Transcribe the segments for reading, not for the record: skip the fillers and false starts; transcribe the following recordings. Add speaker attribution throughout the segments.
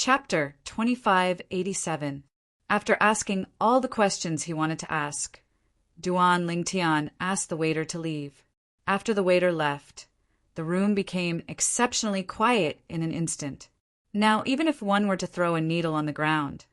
Speaker 1: Chapter 2587. After asking all the questions he wanted to ask, Duan Lingtian asked the waiter to leave. After the waiter left, the room became exceptionally quiet in an instant. Now, even if one were to throw a needle on the ground,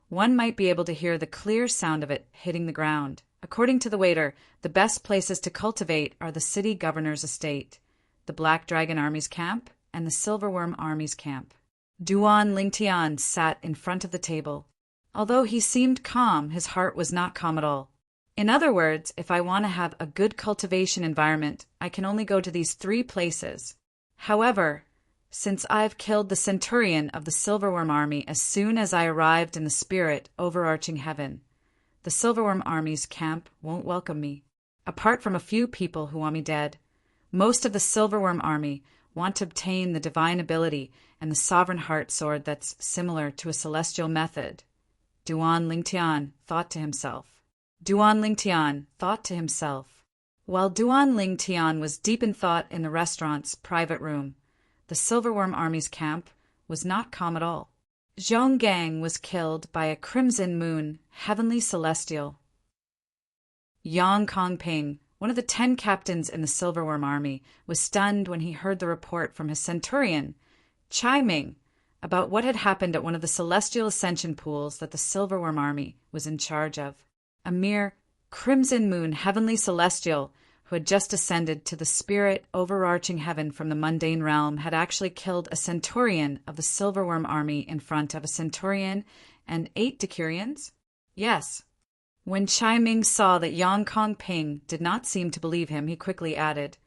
Speaker 1: one might be able to hear the clear sound of it hitting the ground. According to the waiter, the best places to cultivate are the city governor's estate, the Black Dragon Army's camp, and the Silverworm Army's camp. Duan Lingtian sat in front of the table. Although he seemed calm, his heart was not calm at all. In other words, if I want to have a good cultivation environment, I can only go to these 3 places. However, since I've killed the centurion of the Silverworm Army as soon as I arrived in the spirit overarching heaven, the Silverworm Army's camp won't welcome me. Apart from a few people who want me dead, most of the Silverworm Army want to obtain the divine ability and the sovereign heart sword that's similar to a celestial method. Duan Lingtian thought to himself. Duan Lingtian thought to himself. While Duan Lingtian was deep in thought in the restaurant's private room, the Silverworm Army's camp was not calm at all. Zhong Gang was killed by a crimson moon, heavenly celestial. Yang Kongping, one of the 10 captains in the Silverworm Army, was stunned when he heard the report from his centurion, Chai Ming, about what had happened at one of the celestial ascension pools that the Silverworm Army was in charge of. A mere crimson moon heavenly celestial who had just ascended to the spirit overarching heaven from the mundane realm had actually killed a centurion of the Silverworm Army in front of a centurion and 8 decurions? Yes. When Chai Ming saw that Yang Kongping did not seem to believe him, he quickly added,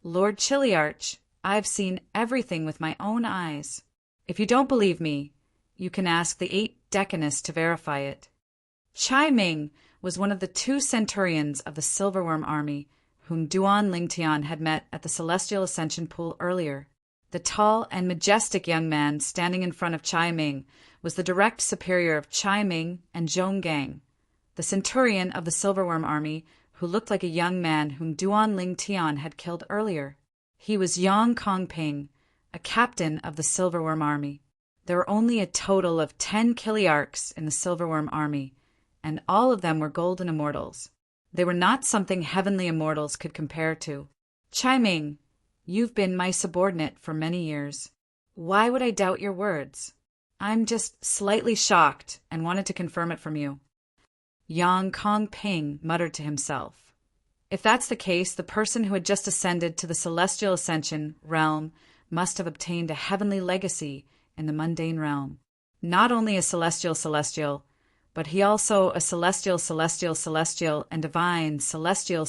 Speaker 1: Lord Chiliarch, I've seen everything with my own eyes. If you don't believe me, you can ask the 8 decanists to verify it. Chai Ming was one of the 2 centurions of the Silverworm Army whom Duan Lingtian had met at the Celestial Ascension Pool earlier. The tall and majestic young man standing in front of Chai Ming was the direct superior of Chai Ming and Zhong Gang, the centurion of the Silverworm Army who looked like a young man whom Duan Lingtian had killed earlier. He was Yang Kongping, a captain of the Silverworm Army. There were only a total of 10 Kiliarchs in the Silverworm Army, and all of them were golden immortals. They were not something heavenly immortals could compare to. Chai Ming, you've been my subordinate for many years. Why would I doubt your words? I'm just slightly shocked and wanted to confirm it from you. Yang Kongping muttered to himself. If that's the case, the person who had just ascended to the celestial ascension realm must have obtained a heavenly legacy in the mundane realm. Not only a celestial, but he also a celestial, and divine, celestial.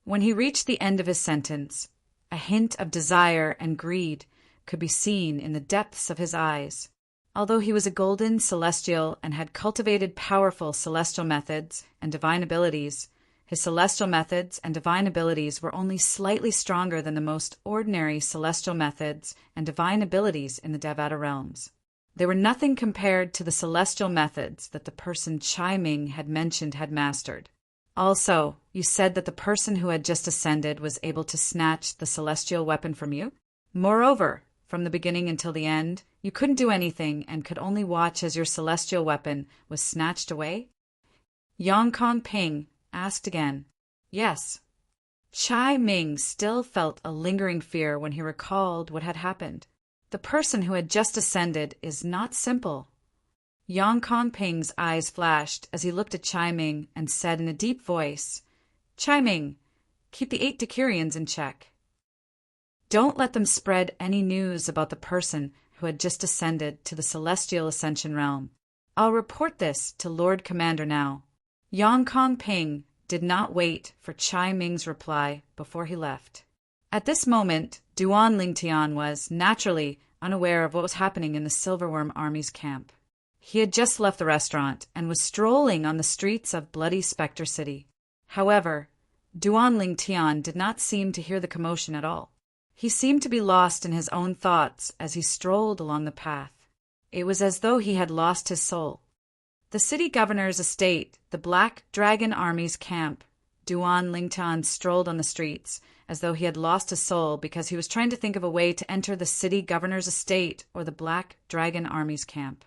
Speaker 1: When he reached the end of his sentence, a hint of desire and greed could be seen in the depths of his eyes. Although he was a golden celestial and had cultivated powerful celestial methods and divine abilities, his celestial methods and divine abilities were only slightly stronger than the most ordinary celestial methods and divine abilities in the Devata realms. They were nothing compared to the celestial methods that the person Chai Ming had mentioned had mastered. Also, you said that the person who had just ascended was able to snatch the celestial weapon from you? Moreover, from the beginning until the end, you couldn't do anything and could only watch as your celestial weapon was snatched away? Yang Kongping asked again. Yes. Chai Ming still felt a lingering fear when he recalled what had happened. The person who had just ascended is not simple. Yang Kongping's eyes flashed as he looked at Chai Ming and said in a deep voice, Chai Ming, keep the 8 decurions in check. Don't let them spread any news about the person who had just ascended to the celestial ascension realm. I'll report this to Lord Commander now. Yang Kongping did not wait for Chai Ming's reply before he left. At this moment, Duan Lingtian was, naturally, unaware of what was happening in the Silverworm Army's camp. He had just left the restaurant and was strolling on the streets of Bloody Spectre City. However, Duan Lingtian did not seem to hear the commotion at all. He seemed to be lost in his own thoughts as he strolled along the path. It was as though he had lost his soul. The city governor's estate, the Black Dragon Army's camp, Duan Lingtian strolled on the streets as though he had lost his soul because he was trying to think of a way to enter the city governor's estate or the Black Dragon Army's camp.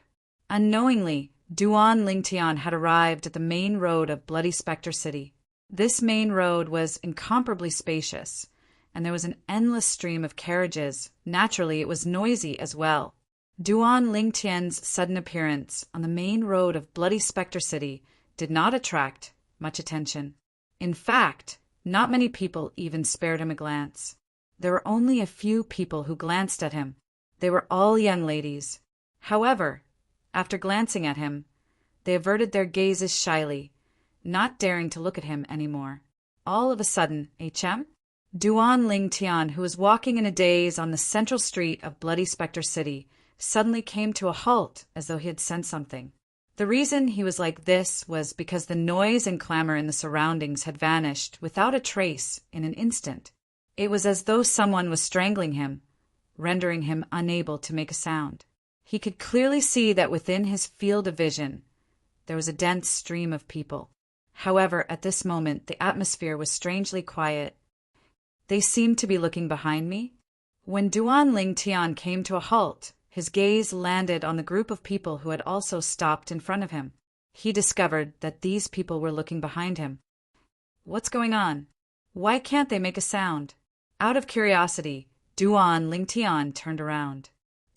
Speaker 1: Unknowingly, Duan Lingtian had arrived at the main road of Bloody Spectre City. This main road was incomparably spacious, and there was an endless stream of carriages. Naturally, it was noisy as well. Duan Lingtian's sudden appearance on the main road of Bloody Spectre City did not attract much attention. In fact, not many people even spared him a glance. There were only a few people who glanced at him. They were all young ladies. However, after glancing at him, they averted their gazes shyly, not daring to look at him anymore. All of a sudden, HM? Duan Lingtian, who was walking in a daze on the central street of Bloody Spectre City, suddenly came to a halt as though he had sensed something. The reason he was like this was because the noise and clamor in the surroundings had vanished without a trace in an instant. It was as though someone was strangling him, rendering him unable to make a sound. He could clearly see that within his field of vision there was a dense stream of people. However, at this moment the atmosphere was strangely quiet. They seemed to be looking behind me. When Duan Lingtian came to a halt, his gaze landed on the group of people who had also stopped in front of him. He discovered that these people were looking behind him. What's going on? Why can't they make a sound? Out of curiosity, Duan Lingtian turned around.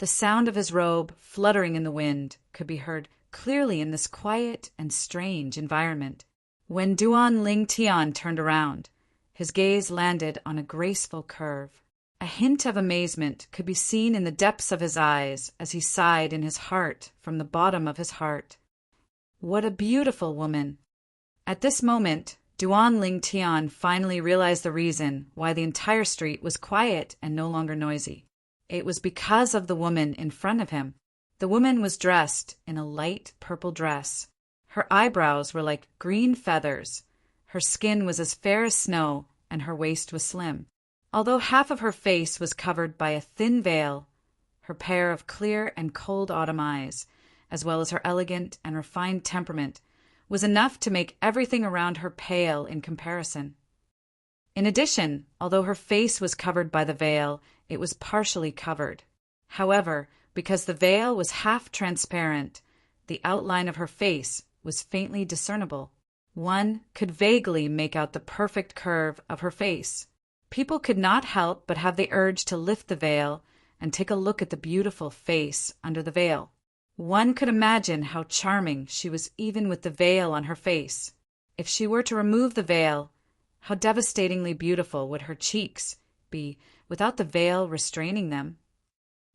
Speaker 1: The sound of his robe fluttering in the wind could be heard clearly in this quiet and strange environment. When Duan Lingtian turned around, his gaze landed on a graceful curve. A hint of amazement could be seen in the depths of his eyes as he sighed in his heart from the bottom of his heart. What a beautiful woman! At this moment, Duan Lingtian finally realized the reason why the entire street was quiet and no longer noisy. It was because of the woman in front of him. The woman was dressed in a light purple dress. Her eyebrows were like green feathers. Her skin was as fair as snow, and her waist was slim. Although half of her face was covered by a thin veil, her pair of clear and cold autumn eyes, as well as her elegant and refined temperament, was enough to make everything around her pale in comparison. In addition, although her face was covered by the veil, it was partially covered. However, because the veil was half transparent, the outline of her face was faintly discernible. One could vaguely make out the perfect curve of her face. People could not help but have the urge to lift the veil and take a look at the beautiful face under the veil. One could imagine how charming she was even with the veil on her face. If she were to remove the veil, how devastatingly beautiful would her cheeks be without the veil restraining them.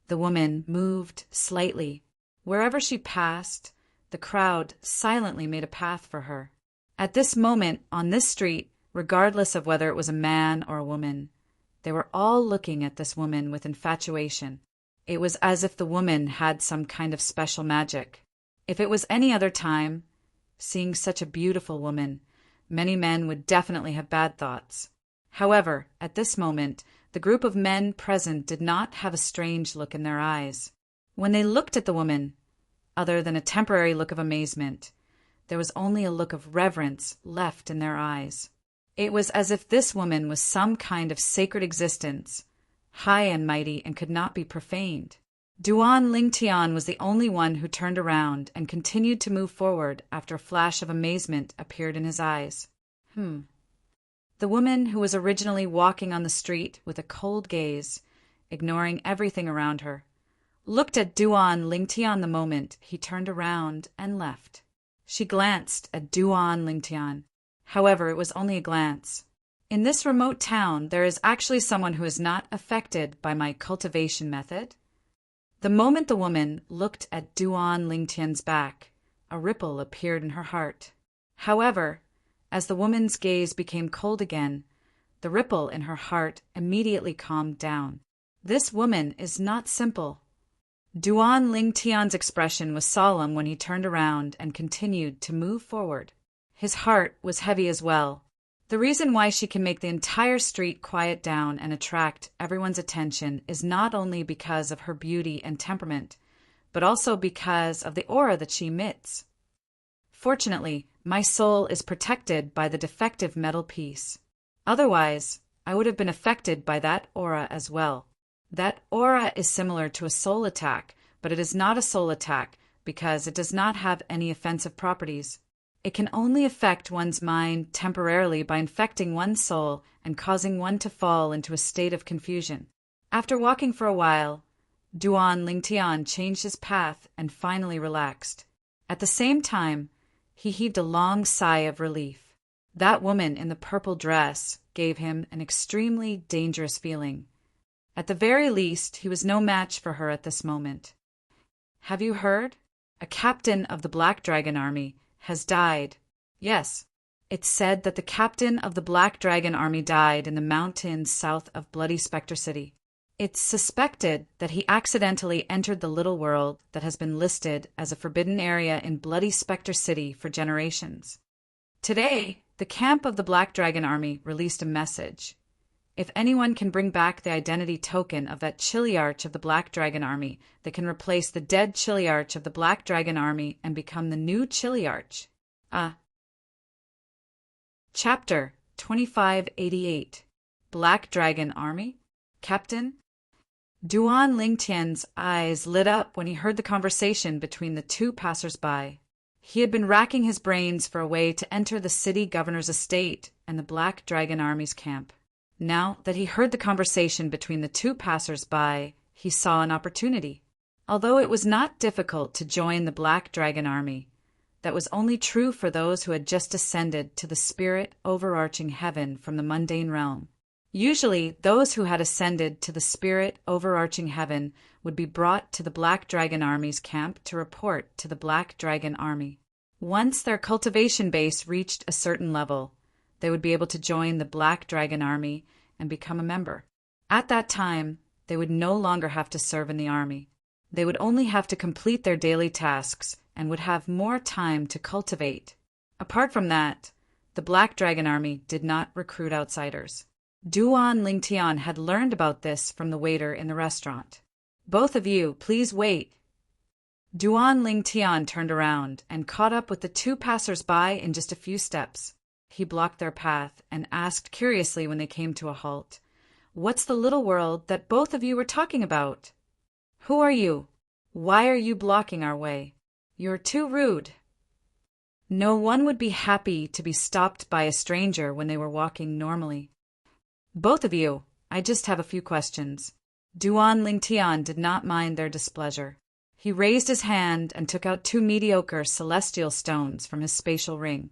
Speaker 1: The woman moved slightly. Wherever she passed, the crowd silently made a path for her. At this moment, on this street, regardless of whether it was a man or a woman, they were all looking at this woman with infatuation. It was as if the woman had some kind of special magic. If it was any other time, seeing such a beautiful woman, many men would definitely have bad thoughts. However, at this moment, the group of men present did not have a strange look in their eyes. When they looked at the woman, other than a temporary look of amazement, there was only a look of reverence left in their eyes. It was as if this woman was some kind of sacred existence, high and mighty and could not be profaned. Duan Lingtian was the only one who turned around and continued to move forward after a flash of amazement appeared in his eyes. The woman, who was originally walking on the street with a cold gaze, ignoring everything around her, looked at Duan Lingtian the moment he turned around and left. She glanced at Duan Lingtian. However, it was only a glance. In this remote town, there is actually someone who is not affected by my cultivation method. The moment the woman looked at Duan Lingtian's back, a ripple appeared in her heart. However, as the woman's gaze became cold again, the ripple in her heart immediately calmed down. This woman is not simple. Duan Lingtian's expression was solemn when he turned around and continued to move forward. His heart was heavy as well. The reason why she can make the entire street quiet down and attract everyone's attention is not only because of her beauty and temperament, but also because of the aura that she emits. Fortunately, my soul is protected by the defective metal piece. Otherwise, I would have been affected by that aura as well. That aura is similar to a soul attack, but it is not a soul attack because it does not have any offensive properties. It can only affect one's mind temporarily by infecting one's soul and causing one to fall into a state of confusion. After walking for a while, Duan Lingtian changed his path and finally relaxed. At the same time, he heaved a long sigh of relief. That woman in the purple dress gave him an extremely dangerous feeling. At the very least, he was no match for her at this moment. Have you heard? A captain of the Black Dragon Army has died. Yes, it's said that the captain of the Black Dragon Army died in the mountains south of Bloody Spectre City. It's suspected that he accidentally entered the little world that has been listed as a forbidden area in Bloody Spectre City for generations. Today, the camp of the Black Dragon Army released a message. If anyone can bring back the identity token of that Chiliarch of the Black Dragon Army, they can replace the dead Chiliarch of the Black Dragon Army and become the new Chiliarch. Chapter 2588 Black Dragon Army? Captain? Duan Lingtian's eyes lit up when he heard the conversation between the two passers-by. He had been racking his brains for a way to enter the city governor's estate and the Black Dragon Army's camp. Now that he heard the conversation between the two passers-by, he saw an opportunity. Although it was not difficult to join the Black Dragon Army, that was only true for those who had just ascended to the spirit overarching heaven from the mundane realm. Usually, those who had ascended to the spirit overarching heaven would be brought to the Black Dragon Army's camp to report to the Black Dragon Army. Once their cultivation base reached a certain level, they would be able to join the Black Dragon Army and become a member. At that time, they would no longer have to serve in the army. They would only have to complete their daily tasks and would have more time to cultivate. Apart from that, the Black Dragon Army did not recruit outsiders. Duan Lingtian had learned about this from the waiter in the restaurant. Both of you, please wait. Duan Lingtian turned around and caught up with the two passers-by in just a few steps. He blocked their path and asked curiously when they came to a halt, "What's the little world that both of you were talking about? Who are you? Why are you blocking our way? You're too rude." No one would be happy to be stopped by a stranger when they were walking normally. "Both of you, I just have a few questions." Duan Lingtian did not mind their displeasure. He raised his hand and took out 2 mediocre celestial stones from his spatial ring.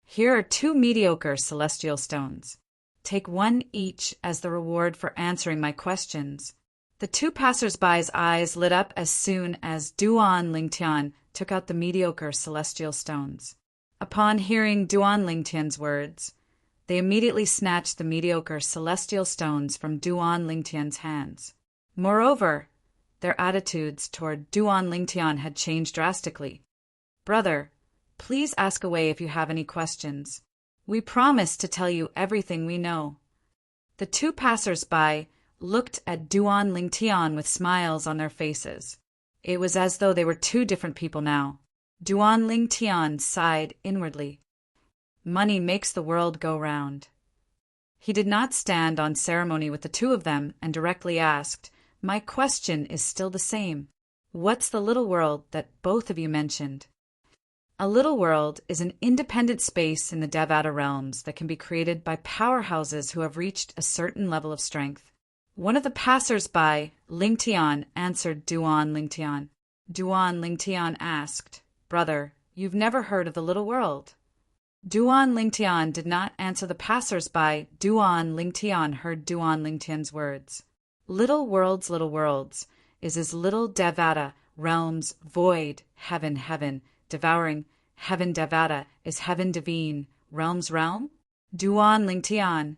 Speaker 1: "Here are 2 mediocre celestial stones. Take 1 each as the reward for answering my questions." The two passers-by's eyes lit up as soon as Duan Lingtian took out the mediocre celestial stones. Upon hearing Duan Lingtian's words, they immediately snatched the mediocre celestial stones from Duan Lingtian's hands. Moreover, their attitudes toward Duan Lingtian had changed drastically. "Brother, please ask away if you have any questions. We promise to tell you everything we know." The two passers-by looked at Duan Lingtian with smiles on their faces. It was as though they were 2 different people now. Duan Lingtian sighed inwardly. Money makes the world go round. He did not stand on ceremony with the 2 of them and directly asked, "My question is still the same. What's the little world that both of you mentioned?" A little world is an independent space in the Devata realms that can be created by powerhouses who have reached a certain level of strength. One of the passers-by, Lingtian, answered Duan Lingtian. Duan Lingtian asked, "Brother, you've never heard of the little world?" Duan Lingtian did not answer the passers-by. Duan Lingtian heard Duan Lingtian's words. Little worlds, is as little Devata, realms, void, heaven, devouring, heaven Devata, is heaven divine, realms realm? Duan Lingtian,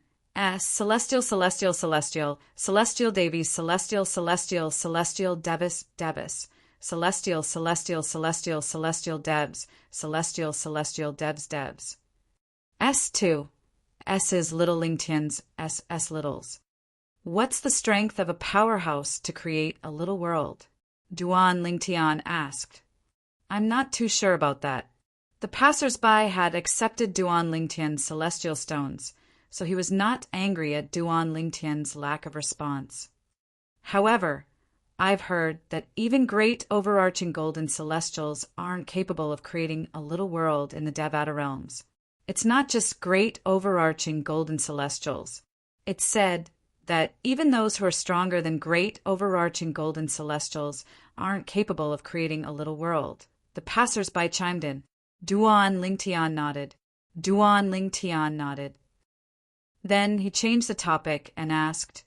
Speaker 1: celestial, celestial Devis, celestial Devis, celestial devs, celestial devs. S2. S is little Lingtian's S littles. What's the strength of a powerhouse to create a little world? Duan Lingtian asked. I'm not too sure about that. The passers-by had accepted Duan Lingtian's celestial stones, so he was not angry at Duan Lingtian's lack of response. However, I've heard that even great overarching golden celestials aren't capable of creating a little world in the Devata realms. It's not just great overarching golden celestials. It's said that even those who are stronger than great overarching golden celestials aren't capable of creating a little world. The passers-by chimed in. Duan Lingtian nodded. Duan Lingtian nodded. Then he changed the topic and asked,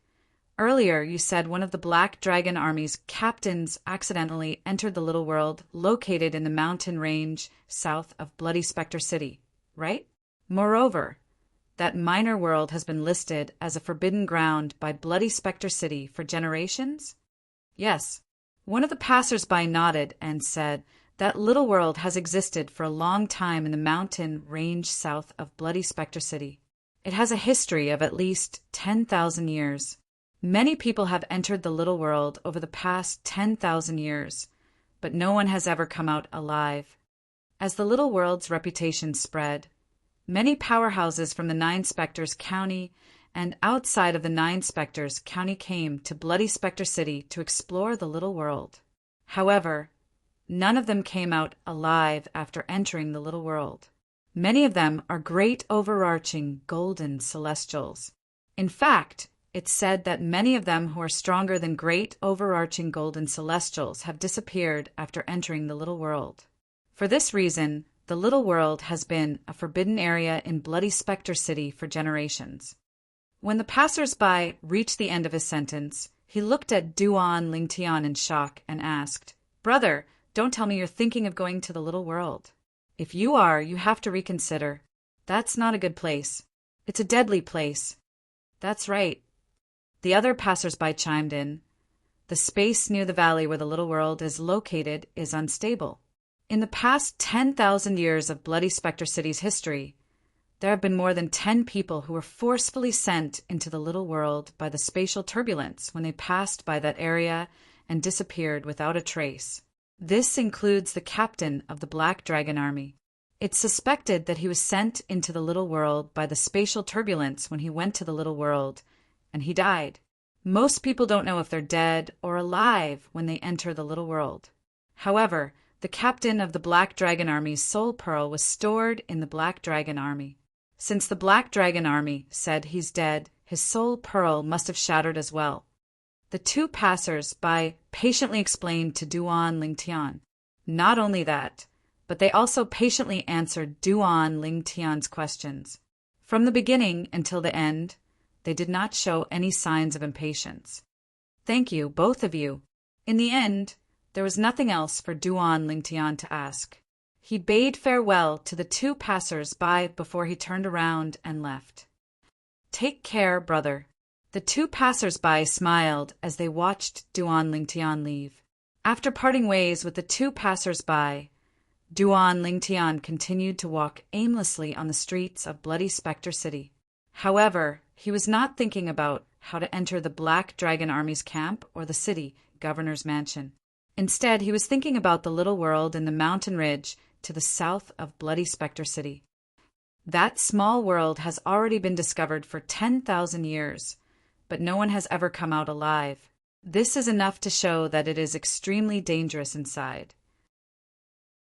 Speaker 1: "Earlier you said one of the Black Dragon Army's captains accidentally entered the little world located in the mountain range south of Bloody Spectre City, right? Moreover, that minor world has been listed as a forbidden ground by Bloody Spectre City for generations?" Yes. One of the passers-by nodded and said, "That little world has existed for a long time in the mountain range south of Bloody Spectre City. It has a history of at least 10,000 years. Many people have entered the little world over the past 10,000 years, but no one has ever come out alive. As the little world's reputation spread, many powerhouses from the Nine Spectres County and outside of the Nine Spectres County came to Bloody Spectre City to explore the little world. However, none of them came out alive after entering the little world. Many of them are great overarching golden celestials. In fact, it's said that many of them who are stronger than great overarching golden celestials have disappeared after entering the little world. For this reason, the little world has been a forbidden area in Bloody Spectre City for generations." When the passers-by reached the end of his sentence, he looked at Duan Lingtian in shock and asked, "Brother, don't tell me you're thinking of going to the little world. If you are, you have to reconsider. That's not a good place. It's a deadly place." "That's right." The other passers-by chimed in. "The space near the valley where the little world is located is unstable. In the past 10,000 years of Bloody Spectre City's history, there have been more than 10 people who were forcefully sent into the little world by the spatial turbulence when they passed by that area and disappeared without a trace. This includes the captain of the Black Dragon Army. It's suspected that he was sent into the little world by the spatial turbulence when he went to the little world, and he died. Most people don't know if they're dead or alive when they enter the little world. However, the captain of the Black Dragon Army's soul pearl was stored in the Black Dragon Army. Since the Black Dragon Army said he's dead, his soul pearl must have shattered as well." The two passers-by patiently explained to Duan Lingtian. Not only that, but they also patiently answered Duan Lingtian's questions. From the beginning until the end, they did not show any signs of impatience. "Thank you, both of you." In the end, there was nothing else for Duan Lingtian to ask. He bade farewell to the two passers-by before he turned around and left. "Take care, brother." The two passers-by smiled as they watched Duan Lingtian leave. After parting ways with the two passers-by, Duan Lingtian continued to walk aimlessly on the streets of Bloody Spectre City. However, he was not thinking about how to enter the Black Dragon Army's camp or the city governor's mansion. Instead, he was thinking about the little world in the mountain ridge to the south of Bloody Spectre City. That small world has already been discovered for 10,000 years, but no one has ever come out alive. This is enough to show that it is extremely dangerous inside.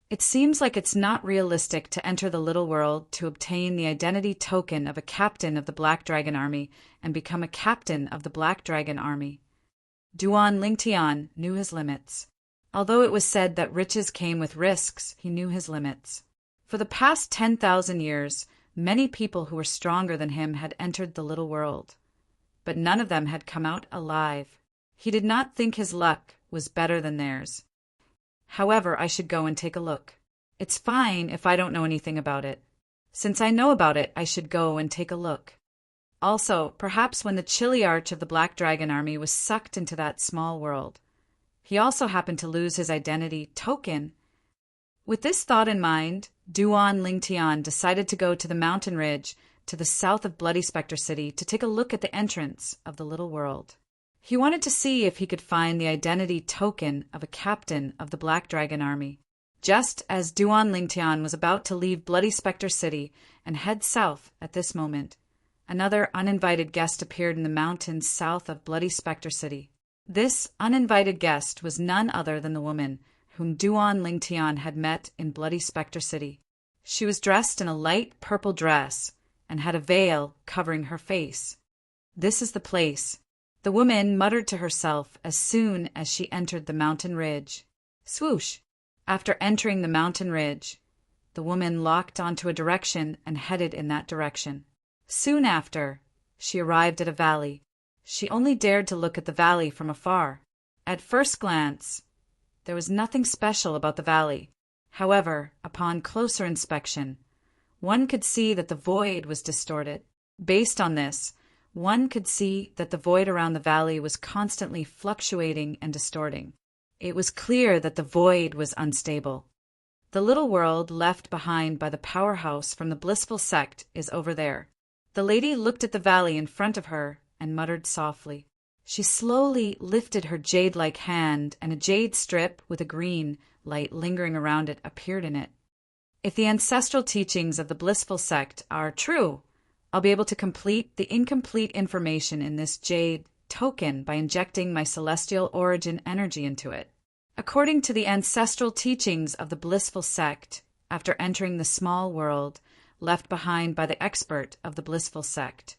Speaker 1: It seems like it's not realistic to enter the little world to obtain the identity token of a captain of the Black Dragon Army and become a captain of the Black Dragon Army. Duan Lingtian knew his limits. Although it was said that riches came with risks, he knew his limits. For the past 10,000 years, many people who were stronger than him had entered the little world, but none of them had come out alive. He did not think his luck was better than theirs. "However, I should go and take a look. It's fine if I don't know anything about it. Since I know about it, I should go and take a look. Also, perhaps when the chilly arch of the Black Dragon Army was sucked into that small world, he also happened to lose his identity token." With this thought in mind, Duan Lingtian decided to go to the mountain ridge to the south of Bloody Spectre City to take a look at the entrance of the little world. He wanted to see if he could find the identity token of a captain of the Black Dragon Army. Just as Duan Lingtian was about to leave Bloody Spectre City and head south at this moment, another uninvited guest appeared in the mountains south of Bloody Spectre City. This uninvited guest was none other than the woman whom Duan Lingtian had met in Bloody Spectre City. She was dressed in a light purple dress and had a veil covering her face. "This is the place," the woman muttered to herself as soon as she entered the mountain ridge. Swoosh! After entering the mountain ridge, the woman locked onto a direction and headed in that direction. Soon after, she arrived at a valley. She only dared to look at the valley from afar. At first glance, there was nothing special about the valley. However, upon closer inspection, one could see that the void was distorted. Based on this, one could see that the void around the valley was constantly fluctuating and distorting. It was clear that the void was unstable. The little world left behind by the powerhouse from the blissful sect is over there. The lady looked at the valley in front of her and muttered softly. She slowly lifted her jade-like hand, and a jade strip with a green light lingering around it appeared in it. If the ancestral teachings of the blissful sect are true, I'll be able to complete the incomplete information in this jade token by injecting my celestial origin energy into it. According to the ancestral teachings of the blissful sect, after entering the small world left behind by the expert of the blissful sect,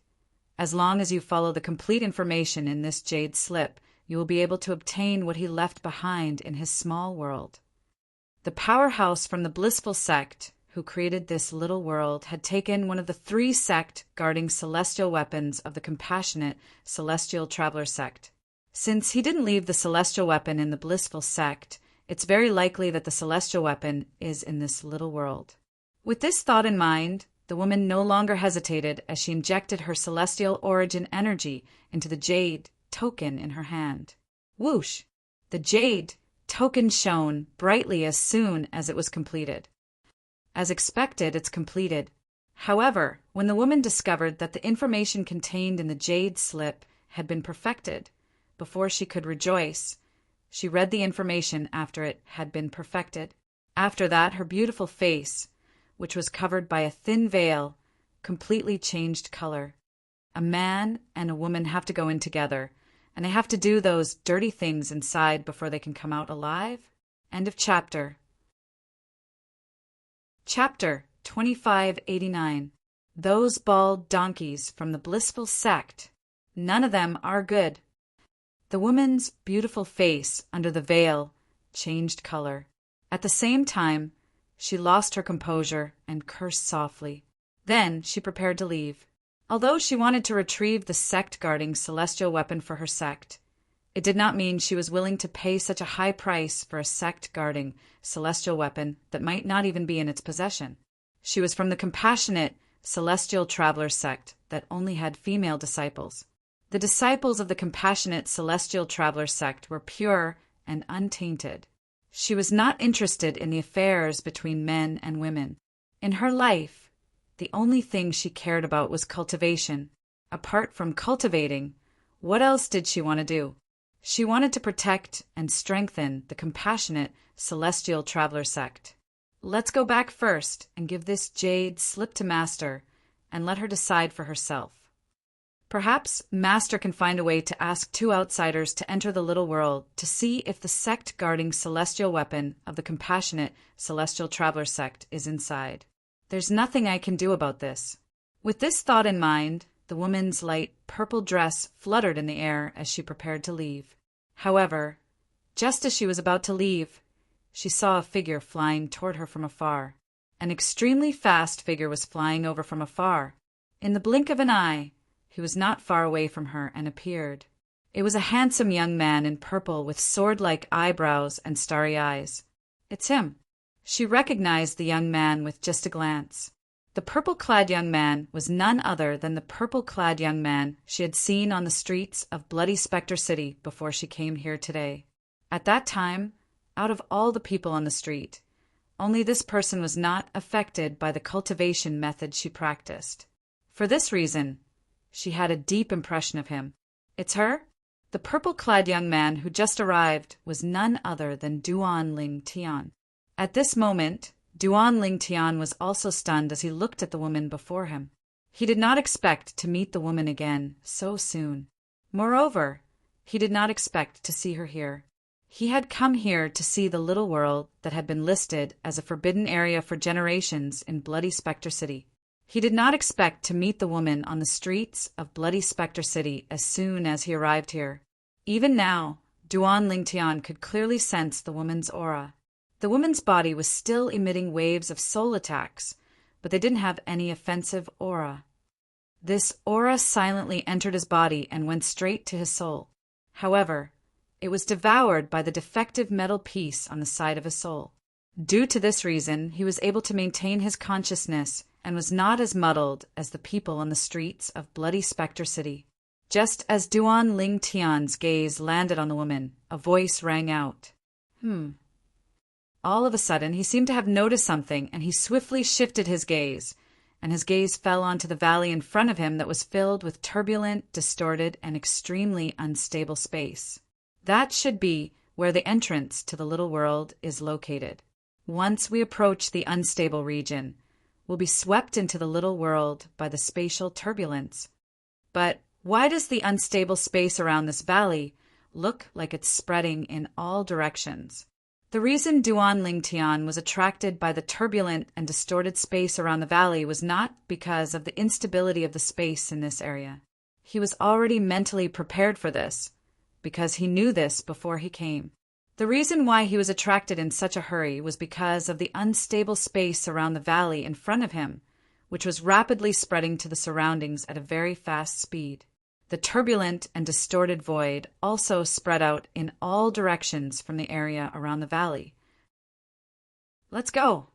Speaker 1: as long as you follow the complete information in this jade slip, you will be able to obtain what he left behind in his small world. The powerhouse from the blissful sect who created this little world had taken one of the 3 sect guarding celestial weapons of the compassionate celestial traveler sect. Since he didn't leave the celestial weapon in the blissful sect, it's very likely that the celestial weapon is in this little world. With this thought in mind, the woman no longer hesitated as she injected her celestial origin energy into the jade token in her hand. Whoosh! The jade token shone brightly as soon as it was completed. As expected, it's completed. However, when the woman discovered that the information contained in the jade slip had been perfected, before she could rejoice, she read the information after it had been perfected. After that, her beautiful face, which was covered by a thin veil, completely changed color. A man and a woman have to go in together, and they have to do those dirty things inside before they can come out alive. End of chapter. Chapter 2589. Those bald donkeys from the blissful sect. None of them are good. The woman's beautiful face under the veil changed color. At the same time, she lost her composure and cursed softly. Then she prepared to leave. Although she wanted to retrieve the sect-guarding celestial weapon for her sect, it did not mean she was willing to pay such a high price for a sect-guarding celestial weapon that might not even be in its possession. She was from the compassionate celestial traveler sect that only had female disciples. The disciples of the compassionate celestial traveler sect were pure and untainted. She was not interested in the affairs between men and women. In her life, the only thing she cared about was cultivation. Apart from cultivating, what else did she want to do? She wanted to protect and strengthen the compassionate celestial traveler sect. Let's go back first and give this jade slip to Master and let her decide for herself. Perhaps Master can find a way to ask 2 outsiders to enter the little world to see if the sect-guarding celestial weapon of the compassionate celestial traveler sect is inside. There's nothing I can do about this. With this thought in mind, the woman's light purple dress fluttered in the air as she prepared to leave. However, just as she was about to leave, she saw a figure flying toward her from afar. An extremely fast figure was flying over from afar. In the blink of an eye, he was not far away from her and appeared. It was a handsome young man in purple with sword-like eyebrows and starry eyes. It's him. She recognized the young man with just a glance. The purple-clad young man was none other than the purple-clad young man she had seen on the streets of Bloody Spectre City before she came here today. At that time, out of all the people on the street, only this person was not affected by the cultivation method she practiced. For this reason, she had a deep impression of him. It's her? The purple-clad young man who just arrived was none other than Duan Ling Tian. At this moment, Duan Lingtian was also stunned as he looked at the woman before him. He did not expect to meet the woman again so soon. Moreover, he did not expect to see her here. He had come here to see the little world that had been listed as a forbidden area for generations in Bloody Spectre City. He did not expect to meet the woman on the streets of Bloody Spectre City as soon as he arrived here. Even now, Duan Lingtian could clearly sense the woman's aura. The woman's body was still emitting waves of soul attacks, but they didn't have any offensive aura. This aura silently entered his body and went straight to his soul. However, it was devoured by the defective metal piece on the side of his soul. Due to this reason, he was able to maintain his consciousness and was not as muddled as the people on the streets of Bloody Spectre City. Just as Duan Lingtian's gaze landed on the woman, a voice rang out. All of a sudden, he seemed to have noticed something, and he swiftly shifted his gaze, and his gaze fell onto the valley in front of him that was filled with turbulent, distorted, and extremely unstable space. That should be where the entrance to the little world is located. Once we approach the unstable region, we'll be swept into the little world by the spatial turbulence. But why does the unstable space around this valley look like it's spreading in all directions? The reason Duan Lingtian was attracted by the turbulent and distorted space around the valley was not because of the instability of the space in this area. He was already mentally prepared for this, because he knew this before he came. The reason why he was attracted in such a hurry was because of the unstable space around the valley in front of him, which was rapidly spreading to the surroundings at a very fast speed. The turbulent and distorted void also spread out in all directions from the area around the valley. Let's go!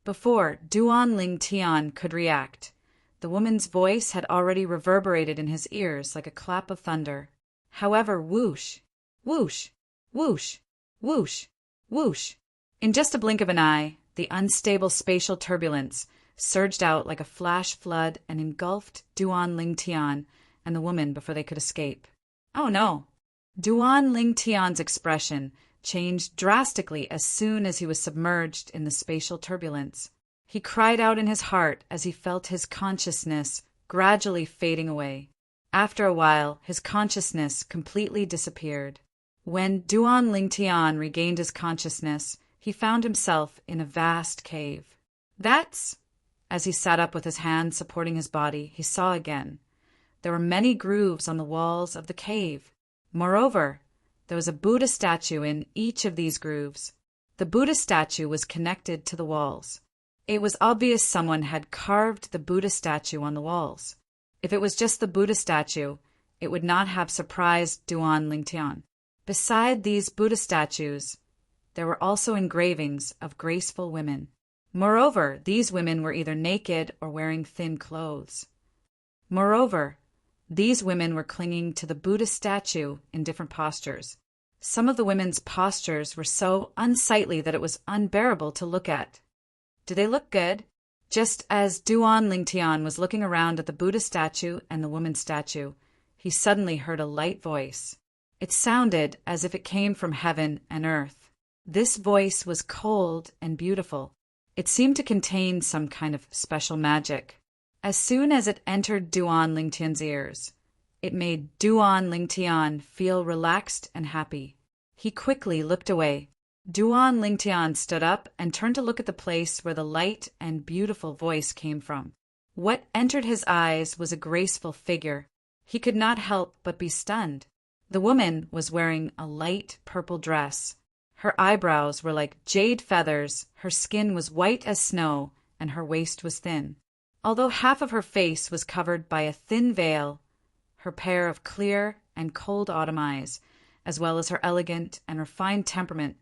Speaker 1: Before Duan Lingtian could react, the woman's voice had already reverberated in his ears like a clap of thunder. However, whoosh, whoosh, whoosh, whoosh, whoosh. In just a blink of an eye, the unstable spatial turbulence surged out like a flash flood and engulfed Duan Lingtian and the woman before they could escape. Oh no! Duan Lingtian's expression changed drastically as soon as he was submerged in the spatial turbulence. He cried out in his heart as he felt his consciousness gradually fading away. After a while, his consciousness completely disappeared. When Duan Lingtian regained his consciousness, he found himself in a vast cave. As he sat up with his hands supporting his body, he saw again. There were many grooves on the walls of the cave. Moreover, there was a Buddha statue in each of these grooves. The Buddha statue was connected to the walls. It was obvious someone had carved the Buddha statue on the walls. If it was just the Buddha statue, it would not have surprised Duan Lingtian. Beside these Buddha statues, there were also engravings of graceful women. Moreover, these women were either naked or wearing thin clothes. Moreover, these women were clinging to the Buddha statue in different postures. Some of the women's postures were so unsightly that it was unbearable to look at. Did they look good? Just as Duan Lingtian was looking around at the Buddha statue and the woman's statue, he suddenly heard a light voice. It sounded as if it came from heaven and earth. This voice was cold and beautiful. It seemed to contain some kind of special magic. As soon as it entered Duan Lingtian's ears, it made Duan Lingtian feel relaxed and happy. He quickly looked away. Duan Lingtian stood up and turned to look at the place where the light and beautiful voice came from. What entered his eyes was a graceful figure. He could not help but be stunned. The woman was wearing a light purple dress. Her eyebrows were like jade feathers, her skin was white as snow, and her waist was thin. Although half of her face was covered by a thin veil, her pair of clear and cold autumn eyes, as well as her elegant and refined temperament,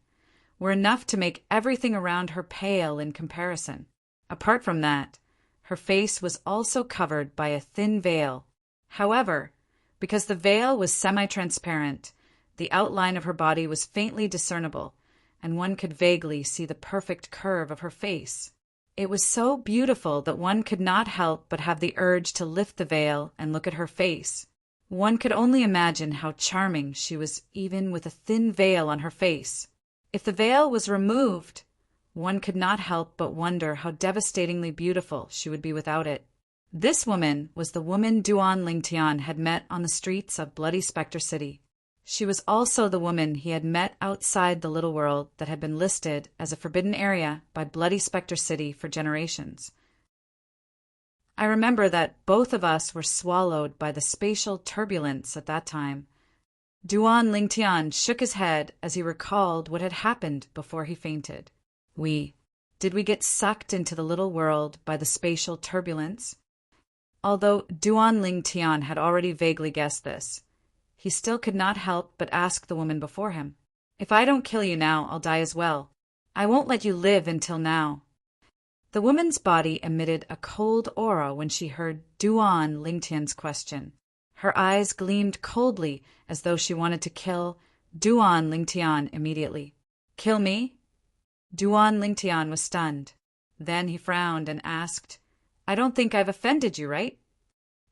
Speaker 1: were enough to make everything around her pale in comparison. Apart from that, her face was also covered by a thin veil. However, because the veil was semi-transparent, the outline of her body was faintly discernible, and one could vaguely see the perfect curve of her face. It was so beautiful that one could not help but have the urge to lift the veil and look at her face. One could only imagine how charming she was even with a thin veil on her face. If the veil was removed, One could not help but wonder how devastatingly beautiful she would be without it. This woman was the woman Duan Lingtian had met on the streets of Bloody Spectre City. She was also the woman he had met outside the little world that had been listed as a forbidden area by Bloody Spectre City for generations. I remember that both of us were swallowed by the spatial turbulence at that time. Duan Lingtian shook his head as he recalled what had happened before he fainted. Did we get sucked into the little world by the spatial turbulence? Although Duan Lingtian had already vaguely guessed this, he still could not help but ask the woman before him, "If I don't kill you now, I'll die as well. I won't let you live until now." The woman's body emitted a cold aura when she heard Duan Lingtian's question. Her eyes gleamed coldly as though she wanted to kill Duan Lingtian immediately. "Kill me?" Duan Lingtian was stunned. Then he frowned and asked, "I don't think I've offended you, right?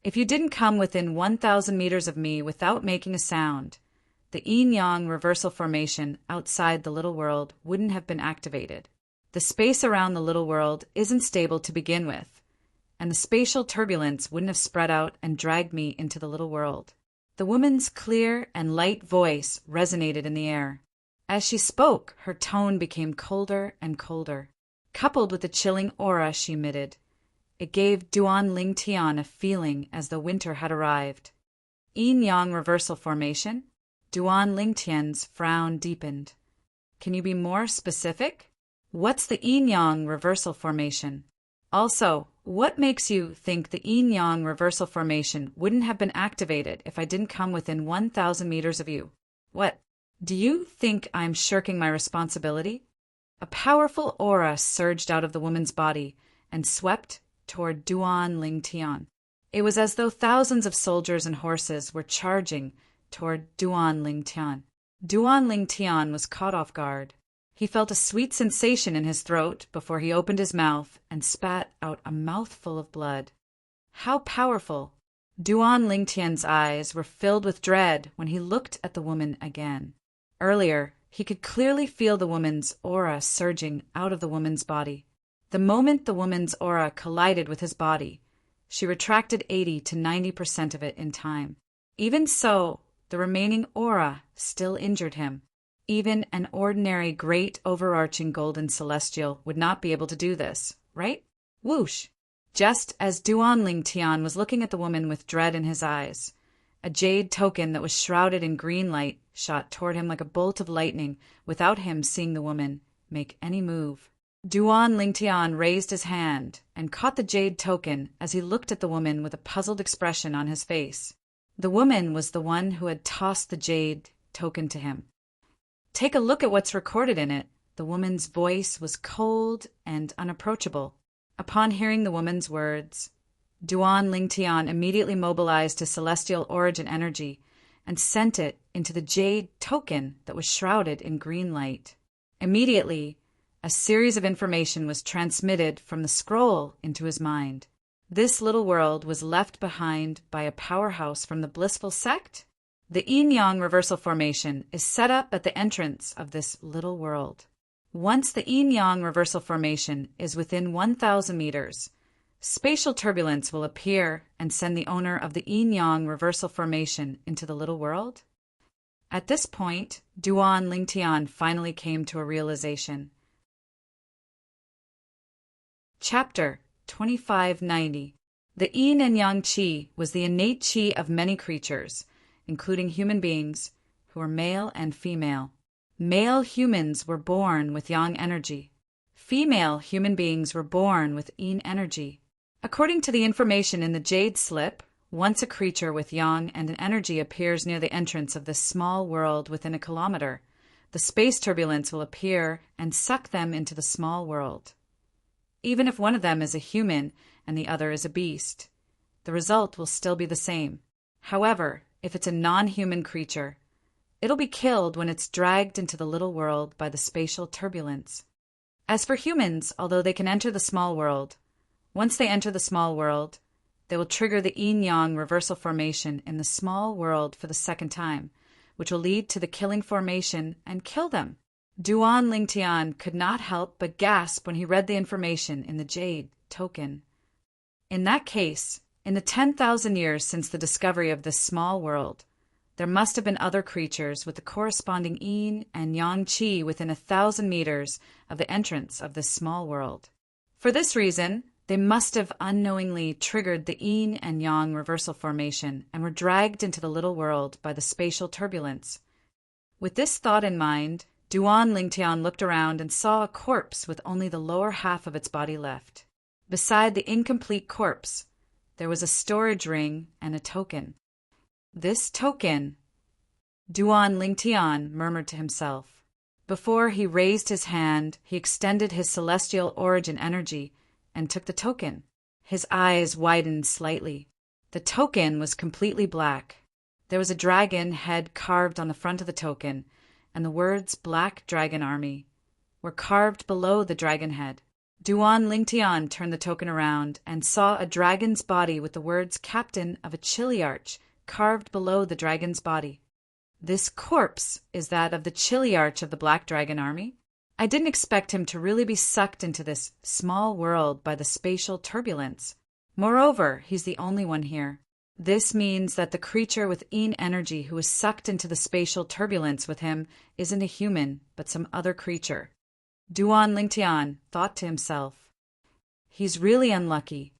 Speaker 1: If you didn't come within 1,000 meters of me without making a sound, the yin-yang reversal formation outside the little world wouldn't have been activated. The space around the little world isn't stable to begin with, and the spatial turbulence wouldn't have spread out and dragged me into the little world." The woman's clear and light voice resonated in the air. As she spoke, her tone became colder and colder. Coupled with the chilling aura she emitted, it gave Duan Lingtian a feeling as though winter had arrived. Yin-yang reversal formation? Duan Lingtian's frown deepened. "Can you be more specific? What's the yin-yang reversal formation? Also, what makes you think the yin-yang reversal formation wouldn't have been activated if I didn't come within 1,000 meters of you? What? Do you think I'm shirking my responsibility?" A powerful aura surged out of the woman's body and swept toward Duan Lingtian. It was as though thousands of soldiers and horses were charging toward Duan Lingtian. Duan Lingtian was caught off guard. He felt a sweet sensation in his throat before he opened his mouth and spat out a mouthful of blood. How powerful! Duan Lingtian's eyes were filled with dread when he looked at the woman again. Earlier, he could clearly feel the woman's aura surging out of the woman's body. The moment the woman's aura collided with his body, she retracted 80 to 90% of it in time. Even so, the remaining aura still injured him. Even an ordinary great overarching golden celestial would not be able to do this, right? Whoosh! Just as Duan Lingtian was looking at the woman with dread in his eyes, a jade token that was shrouded in green light shot toward him like a bolt of lightning without him seeing the woman make any move. Duan Lingtian raised his hand and caught the jade token as he looked at the woman with a puzzled expression on his face. The woman was the one who had tossed the jade token to him. "Take a look at what's recorded in it." The woman's voice was cold and unapproachable. Upon hearing the woman's words, Duan Lingtian immediately mobilized his celestial origin energy and sent it into the jade token that was shrouded in green light. Immediately, a series of information was transmitted from the scroll into his mind. This little world was left behind by a powerhouse from the blissful sect? The yin-yang reversal formation is set up at the entrance of this little world. Once the yin-yang reversal formation is within 1,000 meters, spatial turbulence will appear and send the owner of the yin-yang reversal formation into the little world. At this point, Duan Lingtian finally came to a realization. Chapter 2590. The yin and yang qi was the innate qi of many creatures, including human beings, who were male and female. Male humans were born with yang energy. Female human beings were born with yin energy. According to the information in the jade slip, once a creature with yang and an energy appears near the entrance of this small world within a kilometer, the space turbulence will appear and suck them into the small world. Even if one of them is a human and the other is a beast, the result will still be the same. However, if it's a non-human creature, it'll be killed when it's dragged into the little world by the spatial turbulence. As for humans, although they can enter the small world, once they enter the small world, they will trigger the yin-yang reversal formation in the small world for the second time, which will lead to the killing formation and kill them. Duan Lingtian could not help but gasp when he read the information in the jade token. In that case, in the 10,000 years since the discovery of this small world, there must have been other creatures with the corresponding yin and yang qi within 1,000 meters of the entrance of this small world. For this reason, they must have unknowingly triggered the yin and yang reversal formation and were dragged into the little world by the spatial turbulence. With this thought in mind, Duan Lingtian looked around and saw a corpse with only the lower half of its body left. Beside the incomplete corpse, there was a storage ring and a token. This token, Duan Lingtian murmured to himself. Before he raised his hand, he extended his celestial origin energy and took the token. His eyes widened slightly. The token was completely black. There was a dragon head carved on the front of the token, and the words Black Dragon Army were carved below the dragon head. Duan Lingtian turned the token around and saw a dragon's body with the words Captain of a Chiliarch carved below the dragon's body. This corpse is that of the Chiliarch of the Black Dragon Army? I didn't expect him to really be sucked into this small world by the spatial turbulence. Moreover, he's the only one here. This means that the creature with yin energy who was sucked into the spatial turbulence with him isn't a human, but some other creature. Duan Lingtian thought to himself. He's really unlucky.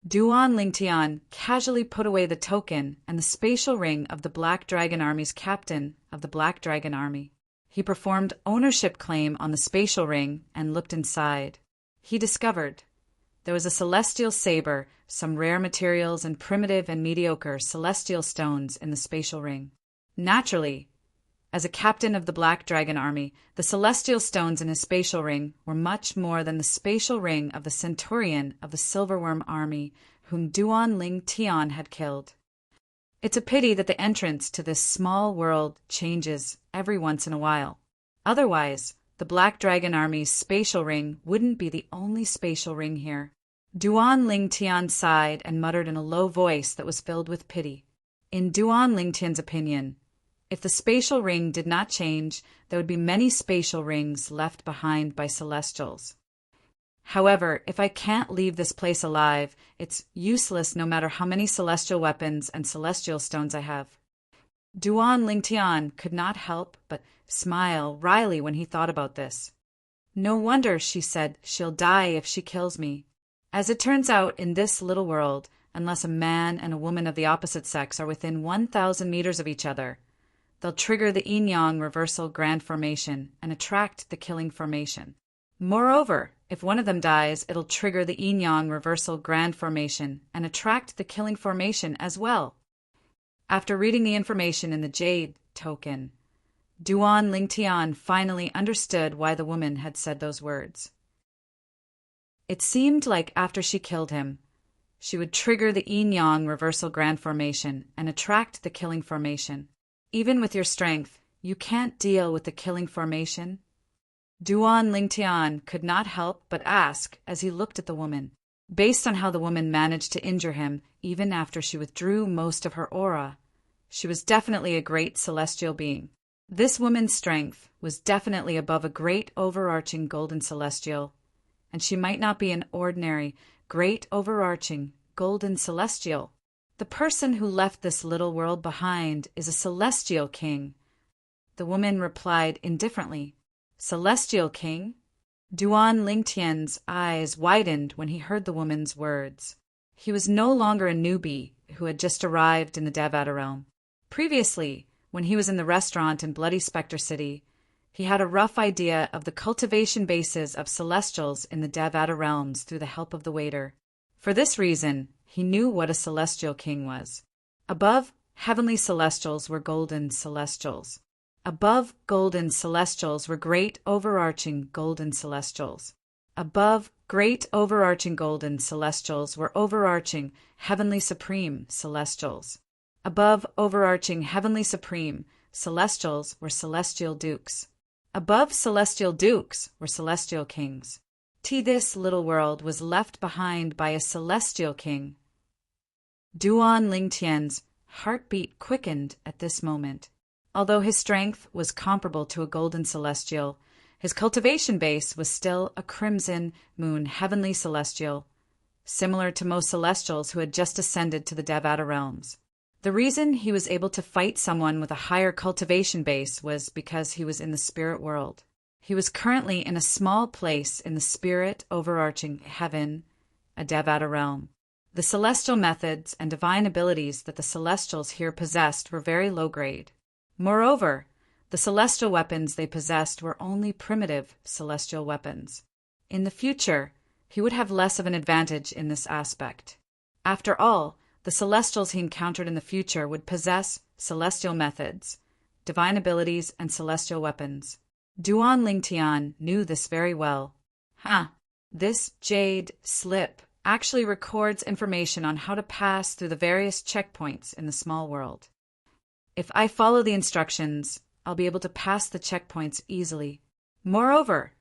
Speaker 1: Duan Lingtian casually put away the token and the spatial ring of the Black Dragon Army's captain of the Black Dragon Army. He performed ownership claim on the spatial ring and looked inside. He discovered there was a celestial saber, some rare materials, and primitive and mediocre celestial stones in the spatial ring. Naturally, as a captain of the Black Dragon Army, the celestial stones in his spatial ring were much more than the spatial ring of the centurion of the Silverworm Army, whom Duan Lingtian had killed. It's a pity that the entrance to this small world changes every once in a while. Otherwise, the Black Dragon Army's spatial ring wouldn't be the only spatial ring here. Duan Lingtian sighed and muttered in a low voice that was filled with pity. In Duan Lingtian's opinion, if the spatial ring did not change, there would be many spatial rings left behind by Celestials. However, if I can't leave this place alive, it's useless no matter how many celestial weapons and celestial stones I have. Duan Lingtian could not help but smile wryly when he thought about this. No wonder, she said, she'll die if she kills me. As it turns out, in this little world, unless a man and a woman of the opposite sex are within 1,000 meters of each other, they'll trigger the yin-yang reversal grand formation and attract the killing formation. Moreover, if one of them dies, it'll trigger the yin-yang reversal grand formation and attract the killing formation as well. After reading the information in the jade token, Duan Lingtian finally understood why the woman had said those words. It seemed like after she killed him, she would trigger the yin-yang reversal grand formation and attract the killing formation. Even with your strength, you can't deal with the killing formation. Duan Lingtian could not help but ask as he looked at the woman. Based on how the woman managed to injure him, even after she withdrew most of her aura, she was definitely a great celestial being. This woman's strength was definitely above a great overarching golden celestial, and she might not be an ordinary, great overarching golden celestial. The person who left this little world behind is a celestial king. The woman replied indifferently, Celestial king? Duan Lingtian's eyes widened when he heard the woman's words. He was no longer a newbie who had just arrived in the Devata realm. Previously, when he was in the restaurant in Bloody Spectre City, he had a rough idea of the cultivation bases of celestials in the Devata realms through the help of the waiter. For this reason, he knew what a celestial king was. Above heavenly celestials were golden celestials. Above golden celestials were great overarching golden celestials. Above great overarching golden celestials were overarching heavenly supreme celestials. Above overarching heavenly supreme celestials were celestial dukes. Above celestial dukes were celestial kings. This little world was left behind by a celestial king. Duan Lingtian's heartbeat quickened at this moment. Although his strength was comparable to a golden celestial, his cultivation base was still a crimson moon heavenly celestial, similar to most celestials who had just ascended to the Devata realms. The reason he was able to fight someone with a higher cultivation base was because he was in the spirit world. He was currently in a small place in the spirit overarching heaven, a Devata realm. The celestial methods and divine abilities that the celestials here possessed were very low grade. Moreover, the celestial weapons they possessed were only primitive celestial weapons. In the future, he would have less of an advantage in this aspect. After all, the celestials he encountered in the future would possess celestial methods, divine abilities, and celestial weapons. Duan Lingtian knew this very well. This jade slip actually records information on how to pass through the various checkpoints in the small world. If I follow the instructions, I'll be able to pass the checkpoints easily. Moreover,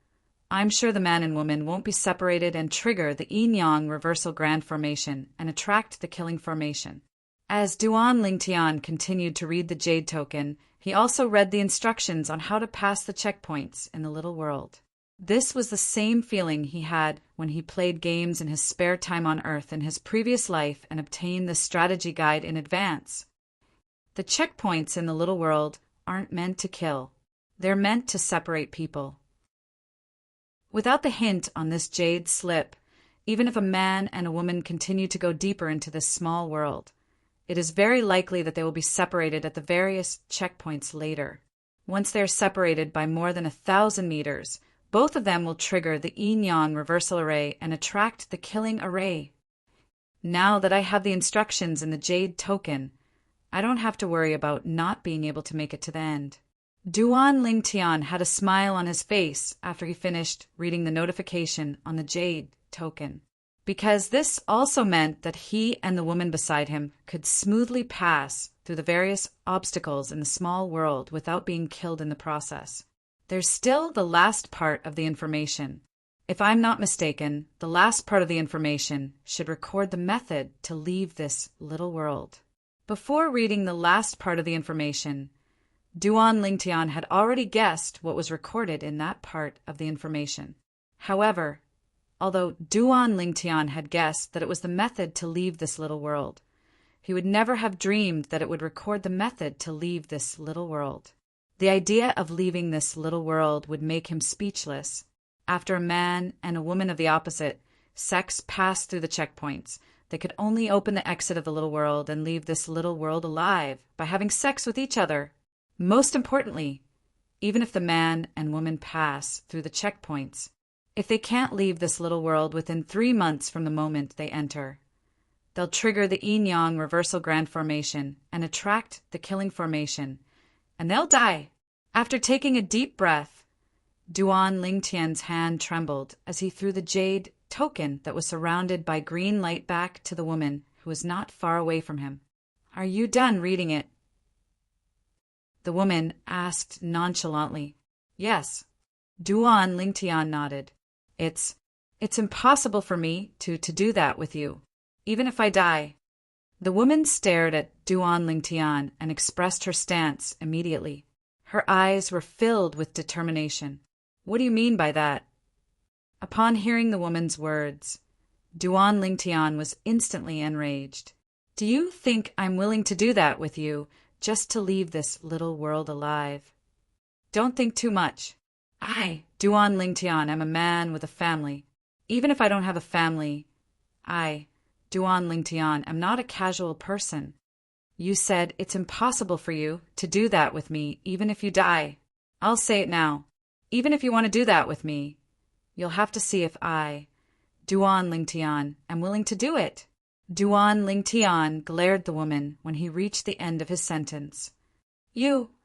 Speaker 1: I'm sure the man and woman won't be separated and trigger the yin-yang reversal grand formation and attract the killing formation. As Duan Lingtian continued to read the jade token, he also read the instructions on how to pass the checkpoints in the little world. This was the same feeling he had when he played games in his spare time on Earth in his previous life and obtained the strategy guide in advance. The checkpoints in the little world aren't meant to kill. They're meant to separate people. Without the hint on this jade slip, even if a man and a woman continue to go deeper into this small world, it is very likely that they will be separated at the various checkpoints later. Once they are separated by more than 1,000 meters, both of them will trigger the yin-yang reversal array and attract the killing array. Now that I have the instructions in the jade token, I don't have to worry about not being able to make it to the end. Duan Lingtian had a smile on his face after he finished reading the notification on the jade token, because this also meant that he and the woman beside him could smoothly pass through the various obstacles in the small world without being killed in the process. There's still the last part of the information. If I'm not mistaken, the last part of the information should record the method to leave this little world. Before reading the last part of the information, Duan Lingtian had already guessed what was recorded in that part of the information. However, although Duan Lingtian had guessed that it was the method to leave this little world, he would never have dreamed that it would record the method to leave this little world. The idea of leaving this little world would make him speechless. After a man and a woman of the opposite sex passed through the checkpoints, they could only open the exit of the little world and leave this little world alive by having sex with each other. Most importantly, even if the man and woman pass through the checkpoints, if they can't leave this little world within 3 months from the moment they enter, they'll trigger the yin-yang reversal grand formation and attract the killing formation, and they'll die. After taking a deep breath, Duan Lingtian's hand trembled as he threw the jade token that was surrounded by green light back to the woman who was not far away from him. "Are you done reading it?" The woman asked nonchalantly. "Yes." Duan Lingtian nodded. It's impossible for me to do that with you, even if I die." The woman stared at Duan Lingtian and expressed her stance immediately. Her eyes were filled with determination. "What do you mean by that?" Upon hearing the woman's words, Duan Lingtian was instantly enraged. "Do you think I'm willing to do that with you, just to leave this little world alive? Don't think too much. I, Duan Lingtian, am a man with a family. Even if I don't have a family, I, Duan Lingtian, am not a casual person. You said it's impossible for you to do that with me even if you die. I'll say it now. Even if you want to do that with me, you'll have to see if I, Duan Lingtian, am willing to do it." Duan Lingtian glared at the woman when he reached the end of his sentence.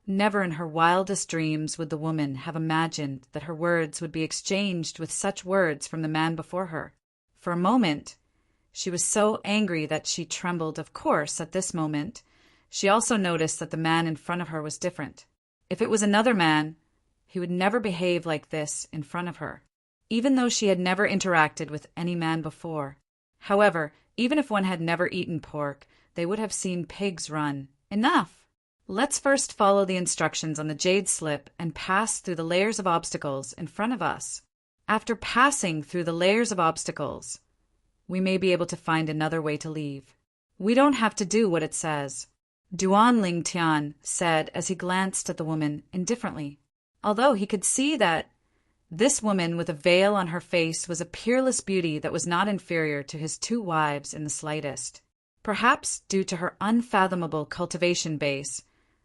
Speaker 1: Never in her wildest dreams would the woman have imagined that her words would be exchanged with such words from the man before her. For a moment, she was so angry that she trembled. Of course, at this moment, she also noticed that the man in front of her was different. If it was another man, he would never behave like this in front of her, even though she had never interacted with any man before. However, even if one had never eaten pork, they would have seen pigs run. Enough! Let's first follow the instructions on the jade slip and pass through the layers of obstacles in front of us. After passing through the layers of obstacles, we may be able to find another way to leave. We don't have to do what it says, Duan Ling Tian said as he glanced at the woman indifferently, although he could see that this woman with a veil on her face was a peerless beauty that was not inferior to his two wives in the slightest. Perhaps due to her unfathomable cultivation base,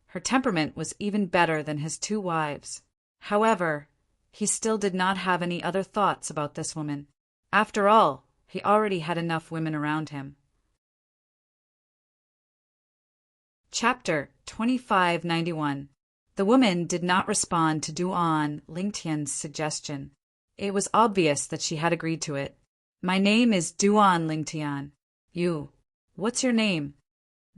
Speaker 1: her temperament was even better than his two wives. However, he still did not have any other thoughts about this woman. After all, he already had enough women around him. Chapter 2591. The woman did not respond to Duan Lingtian's suggestion. It was obvious that she had agreed to it. My name is Duan Lingtian. You, what's your name?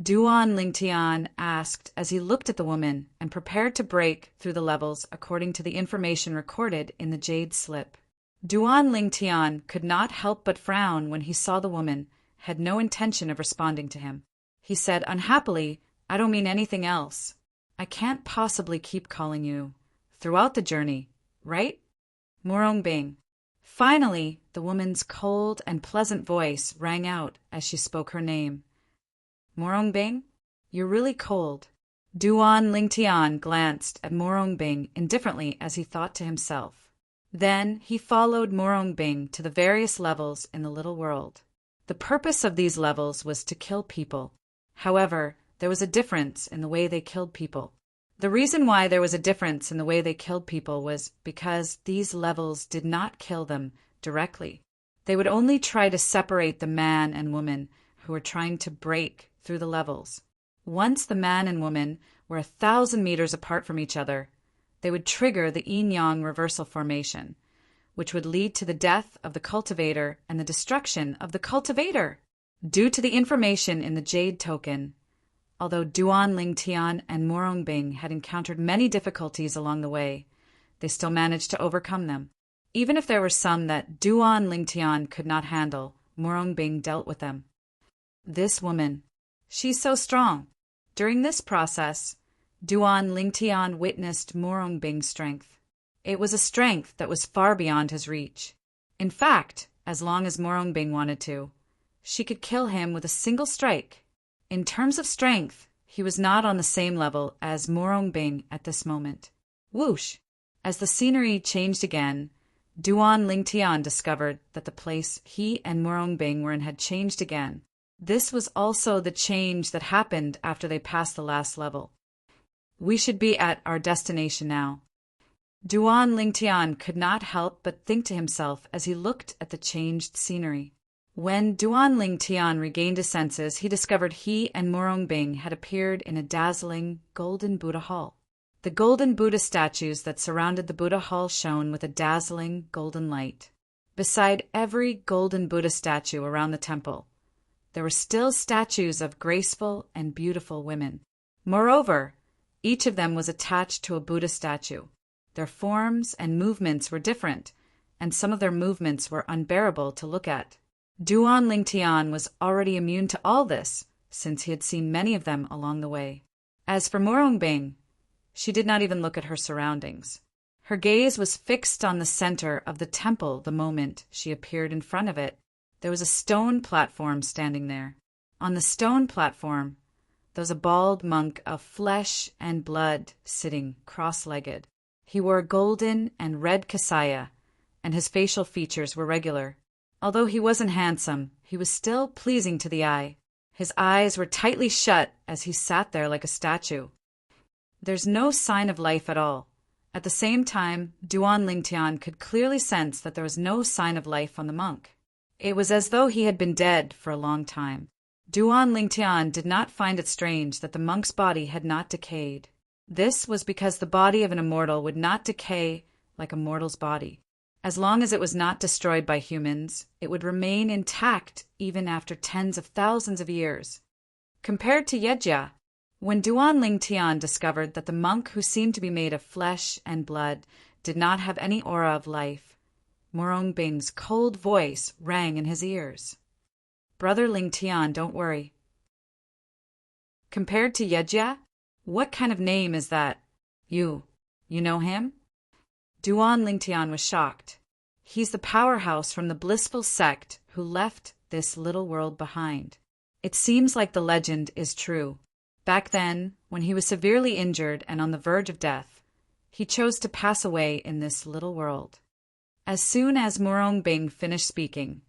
Speaker 1: Duan Lingtian asked as he looked at the woman and prepared to break through the levels according to the information recorded in the jade slip. Duan Lingtian could not help but frown when he saw the woman had no intention of responding to him. He said unhappily, I don't mean anything else. I can't possibly keep calling you throughout the journey, right? Morongbing. Finally, the woman's cold and pleasant voice rang out as she spoke her name. Morongbing? You're really cold. Duan Lingtian glanced at Morongbing indifferently as he thought to himself. Then he followed Morongbing to the various levels in the little world. The purpose of these levels was to kill people. However, there was a difference in the way they killed people. The reason why there was a difference in the way they killed people was because these levels did not kill them directly. They would only try to separate the man and woman who were trying to break through the levels. Once the man and woman were 1,000 meters apart from each other, they would trigger the yin-yang reversal formation, which would lead to the death of the cultivator and the destruction of the cultivator. Due to the information in the jade token, although Duan Lingtian and Morongbing had encountered many difficulties along the way, they still managed to overcome them. Even if there were some that Duan Lingtian could not handle, Morongbing dealt with them. This woman, she's so strong. During this process, Duan Lingtian witnessed Morongbing's strength. It was a strength that was far beyond his reach. In fact, as long as Morongbing wanted to, she could kill him with a single strike. In terms of strength, he was not on the same level as Morongbing at this moment. Whoosh! As the scenery changed again, Duan Lingtian discovered that the place he and Morongbing were in had changed again. This was also the change that happened after they passed the last level. We should be at our destination now. Duan Lingtian could not help but think to himself as he looked at the changed scenery. When Duan Lingtian regained his senses, he discovered he and Morongbing had appeared in a dazzling golden Buddha hall. The golden Buddha statues that surrounded the Buddha hall shone with a dazzling golden light. Beside every golden Buddha statue around the temple, there were still statues of graceful and beautiful women. Moreover, each of them was attached to a Buddha statue. Their forms and movements were different, and some of their movements were unbearable to look at. Duan Lingtian was already immune to all this, since he had seen many of them along the way. As for Morongbing, she did not even look at her surroundings. Her gaze was fixed on the center of the temple the moment she appeared in front of it. There was a stone platform standing there. On the stone platform, there was a bald monk of flesh and blood sitting cross-legged. He wore a golden and red kasaya, and his facial features were regular. Although he wasn't handsome, he was still pleasing to the eye. His eyes were tightly shut as he sat there like a statue. There's no sign of life at all. At the same time, Duan Lingtian could clearly sense that there was no sign of life on the monk. It was as though he had been dead for a long time. Duan Lingtian did not find it strange that the monk's body had not decayed. This was because the body of an immortal would not decay like a mortal's body. As long as it was not destroyed by humans, it would remain intact even after tens of thousands of years. Compared to Yejia, when Duan Lingtian discovered that the monk who seemed to be made of flesh and blood did not have any aura of life, Morongbing's cold voice rang in his ears. Brother Lingtian, don't worry. Compared to Yejia, What kind of name is that? You know him? Duan Lingtian was shocked. He's the powerhouse from the blissful sect who left this little world behind. It seems like the legend is true. Back then, when he was severely injured and on the verge of death, he chose to pass away in this little world. As soon as Murong Bing finished speaking,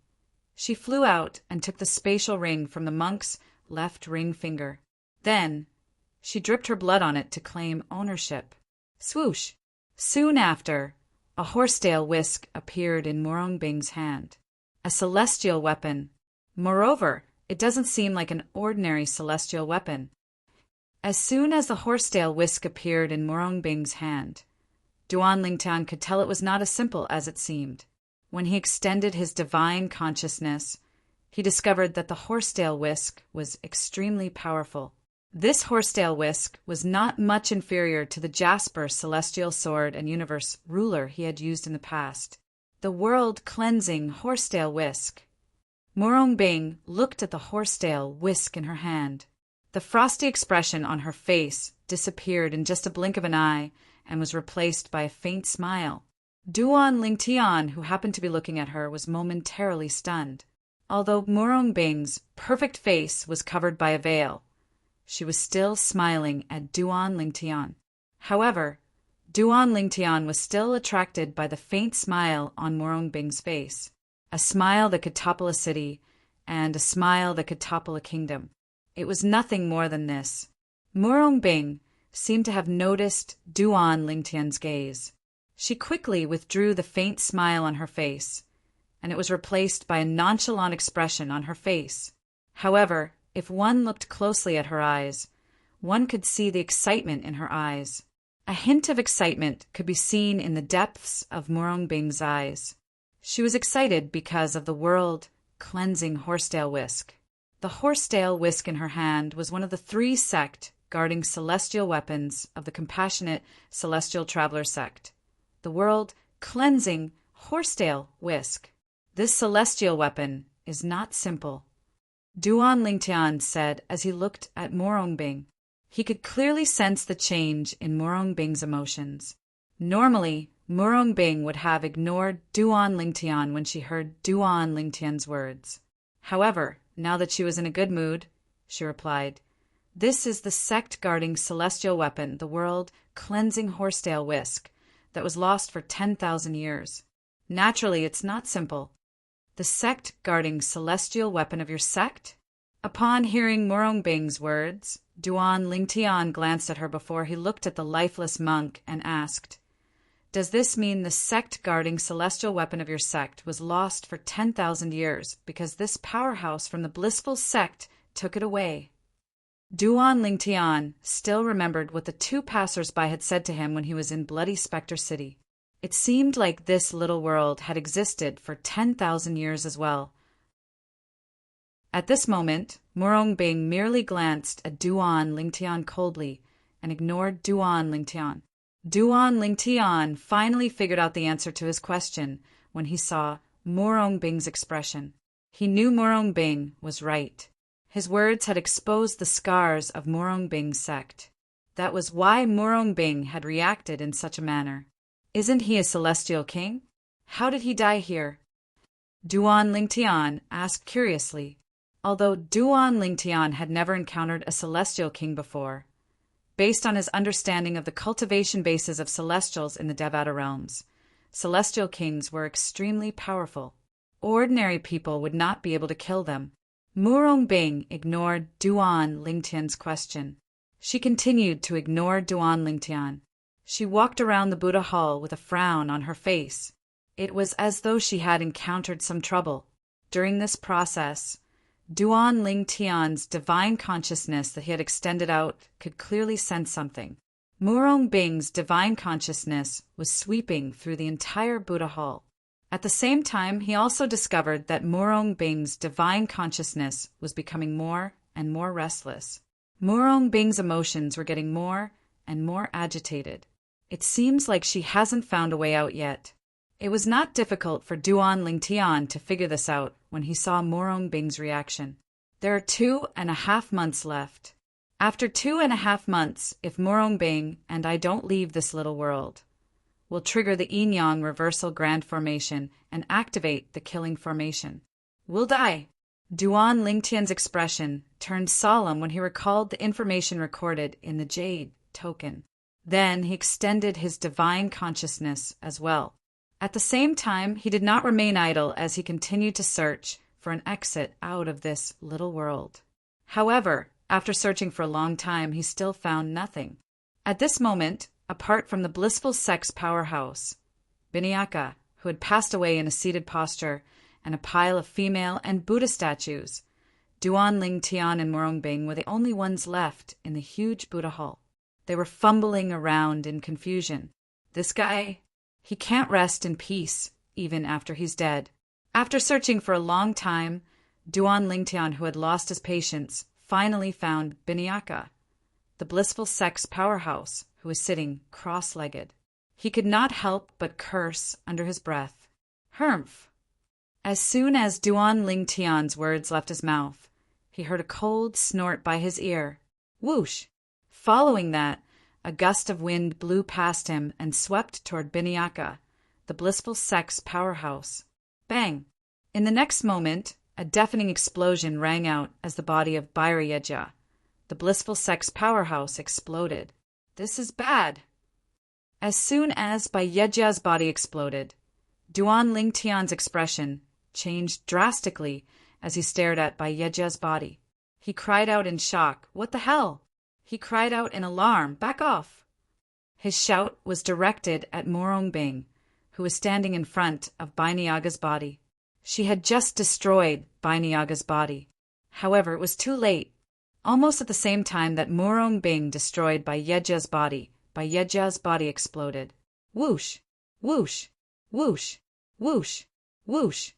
Speaker 1: she flew out and took the spatial ring from the monk's left ring finger. Then, she dripped her blood on it to claim ownership. Swoosh! Soon after, a horsetail whisk appeared in Murong Bing's hand. A celestial weapon. Moreover, it doesn't seem like an ordinary celestial weapon. As soon as the horsetail whisk appeared in Murong Bing's hand, Duan Lingtian could tell it was not as simple as it seemed. When he extended his divine consciousness, he discovered that the horsetail whisk was extremely powerful. This horsetail whisk was not much inferior to the Jasper celestial sword and universe ruler he had used in the past. The world-cleansing horsetail whisk. Murong Bing looked at the horsetail whisk in her hand. The frosty expression on her face disappeared in just a blink of an eye and was replaced by a faint smile. Duan Lingtian, who happened to be looking at her, was momentarily stunned. Although Murong Bing's perfect face was covered by a veil, she was still smiling at Duan Lingtian. However, Duan Lingtian was still attracted by the faint smile on Murong Bing's face, a smile that could topple a city, and a smile that could topple a kingdom. It was nothing more than this. Murong Bing seemed to have noticed Duan Lingtian's gaze. She quickly withdrew the faint smile on her face, and it was replaced by a nonchalant expression on her face. However, if one looked closely at her eyes, one could see the excitement in her eyes. A hint of excitement could be seen in the depths of Murong Bing's eyes. She was excited because of the world-cleansing horsetail whisk. The horsetail whisk in her hand was one of the 3 sect guarding celestial weapons of the compassionate celestial traveler sect. The world-cleansing horsetail whisk. This celestial weapon is not simple. Duan Lingtian said as he looked at Murong Bing. He could clearly sense the change in Murong Bing's emotions. Normally, Murong Bing would have ignored Duan Lingtian when she heard Duan Lingtian's words. However, now that she was in a good mood, she replied, "This is the sect-guarding celestial weapon, the world-cleansing horsetail whisk, that was lost for 10,000 years. Naturally, it's not simple. The sect-guarding celestial weapon of your sect?" Upon hearing Murong Bing's words, Duan Lingtian glanced at her before he looked at the lifeless monk and asked, "Does this mean the sect-guarding celestial weapon of your sect was lost for 10,000 years because this powerhouse from the blissful sect took it away?" Duan Lingtian still remembered what the 2 passers-by had said to him when he was in Bloody Spectre City. It seemed like this little world had existed for 10,000 years as well. At this moment, Murong Bing merely glanced at Duan Lingtian coldly and ignored Duan Lingtian. Duan Lingtian finally figured out the answer to his question when he saw Murong Bing's expression. He knew Murong Bing was right. His words had exposed the scars of Murong Bing's sect. That was why Murong Bing had reacted in such a manner. Isn't he a celestial king? How did he die here? Duan Lingtian asked curiously. Although Duan Lingtian had never encountered a celestial king before, based on his understanding of the cultivation bases of celestials in the Devata realms, celestial kings were extremely powerful. Ordinary people would not be able to kill them. Murong Bing ignored Duan Lingtian's question. She continued to ignore Duan Lingtian. She walked around the Buddha Hall with a frown on her face. It was as though she had encountered some trouble. During this process, Duan Lingtian's divine consciousness that he had extended out could clearly sense something. Murong Bing's divine consciousness was sweeping through the entire Buddha Hall. At the same time, he also discovered that Murong Bing's divine consciousness was becoming more and more restless. Murong Bing's emotions were getting more and more agitated. It seems like she hasn't found a way out yet. It was not difficult for Duan Lingtian to figure this out when he saw Murong Bing's reaction. There are 2.5 months left. After 2.5 months, if Morongbing and I don't leave this little world, we'll trigger the yin-yang reversal grand formation and activate the killing formation. We'll die. Duan Lingtian's expression turned solemn when he recalled the information recorded in the jade token. Then he extended his divine consciousness as well. At the same time, he did not remain idle as he continued to search for an exit out of this little world. However, after searching for a long time, he still found nothing. At this moment, apart from the blissful sex powerhouse, Biniaka, who had passed away in a seated posture, and a pile of female and Buddha statues, Duan Lingtian and Morongbing were the only ones left in the huge Buddha hall. They were fumbling around in confusion. This guy, he can't rest in peace, even after he's dead. After searching for a long time, Duan Lingtian, who had lost his patience, finally found Biniaka, the blissful sex powerhouse, who was sitting cross-legged. He could not help but curse under his breath. Humph! As soon as Duan Lingtian's words left his mouth, he heard a cold snort by his ear. Whoosh! Following that, a gust of wind blew past him and swept toward Biniaka, the blissful sex powerhouse. Bang! In the next moment, a deafening explosion rang out as the body of Baireyeja, the blissful sex powerhouse, exploded. This is bad. As soon as Baiyeja's body exploded, Duan Lingtian's expression changed drastically as he stared at Baiyeja's body. He cried out in shock, "What the hell?" He cried out in alarm, "Back off!" His shout was directed at Morongbing, who was standing in front of Bainiaga's body. She had just destroyed Bainiaga's body. However, it was too late. Almost at the same time that Morongbing destroyed Baiyeja's body exploded. Whoosh! Whoosh! Whoosh! Whoosh! Whoosh!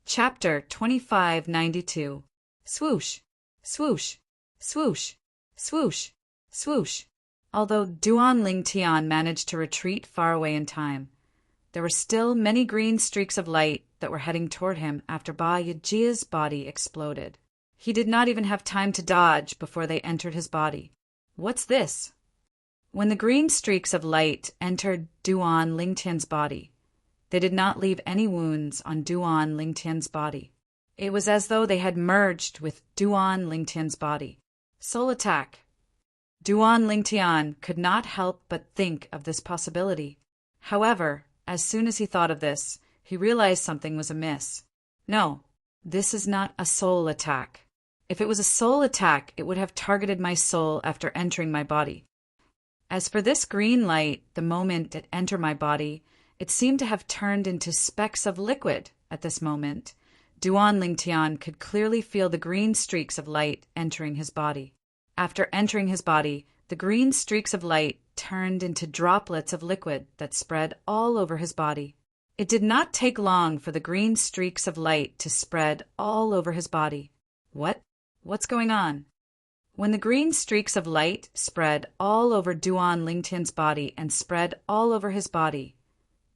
Speaker 1: Chapter 2592. Swoosh! Swoosh! Swoosh! Swoosh! Swoosh! Although Duan Lingtian managed to retreat far away in time, there were still many green streaks of light that were heading toward him after Baiyeja's body exploded. He did not even have time to dodge before they entered his body. What's this? When the green streaks of light entered Duan Lingtian's body, they did not leave any wounds on Duan Lingtian's body. It was as though they had merged with Duan Lingtian's body. Soul attack. Duan Lingtian could not help but think of this possibility. However, as soon as he thought of this, he realized something was amiss. No, this is not a soul attack. If it was a soul attack, it would have targeted my soul after entering my body. As for this green light, the moment it entered my body, it seemed to have turned into specks of liquid. At this moment, Duan Lingtian could clearly feel the green streaks of light entering his body. After entering his body, the green streaks of light turned into droplets of liquid that spread all over his body. It did not take long for the green streaks of light to spread all over his body. What's going on? When the green streaks of light spread all over Duan Lingtian's body and spread all over his body,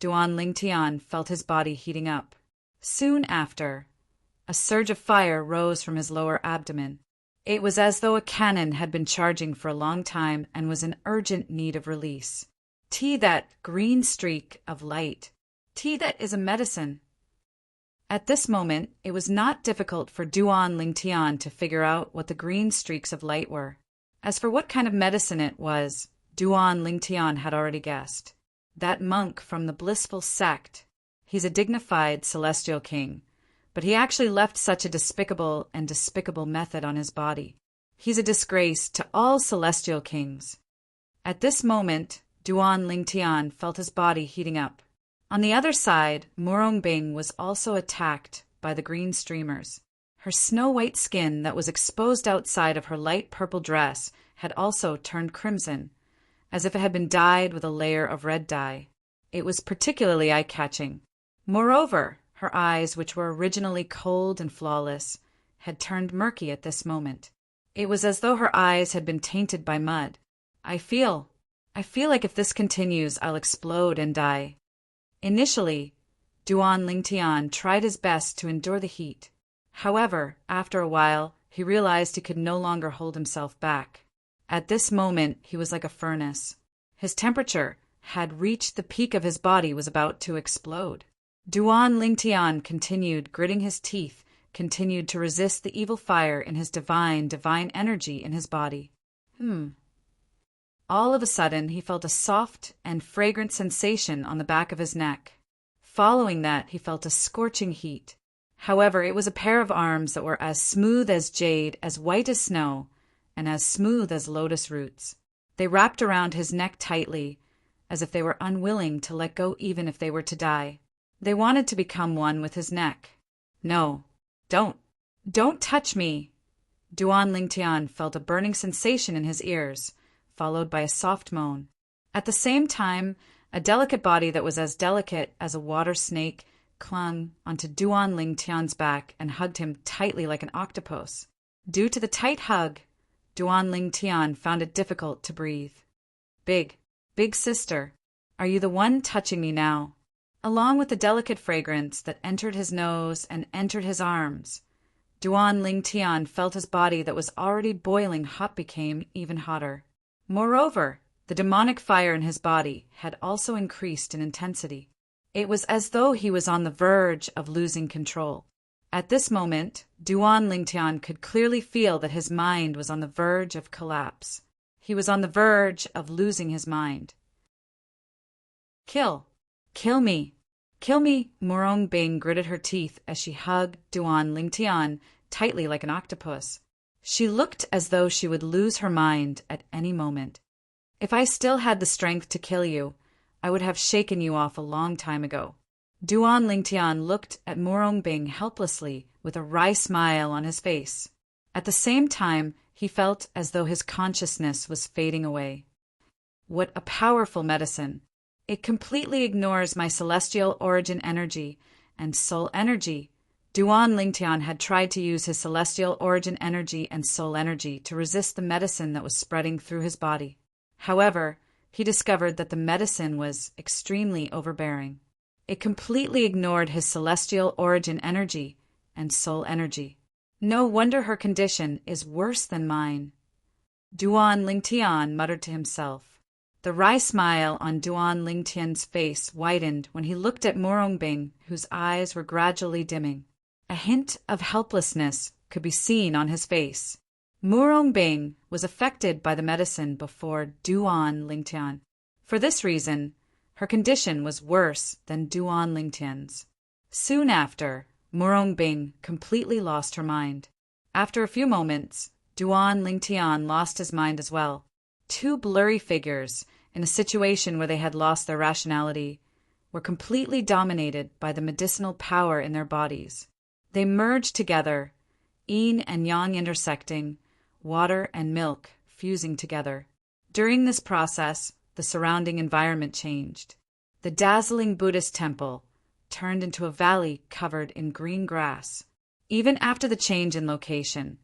Speaker 1: Duan Lingtian felt his body heating up. Soon after, a surge of fire rose from his lower abdomen. It was as though a cannon had been charging for a long time and was in urgent need of release. That green streak of light. That is a medicine. At this moment, it was not difficult for Duan Lingtian to figure out what the green streaks of light were. As for what kind of medicine it was, Duan Lingtian had already guessed. That monk from the blissful sect. He's a dignified celestial king, but he actually left such a despicable method on his body. He's a disgrace to all celestial kings. At this moment, Duan Lingtian felt his body heating up. On the other side, Morongbing was also attacked by the green streamers. Her snow-white skin that was exposed outside of her light purple dress had also turned crimson, as if it had been dyed with a layer of red dye. It was particularly eye-catching. Moreover, her eyes, which were originally cold and flawless, had turned murky at this moment. It was as though her eyes had been tainted by mud. I feel like if this continues, I'll explode and die. Initially, Duan Lingtian tried his best to endure the heat. However, after a while, he realized he could no longer hold himself back. At this moment, he was like a furnace. His temperature had reached the peak of his body, was about to explode. Duan Lingtian continued, gritting his teeth, continued to resist the evil fire in his divine energy in his body. All of a sudden, he felt a soft and fragrant sensation on the back of his neck. Following that, he felt a scorching heat. However, it was a pair of arms that were as smooth as jade, as white as snow, and as smooth as lotus roots. They wrapped around his neck tightly, as if they were unwilling to let go even if they were to die. They wanted to become one with his neck. No, don't touch me! Duan Lingtian felt a burning sensation in his ears, followed by a soft moan. At the same time, a delicate body that was as delicate as a water snake clung onto Duan Lingtian's back and hugged him tightly like an octopus. Due to the tight hug, Duan Lingtian found it difficult to breathe. Big sister, are you the one touching me now? Along with the delicate fragrance that entered his nose and entered his arms, Duan Lingtian felt his body that was already boiling hot became even hotter. Moreover, the demonic fire in his body had also increased in intensity. It was as though he was on the verge of losing control. At this moment, Duan Lingtian could clearly feel that his mind was on the verge of collapse. He was on the verge of losing his mind. Kill me! Kill me! Morong Bing gritted her teeth as she hugged Duan Lingtian tightly like an octopus. She looked as though she would lose her mind at any moment. If I still had the strength to kill you, I would have shaken you off a long time ago. Duan Lingtian looked at Morong Bing helplessly with a wry smile on his face. At the same time, he felt as though his consciousness was fading away. What a powerful medicine! It completely ignores my celestial origin energy and soul energy. Duan Lingtian had tried to use his celestial origin energy and soul energy to resist the medicine that was spreading through his body. However, he discovered that the medicine was extremely overbearing. It completely ignored his celestial origin energy and soul energy. No wonder her condition is worse than mine. Duan Lingtian muttered to himself. The wry smile on Duan Lingtian's face widened when he looked at Morong Bing, whose eyes were gradually dimming. A hint of helplessness could be seen on his face. Morong Bing was affected by the medicine before Duan Lingtian. For this reason, her condition was worse than Duan Lingtian's. Soon after, Morong Bing completely lost her mind. After a few moments, Duan Lingtian lost his mind as well. Two blurry figures, in a situation where they had lost their rationality, were completely dominated by the medicinal power in their bodies. They merged together, yin and yang intersecting, water and milk fusing together. During this process, the surrounding environment changed. The dazzling Buddhist temple turned into a valley covered in green grass. Even after the change in location,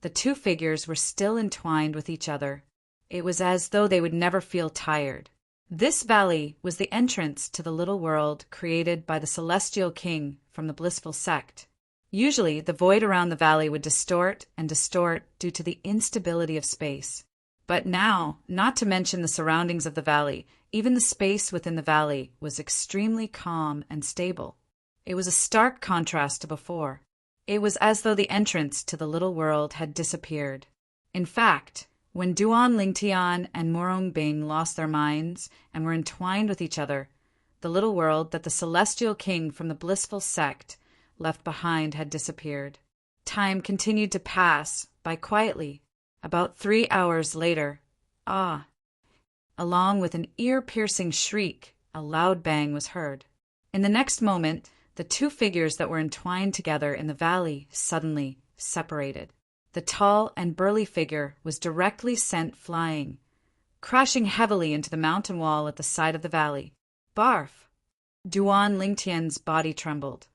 Speaker 1: the two figures were still entwined with each other. It was as though they would never feel tired. This valley was the entrance to the little world created by the celestial king from the blissful sect. Usually, the void around the valley would distort and distort due to the instability of space. But now, not to mention the surroundings of the valley, even the space within the valley was extremely calm and stable. It was a stark contrast to before. It was as though the entrance to the little world had disappeared. In fact, when Duan Lingtian and Morong Bing lost their minds and were entwined with each other, the little world that the celestial king from the blissful sect left behind had disappeared. Time continued to pass by quietly. About 3 hours later, along with an ear-piercing shriek, a loud bang was heard. In the next moment, the two figures that were entwined together in the valley suddenly separated. The tall and burly figure was directly sent flying, crashing heavily into the mountain wall at the side of the valley. Barf! Duan Lingtian's body trembled,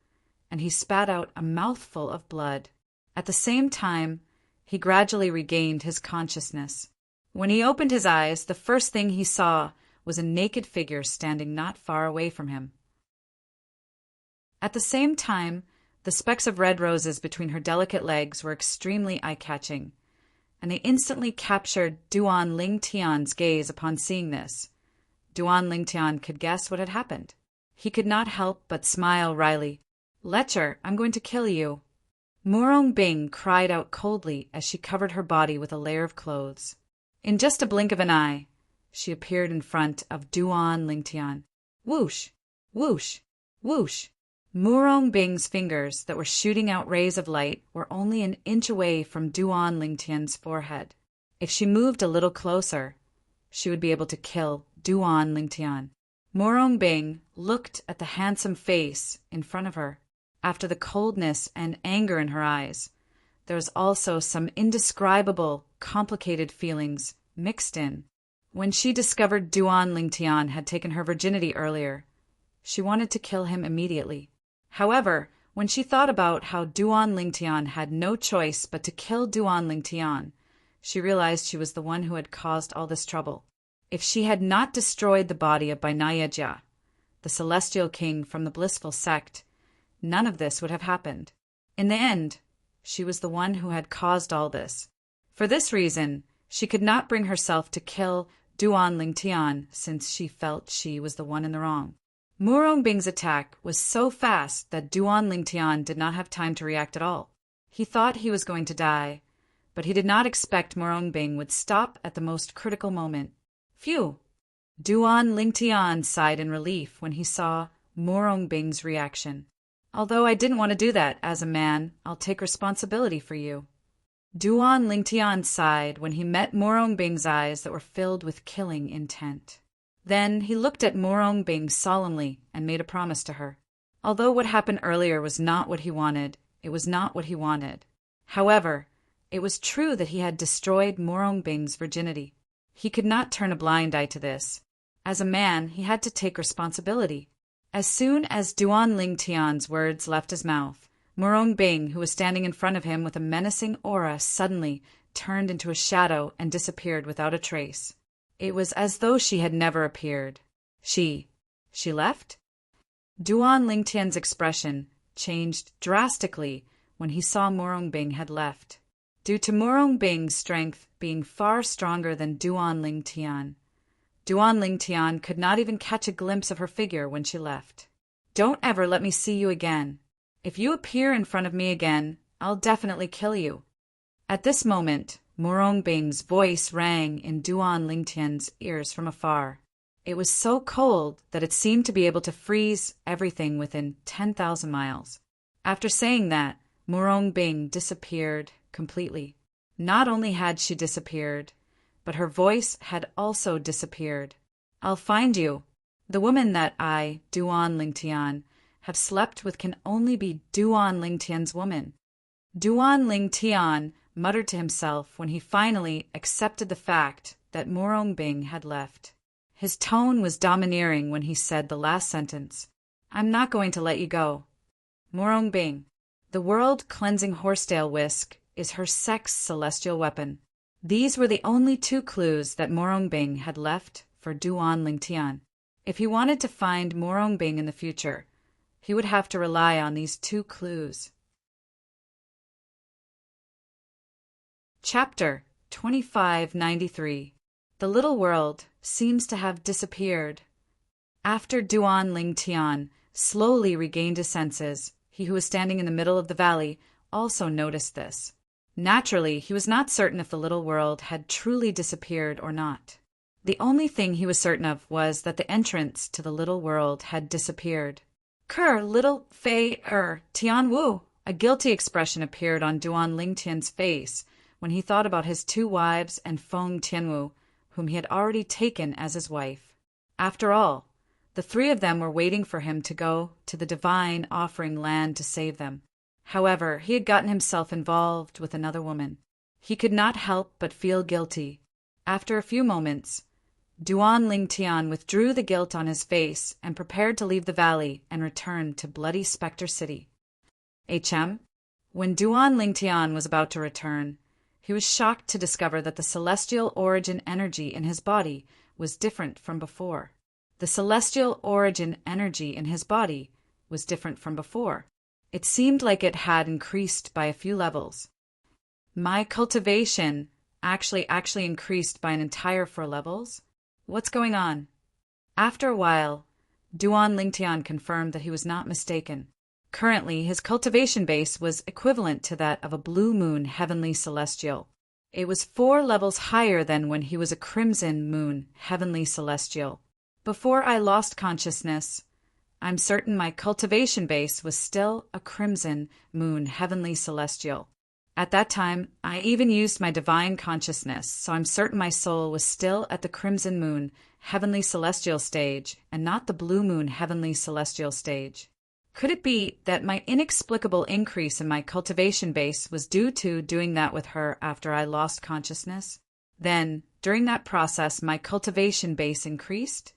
Speaker 1: and he spat out a mouthful of blood. At the same time, he gradually regained his consciousness. When he opened his eyes, the first thing he saw was a naked figure standing not far away from him. At the same time, The specks of red roses between her delicate legs were extremely eye-catching, and they instantly captured Duan Lingtian's gaze upon seeing this. Duan Lingtian could guess what had happened. He could not help but smile wryly. "Lecher, I'm going to kill you." Murong Bing cried out coldly as she covered her body with a layer of clothes. In just a blink of an eye, she appeared in front of Duan Lingtian. Whoosh! Whoosh! Whoosh! Murong Bing's fingers that were shooting out rays of light were only an inch away from Duan Lingtian's forehead. If she moved a little closer, she would be able to kill Duan Lingtian. Murong Bing looked at the handsome face in front of her. After the coldness and anger in her eyes, there was also some indescribable, complicated feelings mixed in. When she discovered Duan Lingtian had taken her virginity earlier, she wanted to kill him immediately. However, when she thought about how Duan Lingtian had no choice but to kill Duan Lingtian, she realized she was the one who had caused all this trouble. If she had not destroyed the body of Bainayajia, the celestial king from the blissful sect, none of this would have happened. In the end, she was the one who had caused all this. For this reason, she could not bring herself to kill Duan Lingtian since she felt she was the one in the wrong. Murong Bing's attack was so fast that Duan Lingtian did not have time to react at all. He thought he was going to die, but he did not expect Murong Bing would stop at the most critical moment. Phew! Duan Lingtian sighed in relief when he saw Murong Bing's reaction. "Although I didn't want to do that, as a man, I'll take responsibility for you." Duan Lingtian sighed when he met Murong Bing's eyes that were filled with killing intent. Then he looked at Murong Bing solemnly and made a promise to her. Although what happened earlier was not what he wanted, it was not what he wanted. However, it was true that he had destroyed Murong Bing's virginity. He could not turn a blind eye to this. As a man, he had to take responsibility. As soon as Duan Lingtian's words left his mouth, Murong Bing, who was standing in front of him with a menacing aura, suddenly turned into a shadow and disappeared without a trace. It was as though she had never appeared. She left? Duan Lingtian's expression changed drastically when he saw Murong Bing had left. Due to Murong Bing's strength being far stronger than Duan Lingtian, Duan Lingtian could not even catch a glimpse of her figure when she left. "Don't ever let me see you again. If you appear in front of me again, I'll definitely kill you." At this moment, Murong Bing's voice rang in Duan Lingtian's ears from afar. It was so cold that it seemed to be able to freeze everything within 10,000 miles. After saying that, Murong Bing disappeared completely. Not only had she disappeared, but her voice had also disappeared. "I'll find you. The woman that I, Duan Lingtian, have slept with can only be Duan Lingtian's woman." Duan Lingtian muttered to himself when he finally accepted the fact that Murong Bing had left. His tone was domineering when he said the last sentence. "I'm not going to let you go. Murong Bing, the world-cleansing horsetail whisk is her sex celestial weapon." These were the only two clues that Murong Bing had left for Duan Lingtian. If he wanted to find Murong Bing in the future, he would have to rely on these two clues. Chapter 2593. The little world seems to have disappeared. After Duan Lingtian slowly regained his senses, he who was standing in the middle of the valley also noticed this. Naturally, he was not certain if the little world had truly disappeared or not. The only thing he was certain of was that the entrance to the little world had disappeared. "Ker, little Fei Tian Wu." A guilty expression appeared on Duan Lingtian's face when he thought about his two wives and Feng Tianwu, whom he had already taken as his wife. After all, the three of them were waiting for him to go to the divine offering land to save them. However, he had gotten himself involved with another woman. He could not help but feel guilty. After a few moments, Duan Lingtian withdrew the guilt on his face and prepared to leave the valley and return to Bloody Spectre City. When Duan Lingtian was about to return, he was shocked to discover that the celestial origin energy in his body was different from before. The celestial origin energy in his body was different from before. It seemed like it had increased by a few levels. My cultivation actually increased by an entire 4 levels? What's going on? After a while, Duan Lingtian confirmed that he was not mistaken. Currently, his cultivation base was equivalent to that of a blue moon heavenly celestial. It was 4 levels higher than when he was a crimson moon heavenly celestial. Before I lost consciousness, I'm certain my cultivation base was still a crimson moon heavenly celestial. At that time, I even used my divine consciousness, so I'm certain my soul was still at the crimson moon heavenly celestial stage and not the blue moon heavenly celestial stage. Could it be that my inexplicable increase in my cultivation base was due to doing that with her after I lost consciousness? Then, during that process, my cultivation base increased?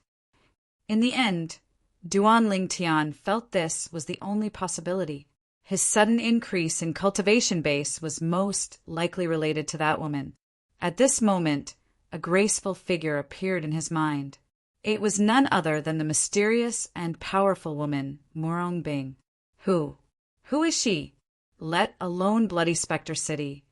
Speaker 1: In the end, Duan Lingtian felt this was the only possibility. His sudden increase in cultivation base was most likely related to that woman. At this moment, a graceful figure appeared in his mind. It was none other than the mysterious and powerful woman, Morong Bing. Who is she? Let alone Bloody Spectre City.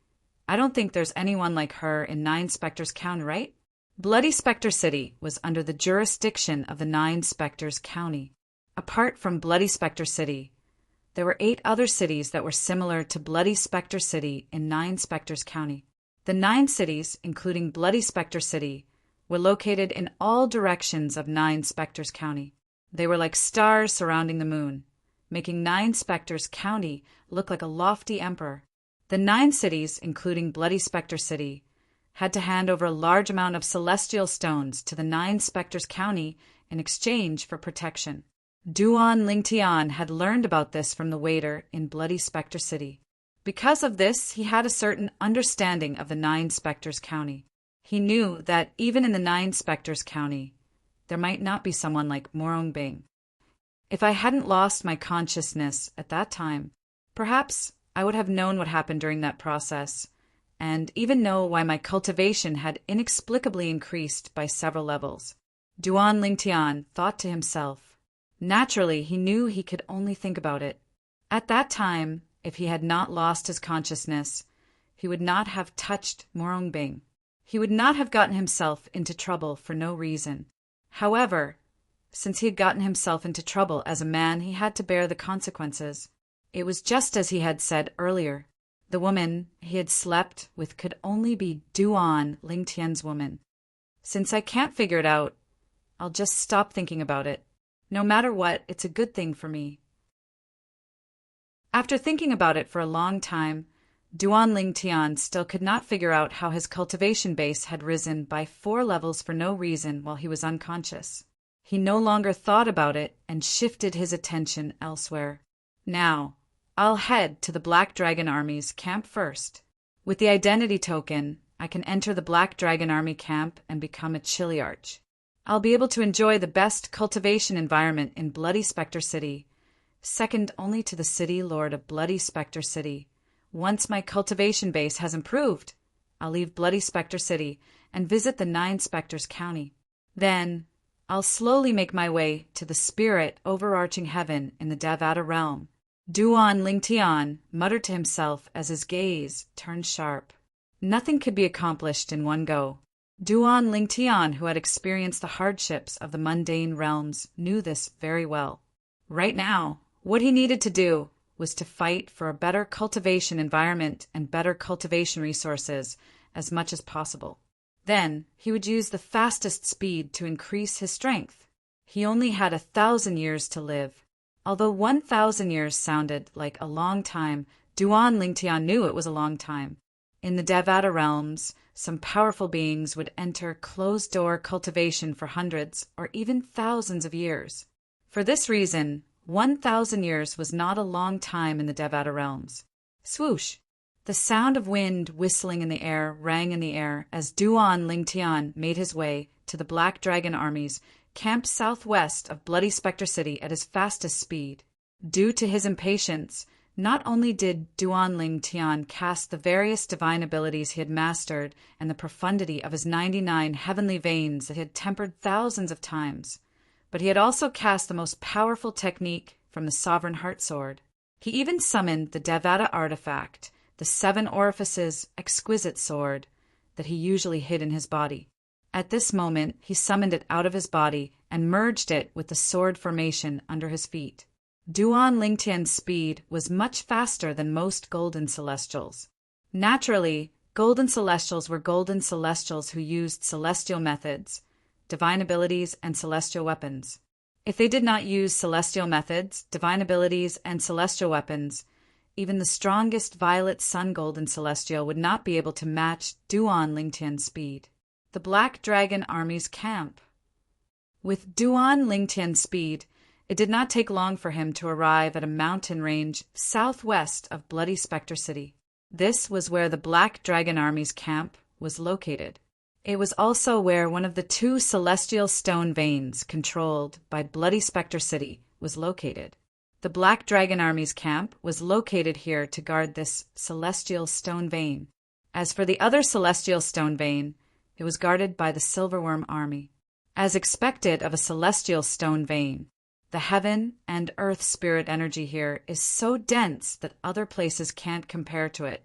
Speaker 1: I don't think there's anyone like her in 9 Spectres County, right? Bloody Spectre City was under the jurisdiction of the 9 Spectres County. Apart from Bloody Spectre City, there were 8 other cities that were similar to Bloody Spectre City in 9 Spectres County. The 9 cities, including Bloody Spectre City, were located in all directions of 9 Spectres County. They were like stars surrounding the moon, making 9 Spectres County look like a lofty emperor. The 9 cities, including Bloody Spectre City, had to hand over a large amount of celestial stones to the 9 Spectres County in exchange for protection. Duan Lingtian had learned about this from the waiter in Bloody Spectre City. Because of this, he had a certain understanding of the 9 Spectres County. He knew that even in the 9 Spectres County, there might not be someone like Morong Bing. If I hadn't lost my consciousness at that time, perhaps I would have known what happened during that process, and even know why my cultivation had inexplicably increased by several levels. Duan Lingtian thought to himself. Naturally, he knew he could only think about it. At that time, if he had not lost his consciousness, he would not have touched Morong Bing. He would not have gotten himself into trouble for no reason. However, since he had gotten himself into trouble as a man, he had to bear the consequences. It was just as he had said earlier. The woman he had slept with could only be Duan Lingtian's woman. Since I can't figure it out, I'll just stop thinking about it. No matter what, it's a good thing for me. After thinking about it for a long time, Duan Lingtian still could not figure out how his cultivation base had risen by 4 levels for no reason while he was unconscious. He no longer thought about it and shifted his attention elsewhere. Now, I'll head to the Black Dragon Army's camp first. With the identity token, I can enter the Black Dragon Army camp and become a Chiliarch. I'll be able to enjoy the best cultivation environment in Bloody Spectre City, second only to the City Lord of Bloody Spectre City. Once my cultivation base has improved, I'll leave Bloody Spectre City and visit the 9 Spectres County. Then, I'll slowly make my way to the spirit overarching heaven in the Davada realm. Duan Lingtian muttered to himself as his gaze turned sharp. Nothing could be accomplished in one go. Duan Lingtian, who had experienced the hardships of the mundane realms, knew this very well. Right now, what he needed to do was to fight for a better cultivation environment and better cultivation resources as much as possible. Then, he would use the fastest speed to increase his strength. He only had 1,000 years to live. Although 1,000 years sounded like a long time, Duan Lingtian knew it was a long time. In the Davada realms, some powerful beings would enter closed-door cultivation for hundreds or even thousands of years. For this reason, 1,000 years was not a long time in the Davada realms. Swoosh! The sound of wind whistling in the air rang in the air as Duan Lingtian made his way to the Black Dragon Army's camp southwest of Bloody Spectre City at his fastest speed. Due to his impatience, not only did Duan Lingtian cast the various divine abilities he had mastered and the profundity of his 99 heavenly veins that he had tempered thousands of times, but he had also cast the most powerful technique from the Sovereign Heart Sword. He even summoned the Devata artifact, the 7 orifices exquisite sword, that he usually hid in his body. At this moment, he summoned it out of his body and merged it with the sword formation under his feet. Duan Lingtian's speed was much faster than most golden celestials. Naturally, golden celestials were golden celestials who used celestial methods, divine abilities, and celestial weapons. If they did not use celestial methods, divine abilities, and celestial weapons, even the strongest violet sun golden celestial would not be able to match Duan Lingtian's speed. The Black Dragon Army's camp. With Duan Lingtian's speed, it did not take long for him to arrive at a mountain range southwest of Bloody Spectre City. This was where the Black Dragon Army's camp was located. It was also where one of the 2 celestial stone veins controlled by Bloody Spectre City was located. The Black Dragon Army's camp was located here to guard this celestial stone vein. As for the other celestial stone vein, it was guarded by the Silverworm Army. As expected of a celestial stone vein, the heaven and earth spirit energy here is so dense that other places can't compare to it.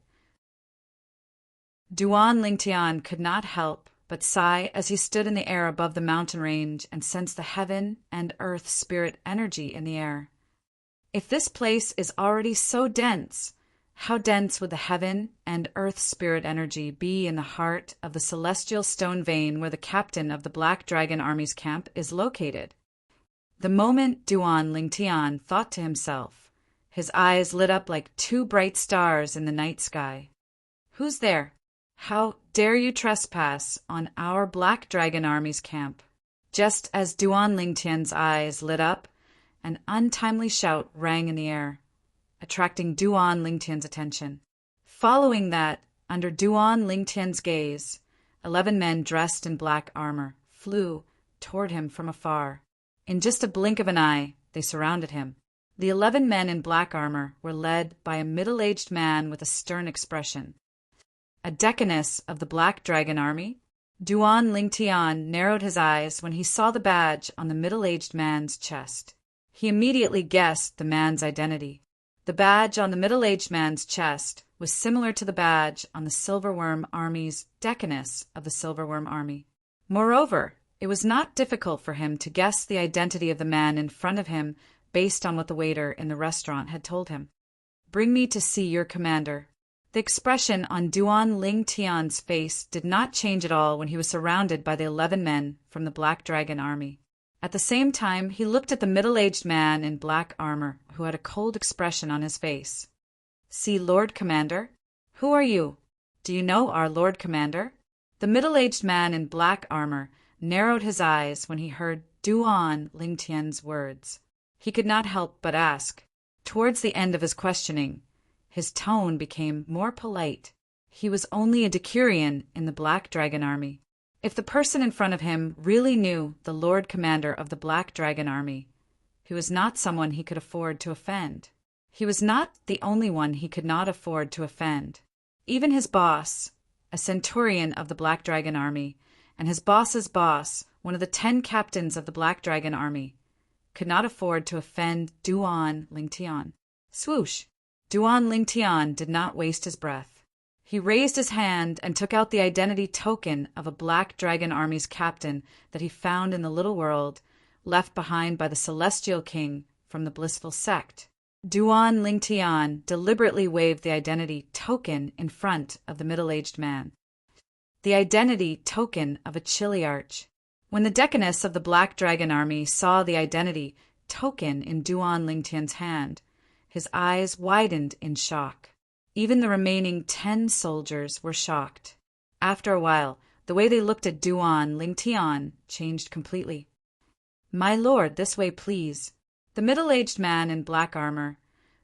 Speaker 1: Duan Lingtian could not help but sigh as he stood in the air above the mountain range and sensed the heaven and earth spirit energy in the air. If this place is already so dense, how dense would the heaven and earth spirit energy be in the heart of the celestial stone vein where the captain of the Black Dragon Army's camp is located? The moment Duan Lingtian thought to himself, his eyes lit up like 2 bright stars in the night sky. "Who's there? How dare you trespass on our Black Dragon Army's camp?" Just as Duan Lingtian's eyes lit up, an untimely shout rang in the air, attracting Duan Lingtian's attention. Following that, under Duan Lingtian's gaze, 11 men dressed in black armor flew toward him from afar. In just a blink of an eye, they surrounded him. The 11 men in black armor were led by a middle-aged man with a stern expression. A deaconess of the Black Dragon Army? Duan Lingtian narrowed his eyes when he saw the badge on the middle-aged man's chest. He immediately guessed the man's identity. The badge on the middle-aged man's chest was similar to the badge on the Silverworm Army's deaconess of the Silverworm Army. Moreover, it was not difficult for him to guess the identity of the man in front of him based on what the waiter in the restaurant had told him. "Bring me to see your commander." The expression on Duan Lingtian's face did not change at all when he was surrounded by the 11 men from the Black Dragon Army. At the same time, he looked at the middle-aged man in black armor, who had a cold expression on his face. "See, Lord Commander? Who are you? Do you know our Lord Commander?" The middle-aged man in black armor narrowed his eyes when he heard Duan Lingtian's words. He could not help but ask. Towards the end of his questioning, his tone became more polite. He was only a Decurion in the Black Dragon Army. If the person in front of him really knew the Lord Commander of the Black Dragon Army, he was not someone he could afford to offend. He was not the only one he could not afford to offend. Even his boss, a centurion of the Black Dragon Army, and his boss's boss, one of the 10 captains of the Black Dragon Army, could not afford to offend Duan Lingtian. Swoosh! Duan Lingtian did not waste his breath. He raised his hand and took out the identity token of a Black Dragon Army's captain that he found in the little world left behind by the Celestial King from the Blissful Sect. Duan Lingtian deliberately waved the identity token in front of the middle-aged man. The identity token of a Chiliarch. When the deaconess of the Black Dragon Army saw the identity token in Duan Lingtian's hand, his eyes widened in shock. Even the remaining 10 soldiers were shocked. After a while, the way they looked at Duan Lingtian changed completely. "My lord, this way, please." The middle-aged man in black armor,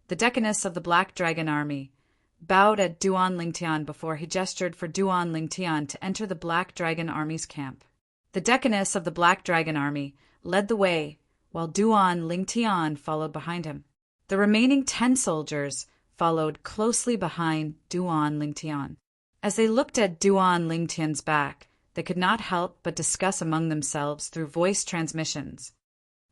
Speaker 1: the deaconess of the Black Dragon Army, bowed at Duan Lingtian before he gestured for Duan Lingtian to enter the Black Dragon Army's camp. The deaconess of the Black Dragon Army led the way, while Duan Lingtian followed behind him. The remaining 10 soldiers followed closely behind Duan Lingtian. As they looked at Duan Lingtian's back, they could not help but discuss among themselves through voice transmissions.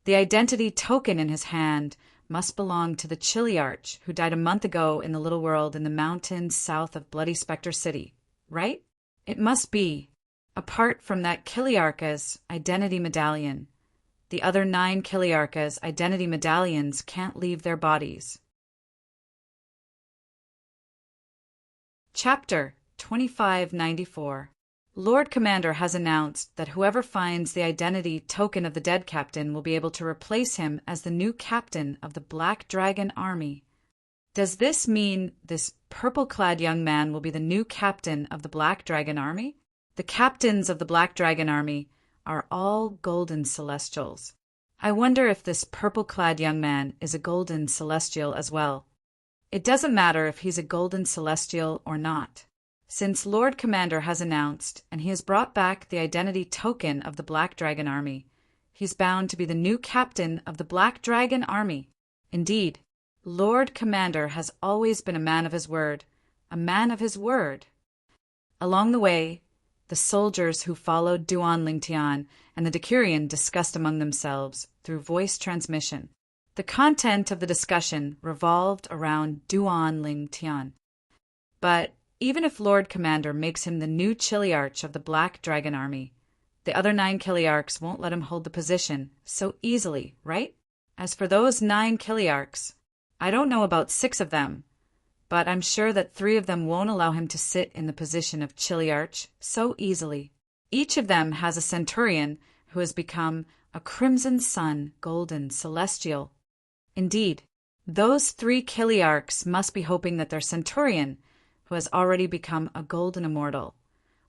Speaker 1: The identity token in his hand must belong to the Chiliarch who died a month ago in the little world in the mountains south of Bloody Spectre City, right? It must be. Apart from that Chiliarch's identity medallion, the other 9 Chiliarch's identity medallions can't leave their bodies. Chapter 2594. Lord Commander has announced that whoever finds the identity token of the dead captain will be able to replace him as the new captain of the Black Dragon Army. Does this mean this purple-clad young man will be the new captain of the Black Dragon Army? The captains of the Black Dragon Army are all golden celestials. I wonder if this purple-clad young man is a golden celestial as well. It doesn't matter if he's a golden celestial or not. Since Lord Commander has announced, and he has brought back the identity token of the Black Dragon Army, he's bound to be the new captain of the Black Dragon Army. Indeed, Lord Commander has always been a man of his word, a man of his word. Along the way, the soldiers who followed Duan Lingtian and the Decurion discussed among themselves through voice transmission. The content of the discussion revolved around Duan Lingtian. But even if Lord Commander makes him the new Chiliarch of the Black Dragon Army, the other 9 Chiliarchs won't let him hold the position so easily, right? As for those 9 Chiliarchs, I don't know about 6 of them, but I'm sure that 3 of them won't allow him to sit in the position of Chiliarch so easily. Each of them has a centurion who has become a Crimson Sun Golden Celestial. Indeed, those 3 Chiliarchs must be hoping that their centurion, who has already become a Golden Immortal,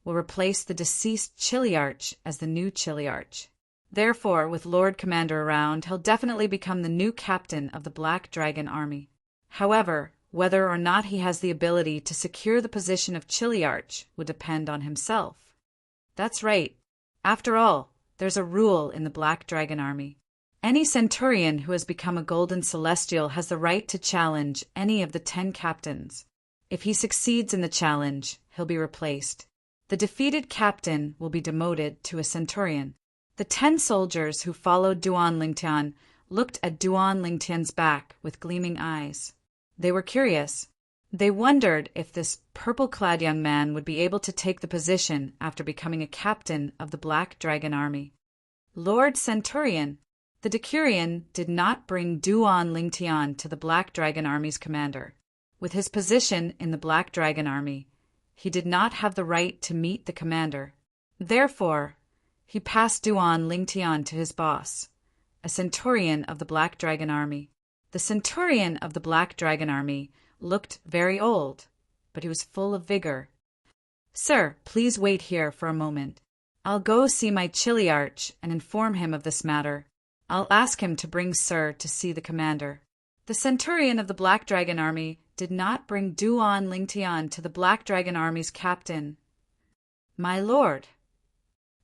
Speaker 1: will replace the deceased Chiliarch as the new Chiliarch. Therefore, with Lord Commander around, he'll definitely become the new captain of the Black Dragon Army. However, whether or not he has the ability to secure the position of Chiliarch would depend on himself. That's right. After all, there's a rule in the Black Dragon Army. Any centurion who has become a Golden Celestial has the right to challenge any of the 10 captains. If he succeeds in the challenge, he'll be replaced. The defeated captain will be demoted to a centurion. The 10 soldiers who followed Duan Lingtian looked at Duan Lingtian's back with gleaming eyes. They were curious. They wondered if this purple-clad young man would be able to take the position after becoming a captain of the Black Dragon Army. Lord Centurion, the Decurion did not bring Duan Lingtian to the Black Dragon Army's commander. With his position in the Black Dragon Army, he did not have the right to meet the commander. Therefore, he passed Duan Lingtian to his boss, a centurion of the Black Dragon Army. The centurion of the Black Dragon Army looked very old, but he was full of vigor. "Sir, please wait here for a moment. I'll go see my Chiliarch and inform him of this matter. I'll ask him to bring Sir to see the commander." The centurion of the Black Dragon Army did not bring Duan Lingtian to the Black Dragon Army's captain. "My lord."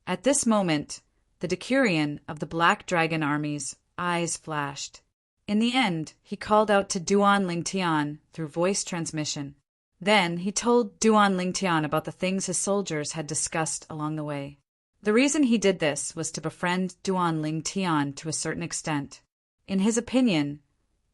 Speaker 1: At this moment, the Decurion of the Black Dragon Army's eyes flashed. In the end, he called out to Duan Lingtian through voice transmission. Then he told Duan Lingtian about the things his soldiers had discussed along the way. The reason he did this was to befriend Duan Lingtian to a certain extent. In his opinion,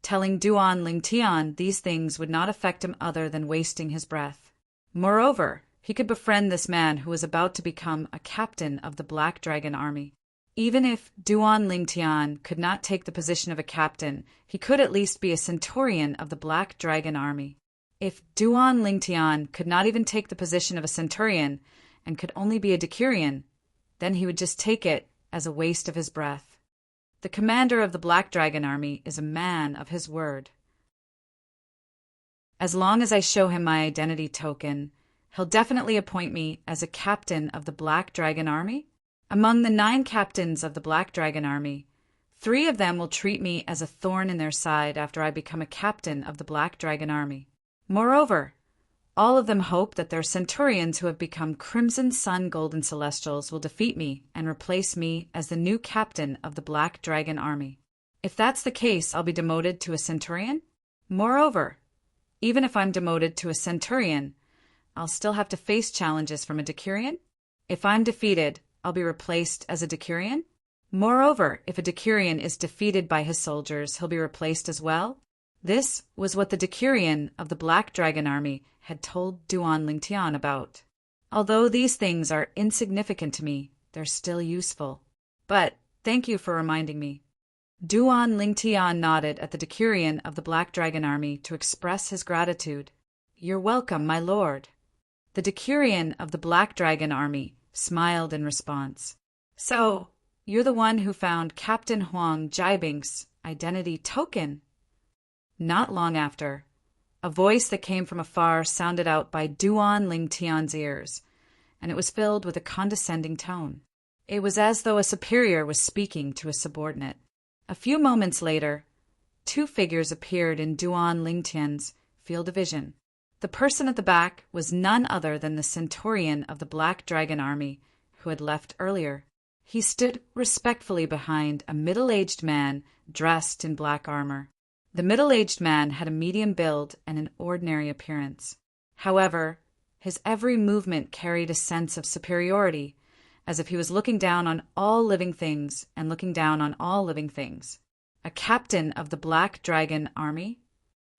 Speaker 1: telling Duan Lingtian these things would not affect him other than wasting his breath. Moreover, he could befriend this man who was about to become a captain of the Black Dragon Army. Even if Duan Lingtian could not take the position of a captain, he could at least be a centurion of the Black Dragon Army. If Duan Lingtian could not even take the position of a centurion and could only be a Decurion, then he would just take it as a waste of his breath. The commander of the Black Dragon Army is a man of his word. As long as I show him my identity token, he'll definitely appoint me as a captain of the Black Dragon Army. Among the 9 captains of the Black Dragon Army, 3 of them will treat me as a thorn in their side after I become a captain of the Black Dragon Army. Moreover, all of them hope that their centurions who have become Crimson Sun Golden Celestials will defeat me and replace me as the new captain of the Black Dragon Army. If that's the case, I'll be demoted to a centurion. Moreover, even if I'm demoted to a centurion, I'll still have to face challenges from a Decurion. If I'm defeated, I'll be replaced as a Decurion. Moreover, if a decurion is defeated by his soldiers, he'll be replaced as well. This was what the decurion of the Black Dragon Army had told Duan Lingtian about. Although these things are insignificant to me, they're still useful. But thank you for reminding me. Duan Lingtian nodded at the decurion of the Black Dragon Army to express his gratitude. You're welcome, my lord. The decurion of the Black Dragon Army smiled in response. So, you're the one who found Captain Huang Jiabing's identity token? Not long after, a voice that came from afar sounded out by Duan Lingtian's ears, and it was filled with a condescending tone. It was as though a superior was speaking to a subordinate. A few moments later, two figures appeared in Duan Lingtian's field of vision. The person at the back was none other than the centurion of the Black Dragon Army who had left earlier. He stood respectfully behind a middle-aged man dressed in black armor. The middle-aged man had a medium build and an ordinary appearance. However, his every movement carried a sense of superiority, as if he was looking down on all living things and looking down on all living things. A captain of the Black Dragon Army?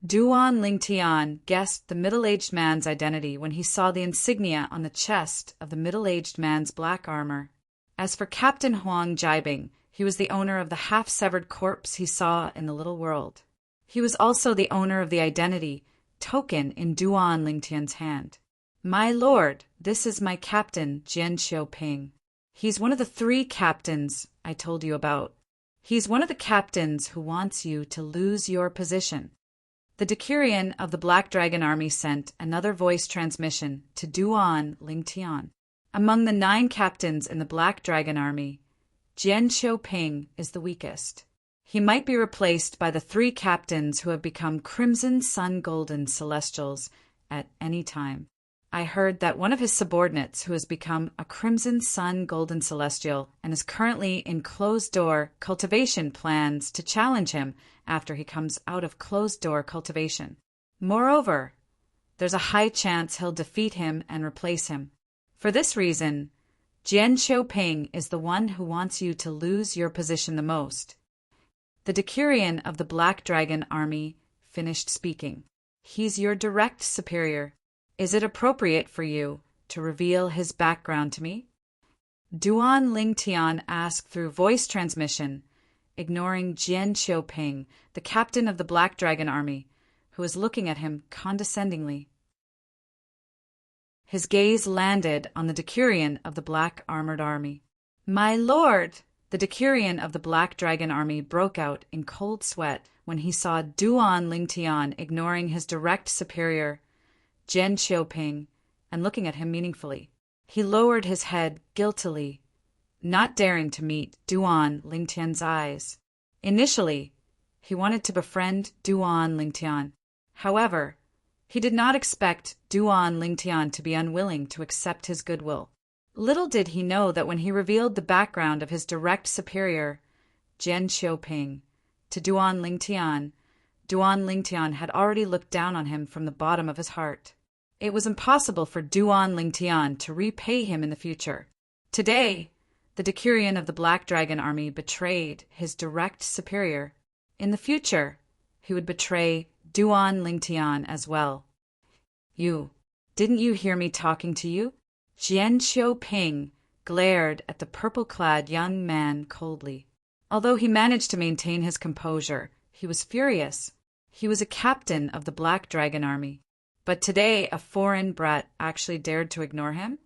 Speaker 1: Duan Lingtian guessed the middle-aged man's identity when he saw the insignia on the chest of the middle-aged man's black armor. As for Captain Huang Jiabing, he was the owner of the half-severed corpse he saw in the little world. He was also the owner of the identity token in Duan Lingtian's hand. My lord, this is my captain, Jian Xiaoping. He's one of the 3 captains I told you about. He's one of the captains who wants you to lose your position. The decurion of the Black Dragon Army sent another voice transmission to Duan Lingtian. Among the 9 captains in the Black Dragon Army, Jian Xiaoping is the weakest. He might be replaced by the 3 captains who have become Crimson Sun Golden Celestials at any time. I heard that one of his subordinates who has become a Crimson Sun Golden Celestial and is currently in closed-door cultivation plans to challenge him after he comes out of closed-door cultivation. Moreover, there's a high chance he'll defeat him and replace him. For this reason, Jian Xiaoping is the one who wants you to lose your position the most. The decurion of the Black Dragon Army finished speaking. He's your direct superior. Is it appropriate for you to reveal his background to me? Duan Lingtian asked through voice transmission, ignoring Jian Xiaoping, the captain of the Black Dragon Army, who was looking at him condescendingly. His gaze landed on the decurion of the Black Armored Army. My lord! The decurion of the Black Dragon Army broke out in cold sweat when he saw Duan Lingtian ignoring his direct superior, Jian Xiaoping, and looking at him meaningfully. He lowered his head guiltily, not daring to meet Duan Lingtian's eyes. Initially, he wanted to befriend Duan Lingtian. However, he did not expect Duan Lingtian to be unwilling to accept his goodwill. Little did he know that when he revealed the background of his direct superior, Jian Xiaoping, to Duan Lingtian had already looked down on him from the bottom of his heart. It was impossible for Duan Lingtian to repay him in the future. Today, the decurion of the Black Dragon Army betrayed his direct superior. In the future, he would betray Duan Lingtian as well. Didn't you hear me talking to you? Jian Xiaoping glared at the purple-clad young man coldly. Although he managed to maintain his composure, he was furious. He was a captain of the Black Dragon Army. But today a foreign brat actually dared to ignore him?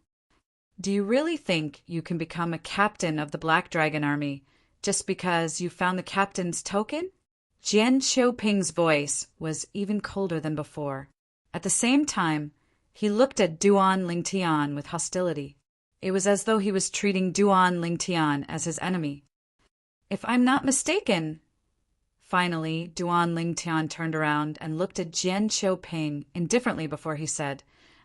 Speaker 1: Do you really think you can become a captain of the Black Dragon Army just because you found the captain's token? Jian Xiaoping's voice was even colder than before. At the same time, he looked at Duan Lingtian with hostility. It was as though he was treating Duan Lingtian as his enemy. If I'm not mistaken... Finally, Duan Lingtian turned around and looked at Jian Xiaoping indifferently before he said,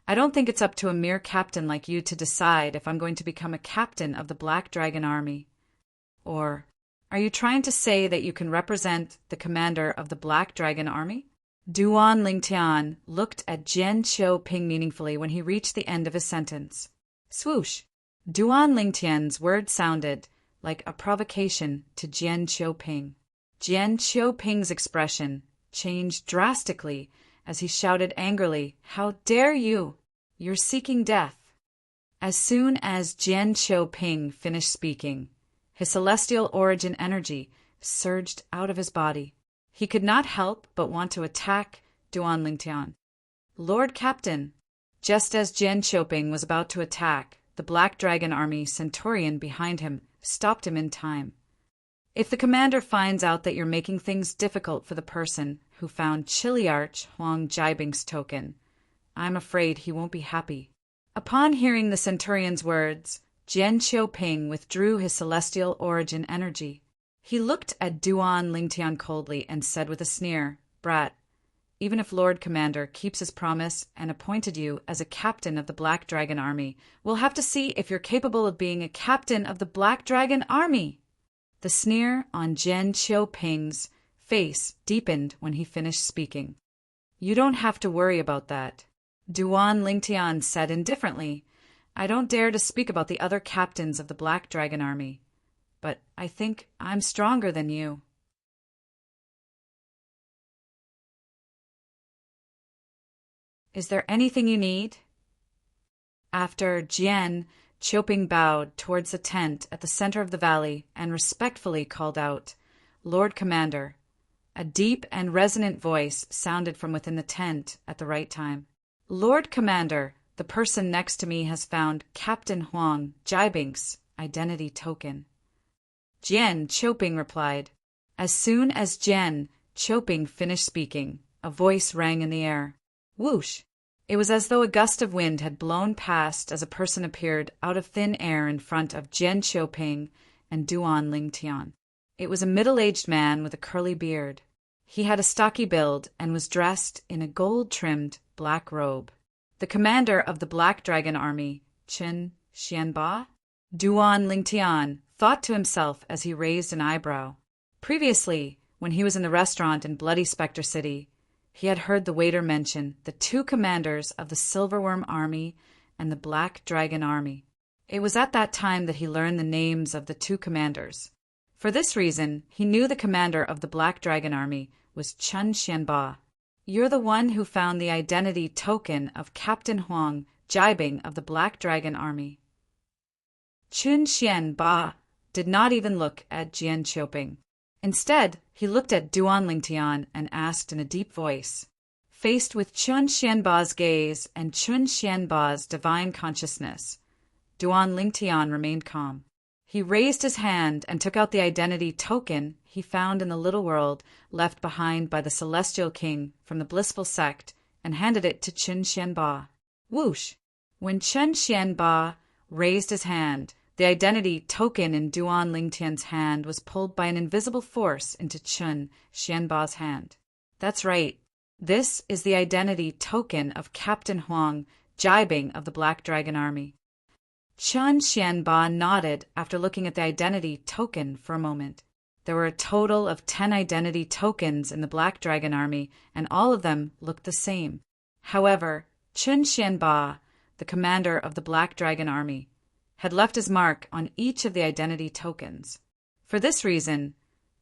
Speaker 1: I don't think it's up to a mere captain like you to decide if I'm going to become a captain of the Black Dragon Army. Or, are you trying to say that you can represent the commander of the Black Dragon Army? Duan Lingtian looked at Jian Xiaoping meaningfully when he reached the end of his sentence. Swoosh! Duan Lingtian's words sounded like a provocation to Jian Qiuping. Jian Qiuping's expression changed drastically as he shouted angrily, "How dare you! You're seeking death." As soon as Jian Qiuping finished speaking, his celestial origin energy surged out of his body. He could not help but want to attack Duan Lingtian. "Lord Captain!" Just as Jian Qiuping was about to attack, the Black Dragon Army centurion behind him stopped him in time. "If the commander finds out that you're making things difficult for the person who found Chiliarch Huang Jiabing's token, I'm afraid he won't be happy." Upon hearing the centurion's words, Jian Qiuping withdrew his celestial origin energy. He looked at Duan Lingtian coldly and said with a sneer, "Brat, even if Lord Commander keeps his promise and appointed you as a captain of the Black Dragon Army, we'll have to see if you're capable of being a captain of the Black Dragon Army." The sneer on Jian Qiuping's face deepened when he finished speaking. "You don't have to worry about that," Duan Lingtian said indifferently. "I don't dare to speak about the other captains of the Black Dragon Army, but I think I'm stronger than you." "Is there anything you need?" After Jian Qiuping bowed towards the tent at the center of the valley and respectfully called out, "Lord Commander," a deep and resonant voice sounded from within the tent at the right time. "Lord Commander, the person next to me has found Captain Huang Jiabing's identity token." Jian Qiuping replied. As soon as Jian Qiuping finished speaking, a voice rang in the air. Whoosh! It was as though a gust of wind had blown past as a person appeared out of thin air in front of Jian Qiuping and Duan Lingtian. It was a middle-aged man with a curly beard. He had a stocky build and was dressed in a gold-trimmed black robe. The commander of the Black Dragon Army, Qin Xianba? Duan Lingtian thought to himself as he raised an eyebrow. Previously, when he was in the restaurant in Bloody Spectre City, he had heard the waiter mention the two commanders of the Silverworm Army and the Black Dragon Army. It was at that time that he learned the names of the two commanders. For this reason, he knew the commander of the Black Dragon Army was Qin Xianba. "You're the one who found the identity token of Captain Huang Jiabing of the Black Dragon Army." Qin Xianba did not even look at Jian Qiuping. Instead, he looked at Duan Lingtian and asked in a deep voice. Faced with Qin Xianba's gaze and Qin Xianba's divine consciousness, Duan Lingtian remained calm. He raised his hand and took out the identity token he found in the little world left behind by the Celestial King from the blissful sect and handed it to Qin Xianba. Whoosh! When Qin Xianba raised his hand, the identity token in Duan Lingtian's hand was pulled by an invisible force into Qin Xianba's hand. That's right. This is the identity token of Captain Huang Jiabing of the Black Dragon Army. Qin Xianba nodded after looking at the identity token for a moment. There were a total of 10 identity tokens in the Black Dragon Army, and all of them looked the same. However, Qin Xianba, the commander of the Black Dragon Army, had left his mark on each of the identity tokens. For this reason,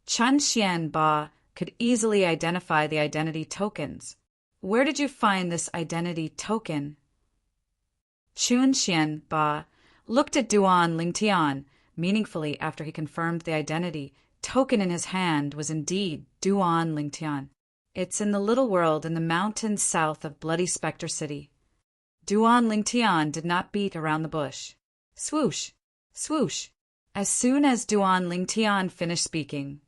Speaker 1: Qin Xianba could easily identify the identity tokens. "Where did you find this identity token?" Qin Xianba looked at Duan Lingtian meaningfully after he confirmed the identity token in his hand was indeed Duan Lingtian. "It's in the little world in the mountains south of Bloody Spectre City." Duan Lingtian did not beat around the bush. Swoosh! Swoosh! As soon as Duan Lingtian finished speaking,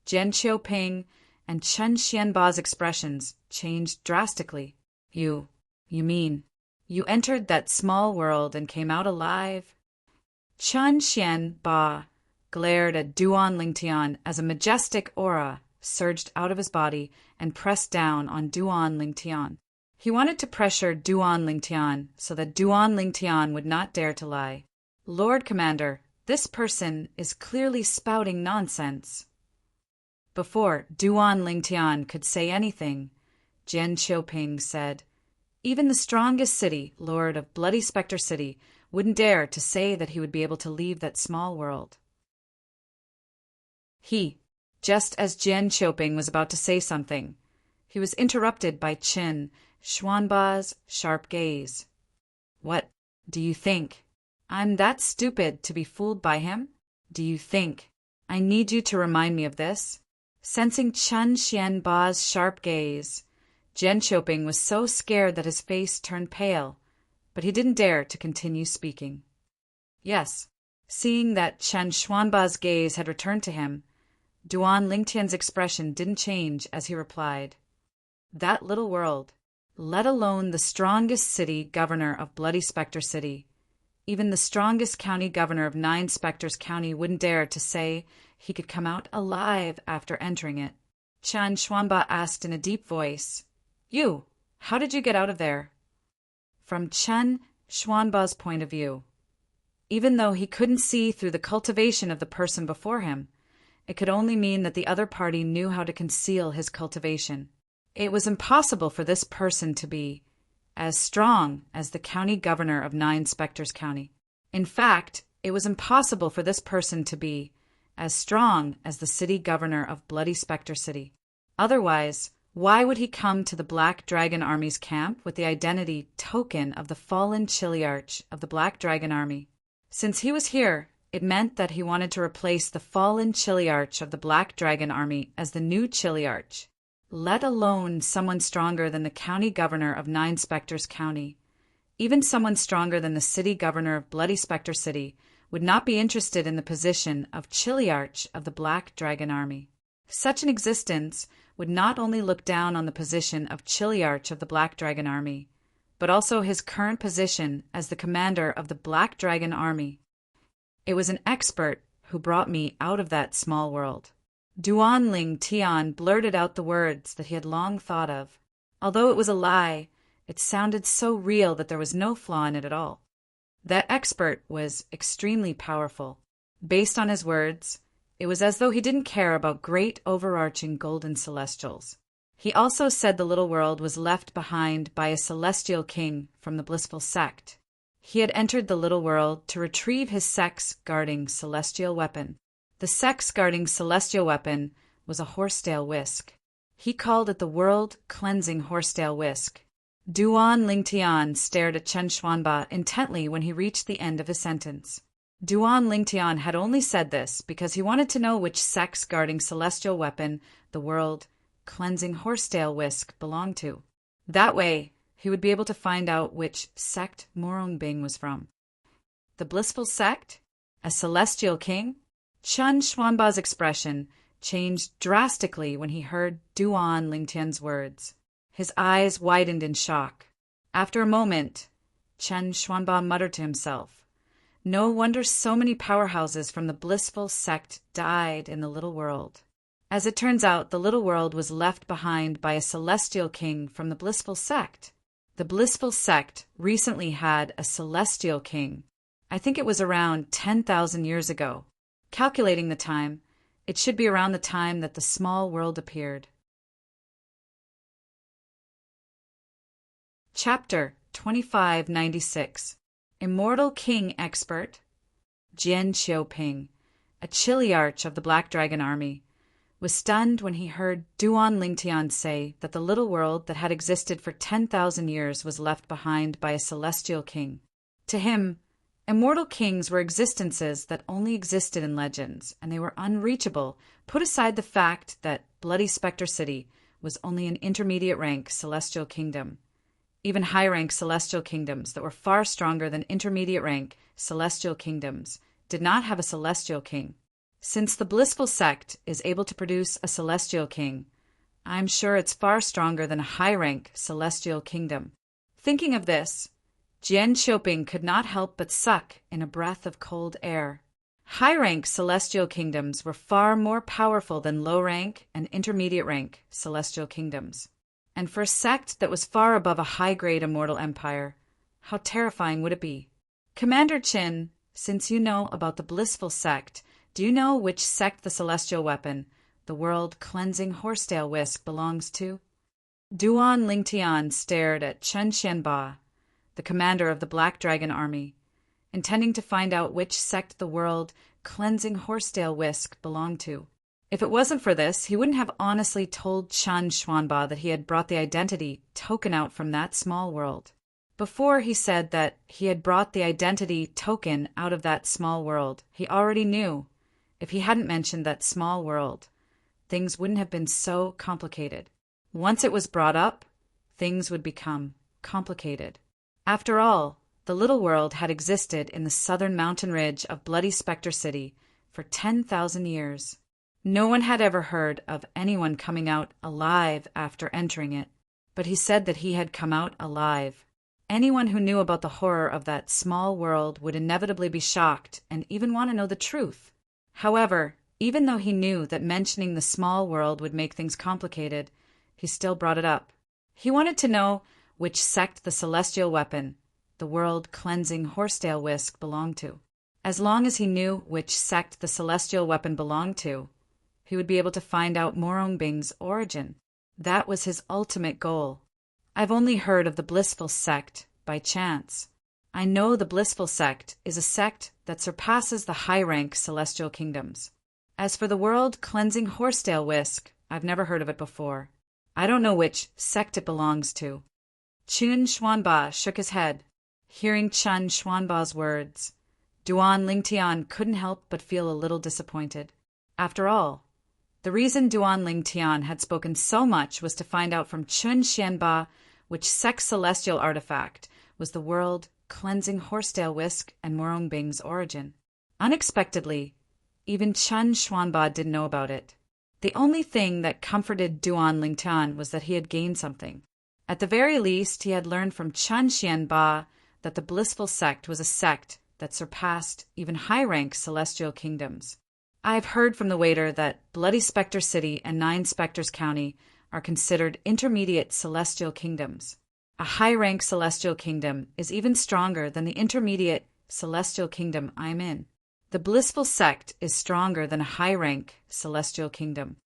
Speaker 1: Jian Qiuping and Qin Xianba's expressions changed drastically. You mean, you entered that small world and came out alive?" Qin Xianba glared at Duan Lingtian as a majestic aura surged out of his body and pressed down on Duan Lingtian. He wanted to pressure Duan Lingtian so that Duan Lingtian would not dare to lie. "Lord Commander, this person is clearly spouting nonsense." Before Duan Lingtian could say anything, Jian Qiuping said, "Even the strongest city, Lord of Bloody Spectre City, wouldn't dare to say that he would be able to leave that small world." Just as Jian Qiuping was about to say something, he was interrupted by Qin Xuanba's sharp gaze. What do you think? I'm that stupid to be fooled by him? Do you think I need you to remind me of this? Sensing Chen Xianba's sharp gaze, Jian Qiuping was so scared that his face turned pale, but he didn't dare to continue speaking. Yes, seeing that Chen Xuanba's gaze had returned to him, Duan Lingtian's expression didn't change as he replied, "That little world, let alone the strongest city governor of Bloody Spectre City, even the strongest county governor of 9 Spectres County wouldn't dare to say he could come out alive after entering it." Chen Xuanba asked in a deep voice, "You, how did you get out of there?" From Chen Xuanba's point of view, even though he couldn't see through the cultivation of the person before him, it could only mean that the other party knew how to conceal his cultivation. It was impossible for this person to be as strong as the county governor of 9 Spectres County. In fact, it was impossible for this person to be as strong as the city governor of Bloody Spectre City. Otherwise, why would he come to the Black Dragon Army's camp with the identity token of the fallen Chiliarch of the Black Dragon Army? Since he was here, it meant that he wanted to replace the fallen Chiliarch of the Black Dragon Army as the new Chiliarch, let alone someone stronger than the county governor of 9 Spectres County. Even someone stronger than the city governor of Bloody Spectre City would not be interested in the position of Chiliarch of the Black Dragon Army. Such an existence would not only look down on the position of Chiliarch of the Black Dragon Army, but also his current position as the commander of the Black Dragon Army. It was an expert who brought me out of that small world. Duan Ling Tian blurted out the words that he had long thought of. Although it was a lie, it sounded so real that there was no flaw in it at all. That expert was extremely powerful. Based on his words, it was as though he didn't care about great overarching golden celestials. He also said the little world was left behind by a celestial king from the blissful sect. He had entered the little world to retrieve his sex-guarding celestial weapon. The sex-guarding celestial weapon was a horsetail whisk. He called it the world-cleansing horsetail whisk. Duan Lingtian stared at Chen Xuanba intently when he reached the end of his sentence. Duan Lingtian had only said this because he wanted to know which sex-guarding celestial weapon the world-cleansing horsetail whisk belonged to. That way, he would be able to find out which sect Morongbing was from. The blissful sect? A celestial king? Chen Xuanba's expression changed drastically when he heard Duan Lingtian's words. His eyes widened in shock. After a moment, Chen Xuanba muttered to himself, "No wonder so many powerhouses from the blissful sect died in the little world." As it turns out, the little world was left behind by a celestial king from the blissful sect. The blissful sect recently had a celestial king. I think it was around 10,000 years ago. Calculating the time, it should be around the time that the small world appeared. Chapter 2596. Immortal King Expert. Jian Qiuping, a Chiliarch of the Black Dragon Army, was stunned when he heard Duan Lingtian say that the little world that had existed for 10,000 years was left behind by a celestial king. To him, immortal kings were existences that only existed in legends, and they were unreachable, put aside the fact that Bloody Spectre City was only an intermediate rank celestial kingdom. Even high-rank celestial kingdoms that were far stronger than intermediate rank celestial kingdoms did not have a celestial king. Since the blissful sect is able to produce a celestial king, I'm sure it's far stronger than a high-rank celestial kingdom. Thinking of this, Jian Qiuping could not help but suck in a breath of cold air. High-rank celestial kingdoms were far more powerful than low-rank and intermediate-rank celestial kingdoms. And for a sect that was far above a high-grade immortal empire, how terrifying would it be? Commander Qin, since you know about the blissful sect, do you know which sect the celestial weapon, the world-cleansing horsetail whisk, belongs to? Duan Lingtian stared at Chen Xianba, the commander of the Black Dragon Army, intending to find out which sect the world-cleansing horsetail whisk belonged to. If it wasn't for this, he wouldn't have honestly told Chun Xuanba that he had brought the identity token out from that small world. Before he said that he had brought the identity token out of that small world, he already knew. If he hadn't mentioned that small world, things wouldn't have been so complicated. Once it was brought up, things would become complicated. After all, the little world had existed in the southern mountain ridge of Bloody Spectre City for 10,000 years. No one had ever heard of anyone coming out alive after entering it, but he said that he had come out alive. Anyone who knew about the horror of that small world would inevitably be shocked and even want to know the truth. However, even though he knew that mentioning the small world would make things complicated, he still brought it up. He wanted to know which sect the celestial weapon, the world-cleansing horsetail whisk, belonged to. As long as he knew which sect the celestial weapon belonged to, he would be able to find out Morongbing's origin. That was his ultimate goal. I've only heard of the Blissful Sect by chance. I know the Blissful Sect is a sect that surpasses the high-rank celestial kingdoms. As for the world-cleansing horsetail whisk, I've never heard of it before. I don't know which sect it belongs to. Chun Xuanba shook his head. Hearing Chun Xuanba's words, Duan Lingtian couldn't help but feel a little disappointed. After all, the reason Duan Lingtian had spoken so much was to find out from Chun Xianba which sex celestial artifact was the world-cleansing horsetail whisk and Morongbing's origin. Unexpectedly, even Chun Xuanba didn't know about it. The only thing that comforted Duan Lingtian was that he had gained something. At the very least, he had learned from Chun Xianba that the Blissful Sect was a sect that surpassed even high-rank celestial kingdoms. I've heard from the waiter that Bloody Spectre City and Nine Spectres County are considered intermediate celestial kingdoms. A high-rank celestial kingdom is even stronger than the intermediate celestial kingdom I'm in. The Blissful Sect is stronger than a high-rank celestial kingdom.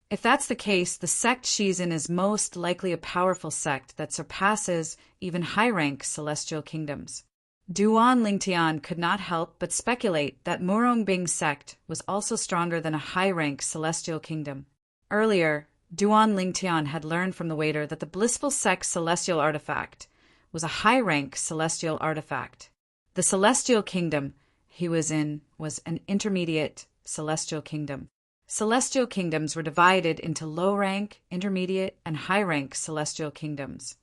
Speaker 1: If that's the case, the sect she's in is most likely a powerful sect that surpasses even high-rank celestial kingdoms. Duan Lingtian could not help but speculate that Morongbing's sect was also stronger than a high-rank celestial kingdom. Earlier, Duan Lingtian had learned from the waiter that the Blissful Sect's celestial artifact was a high-rank celestial artifact. The celestial kingdom he was in was an intermediate celestial kingdom. Celestial kingdoms were divided into low-rank, intermediate, and high-rank celestial kingdoms.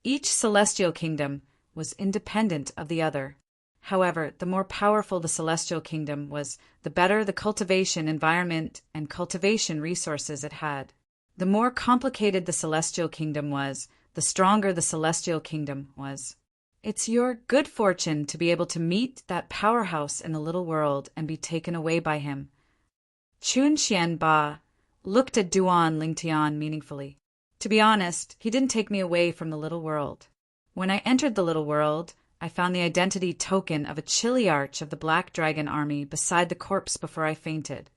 Speaker 1: Each celestial kingdom was independent of the other. However, the more powerful the celestial kingdom was, the better the cultivation environment and cultivation resources it had. The more complicated the celestial kingdom was, the stronger the celestial kingdom was. It's your good fortune to be able to meet that powerhouse in the little world and be taken away by him. Chun Xianba looked at Duan Lingtian meaningfully. To be honest, he didn't take me away from the little world. When I entered the little world, I found the identity token of a chili arch of the Black Dragon army beside the corpse before I fainted.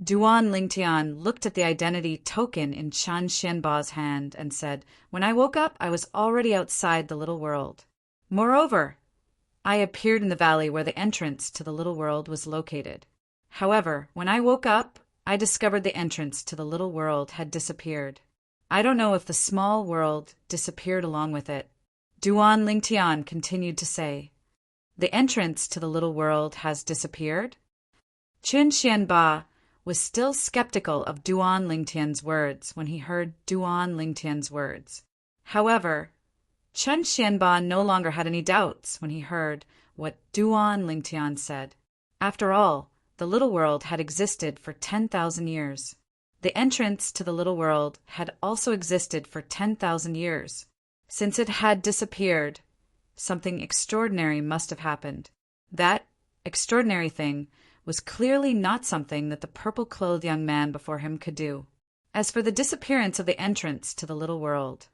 Speaker 1: Duan Lingtian looked at the identity token in Chun Xianba's hand and said, "When I woke up, I was already outside the little world. Moreover, I appeared in the valley where the entrance to the little world was located. However, when I woke up, I discovered the entrance to the little world had disappeared. I don't know if the small world disappeared along with it." Duan Lingtian continued to say, "The entrance to the little world has disappeared?" Chun Xianba was still skeptical of Duan Lingtian's words when he heard Duan Lingtian's words. However, Chun Xianba no longer had any doubts when he heard what Duan Lingtian said. After all, the little world had existed for 10,000 years. The entrance to the little world had also existed for 10,000 years. Since it had disappeared, something extraordinary must have happened. That extraordinary thing was clearly not something that the purple-clothed young man before him could do. As for the disappearance of the entrance to the little world,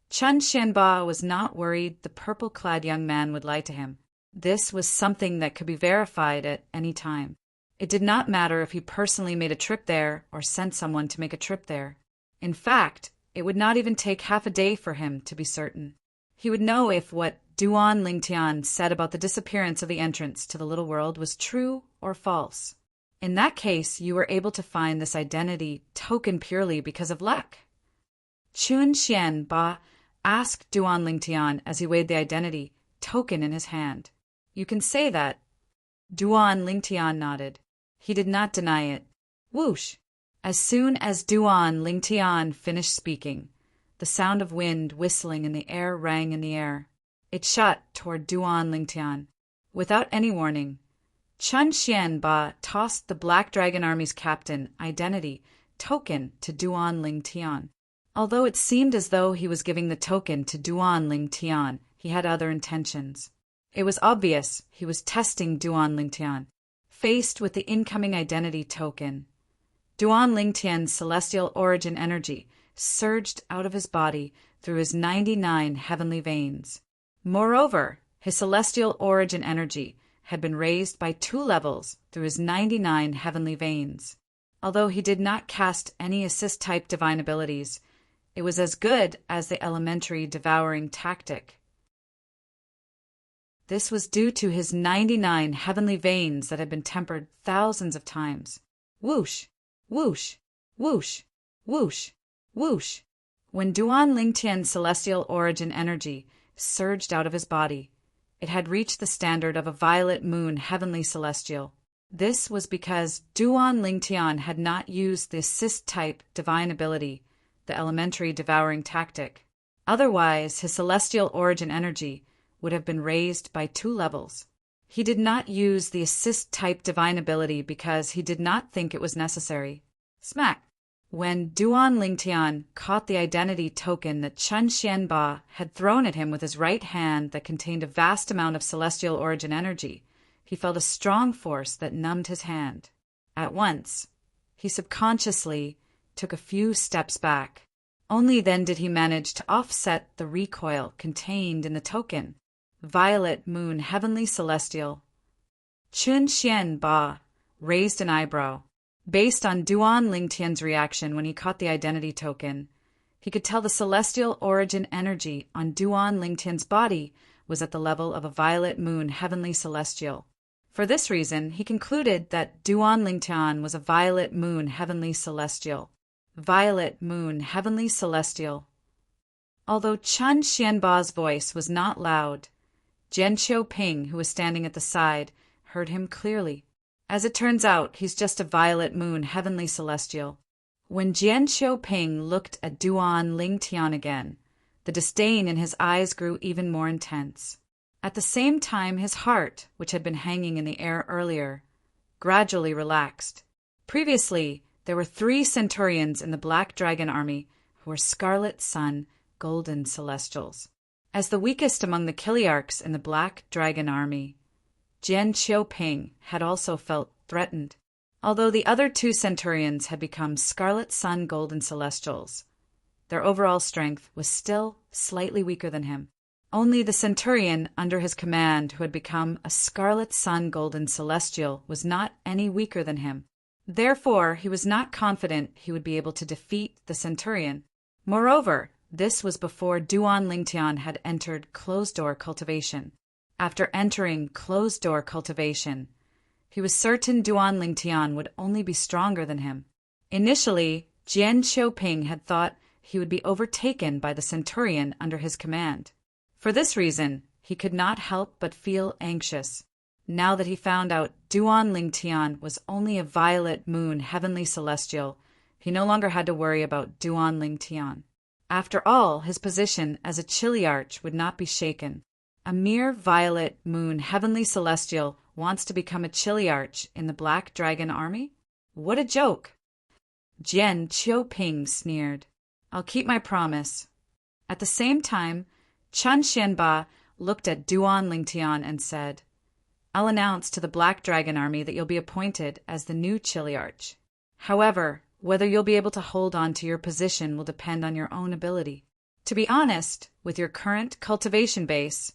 Speaker 1: Chun Xianba was not worried the purple-clad young man would lie to him. This was something that could be verified at any time. It did not matter if he personally made a trip there or sent someone to make a trip there. In fact, it would not even take half a day for him to be certain. He would know if what Duan Lingtian said about the disappearance of the entrance to the little world was true or false. In that case, you were able to find this identity token purely because of luck. Chun Xian Ba asked Duan Lingtian as he weighed the identity token in his hand. You can say that. Duan Lingtian nodded. He did not deny it. Whoosh! As soon as Duan Lingtian finished speaking, the sound of wind whistling in the air rang in the air. It shot toward Duan Lingtian. Without any warning, Chun Xian Ba tossed the Black Dragon Army's captain identity token to Duan Lingtian. Although it seemed as though he was giving the token to Duan Lingtian, he had other intentions. It was obvious he was testing Duan Lingtian. Faced with the incoming identity token, Duan Lingtian's celestial origin energy surged out of his body through his 99 heavenly veins. Moreover, his celestial origin energy had been raised by 2 levels through his 99 heavenly veins. Although he did not cast any assist-type divine abilities, it was as good as the elementary devouring tactic. This was due to his 99 heavenly veins that had been tempered thousands of times. Whoosh, whoosh, whoosh, whoosh, whoosh. When Duan Lingtian's celestial origin energy surged out of his body, it had reached the standard of a violet moon heavenly celestial. This was because Duan Lingtian had not used the assist-type divine ability, the elementary devouring tactic. Otherwise, his celestial origin energy would have been raised by 2 levels. He did not use the assist-type divine ability because he did not think it was necessary. Smack! When Duan Lingtian caught the identity token that Chun Xian Ba had thrown at him with his right hand that contained a vast amount of celestial origin energy, he felt a strong force that numbed his hand. At once, he subconsciously took a few steps back. Only then did he manage to offset the recoil contained in the token. Violet moon heavenly celestial. Chun Xian Ba raised an eyebrow. Based on Duan Lingtian's reaction when he caught the identity token, he could tell the celestial origin energy on Duan Lingtian's body was at the level of a violet moon heavenly celestial. For this reason, he concluded that Duan Lingtian was a violet moon heavenly celestial. Violet moon heavenly celestial. Although Chun Xianba's voice was not loud, Jian Qiuping, who was standing at the side, heard him clearly. As it turns out, he's just a violet moon heavenly celestial. When Jian Qiuping looked at Duan Lingtian again, the disdain in his eyes grew even more intense. At the same time, his heart, which had been hanging in the air earlier, gradually relaxed. Previously, there were 3 centurions in the Black Dragon Army who were Scarlet Sun Golden Celestials. As the weakest among the Kiliarchs in the Black Dragon Army, Jian Qiuping had also felt threatened. Although the other 2 centurions had become Scarlet Sun Golden Celestials, their overall strength was still slightly weaker than him. Only the centurion under his command who had become a Scarlet Sun Golden Celestial was not any weaker than him. Therefore, he was not confident he would be able to defeat the centurion. Moreover, this was before Duan Lingtian had entered closed-door cultivation. After entering closed-door cultivation, he was certain Duan Lingtian would only be stronger than him. Initially, Jian Qiuping had thought he would be overtaken by the centurion under his command. For this reason, he could not help but feel anxious. Now that he found out Duan Lingtian was only a violet moon heavenly celestial, he no longer had to worry about Duan Lingtian. After all, his position as a Chiliarch would not be shaken. A mere violet moon heavenly celestial wants to become a Chiliarch in the Black Dragon Army? What a joke! Jian Qiuping sneered. I'll keep my promise. At the same time, Chun Xianba looked at Duan Lingtian and said, I'll announce to the Black Dragon Army that you'll be appointed as the new Chiliarch. However, whether you'll be able to hold on to your position will depend on your own ability. To be honest, with your current cultivation base,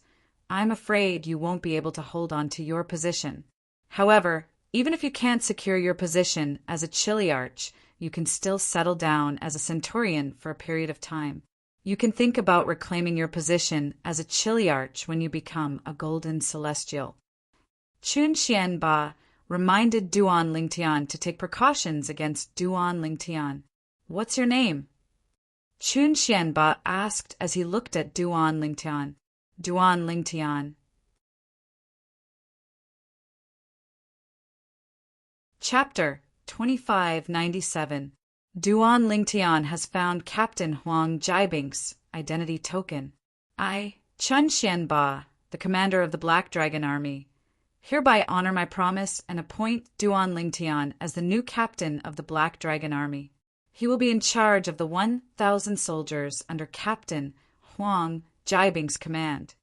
Speaker 1: I'm afraid you won't be able to hold on to your position. However, even if you can't secure your position as a Chiliarch, you can still settle down as a Centurion for a period of time. You can think about reclaiming your position as a Chiliarch when you become a Golden Celestial. Chun Xianba reminded Duan Lingtian to take precautions against Duan Lingtian. "What's your name?" Chun Xianba asked as he looked at Duan Lingtian. Duan Lingtian. Chapter 2597. Duan Lingtian has found Captain Huang Jiebing's identity token. I, Chun Xianba, the commander of the Black Dragon Army, hereby honor my promise and appoint Duan Lingtian as the new captain of the Black Dragon Army. He will be in charge of the 1,000 soldiers under Captain Huang Jiebing's command.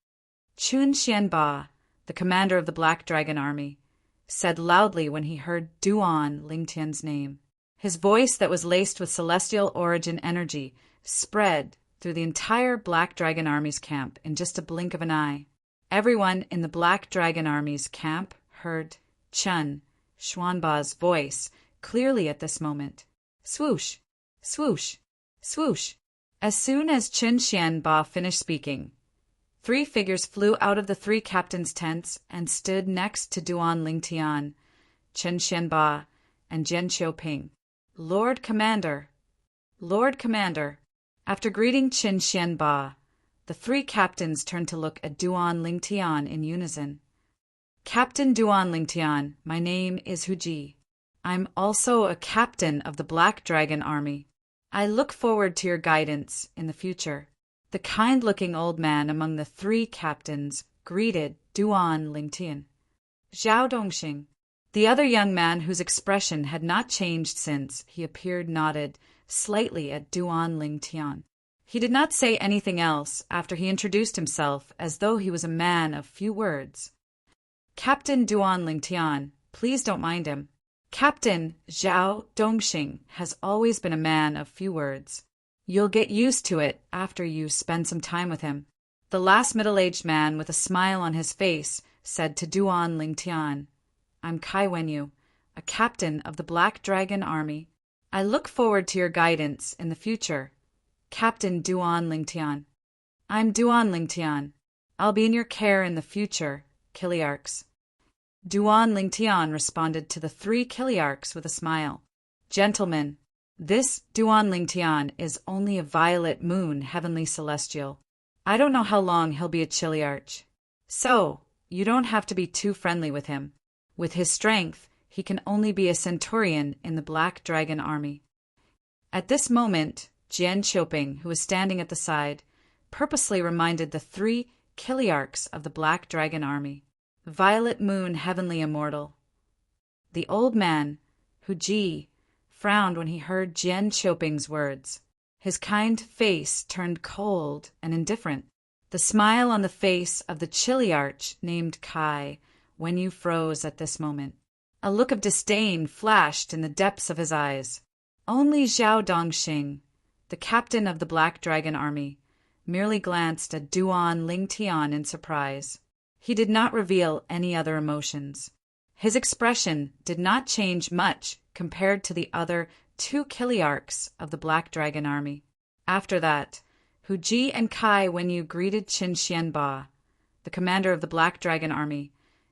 Speaker 1: Chun Xianba, the commander of the Black Dragon Army, said loudly when he heard Duan Lingtian's name. His voice that was laced with celestial origin energy spread through the entire Black Dragon Army's camp in just a blink of an eye. Everyone in the Black Dragon Army's camp heard Chun Xianba's voice clearly at this moment. Swoosh, swoosh, swoosh. As soon as Chun Xianba finished speaking, 3 figures flew out of the 3 captains' tents and stood next to Duan Lingtian, Chun Xianba, and Jian Qiuping. Lord Commander, Lord Commander. After greeting Chun Xianba, the 3 captains turned to look at Duan Lingtian in unison. Captain Duan Lingtian, my name is Hu Ji. I'm also a captain of the Black Dragon Army. I look forward to your guidance in the future. The kind-looking old man among the 3 captains greeted Duan Lingtian. Zhao Dongxing. The other young man, whose expression had not changed since he appeared, nodded slightly at Duan Lingtian. He did not say anything else after he introduced himself as though he was a man of few words. Captain Duan Lingtian, please don't mind him. Captain Zhao Dongxing has always been a man of few words. You'll get used to it after you spend some time with him. The last middle-aged man, with a smile on his face, said to Duan Lingtian, I'm Kai Wenyu, a captain of the Black Dragon Army. I look forward to your guidance in the future. Captain Duan Lingtian. I'm Duan Lingtian. I'll be in your care in the future, Kiliarchs. Duan Lingtian responded to the 3 Kiliarchs with a smile. Gentlemen, this Duan Lingtian is only a violet moon heavenly celestial. I don't know how long he'll be a Chiliarch. So, you don't have to be too friendly with him. With his strength, he can only be a centurion in the Black Dragon Army. At this moment, Jian Qiuping, who was standing at the side, purposely reminded the 3 Kiliarchs of the Black Dragon Army. Violet moon heavenly immortal. The old man, Hu Ji, frowned when he heard Jian Qiuping's words. His kind face turned cold and indifferent. The smile on the face of the Chiliarch named Kai Wenyu froze at this moment. A look of disdain flashed in the depths of his eyes. Only Zhao Dongxing, the captain of the Black Dragon Army, merely glanced at Duan Lingtian in surprise. He did not reveal any other emotions. His expression did not change much compared to the other 2 Kiliarchs of the Black Dragon Army. After that, Hu Ji and Kai Wenyu greeted Chun Xianba, the commander of the Black Dragon Army,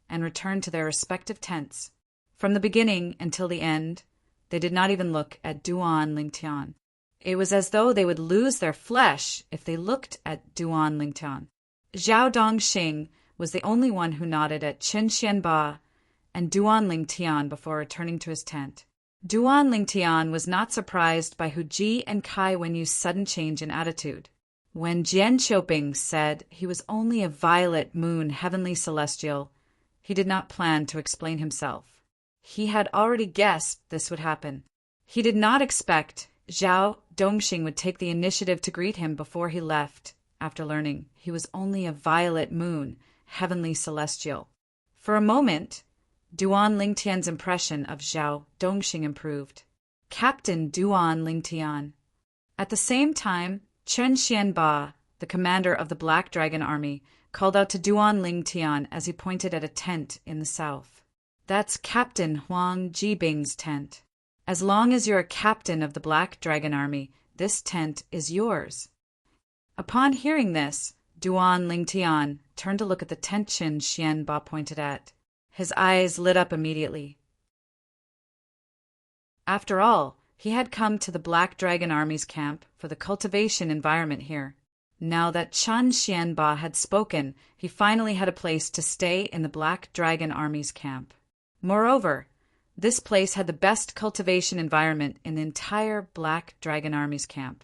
Speaker 1: and returned to their respective tents. From the beginning until the end, they did not even look at Duan Lingtian. It was as though they would lose their flesh if they looked at Duan Lingtian. Zhao Dongxing was the only one who nodded at Chun Xianba and Duan Lingtian before returning to his tent. Duan Lingtian was not surprised by Hu Ji and Kai Wenyu's sudden change in attitude. When Jian Qiuping said he was only a violet moon heavenly celestial, he did not plan to explain himself. He had already guessed this would happen. He did not expect Zhao Dongxing would take the initiative to greet him before he left, after learning he was only a violet moon heavenly celestial. For a moment, Duan Lingtian's impression of Zhao Dongxing improved. Captain Duan Lingtian. At the same time, Chun Xianba, the commander of the Black Dragon Army, called out to Duan Lingtian as he pointed at a tent in the south. That's Captain Huang Jiebing's tent. As long as you're a captain of the Black Dragon Army, this tent is yours. Upon hearing this, Duan Lingtian turned to look at the tent Chun Xianba pointed at. His eyes lit up immediately. After all, he had come to the Black Dragon Army's camp for the cultivation environment here. Now that Chen Xianba had spoken, he finally had a place to stay in the Black Dragon Army's camp. Moreover, this place had the best cultivation environment in the entire Black Dragon Army's camp.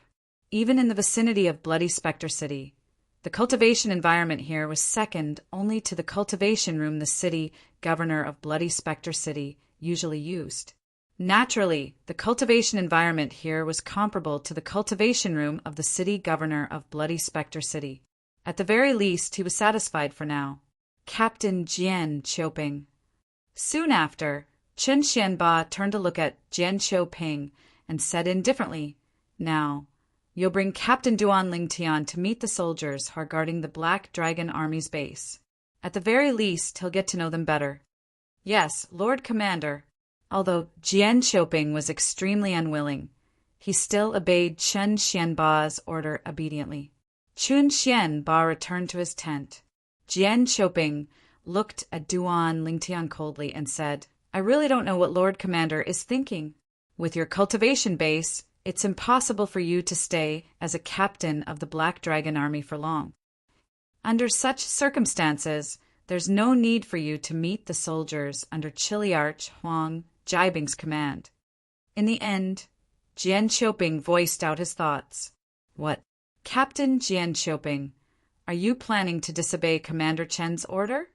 Speaker 1: Even in the vicinity of Bloody Spectre City, the cultivation environment here was second only to the cultivation room the city governor of Bloody Spectre City usually used. Naturally, the cultivation environment here was comparable to the cultivation room of the city governor of Bloody Spectre City. At the very least, he was satisfied for now. Captain Jian Qiuping. Soon after, Chen Xianba turned to look at Jian Qiuping and said indifferently, "Now, you'll bring Captain Duan Lingtian to meet the soldiers who are guarding the Black Dragon Army's base. At the very least, he'll get to know them better." "Yes, Lord Commander." Although Jian Qiuping was extremely unwilling, he still obeyed Chen Xianba's order obediently. Chen Xianba returned to his tent. Jian Qiuping looked at Duan Lingtian coldly and said, "I really don't know what Lord Commander is thinking. With your cultivation base, it's impossible for you to stay as a captain of the Black Dragon Army for long. Under such circumstances, there's no need for you to meet the soldiers under Chiliarch Huang Jibing's command." In the end, Jian Qiuping voiced out his thoughts. "What, Captain Jian Qiuping, are you planning to disobey Commander Chen's order?"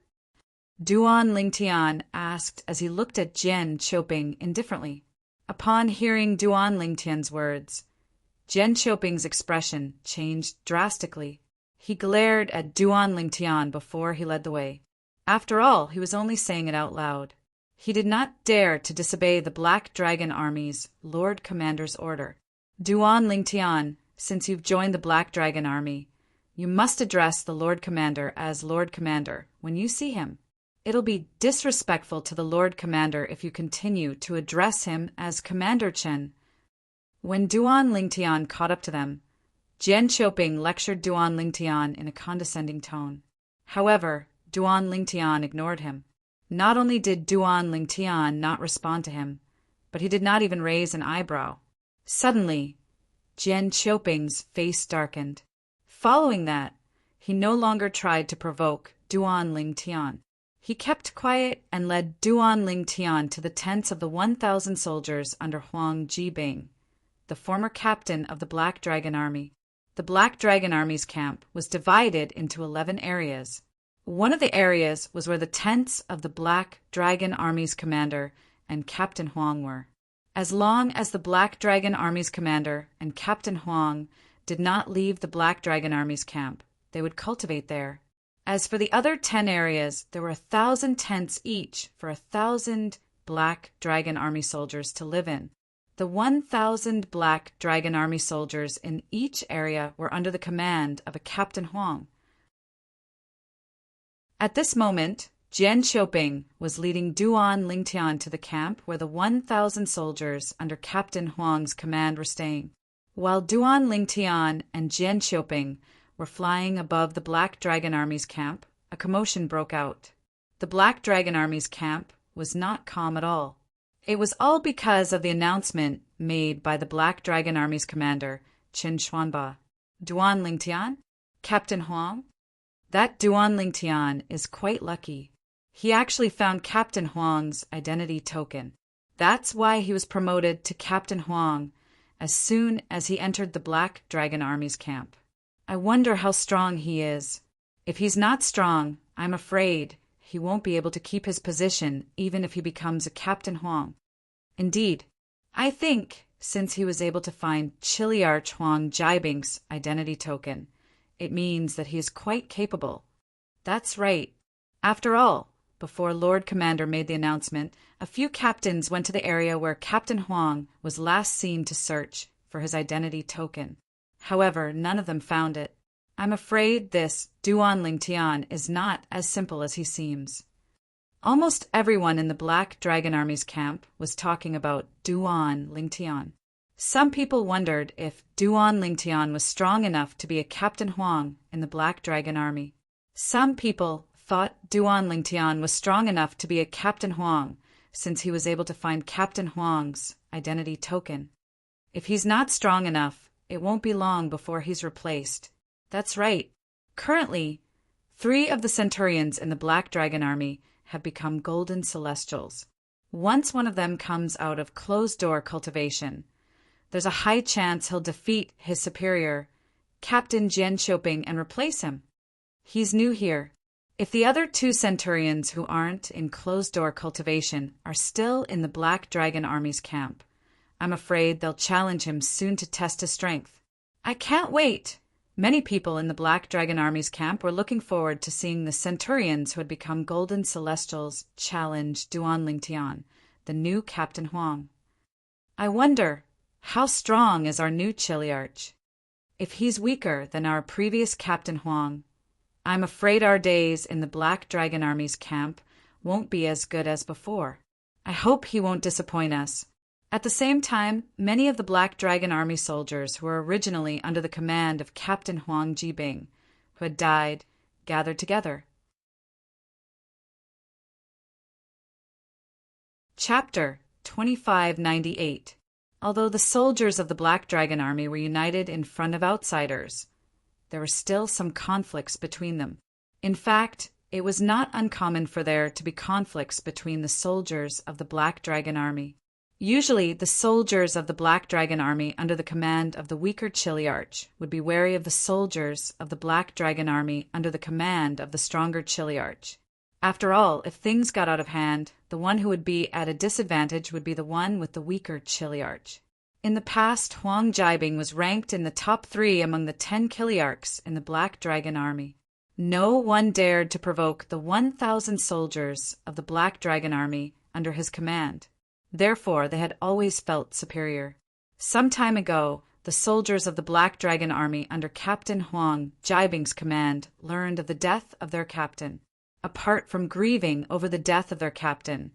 Speaker 1: Duan Lingtian asked as he looked at Jian Qiuping indifferently. Upon hearing Duan Lingtian's words, Jian Qiuping's expression changed drastically. He glared at Duan Lingtian before he led the way. After all, he was only saying it out loud. He did not dare to disobey the Black Dragon Army's Lord Commander's order. "Duan Lingtian, since you've joined the Black Dragon Army, you must address the Lord Commander as Lord Commander when you see him. It'll be disrespectful to the Lord Commander if you continue to address him as Commander Chen." When Duan Lingtian caught up to them, Jian Qiuping lectured Duan Lingtian in a condescending tone. However, Duan Lingtian ignored him. Not only did Duan Lingtian not respond to him, but he did not even raise an eyebrow. Suddenly, Jian Qiuping's face darkened. Following that, he no longer tried to provoke Duan Lingtian. He kept quiet and led Duan Lingtian to the tents of the 1,000 soldiers under Huang Jibing, the former captain of the Black Dragon Army. The Black Dragon Army's camp was divided into 11 areas. One of the areas was where the tents of the Black Dragon Army's commander and Captain Huang were. As long as the Black Dragon Army's commander and Captain Huang did not leave the Black Dragon Army's camp, they would cultivate there. As for the other 10 areas, there were 1,000 tents each for 1,000 Black Dragon Army soldiers to live in. The 1,000 Black Dragon Army soldiers in each area were under the command of a Captain Huang. At this moment, Jian Qiuping was leading Duan Lingtian to the camp where the 1,000 soldiers under Captain Huang's command were staying. While Duan Lingtian and Jian Qiuping were flying above the Black Dragon Army's camp, a commotion broke out. The Black Dragon Army's camp was not calm at all. It was all because of the announcement made by the Black Dragon Army's commander, Chen Xuanba. "Duan Lingtian? Captain Huang? That Duan Lingtian is quite lucky. He actually found Captain Huang's identity token. That's why he was promoted to Captain Huang as soon as he entered the Black Dragon Army's camp. I wonder how strong he is. If he's not strong, I'm afraid he won't be able to keep his position even if he becomes a Captain Huang. Indeed, I think since he was able to find Chiliarch Huang Jibing's identity token, it means that he is quite capable." That's right. After all, before Lord Commander made the announcement, a few captains went to the area where Captain Huang was last seen to search for his identity token. However, none of them found it. I'm afraid this Duan Lingtian is not as simple as he seems. Almost everyone in the Black Dragon Army's camp was talking about Duan Lingtian. Some people wondered if Duan Lingtian was strong enough to be a Captain Huang in the Black Dragon Army. Some people thought Duan Lingtian was strong enough to be a Captain Huang since he was able to find Captain Huang's identity token. If he's not strong enough, it won't be long before he's replaced. That's right. Currently, 3 of the Centurions in the Black Dragon Army have become Golden Celestials. Once one of them comes out of closed-door cultivation, there's a high chance he'll defeat his superior, Captain Jian Xiaoping, and replace him. He's new here. If the other 2 Centurions who aren't in closed-door cultivation are still in the Black Dragon Army's camp, I'm afraid they'll challenge him soon to test his strength. I can't wait! Many people in the Black Dragon Army's camp were looking forward to seeing the Centurions who had become Golden Celestials challenge Duan Lingtian, the new Captain Huang. I wonder, how strong is our new Chiliarch? If he's weaker than our previous Captain Huang, I'm afraid our days in the Black Dragon Army's camp won't be as good as before. I hope he won't disappoint us. At the same time, many of the Black Dragon Army soldiers who were originally under the command of Captain Huang Jibing, who had died, gathered together. Chapter 2598. Although the soldiers of the Black Dragon Army were united in front of outsiders, there were still some conflicts between them. In fact, it was not uncommon for there to be conflicts between the soldiers of the Black Dragon Army. Usually, the soldiers of the Black Dragon Army under the command of the weaker Chiliarch would be wary of the soldiers of the Black Dragon Army under the command of the stronger Chiliarch. After all, if things got out of hand, the one who would be at a disadvantage would be the one with the weaker Chiliarch. In the past, Huang Jibing was ranked in the top 3 among the 10 Chiliarchs in the Black Dragon Army. No one dared to provoke the 1,000 soldiers of the Black Dragon Army under his command. Therefore, they had always felt superior. Some time ago, the soldiers of the Black Dragon Army under Captain Huang Jibing's command learned of the death of their captain. Apart from grieving over the death of their captain,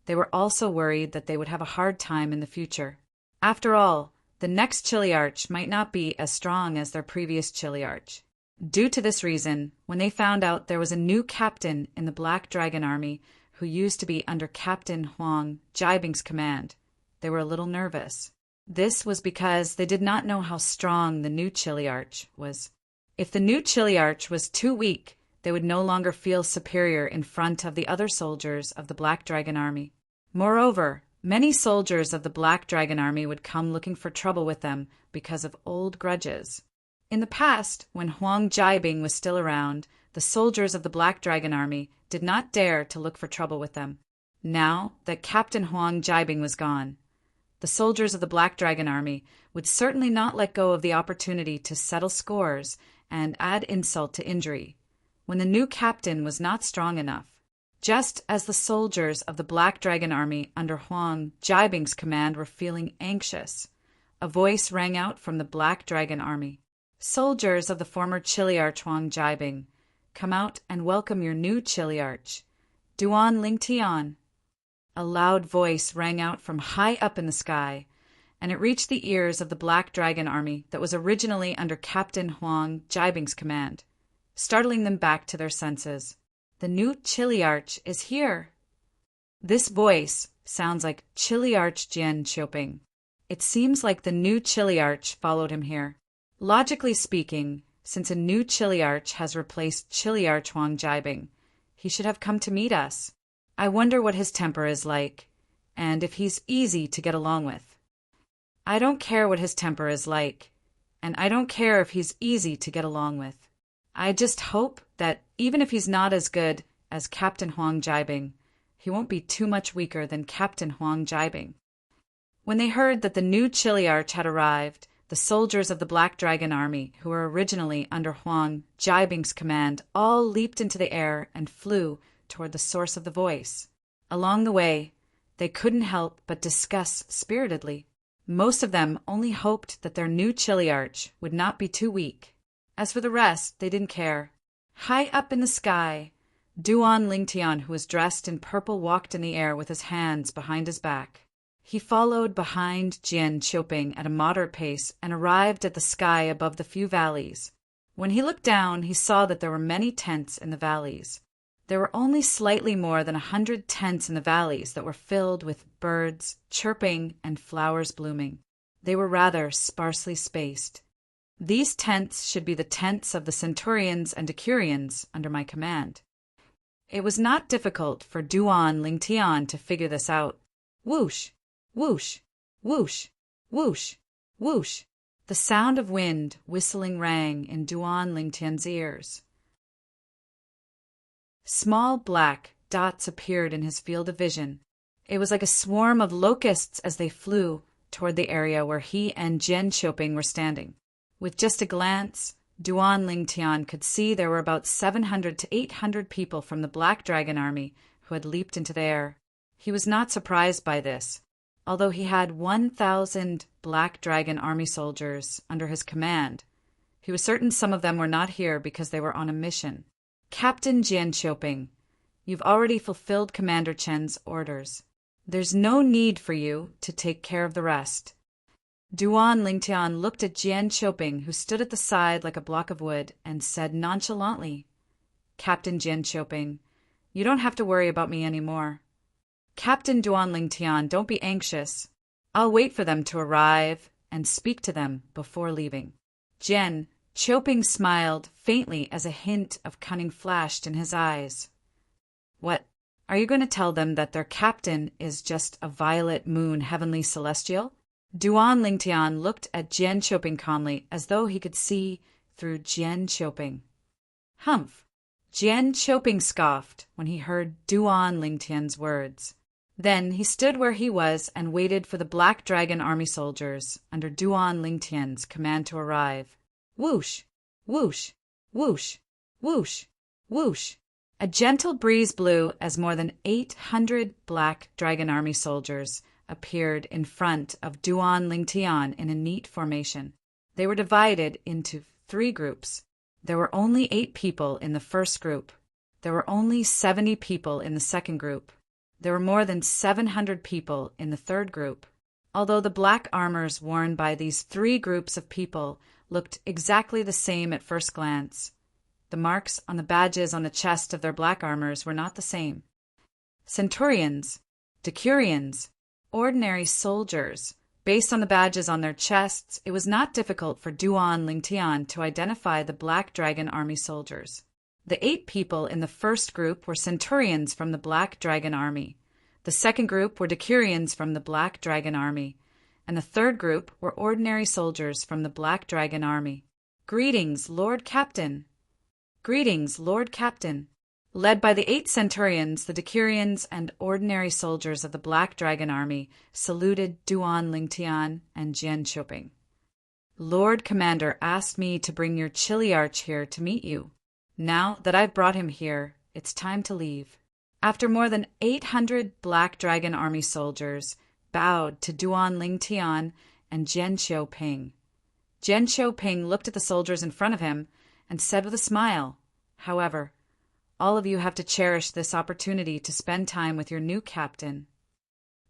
Speaker 1: they were also worried that they would have a hard time in the future. After all, the next Chiliarch might not be as strong as their previous Chiliarch. Due to this reason, when they found out there was a new captain in the Black Dragon Army who used to be under Captain Huang Jibing's command, they were a little nervous. This was because they did not know how strong the new Chiliarch was. If the new Chiliarch was too weak, they would no longer feel superior in front of the other soldiers of the Black Dragon Army. Moreover, many soldiers of the Black Dragon Army would come looking for trouble with them because of old grudges. In the past, when Huang Jibing was still around, the soldiers of the Black Dragon Army did not dare to look for trouble with them. Now that Captain Huang Jibing was gone, the soldiers of the Black Dragon Army would certainly not let go of the opportunity to settle scores and add insult to injury when the new captain was not strong enough. Just as the soldiers of the Black Dragon Army under Huang Jibing's command were feeling anxious, a voice rang out from the Black Dragon Army. Soldiers of the former Chiliarch Huang Jibing, come out and welcome your new Chiliarch, Duan Lingtian. A loud voice rang out from high up in the sky, and it reached the ears of the Black Dragon Army that was originally under Captain Huang Jibing's command, startling them back to their senses. The new Chiliarch is here. This voice sounds like Chiliarch Jian Xiaoping. It seems like the new Chiliarch followed him here. Logically speaking, since a new Chiliarch has replaced Chiliarch Huang Jibing, he should have come to meet us. I wonder what his temper is like, and if he's easy to get along with. I don't care what his temper is like, and I don't care if he's easy to get along with. I just hope that even if he's not as good as Captain Huang Jibing, he won't be too much weaker than Captain Huang Jibing. When they heard that the new Chiliarch had arrived, the soldiers of the Black Dragon Army, who were originally under Huang Jibing's command, all leaped into the air and flew toward the source of the voice. Along the way, they couldn't help but discuss spiritedly. Most of them only hoped that their new Chiliarch would not be too weak. As for the rest, they didn't care. High up in the sky, Duan Lingtian, who was dressed in purple, walked in the air with his hands behind his back. He followed behind Jian Xiaoping at a moderate pace and arrived at the sky above the few valleys. When he looked down, he saw that there were many tents in the valleys. There were only slightly more than 100 tents in the valleys that were filled with birds chirping and flowers blooming. They were rather sparsely spaced. These tents should be the tents of the centurions and decurions under my command. It was not difficult for Duan Lingtian to figure this out. Whoosh, whoosh, whoosh, whoosh, whoosh. The sound of wind whistling rang in Duan Lingtian's ears. Small black dots appeared in his field of vision. It was like a swarm of locusts as they flew toward the area where he and Jian Qiuping were standing. With just a glance, Duan Lingtian could see there were about 700 to 800 people from the Black Dragon Army who had leaped into the air. He was not surprised by this, although he had 1,000 Black Dragon Army soldiers under his command. He was certain some of them were not here because they were on a mission. Captain Jian Qiuping, you've already fulfilled Commander Chen's orders. There's no need for you to take care of the rest. Duan Lingtian looked at Jian Qiuping, who stood at the side like a block of wood, and said nonchalantly, Captain Jian Qiuping, you don't have to worry about me anymore. Captain Duan Lingtian, don't be anxious. I'll wait for them to arrive and speak to them before leaving. Jian Qiuping smiled faintly as a hint of cunning flashed in his eyes. What, are you going to tell them that their captain is just a violet moon heavenly celestial? Duan Lingtian looked at Jian Qiuping calmly, as though he could see through Jian Qiuping. Humph! Jian Qiuping scoffed when he heard Duan Lingtian's words. Then he stood where he was and waited for the Black Dragon Army soldiers under Duan Lingtian's command to arrive. Whoosh! Whoosh! Whoosh! Whoosh! Whoosh! A gentle breeze blew as more than 800 Black Dragon Army soldiers appeared in front of Duan Lingtian in a neat formation. They were divided into 3 groups. There were only 8 people in the first group. There were only 70 people in the second group. There were more than 700 people in the third group. Although the black armors worn by these 3 groups of people looked exactly the same at first glance, the marks on the badges on the chest of their black armors were not the same. Centurions, decurions, ordinary soldiers. Based on the badges on their chests, it was not difficult for Duan Lingtian to identify the Black Dragon Army soldiers. The 8 people in the first group were centurions from the Black Dragon Army. The second group were decurions from the Black Dragon Army. And the third group were ordinary soldiers from the Black Dragon Army. Greetings, Lord Captain! Greetings, Lord Captain! Led by the 8 centurions, the decurions and ordinary soldiers of the Black Dragon Army saluted Duan Lingtian and Jian Qiuping. Lord Commander asked me to bring your Chiliarch here to meet you. Now that I've brought him here, it's time to leave. After more than 800 Black Dragon Army soldiers bowed to Duan Lingtian and Jian Qiuping. Jian Qiuping looked at the soldiers in front of him and said with a smile, however, all of you have to cherish this opportunity to spend time with your new captain.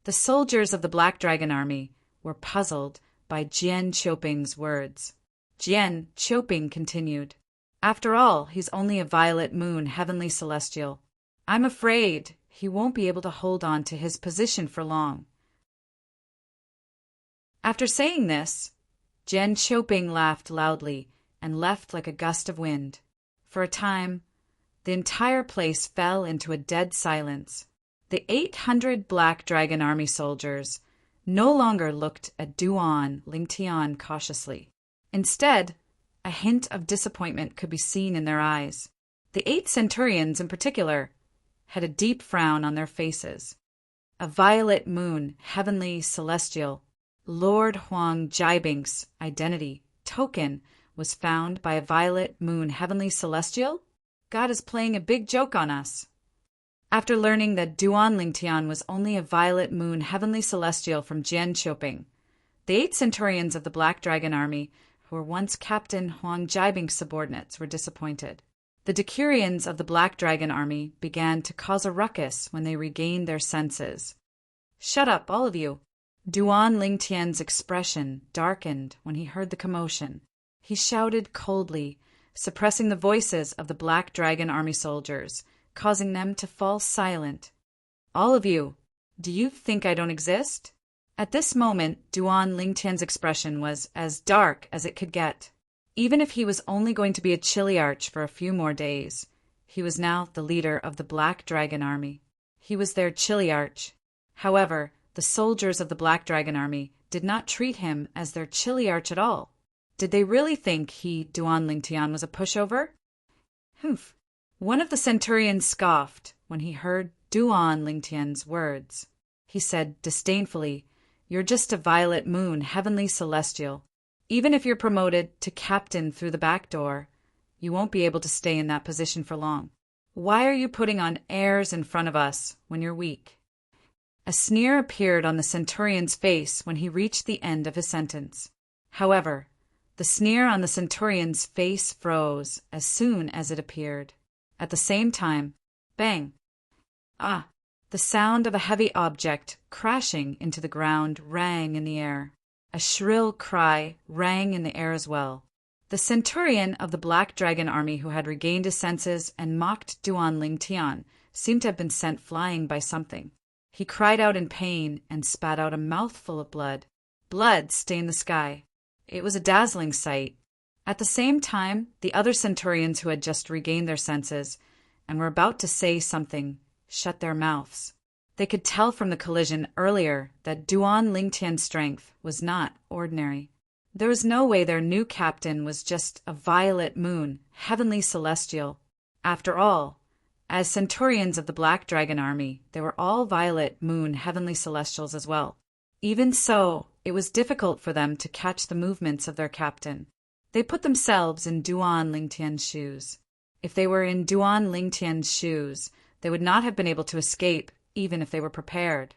Speaker 1: The soldiers of the Black Dragon Army were puzzled by Jian Qiuping's words. Jian Qiuping continued, after all, he's only a violet moon heavenly celestial. I'm afraid he won't be able to hold on to his position for long. After saying this, Jian Qiuping laughed loudly and left like a gust of wind. For a time, the entire place fell into a dead silence. The 800 Black Dragon Army soldiers no longer looked at Duan Lingtian cautiously. Instead, a hint of disappointment could be seen in their eyes. The 8 centurions in particular had a deep frown on their faces. A violet moon, heavenly celestial, Lord Huang Jiabing's identity token was found by a violet moon heavenly celestial? God is playing a big joke on us. After learning that Duan Lingtian was only a violet moon heavenly celestial from Jian Qiuping, the 8 centurions of the Black Dragon Army, who were once Captain Huang Jiabing's subordinates, were disappointed. The decurions of the Black Dragon Army began to cause a ruckus when they regained their senses. Shut up, all of you! Duan Lingtian's expression darkened when he heard the commotion. He shouted coldly, suppressing the voices of the Black Dragon Army soldiers, causing them to fall silent. All of you, do you think I don't exist? At this moment, Duan Lingtian's expression was as dark as it could get. Even if he was only going to be a Chiliarch for a few more days, he was now the leader of the Black Dragon Army. He was their Chiliarch. However, the soldiers of the Black Dragon Army did not treat him as their Chiliarch at all. Did they really think he, Duan Lingtian, was a pushover? Humph. One of the centurions scoffed when he heard Duan Lingtian's words. He said disdainfully, "You're just a violet moon, heavenly celestial. Even if you're promoted to captain through the back door, you won't be able to stay in that position for long. Why are you putting on airs in front of us when you're weak?" A sneer appeared on the centurion's face when he reached the end of his sentence. However, the sneer on the centurion's face froze as soon as it appeared. At the same time, bang! Ah! The sound of a heavy object crashing into the ground rang in the air. A shrill cry rang in the air as well. The centurion of the Black Dragon Army who had regained his senses and mocked Duan Lingtian seemed to have been sent flying by something. He cried out in pain and spat out a mouthful of blood. Blood stained the sky. It was a dazzling sight. At the same time, the other centurions who had just regained their senses and were about to say something shut their mouths. They could tell from the collision earlier that Duan Lingtian's strength was not ordinary. There was no way their new captain was just a violet moon, heavenly celestial. After all, as centurions of the Black Dragon Army, they were all violet moon, heavenly celestials as well. Even so, it was difficult for them to catch the movements of their captain. They put themselves in Duan Lingtian's shoes. If they were in Duan Lingtian's shoes, they would not have been able to escape, even if they were prepared.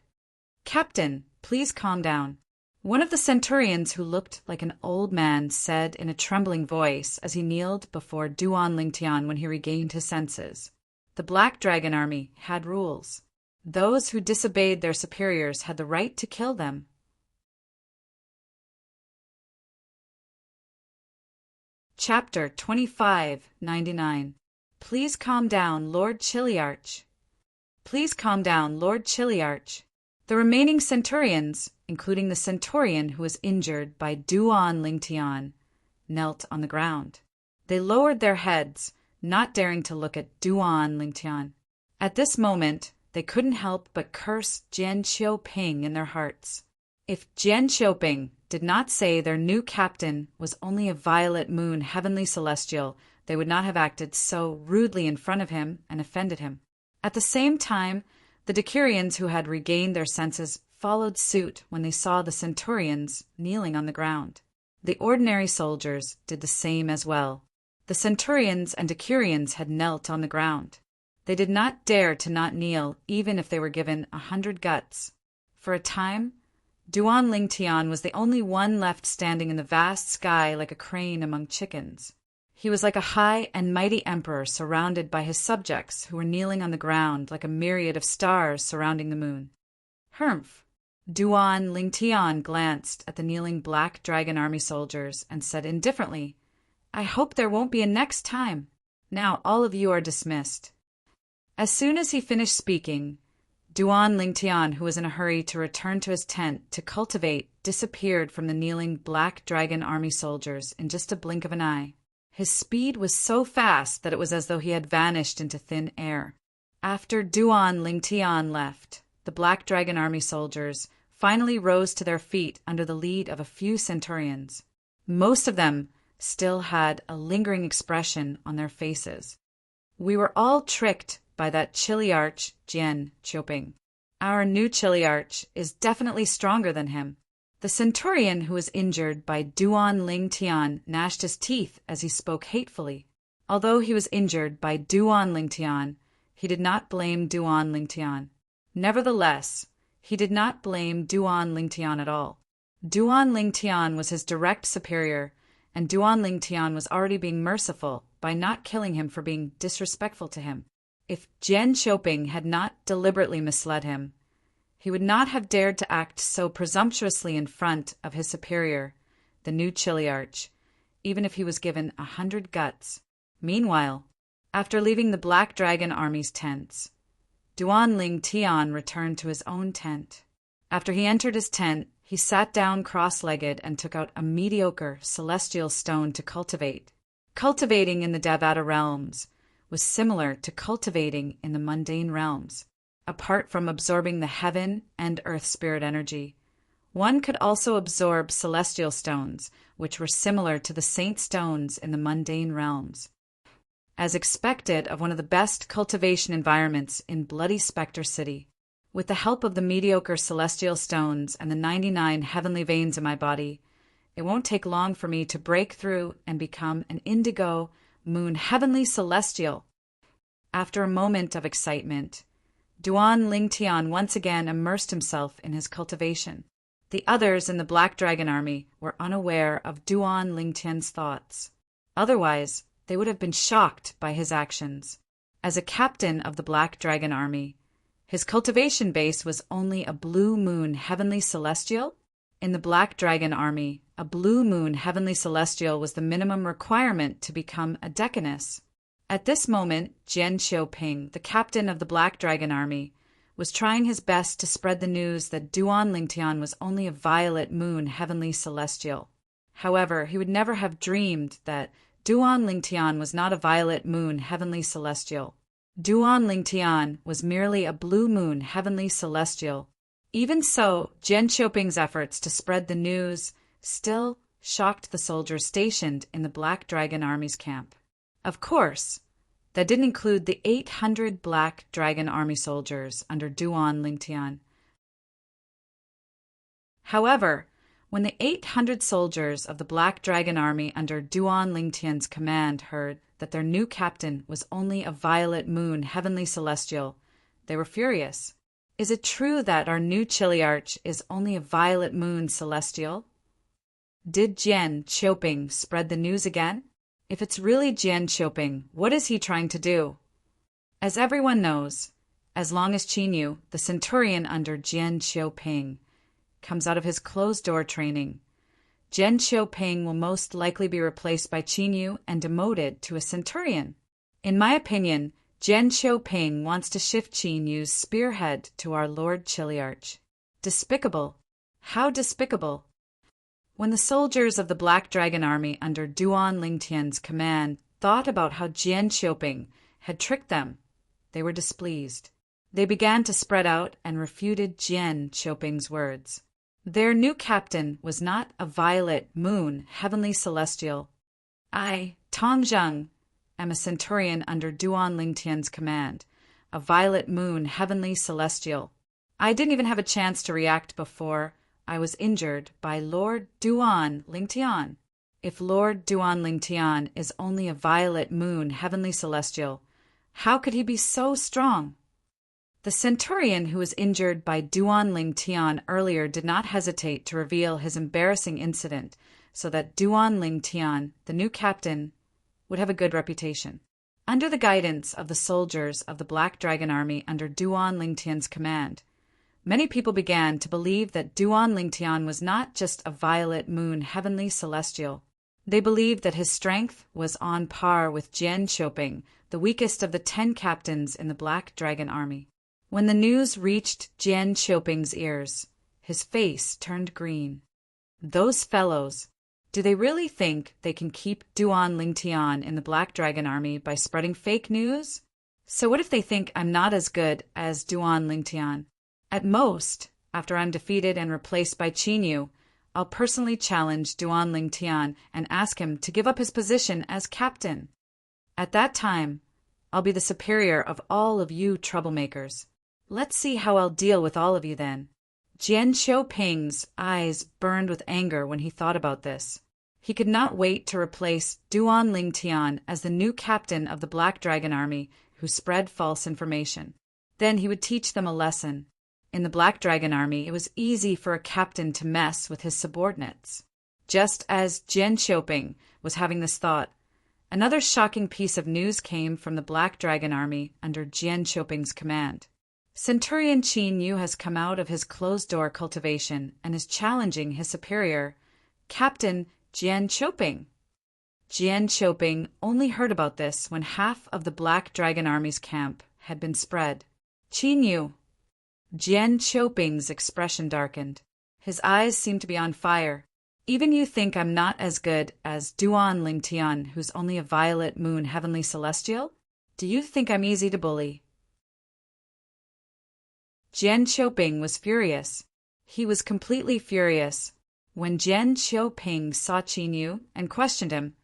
Speaker 1: "Captain, please calm down," one of the centurions who looked like an old man said in a trembling voice as he kneeled before Duan Lingtian when he regained his senses. The Black Dragon Army had rules. Those who disobeyed their superiors had the right to kill them. Chapter 2599. Please calm down, Lord Chiliarch. Please calm down, Lord Chiliarch. The remaining centurions, including the centurion who was injured by Duan Lingtian, knelt on the ground. They lowered their heads, not daring to look at Duan Lingtian. At this moment, they couldn't help but curse Jian Qiuping in their hearts. If Jian Qiuping did not say their new captain was only a violet moon heavenly celestial, they would not have acted so rudely in front of him and offended him. At the same time, the decurions who had regained their senses followed suit when they saw the centurions kneeling on the ground. The ordinary soldiers did the same as well. The centurions and decurions had knelt on the ground. They did not dare to not kneel even if they were given 100 guts. For a time, Duan Lingtian was the only one left standing in the vast sky like a crane among chickens. He was like a high and mighty emperor surrounded by his subjects who were kneeling on the ground like a myriad of stars surrounding the moon. Humph! Duan Lingtian glanced at the kneeling Black Dragon Army soldiers and said indifferently, "I hope there won't be a next time. Now all of you are dismissed." As soon as he finished speaking, Duan Lingtian, who was in a hurry to return to his tent to cultivate, disappeared from the kneeling Black Dragon Army soldiers in just a blink of an eye. His speed was so fast that it was as though he had vanished into thin air. After Duan Lingtian left, the Black Dragon Army soldiers finally rose to their feet under the lead of a few centurions. Most of them still had a lingering expression on their faces. "We were all tricked by that Chiliarch Jian Qiuping. Our new Chiliarch is definitely stronger than him." The centurion who was injured by Duan Lingtian gnashed his teeth as he spoke hatefully. Although he was injured by Duan Lingtian, he did not blame Duan Lingtian. Nevertheless, he did not blame Duan Lingtian at all. Duan Lingtian was his direct superior, and Duan Lingtian was already being merciful by not killing him for being disrespectful to him. If Jian Qiuping had not deliberately misled him, he would not have dared to act so presumptuously in front of his superior, the new Chiliarch, even if he was given 100 guts. Meanwhile, After leaving the Black Dragon Army's tents, Duan Ling Tian returned to his own tent. After he entered his tent, he sat down cross-legged and took out a mediocre celestial stone to cultivate. Cultivating in the Devata realms was similar to cultivating in the mundane realms. Apart from absorbing the heaven and earth spirit energy, one could also absorb celestial stones, which were similar to the saint stones in the mundane realms. As expected of one of the best cultivation environments in Bloody Spectre City, with the help of the mediocre celestial stones and the 99 heavenly veins in my body, it won't take long for me to break through and become an indigo moon heavenly celestial. After a moment of excitement, Duan Lingtian once again immersed himself in his cultivation. The others in the Black Dragon Army were unaware of Duan Lingtian's thoughts. Otherwise, they would have been shocked by his actions. As a captain of the Black Dragon Army, his cultivation base was only a blue moon heavenly celestial. In the Black Dragon Army, a blue moon heavenly celestial was the minimum requirement to become a deaconess. At this moment, Jian Xiaoping, the captain of the Black Dragon Army, was trying his best to spread the news that Duan Lingtian was only a violet moon heavenly celestial. However, he would never have dreamed that Duan Lingtian was not a violet moon heavenly celestial. Duan Lingtian was merely a blue moon heavenly celestial. Even so, Jian Xiaoping's efforts to spread the news still shocked the soldiers stationed in the Black Dragon Army's camp. Of course, that didn't include the 800 Black Dragon Army soldiers under Duan Lingtian. However, when the 800 soldiers of the Black Dragon Army under Duan Lingtian's command heard that their new captain was only a violet moon heavenly celestial, they were furious. Is it true that our new Chiliarch is only a violet moon celestial? Did Jian Xiaoping spread the news again? If it's really Jian Xiaoping, what is he trying to do? As everyone knows, as long as Qinyu, the centurion under Jian Xiaoping, comes out of his closed-door training, Jian Xiaoping will most likely be replaced by Qinyu and demoted to a centurion. In my opinion, Jian Xiaoping wants to shift Qinyu's spearhead to our Lord Chiliarch. Despicable. How despicable. When the soldiers of the Black Dragon Army under Duan Lingtian's command thought about how Jian Xiaoping had tricked them, they were displeased. They began to spread out and refuted Jian Xiaoping's words. Their new captain was not a violet moon heavenly celestial. I, Tong Zheng, am a centurion under Duan Lingtian's command, a violet moon heavenly celestial. I didn't even have a chance to react before I was injured by Lord Duan Lingtian. If Lord Duan Lingtian is only a violet moon heavenly celestial, how could he be so strong? The centurion who was injured by Duan Lingtian earlier did not hesitate to reveal his embarrassing incident so that Duan Lingtian, the new captain, would have a good reputation. Under the guidance of the soldiers of the Black Dragon Army under Duan Lingtian's command, many people began to believe that Duan Lingtian was not just a violet moon heavenly celestial. They believed that his strength was on par with Jian Xiaoping, the weakest of the 10 captains in the Black Dragon Army. When the news reached Jian Xiaoping's ears, his face turned green. Those fellows, do they really think they can keep Duan Lingtian in the Black Dragon Army by spreading fake news? So what if they think I'm not as good as Duan Lingtian? At most, after I'm defeated and replaced by Qinyu, I'll personally challenge Duan Lingtian and ask him to give up his position as captain. At that time, I'll be the superior of all of you troublemakers. Let's see how I'll deal with all of you then. Jian Xiaoping's eyes burned with anger when he thought about this. He could not wait to replace Duan Lingtian as the new captain of the Black Dragon Army who spread false information. Then he would teach them a lesson. In the Black Dragon Army, it was easy for a captain to mess with his subordinates. Just as Jian Xiaoping was having this thought, another shocking piece of news came from the Black Dragon Army under Jian Xiaoping's command. Centurion Qinyu has come out of his closed-door cultivation and is challenging his superior, Captain Jian Xiaoping. Jian Qiuping only heard about this when half of the Black Dragon Army's camp had been spread. Qin Yu. Jian Qiuping's expression darkened. His eyes seemed to be on fire. Even you think I'm not as good as Duan Lingtian, who's only a violet moon heavenly celestial? Do you think I'm easy to bully? Jian Qiuping was furious. He was completely furious. When Jian Qiuping saw Qin Yu and questioned him,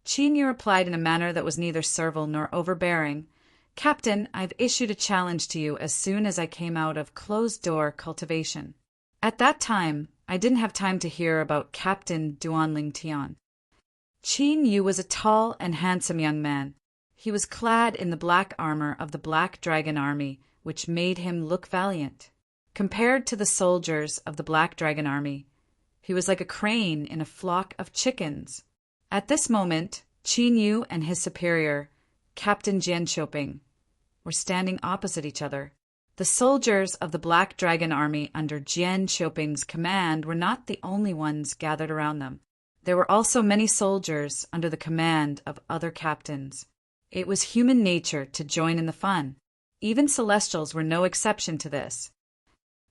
Speaker 1: Qin Yu replied in a manner that was neither servile nor overbearing. Captain, I've issued a challenge to you as soon as I came out of closed-door cultivation. At that time, I didn't have time to hear about Captain Duan Lingtian. Qin Yu was a tall and handsome young man. He was clad in the black armor of the Black Dragon Army, which made him look valiant. Compared to the soldiers of the Black Dragon Army, he was like a crane in a flock of chickens. At this moment, Qin Yu and his superior, Captain Jian Qiuping, were standing opposite each other. The soldiers of the Black Dragon Army under Jian Qiuping's command were not the only ones gathered around them. There were also many soldiers under the command of other captains. It was human nature to join in the fun. Even Celestials were no exception to this.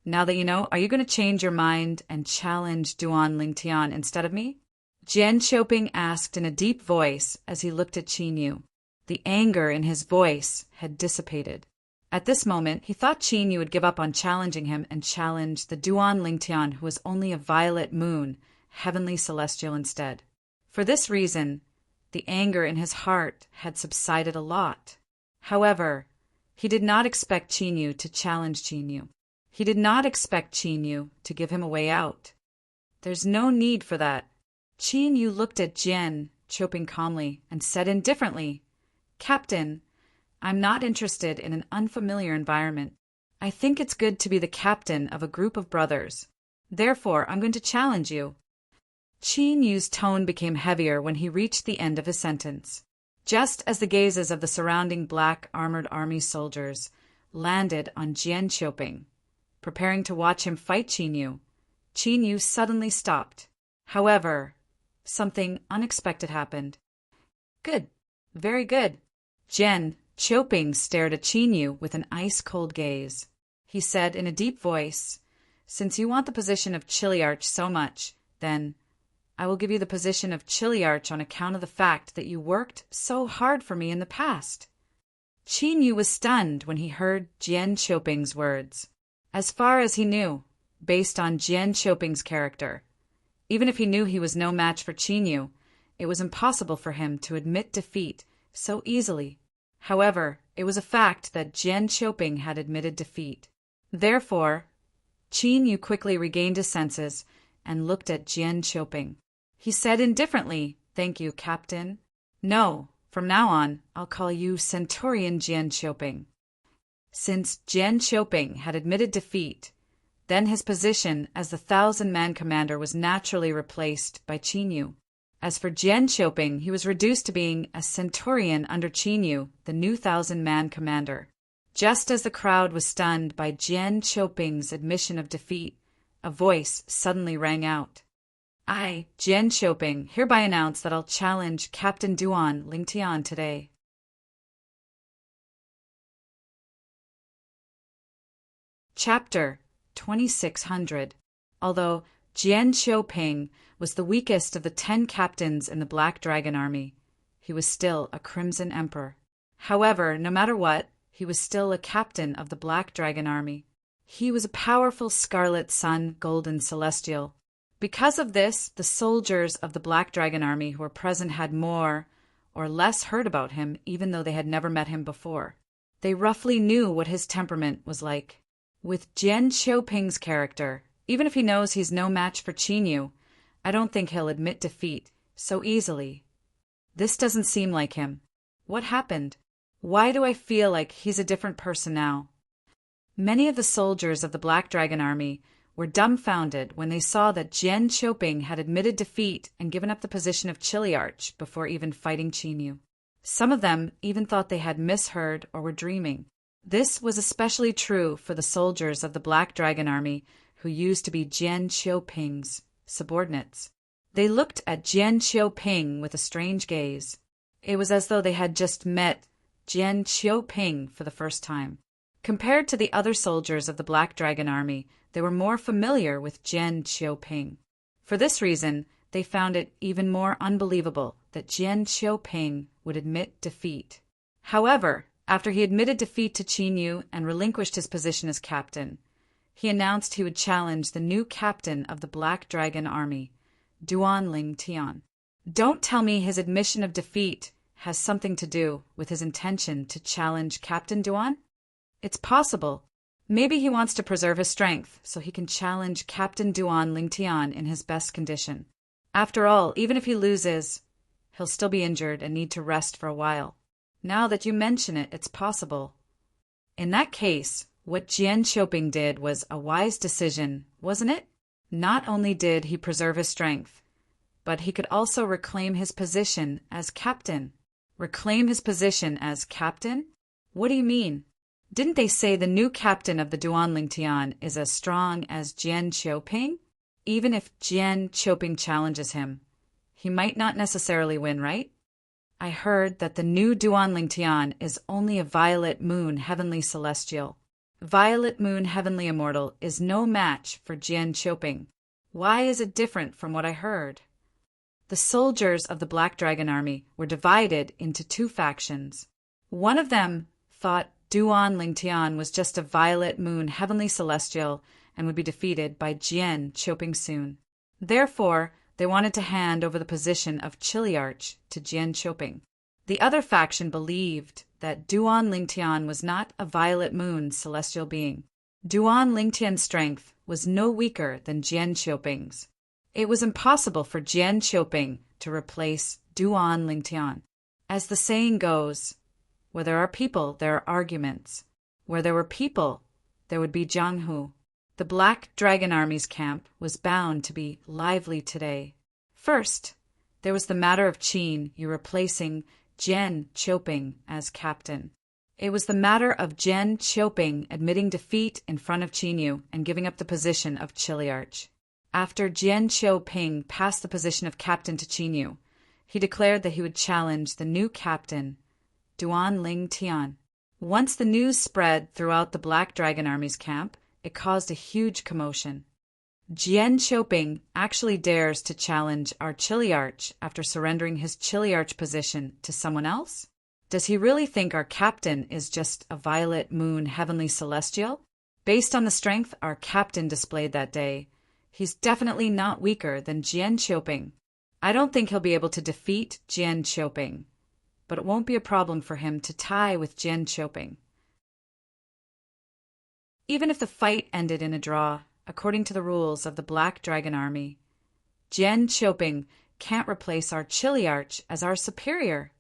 Speaker 1: Now that you know, are you going to change your mind and challenge Duan Lingtian instead of me? Jian Qiuping asked in a deep voice as he looked at Qin Yu. The anger in his voice had dissipated. At this moment, he thought Qin Yu would give up on challenging him and challenge the Duan Lingtian, who was only a violet moon, heavenly celestial instead. For this reason, the anger in his heart had subsided a lot. However, he did not expect Qin Yu to challenge Qin Yu. He did not expect Qin Yu to give him a way out. There's no need for that. Qin Yu looked at Jian Qiuping calmly and said indifferently, Captain, I'm not interested in an unfamiliar environment. I think it's good to be the captain of a group of brothers. Therefore, I'm going to challenge you. Qin Yu's tone became heavier when he reached the end of his sentence. Just as the gazes of the surrounding black armored army soldiers landed on Jian Qiuping, preparing to watch him fight Qin Yu suddenly stopped. However, something unexpected happened. Good. Very good. Jian Qiuping stared at Qin Yu with an ice-cold gaze. He said in a deep voice, Since you want the position of Chiliarch so much, then I will give you the position of Chiliarch on account of the fact that you worked so hard for me in the past. Qin Yu was stunned when he heard Jian Qiuping's words. As far as he knew, based on Jian Qiuping's character, even if he knew he was no match for Qin Yu, it was impossible for him to admit defeat so easily. However, it was a fact that Jian Qiuping had admitted defeat. Therefore, Qin Yu quickly regained his senses and looked at Jian Qiuping. He said indifferently, Thank you, Captain. No, from now on, I'll call you Centurion Jian Qiuping. Since Jian Qiuping had admitted defeat, then his position as the 1,000-man commander was naturally replaced by Qin Yu. As for Jian Qiuping, he was reduced to being a centurion under Qin Yu, the new 1,000-man commander. Just as the crowd was stunned by Jian Qiuping's admission of defeat, a voice suddenly rang out. I, Jian Qiuping, hereby announce that I'll challenge Captain Duan Lingtian today. Chapter 2600. Although Jian Qiuping was the weakest of the 10 captains in the Black Dragon Army, he was still a Crimson Emperor. However, no matter what, he was still a captain of the Black Dragon Army. He was a powerful Scarlet Sun Golden Celestial. Because of this, the soldiers of the Black Dragon Army who were present had more or less heard about him, even though they had never met him before. They roughly knew what his temperament was like. With Jian Qiuping's character, even if he knows he's no match for Qin Yu, I don't think he'll admit defeat so easily. This doesn't seem like him. What happened? Why do I feel like he's a different person now? Many of the soldiers of the Black Dragon Army were dumbfounded when they saw that Jian Qiuping had admitted defeat and given up the position of Chiliarch before even fighting Qin Yu. Some of them even thought they had misheard or were dreaming. This was especially true for the soldiers of the Black Dragon Army who used to be Jian Qiuping's subordinates. They looked at Jian Qiuping with a strange gaze. It was as though they had just met Jian Qiuping for the first time. Compared to the other soldiers of the Black Dragon Army, they were more familiar with Jian Qiuping. For this reason, they found it even more unbelievable that Jian Qiuping would admit defeat. However, after he admitted defeat to Qin Yu and relinquished his position as captain, he announced he would challenge the new captain of the Black Dragon Army, Duan Lingtian. Don't tell me his admission of defeat has something to do with his intention to challenge Captain Duan? It's possible. Maybe he wants to preserve his strength so he can challenge Captain Duan Lingtian in his best condition. After all, even if he loses, he'll still be injured and need to rest for a while. Now that you mention it, it's possible. In that case, what Jian Qiuping did was a wise decision, wasn't it? Not only did he preserve his strength, but he could also reclaim his position as captain. Reclaim his position as captain? What do you mean? Didn't they say the new captain of the Duan Lingtian is as strong as Jian Qiuping? Even if Jian Qiuping challenges him, he might not necessarily win, right? I heard that the new Duan Lingtian is only a violet moon heavenly celestial. Violet moon heavenly immortal is no match for Jian Qiuping. Why is it different from what I heard? The soldiers of the Black Dragon Army were divided into two factions. One of them thought Duan Lingtian was just a violet moon heavenly celestial and would be defeated by Jian Qiuping soon. Therefore, they wanted to hand over the position of Chiliarch to Jian Qiuping. The other faction believed that Duan Lingtian was not a violet moon celestial being. Duan Lingtian's strength was no weaker than Jian Qiuping's. It was impossible for Jian Qiuping to replace Duan Lingtian. As the saying goes, where there are people, there are arguments. Where there were people, there would be Jianghu. The Black Dragon Army's camp was bound to be lively today. First, there was the matter of Qin Yu replacing Jian Qiuping as captain. It was the matter of Jian Qiuping admitting defeat in front of Qin Yu and giving up the position of Chiliarch. After Jian Qiuping passed the position of captain to Qin Yu, he declared that he would challenge the new captain, Duan Lingtian. Once the news spread throughout the Black Dragon Army's camp, it caused a huge commotion. Jian Qiuping actually dares to challenge our Chiliarch after surrendering his Chiliarch position to someone else? Does he really think our captain is just a violet moon heavenly celestial? Based on the strength our captain displayed that day, he's definitely not weaker than Jian Qiuping. I don't think he'll be able to defeat Jian Qiuping, but it won't be a problem for him to tie with Jian Qiuping. Even if the fight ended in a draw, according to the rules of the Black Dragon Army, Jian Qiuping can't replace our Chiliarch as our superior.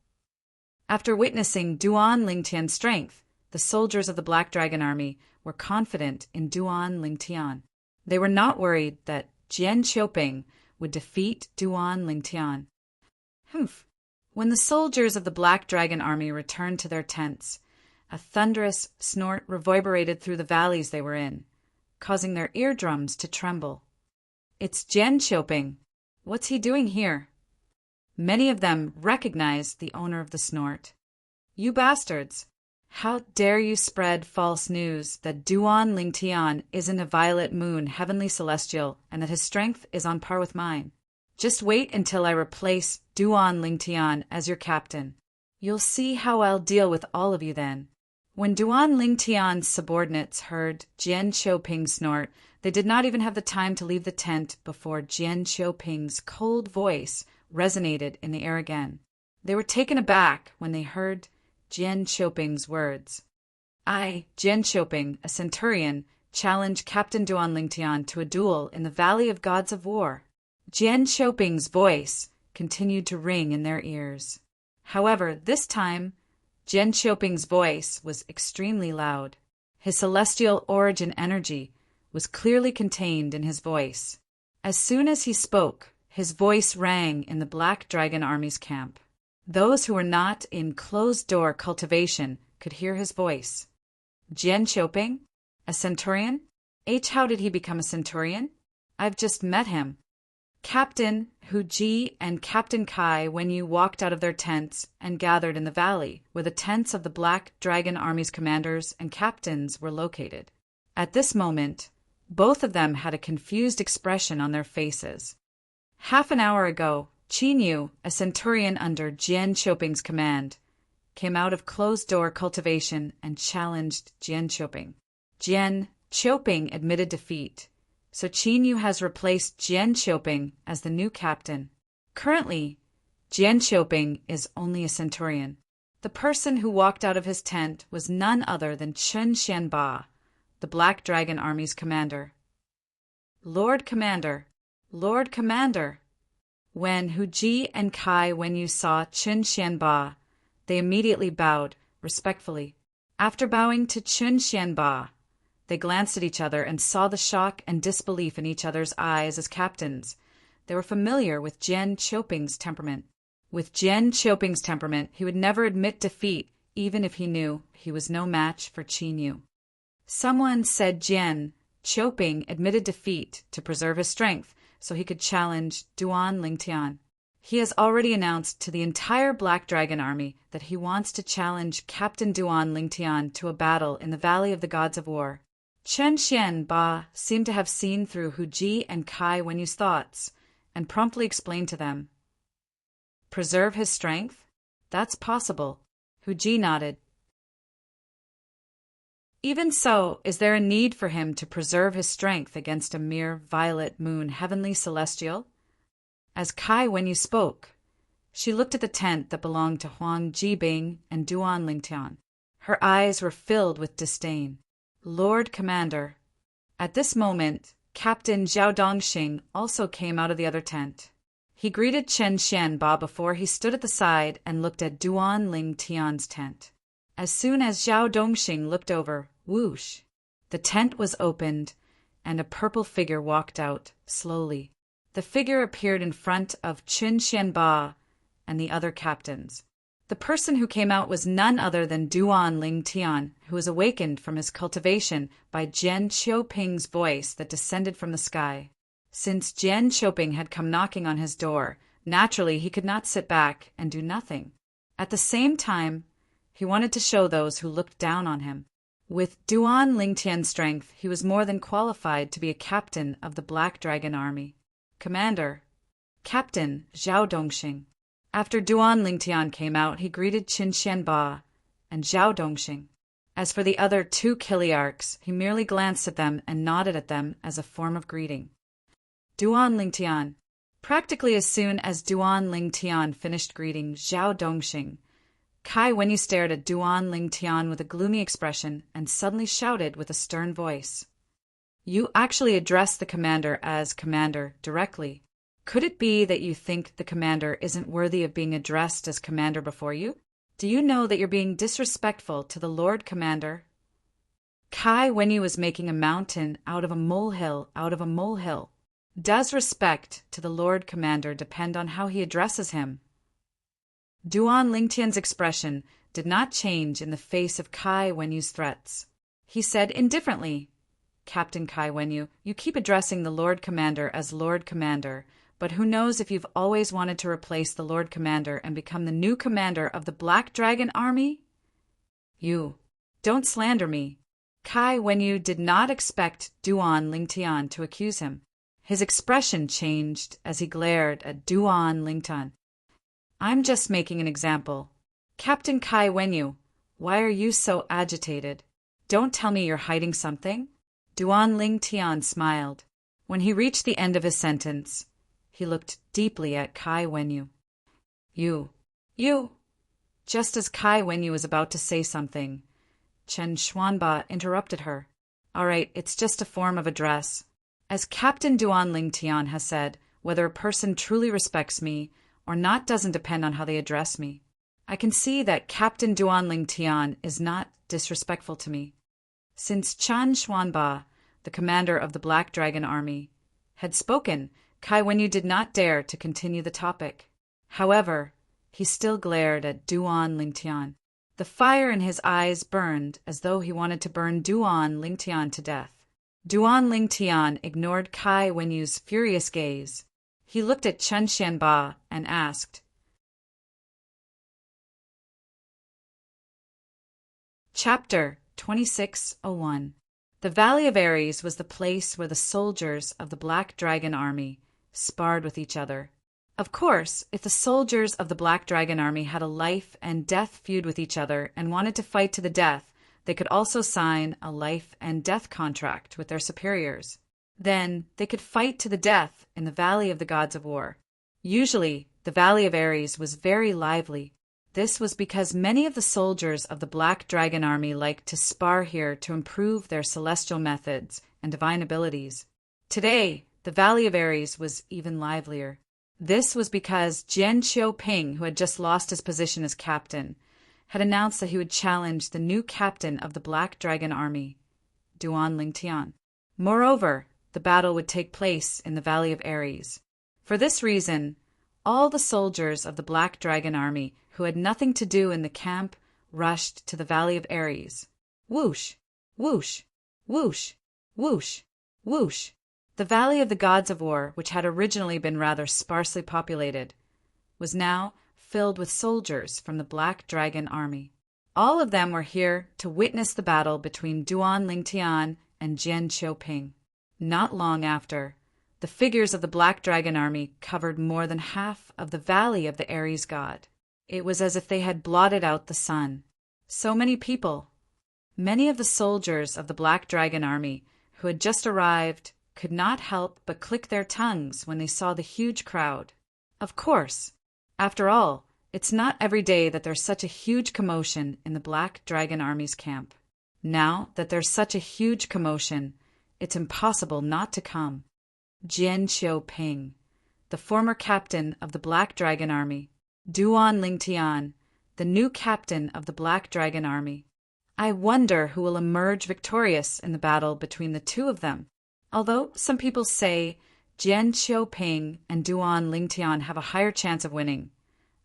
Speaker 1: After witnessing Duan Lingtian's strength, the soldiers of the Black Dragon Army were confident in Duan Lingtian. They were not worried that Jian Qiuping would defeat Duan Lingtian. Humph. When the soldiers of the Black Dragon Army returned to their tents, a thunderous snort reverberated through the valleys they were in, causing their eardrums to tremble. It's Jian Qiuping. What's he doing here? Many of them recognized the owner of the snort. You bastards! How dare you spread false news that Duan Lingtian isn't a violet moon heavenly celestial and that his strength is on par with mine. Just wait until I replace Duan Lingtian as your captain. You'll see how I'll deal with all of you then. When Duan Lingtian's subordinates heard Jian Qiuping's snort, they did not even have the time to leave the tent before Jian Qiuping's cold voice resonated in the air again. They were taken aback when they heard Jian Qiuping's words. I, Jian Qiuping, a centurion, challenge Captain Duan Lingtian to a duel in the Valley of Gods of War. Jian Qiuping's voice continued to ring in their ears. However, this time, Jian Qiuping's voice was extremely loud. His celestial origin energy was clearly contained in his voice. As soon as he spoke, his voice rang in the Black Dragon Army's camp. Those who were not in closed-door cultivation could hear his voice. Jian Qiuping? A centurion? How did he become a centurion? I've just met him. Captain Hu Ji and Captain Kai Wenyu walked out of their tents and gathered in the valley, where the tents of the Black Dragon Army's commanders and captains were located. At this moment, both of them had a confused expression on their faces. Half an hour ago, Qin Yu, a centurion under Jian Qiuping's command, came out of closed-door cultivation and challenged Jian Qiuping. Jian Qiuping admitted defeat, so Qin Yu has replaced Jian Qiuping as the new captain. Currently, Jian Qiuping is only a centurion. The person who walked out of his tent was none other than Chen Xianba, the Black Dragon Army's commander. Lord Commander, Lord Commander! When Hu Ji and Kai Wenyu saw Chen Xianba, they immediately bowed, respectfully. After bowing to Chen Xianba, they glanced at each other and saw the shock and disbelief in each other's eyes as captains. They were familiar with Jian Qiuping's temperament. With Jian Qiuping's temperament, he would never admit defeat, even if he knew he was no match for Qin Yu. Someone said Jian Qiuping admitted defeat to preserve his strength, so he could challenge Duan Lingtian. He has already announced to the entire Black Dragon Army that he wants to challenge Captain Duan Lingtian to a battle in the Valley of the Gods of War. Chen Xianba seemed to have seen through Hu Ji and Kai Wenyu's thoughts, and promptly explained to them. Preserve his strength? That's possible. Hu Ji nodded. Even so, is there a need for him to preserve his strength against a mere violet moon heavenly celestial? As Kai Wenyu spoke, she looked at the tent that belonged to Huang Jibing and Duan Lingtian. Her eyes were filled with disdain. Lord Commander. At this moment, Captain Zhao Dongxing also came out of the other tent. He greeted Chen Xianba before he stood at the side and looked at Duan Lingtian's tent. As soon as Zhao Dongxing looked over, whoosh, the tent was opened, and a purple figure walked out, slowly. The figure appeared in front of Chen Xianba and the other captains. The person who came out was none other than Duan Lingtian, who was awakened from his cultivation by Jian Qiuping's voice that descended from the sky. Since Jian Qiuping had come knocking on his door, naturally he could not sit back and do nothing. At the same time, he wanted to show those who looked down on him. With Duan Lingtian's strength, he was more than qualified to be a captain of the Black Dragon Army. Commander, Captain Zhao Dongxing. After Duan Lingtian came out, he greeted Qin Xianba and Zhao Dongxing. As for the other two Kiliarchs, he merely glanced at them and nodded at them as a form of greeting. Duan Lingtian. Practically as soon as Duan Lingtian finished greeting Zhao Dongxing, Kai Wenyu stared at Duan Lingtian with a gloomy expression and suddenly shouted with a stern voice. You actually address the commander as commander directly. Could it be that you think the commander isn't worthy of being addressed as commander before you? Do you know that you're being disrespectful to the Lord Commander? Kai Wenyu was making a mountain out of a molehill out of a molehill. Does respect to the Lord Commander depend on how he addresses him? Duan Lingtian's expression did not change in the face of Kai Wenyu's threats. He said indifferently, Captain Kai Wenyu, you keep addressing the Lord Commander as Lord Commander, but who knows if you've always wanted to replace the Lord Commander and become the new commander of the Black Dragon Army? You, don't slander me. Kai Wenyu did not expect Duan Lingtian to accuse him. His expression changed as he glared at Duan Lingtian. I'm just making an example. Captain Kai Wenyu, why are you so agitated? Don't tell me you're hiding something? Duan Lingtian smiled. When he reached the end of his sentence, he looked deeply at Kai Wenyu. You. Just as Kai Wenyu was about to say something, Chen Xuanba interrupted her. All right, it's just a form of address. As Captain Duan Lingtian has said, whether a person truly respects me or not doesn't depend on how they address me. I can see that Captain Duan Lingtian is not disrespectful to me. Since Chen Xuanba, the commander of the Black Dragon Army, had spoken, Kai Wenyu did not dare to continue the topic. However, he still glared at Duan Lingtian. The fire in his eyes burned as though he wanted to burn Duan Lingtian to death. Duan Lingtian ignored Kai Wenyu's furious gaze. He looked at Chen Xianba and asked. Chapter 2601. The Valley of Ares was the place where the soldiers of the Black Dragon Army sparred with each other. Of course, if the soldiers of the Black Dragon Army had a life and death feud with each other and wanted to fight to the death, they could also sign a life and death contract with their superiors. Then they could fight to the death in the Valley of the Gods of War. Usually, the Valley of Ares was very lively. This was because many of the soldiers of the Black Dragon Army liked to spar here to improve their celestial methods and divine abilities. Today, the Valley of Ares was even livelier. This was because Jian Qiuping, who had just lost his position as captain, had announced that he would challenge the new captain of the Black Dragon Army, Duan Lingtian. Moreover, the battle would take place in the Valley of Ares. For this reason, all the soldiers of the Black Dragon Army who had nothing to do in the camp rushed to the Valley of Ares. Whoosh! Whoosh! Whoosh! Whoosh! Whoosh! The Valley of the Gods of War, which had originally been rather sparsely populated, was now filled with soldiers from the Black Dragon Army. All of them were here to witness the battle between Duan Lingtian and Jian Qiuping. Not long after, the figures of the Black Dragon Army covered more than half of the Valley of the Ares god. It was as if they had blotted out the sun. So many people. Many of the soldiers of the Black Dragon Army who had just arrived could not help but click their tongues when they saw the huge crowd. Of course, after all, it's not every day that there's such a huge commotion in the Black Dragon Army's camp. Now that there's such a huge commotion, it's impossible not to come. Jian Qiuping, the former captain of the Black Dragon Army, Duan Lingtian, the new captain of the Black Dragon Army. I wonder who will emerge victorious in the battle between the two of them. Although some people say Jian Qiuping and Duan Lingtian have a higher chance of winning,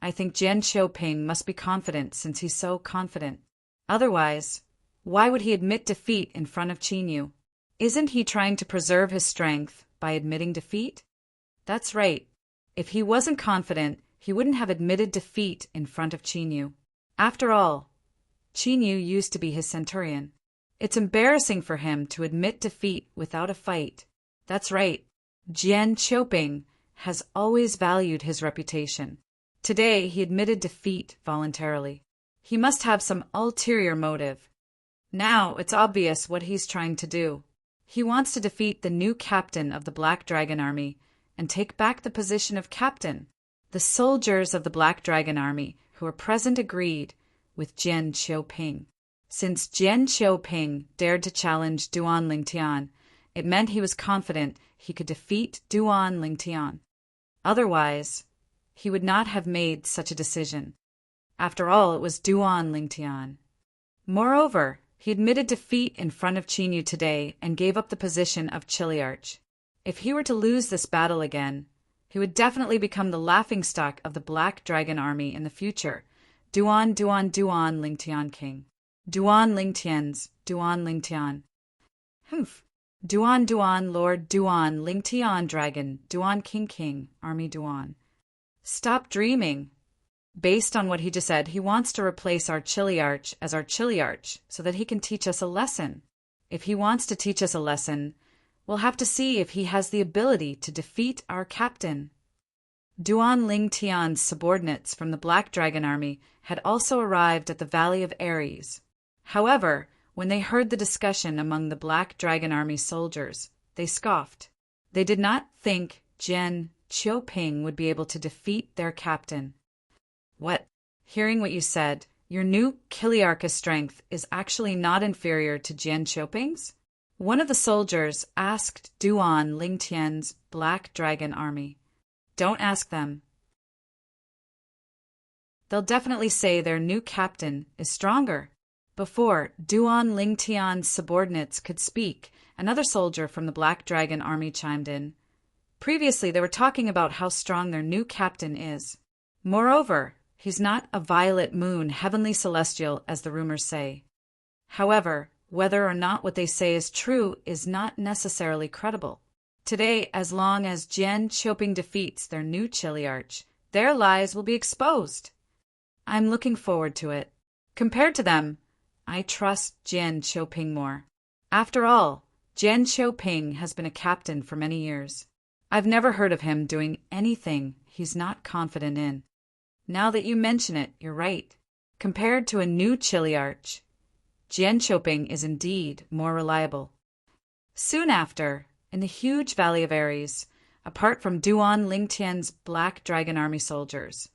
Speaker 1: I think Jian Qiuping must be confident since he's so confident. Otherwise, why would he admit defeat in front of Qinyu? Isn't he trying to preserve his strength by admitting defeat? That's right. If he wasn't confident, he wouldn't have admitted defeat in front of Qinyu. After all, Qinyu used to be his centurion. It's embarrassing for him to admit defeat without a fight. That's right. Jian Qiuping has always valued his reputation. Today, he admitted defeat voluntarily. He must have some ulterior motive. Now it's obvious what he's trying to do. He wants to defeat the new captain of the Black Dragon Army and take back the position of captain. The soldiers of the Black Dragon Army who were present agreed with Jian Qiuping. Since Jian Qiuping dared to challenge Duan Lingtian, it meant he was confident he could defeat Duan Lingtian. Otherwise, he would not have made such a decision. After all, it was Duan Lingtian. Moreover, he admitted defeat in front of Qinyu today and gave up the position of Chiliarch. If he were to lose this battle again, he would definitely become the laughingstock of the Black Dragon Army in the future. Duan Lingtian King. Duan Lingtian's Duan Lingtian. Humph. Duan Lord Duan Lingtian Dragon Duan King Army Duan. Stop dreaming. Based on what he just said, he wants to replace our Chiliarch as our Chiliarch so that he can teach us a lesson. If he wants to teach us a lesson, we'll have to see if he has the ability to defeat our captain. Duan Lingtian's subordinates from the Black Dragon Army had also arrived at the Valley of Ares. However, when they heard the discussion among the Black Dragon Army soldiers, they scoffed. They did not think Jian Qiuping would be able to defeat their captain. What? Hearing what you said, your new Chiliarch's strength is actually not inferior to Jian Qiuping's? One of the soldiers asked Duan Lingtian's Black Dragon Army. Don't ask them. They'll definitely say their new captain is stronger. Before Duan Lingtian's subordinates could speak, another soldier from the Black Dragon Army chimed in. Previously, they were talking about how strong their new captain is. Moreover, he's not a violet moon heavenly celestial as the rumors say. However, whether or not what they say is true is not necessarily credible. Today, as long as Jian Qiuping defeats their new Chiliarch, their lies will be exposed. I'm looking forward to it. Compared to them, I trust Jian Qiuping more. After all, Jian Qiuping has been a captain for many years. I've never heard of him doing anything he's not confident in. Now that you mention it, you're right. Compared to a new Chiliarch, Jian Qiuping is indeed more reliable. Soon after, in the huge Valley of Ares, apart from Duan Lingtian's Black Dragon Army soldiers,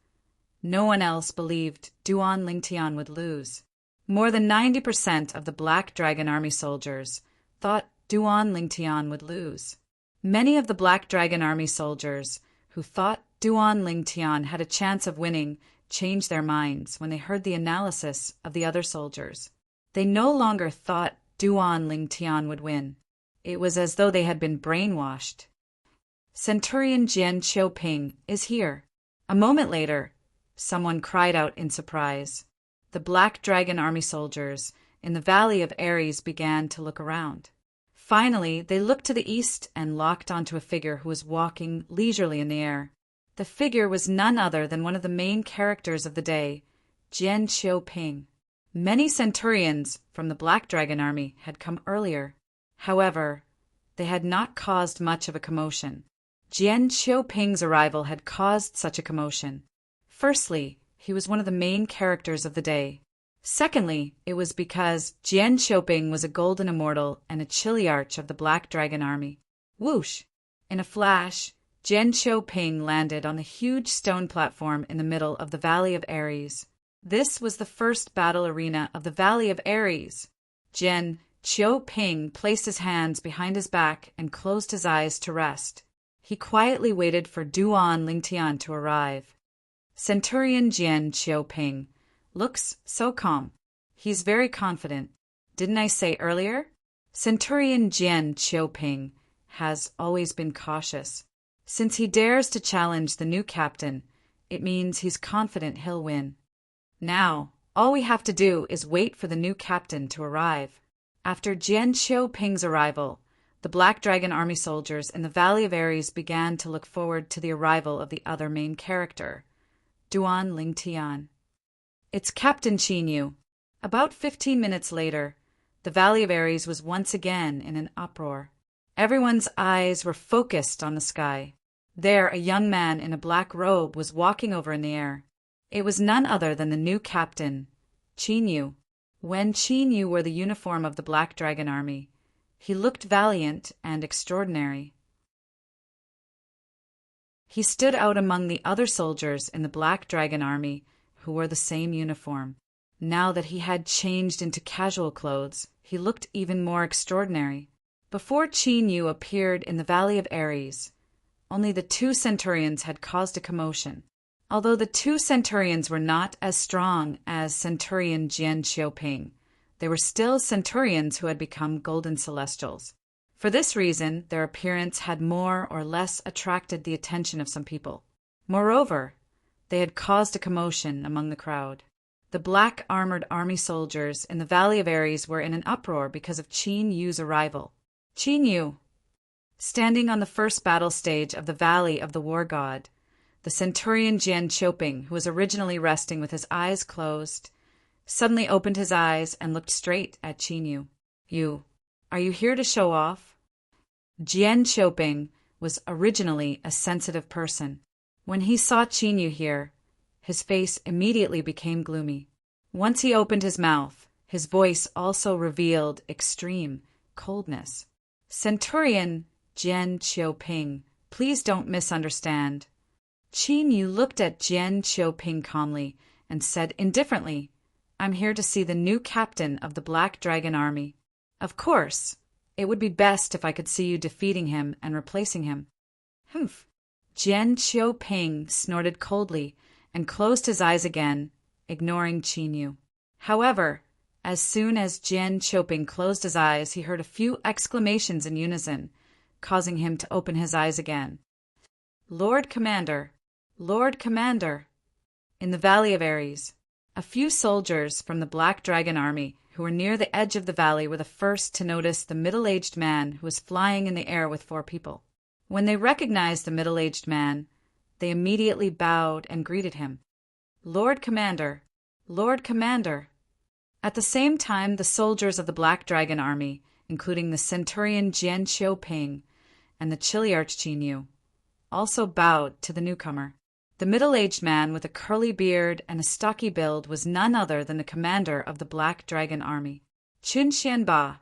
Speaker 1: no one else believed Duan Lingtian would lose. More than 90% of the Black Dragon Army soldiers thought Duan Lingtian would lose. Many of the Black Dragon Army soldiers who thought Duan Lingtian had a chance of winning changed their minds when they heard the analysis of the other soldiers. They no longer thought Duan Lingtian would win. It was as though they had been brainwashed. Centurion Jian Qiuping is here. A moment later, someone cried out in surprise. The Black Dragon Army soldiers in the Valley of Ares began to look around. Finally, they looked to the east and locked onto a figure who was walking leisurely in the air. The figure was none other than one of the main characters of the day, Jian Qiuping. Many centurions from the Black Dragon Army had come earlier. However, they had not caused much of a commotion. Jian Qiuping's arrival had caused such a commotion. Firstly, he was one of the main characters of the day. Secondly, it was because Jian Qiuping was a golden immortal and a Chiliarch of the Black Dragon Army. Whoosh! In a flash, Jian Qiuping landed on the huge stone platform in the middle of the Valley of Ares. This was the first battle arena of the Valley of Ares. Jian Qiuping placed his hands behind his back and closed his eyes to rest. He quietly waited for Duan Lingtian to arrive. Centurion Jian Qiuping looks so calm. He's very confident. Didn't I say earlier? Centurion Jian Qiuping has always been cautious. Since he dares to challenge the new captain, it means he's confident he'll win. Now, all we have to do is wait for the new captain to arrive. After Jian Qiuping's arrival, the Black Dragon Army soldiers in the Valley of Ares began to look forward to the arrival of the other main character, Duan Lingtian. It's Captain Qinyu. About 15 minutes later, the Valley of Ares was once again in an uproar. Everyone's eyes were focused on the sky. There, a young man in a black robe was walking over in the air. It was none other than the new captain, Qinyu. When Qinyu wore the uniform of the Black Dragon Army, he looked valiant and extraordinary. He stood out among the other soldiers in the Black Dragon Army who wore the same uniform. Now that he had changed into casual clothes, he looked even more extraordinary. Before Qinyu appeared in the Valley of Ares, only the two centurions had caused a commotion. Although the two centurions were not as strong as Centurion Jian Qiuping, they were still centurions who had become golden celestials. For this reason, their appearance had more or less attracted the attention of some people. Moreover, they had caused a commotion among the crowd. The black armored army soldiers in the Valley of Ares were in an uproar because of Qinyu's arrival. Qinyu, standing on the first battle stage of the Valley of the War God, the centurion Jian Qiuping, who was originally resting with his eyes closed, suddenly opened his eyes and looked straight at Qinyu. Are you here to show off? Jian Qiuping was originally a sensitive person. When he saw Qinyu here, his face immediately became gloomy. Once he opened his mouth, his voice also revealed extreme coldness. Centurion Jian Qiuping, please don't misunderstand. Qinyu looked at Jian Qiuping calmly and said indifferently, I'm here to see the new captain of the Black Dragon Army. Of course, it would be best if I could see you defeating him and replacing him. Humph. Jian Qiuping snorted coldly and closed his eyes again, ignoring Qinyu. However, as soon as Jian Qiuping closed his eyes, he heard a few exclamations in unison, causing him to open his eyes again. Lord Commander! Lord Commander! In the Valley of Ares, a few soldiers from the Black Dragon Army who were near the edge of the valley were the first to notice the middle-aged man who was flying in the air with 4 people. When they recognized the middle-aged man, they immediately bowed and greeted him. "Lord Commander, Lord Commander." At the same time, the soldiers of the Black Dragon Army, including the centurion Jian Xiuping and the Chiliarch Qin also bowed to the newcomer. The middle-aged man with a curly beard and a stocky build was none other than the commander of the Black Dragon Army, Qin Xianba.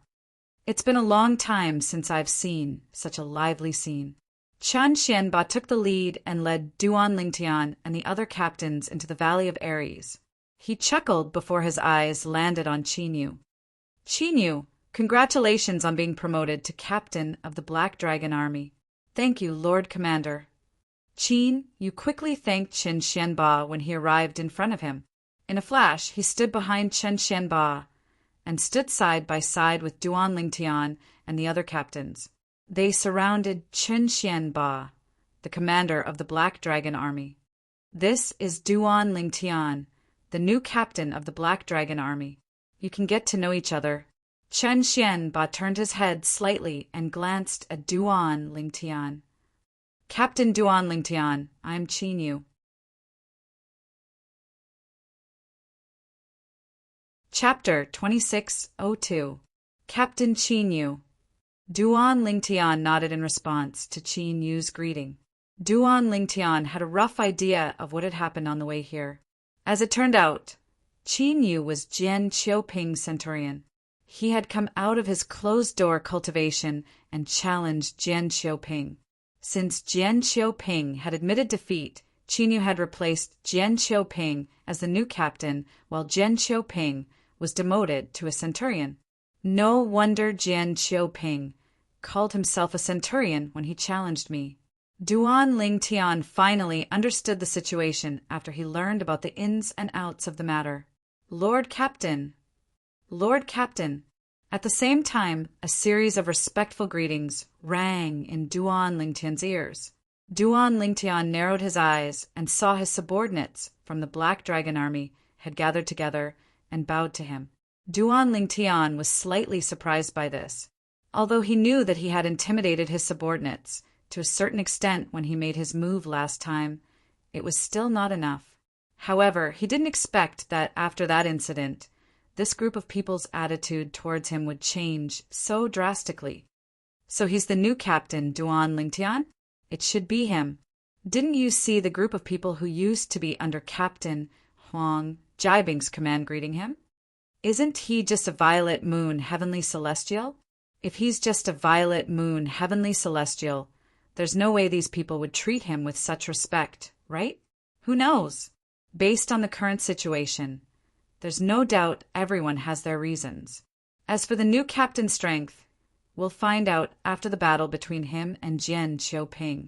Speaker 1: It's been a long time since I've seen such a lively scene. Qin Xianba took the lead and led Duan Lingtian and the other captains into the Valley of Ares. He chuckled before his eyes landed on Qin. "Qin, congratulations on being promoted to captain of the Black Dragon Army." "Thank you, Lord Commander." Qin quickly thanked Qin Xianba when he arrived in front of him. In a flash, he stood behind Qin Xianba and stood side by side with Duan Lingtian and the other captains. They surrounded Qin Xianba, the commander of the Black Dragon Army. "This is Duan Lingtian, the new captain of the Black Dragon Army. You can get to know each other." Qin Xianba turned his head slightly and glanced at Duan Lingtian. "Captain Duan Lingtian, I'm Qin." Chapter 2602. Captain Qin. Duan Lingtian nodded in response to Qin Yu's greeting. Duan Lingtian had a rough idea of what had happened on the way here. As it turned out, Qin Yu was Jian Xiuping's centurion. He had come out of his closed-door cultivation and challenged Jian Xiuping. Since Jian Xiuping had admitted defeat, Qin Yu had replaced Jian Xiuping as the new captain, while Jian Xiuping was demoted to a centurion. No wonder Jian Xiuping called himself a centurion when he challenged me. Duan Lingtian finally understood the situation after he learned about the ins and outs of the matter. "Lord Captain! Lord Captain!" At the same time, a series of respectful greetings rang in Duan Lingtian's ears. Duan Lingtian narrowed his eyes and saw his subordinates from the Black Dragon Army had gathered together and bowed to him. Duan Lingtian was slightly surprised by this. Although he knew that he had intimidated his subordinates to a certain extent when he made his move last time, it was still not enough. However, he didn't expect that after that incident, this group of people's attitude towards him would change so drastically. "So he's the new captain, Duan Lingtian? It should be him. Didn't you see the group of people who used to be under Captain Huang Jiabing's command greeting him? Isn't he just a violet moon heavenly celestial? If he's just a violet moon heavenly celestial, there's no way these people would treat him with such respect, right? Who knows? Based on the current situation, there's no doubt everyone has their reasons. As for the new captain's strength, we'll find out after the battle between him and Jian Xiuping."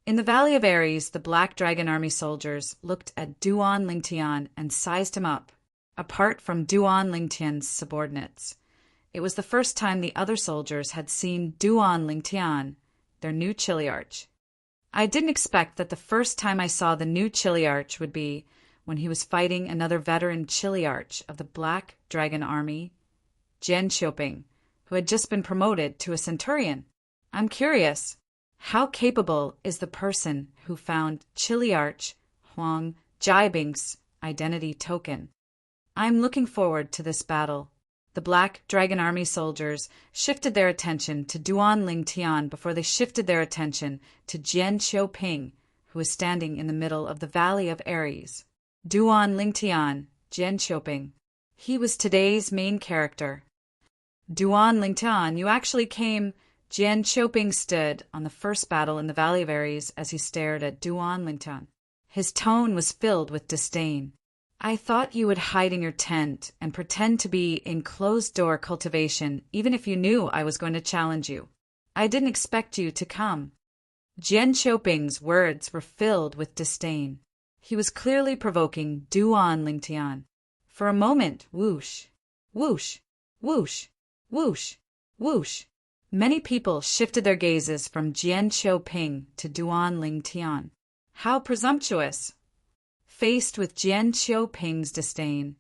Speaker 1: In the Valley of Ares, the Black Dragon Army soldiers looked at Duan Lingtian and sized him up, apart from Duan Lingtian's subordinates. It was the first time the other soldiers had seen Duan Lingtian, their new Chiliarch. I didn't expect that the first time I saw the new Chiliarch would be when he was fighting another veteran Chiliarch of the Black Dragon Army, Jian Xiuping, who had just been promoted to a centurion. I'm curious, how capable is the person who found Chiliarch Huang Jiabing's identity token? I'm looking forward to this battle. The Black Dragon Army soldiers shifted their attention to Duan Lingtian before they shifted their attention to Jian Xiuping, who was standing in the middle of the Valley of Ares. Duan Lingtian, Jian Xiuping. He was today's main character. "Duan Lingtian, you actually came." Jian Xiuping stood on the first battle in the Valley of Ares as he stared at Duan Lingtian. His tone was filled with disdain. "I thought you would hide in your tent and pretend to be in closed-door cultivation even if you knew I was going to challenge you. I didn't expect you to come." Jian Xiuping's words were filled with disdain. He was clearly provoking Duan Lingtian. For a moment, whoosh, whoosh, whoosh, whoosh, whoosh. Many people shifted their gazes from Jian Xiuping to Duan Lingtian. How presumptuous! Faced with Jian Xiuping's disdain,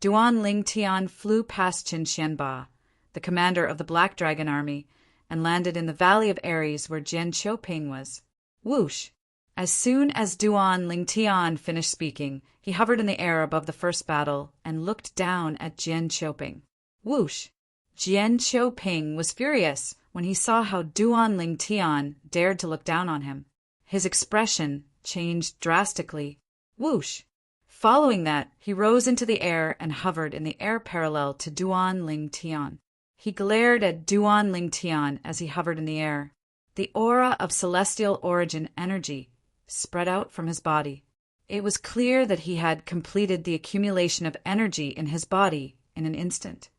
Speaker 1: Duan Lingtian flew past Qin Xianba, the commander of the Black Dragon Army, and landed in the Valley of Aries where Jian Qiuping was. Whoosh! As soon as Duan Lingtian finished speaking, he hovered in the air above the first battle and looked down at Jian Qiuping. Whoosh! Jian Qiuping was furious when he saw how Duan Lingtian dared to look down on him. His expression changed drastically. Whoosh! Following that, he rose into the air and hovered in the air parallel to Duan Lingtian. He glared at Duan Lingtian as he hovered in the air. The aura of celestial origin energy spread out from his body. It was clear that he had completed the accumulation of energy in his body in an instant.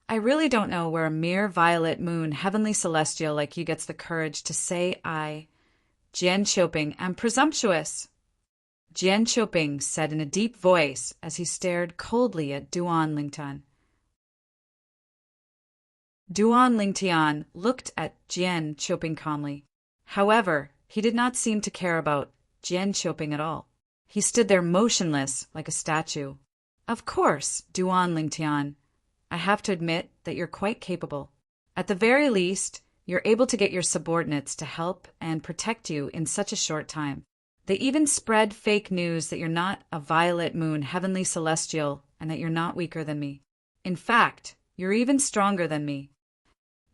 Speaker 1: I really don't know where a mere violet moon heavenly celestial like you gets the courage to say Jian Qiuping, am presumptuous. Jian Qiuping said in a deep voice as he stared coldly at Duan Lingtian. Duan Lingtian looked at Jian Qiuping calmly. However, he did not seem to care about Jian Qiuping at all. He stood there motionless like a statue. Of course, Duan Lingtian, I have to admit that you're quite capable. At the very least, you're able to get your subordinates to help and protect you in such a short time. They even spread fake news that you're not a violet moon heavenly celestial and that you're not weaker than me. In fact, you're even stronger than me.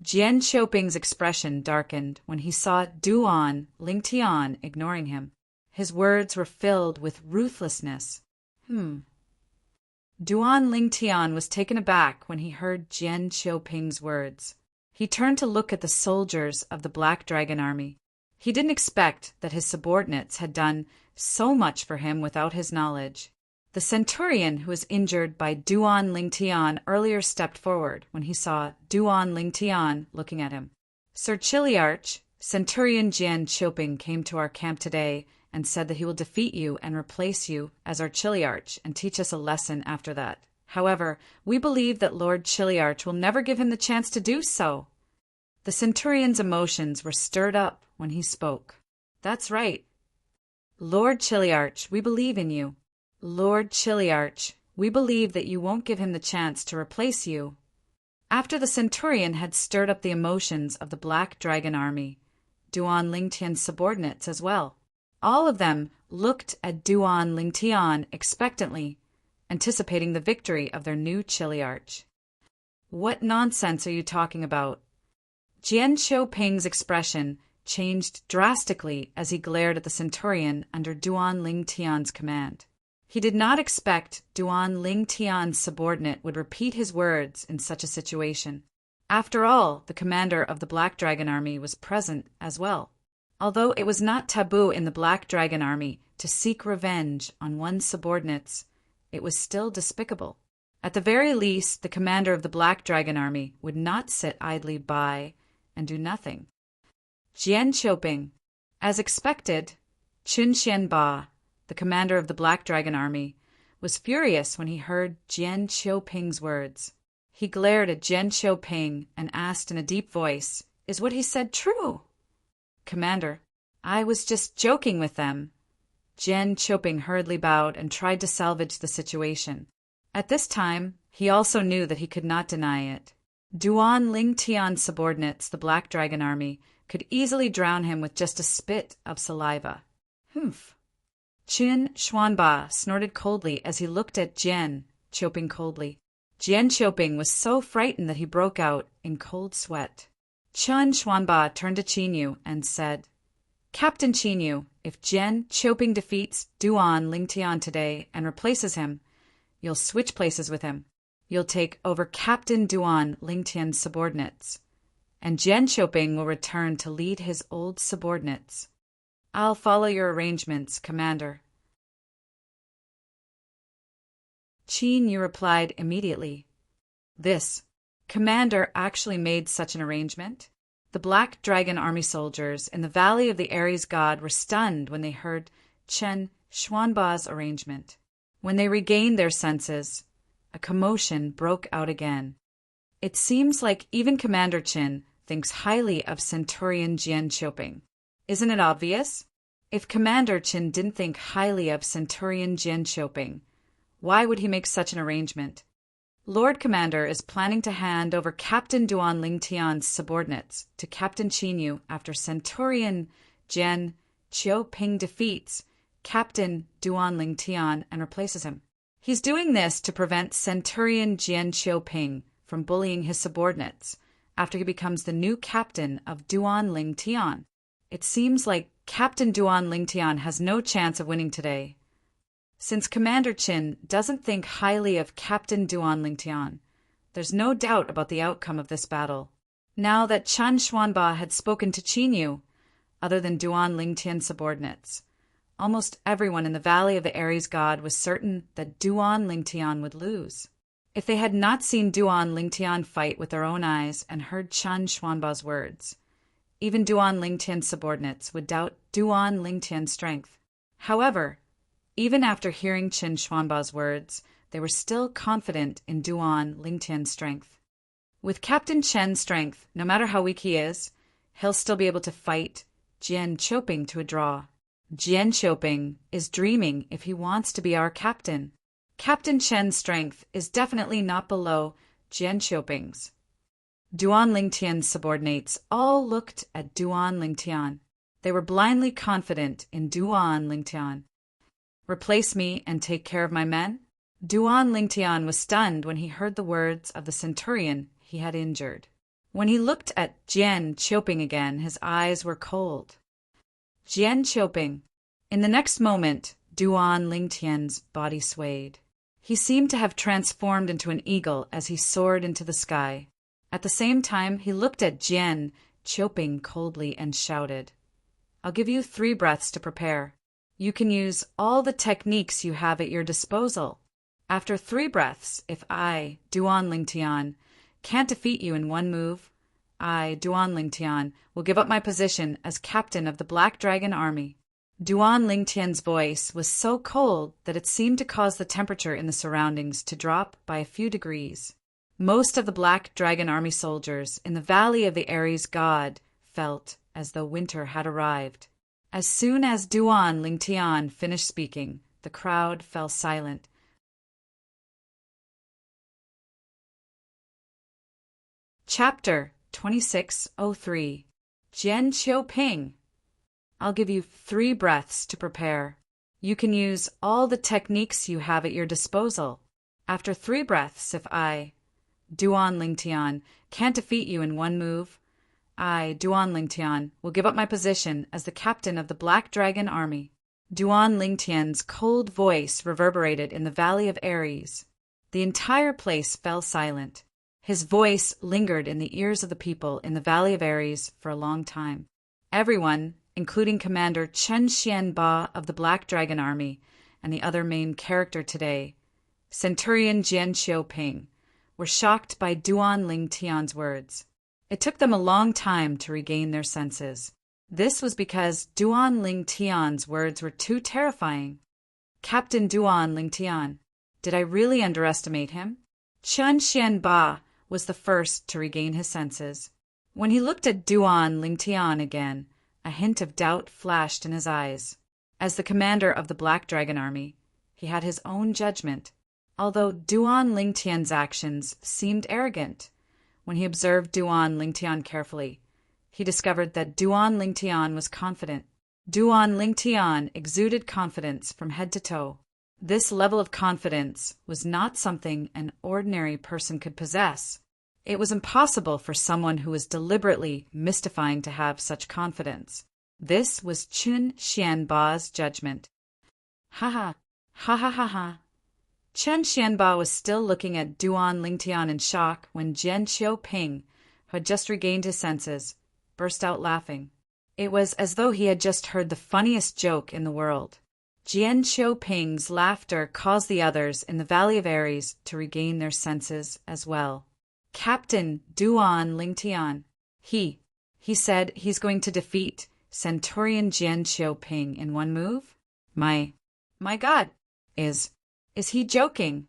Speaker 1: Jian Qiuping's expression darkened when he saw Duan Lingtian ignoring him. His words were filled with ruthlessness. Duan Lingtian was taken aback when he heard Jian Qiuping's words. He turned to look at the soldiers of the Black Dragon Army. He didn't expect that his subordinates had done so much for him without his knowledge. The centurion who was injured by Duan Lingtian earlier stepped forward when he saw Duan Lingtian looking at him. Sir Chiliarch, Centurion Jian Qiuping came to our camp today and said that he will defeat you and replace you as our Chiliarch and teach us a lesson after that. However, we believe that Lord Chiliarch will never give him the chance to do so. The centurion's emotions were stirred up when he spoke. That's right. Lord Chiliarch, we believe in you. Lord Chiliarch, we believe that you won't give him the chance to replace you. After the centurion had stirred up the emotions of the Black Dragon Army, Duan Lingtian's subordinates as well. All of them looked at Duan Lingtian expectantly, anticipating the victory of their new Chiliarch. What nonsense are you talking about? Jian Qiuping's expression changed drastically as he glared at the centurion under Duan Lingtian's command. He did not expect Duan Lingtian's subordinate would repeat his words in such a situation. After all, the commander of the Black Dragon Army was present as well. Although it was not taboo in the Black Dragon Army to seek revenge on one's subordinates, it was still despicable. At the very least, the commander of the Black Dragon Army would not sit idly by and do nothing. Jian Qiuping. As expected, Chun Xianba, the commander of the Black Dragon Army, was furious when he heard Jian Qiuping's words. He glared at Jian Qiuping and asked in a deep voice, "Is what he said true?" "Commander, I was just joking with them." Jian Qiuping hurriedly bowed and tried to salvage the situation. At this time, he also knew that he could not deny it. Duan Lingtian's subordinates, the Black Dragon Army, could easily drown him with just a spit of saliva. Humph. Chun Xuanba snorted coldly as he looked at Jian Qiuping coldly. Jian Qiuping was so frightened that he broke out in cold sweat. Chun Xuanba turned to Qinyu and said, "Captain Qinyu, if Jian Qiuping defeats Duan Lingtian today and replaces him, you'll switch places with him. You'll take over Captain Duan Lingtian's subordinates, and Jian Qiuping will return to lead his old subordinates." "I'll follow your arrangements, Commander." Qinyu replied immediately. This commander actually made such an arrangement? The Black Dragon Army soldiers in the Valley of the Aries God were stunned when they heard Chen Xuanba's arrangement. When they regained their senses, a commotion broke out again. It seems like even Commander Qin thinks highly of Centurion Jian Qiuping. Isn't it obvious? If Commander Qin didn't think highly of Centurion Jian Qiuping, why would he make such an arrangement? Lord Commander is planning to hand over Captain Duan Lingtian's subordinates to Captain Chinyu after Centurion Jian Qiuping defeats Captain Duan Lingtian and replaces him. He's doing this to prevent Centurion Jian Qiuping from bullying his subordinates after he becomes the new captain of Duan Lingtian. It seems like Captain Duan Lingtian has no chance of winning today, since Commander Qin doesn't think highly of Captain Duan Lingtian. There's no doubt about the outcome of this battle. Now that Chen Xuanba had spoken to Qinyu, other than Duan Lingtian's subordinates, almost everyone in the Valley of the Aries God was certain that Duan Lingtian would lose. If they had not seen Duan Lingtian fight with their own eyes and heard Chen Xuanba's words, even Duan Lingtian's subordinates would doubt Duan Lingtian's strength. However, even after hearing Chen Xuanba's words, they were still confident in Duan Lingtian's strength. With Captain Chen's strength, no matter how weak he is, he'll still be able to fight Jian Qiuping to a draw. Jian Qiuping is dreaming if he wants to be our captain. Captain Chen's strength is definitely not below Jian Qiuping's. Duan Lingtian's subordinates all looked at Duan Lingtian. They were blindly confident in Duan Lingtian. Replace me and take care of my men? Duan Lingtian was stunned when he heard the words of the centurion he had injured. When he looked at Jian Qiuping again, his eyes were cold. Jian Qiuping. In the next moment, Duan Lingtian's body swayed. He seemed to have transformed into an eagle as he soared into the sky. At the same time, he looked at Jian Qiuping coldly and shouted, "I'll give you 3 breaths to prepare. You can use all the techniques you have at your disposal. After 3 breaths, if I, Duan Lingtian, can't defeat you in 1 move, I, Duan Lingtian, will give up my position as captain of the Black Dragon Army." Duan Lingtian's voice was so cold that it seemed to cause the temperature in the surroundings to drop by a few degrees. Most of the Black Dragon Army soldiers in the Valley of the Aries God felt as though winter had arrived. As soon as Duan Lingtian finished speaking, the crowd fell silent. Chapter 2603. Jian Qiuping. I'll give you 3 breaths to prepare. You can use all the techniques you have at your disposal. After 3 breaths, if I, Duan Lingtian, can't defeat you in 1 move, I, Duan Lingtian, will give up my position as the captain of the Black Dragon Army. Duan Lingtian's cold voice reverberated in the Valley of Aries. The entire place fell silent. His voice lingered in the ears of the people in the Valley of Aries for a long time. Everyone, including Commander Chen Xianba of the Black Dragon Army and the other main character today, Centurion Jian Qiuping, were shocked by Duan Lingtian's words. It took them a long time to regain their senses. This was because Duan Lingtian's words were too terrifying. Captain Duan Lingtian, did I really underestimate him? Chen Xianba was the first to regain his senses. When he looked at Duan Lingtian again, a hint of doubt flashed in his eyes. As the commander of the Black Dragon Army, he had his own judgment. Although Duan Lingtian's actions seemed arrogant, when he observed Duan Lingtian carefully, he discovered that Duan Lingtian was confident. Duan Lingtian exuded confidence from head to toe. This level of confidence was not something an ordinary person could possess. It was impossible for someone who was deliberately mystifying to have such confidence. This was Chen Xianba's judgment. Ha ha, ha ha ha ha. Chen Xianba was still looking at Duan Lingtian in shock when Jian Qiuping, who had just regained his senses, burst out laughing. It was as though he had just heard the funniest joke in the world. Jian Qiuping's laughter caused the others in the Valley of Aries to regain their senses as well. Captain Duan Lingtian, he said he's going to defeat Centurion Jian Qiuping in 1 move? My God, is he joking?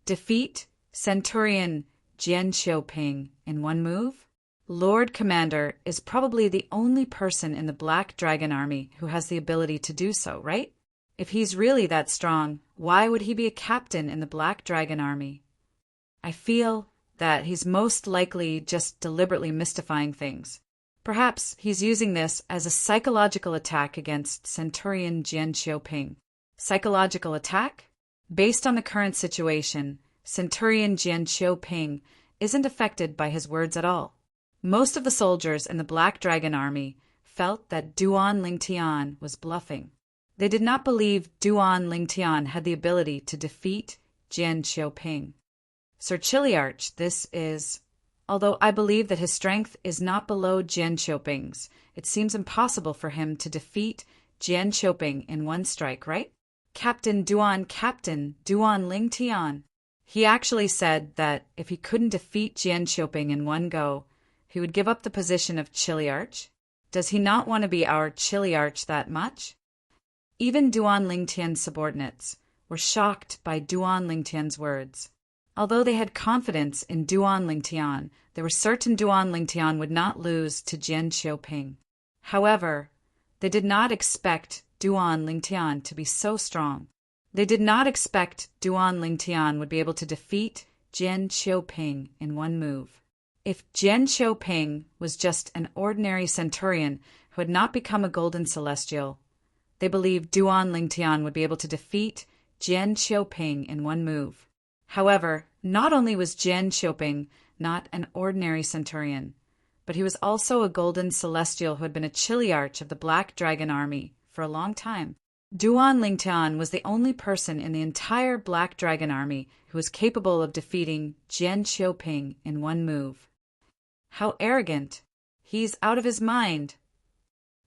Speaker 1: Defeat Centurion Jian Qiuping in 1 move? Lord Commander is probably the only person in the Black Dragon Army who has the ability to do so, right? If he's really that strong, why would he be a captain in the Black Dragon Army? I feel that he's most likely just deliberately mystifying things. Perhaps he's using this as a psychological attack against Centurion Jian Xiaoping. Psychological attack? Based on the current situation, Centurion Jian Xiaoping isn't affected by his words at all. Most of the soldiers in the Black Dragon Army felt that Duan Lingtian was bluffing. They did not believe Duan Lingtian had the ability to defeat Jian Xiaoping. Sir Chiliarch, this is... Although I believe that his strength is not below Jian Xiaoping's, it seems impossible for him to defeat Jian Xiaoping in one strike, right? Captain Duan Lingtian. He actually said that if he couldn't defeat Jian Xiaoping in one go, he would give up the position of Chiliarch. Does he not want to be our Chiliarch that much? Even Duan Lingtian's subordinates were shocked by Duan Lingtian's words. Although they had confidence in Duan Lingtian, they were certain Duan Lingtian would not lose to Jian Xiaoping. However, they did not expect Duan Lingtian to be so strong. They did not expect Duan Lingtian would be able to defeat Jian Xiaoping in one move. If Jian Xiaoping was just an ordinary centurion who had not become a golden celestial, they believed Duan Lingtian would be able to defeat Jian Xiaoping in one move. However, not only was Jian Xiaoping not an ordinary centurion, but he was also a golden celestial who had been a Chiliarch of the Black Dragon Army for a long time. Duan Lingtian was the only person in the entire Black Dragon Army who was capable of defeating Jian Xiaoping in one move. How arrogant! He's out of his mind.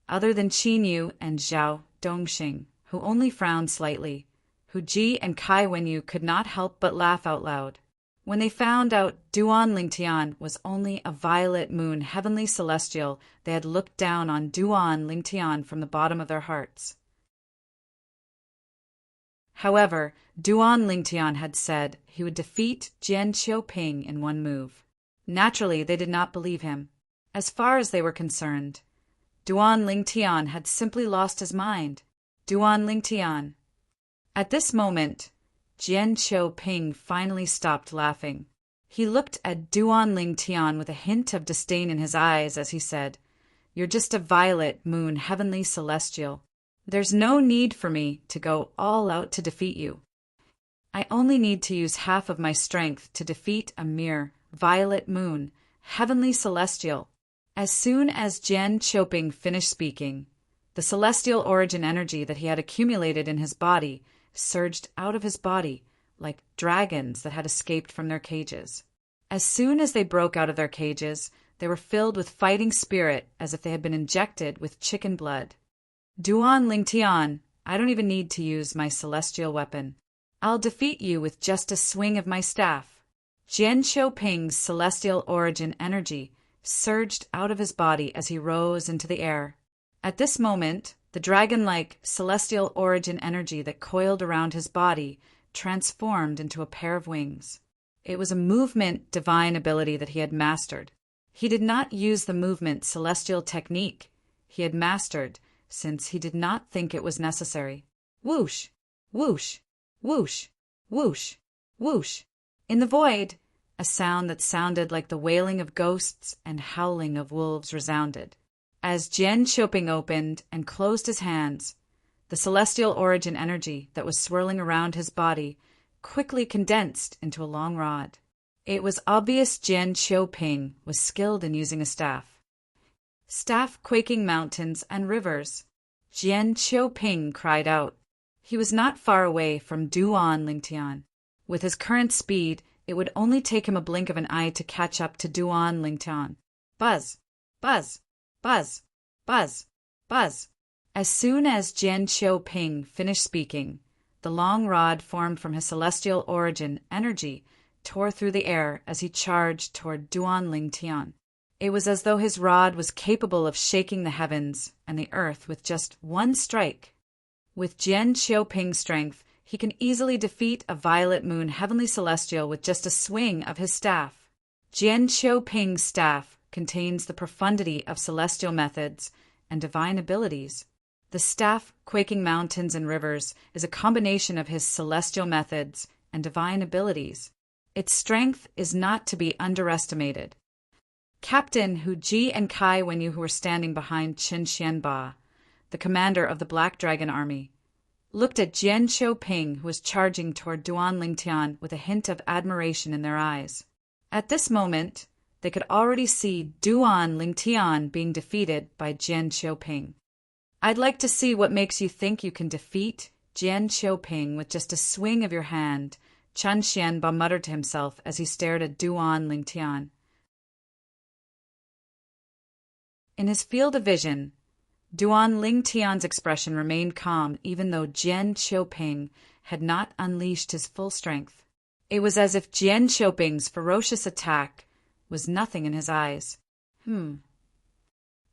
Speaker 1: Other than Qin Yu and Zhao Dongxing, who only frowned slightly, Hu Ji and Kai Wenyu could not help but laugh out loud. When they found out Duan Lingtian was only a violet moon heavenly celestial, they had looked down on Duan Lingtian from the bottom of their hearts. However, Duan Lingtian had said he would defeat Jian Xiaoping in one move. Naturally, they did not believe him. As far as they were concerned, Duan Lingtian had simply lost his mind. Duan Lingtian. At this moment, Jian Xiaoping finally stopped laughing. He looked at Duan Lingtian with a hint of disdain in his eyes as he said, "You're just a violet moon heavenly celestial. There's no need for me to go all out to defeat you. I only need to use half of my strength to defeat a mere violet moon, heavenly celestial." As soon as Jian Xiaoping finished speaking, the celestial origin energy that he had accumulated in his body surged out of his body like dragons that had escaped from their cages. As soon as they broke out of their cages, they were filled with fighting spirit as if they had been injected with chicken blood. "Duan Lingtian, I don't even need to use my celestial weapon. I'll defeat you with just a swing of my staff." Jian Xiaoping's celestial origin energy surged out of his body as he rose into the air. At this moment, the dragon-like celestial origin energy that coiled around his body transformed into a pair of wings. It was a movement divine ability that he had mastered. He did not use the movement celestial technique he had mastered since he did not think it was necessary. Whoosh! Whoosh! Whoosh! Whoosh! Whoosh! In the void, a sound that sounded like the wailing of ghosts and howling of wolves resounded. As Jian Xiaoping opened and closed his hands, the celestial origin energy that was swirling around his body quickly condensed into a long rod. It was obvious Jian Xiaoping was skilled in using a staff. "Staff quaking mountains and rivers," Jian Xiaoping cried out. He was not far away from Duan Lingtian. With his current speed, it would only take him a blink of an eye to catch up to Duan Lingtian. Buzz! Buzz! Buzz! Buzz! Buzz! As soon as Jian Xiaoping finished speaking, the long rod formed from his celestial origin energy tore through the air as he charged toward Duan Lingtian. It was as though his rod was capable of shaking the heavens and the earth with just one strike. With Jian Xiaoping's strength, he can easily defeat a violet moon heavenly celestial with just a swing of his staff. Jian Xiaoping's staff contains the profundity of celestial methods and divine abilities. The staff quaking mountains and rivers is a combination of his celestial methods and divine abilities. Its strength is not to be underestimated. Captain Hu Ji and Kai Wenyu, who were standing behind Chen Xianba, the commander of the Black Dragon Army, looked at Jian Qiuping, who was charging toward Duan Lingtian with a hint of admiration in their eyes. At this moment, they could already see Duan Lingtian being defeated by Jian Qiuping. I'd like to see what makes you think you can defeat Jian Qiuping with just a swing of your hand, Chen Xianba muttered to himself as he stared at Duan Lingtian. In his field of vision, Duan Lingtian's expression remained calm even though Jian Qiuping had not unleashed his full strength. It was as if Jian Qiuping's ferocious attack was nothing in his eyes.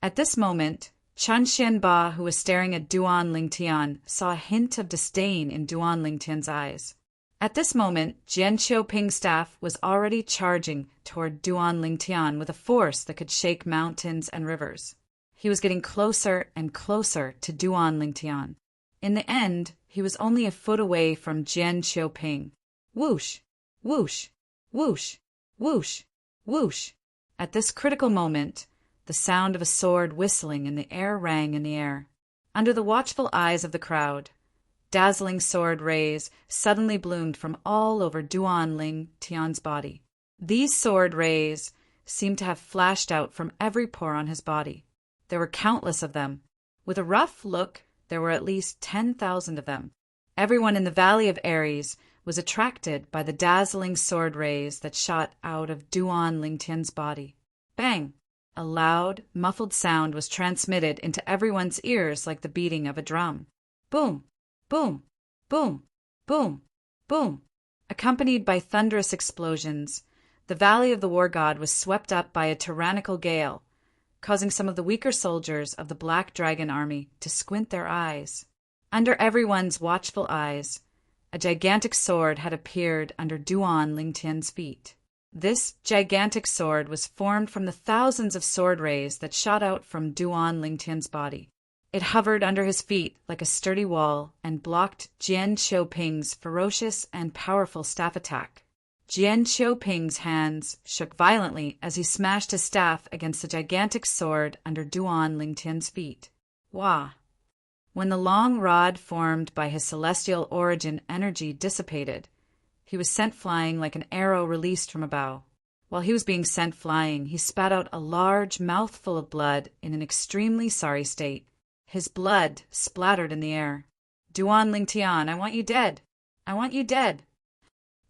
Speaker 1: At this moment, Chen Xianba, who was staring at Duan Lingtian, saw a hint of disdain in Duan Lingtian's eyes. At this moment, Jian Qiuping's staff was already charging toward Duan Lingtian with a force that could shake mountains and rivers. He was getting closer and closer to Duan Lingtian. In the end, he was only a foot away from Jian Qiuping. Whoosh, whoosh, whoosh, whoosh, whoosh. At this critical moment, the sound of a sword whistling in the air rang in the air. Under the watchful eyes of the crowd, dazzling sword rays suddenly bloomed from all over Duan Lingtian's body. These sword rays seemed to have flashed out from every pore on his body. There were countless of them. With a rough look, there were at least 10,000 of them. Everyone in the Valley of Ares was attracted by the dazzling sword rays that shot out of Duan Lingtian's body. Bang! A loud, muffled sound was transmitted into everyone's ears like the beating of a drum. Boom! Boom! Boom! Boom! Boom! Accompanied by thunderous explosions, the Valley of the War God was swept up by a tyrannical gale, causing some of the weaker soldiers of the Black Dragon Army to squint their eyes. Under everyone's watchful eyes, a gigantic sword had appeared under Duan Lingtian's feet. This gigantic sword was formed from the thousands of sword rays that shot out from Duan Lingtian's body. It hovered under his feet like a sturdy wall and blocked Jian Qiuping's ferocious and powerful staff attack. Jian Qiuping's hands shook violently as he smashed his staff against the gigantic sword under Duan Lingtian's feet. Wah! When the long rod formed by his celestial origin energy dissipated, he was sent flying like an arrow released from a bow. While he was being sent flying, he spat out a large mouthful of blood in an extremely sorry state. His blood splattered in the air. Duan Lingtian, I want you dead. I want you dead.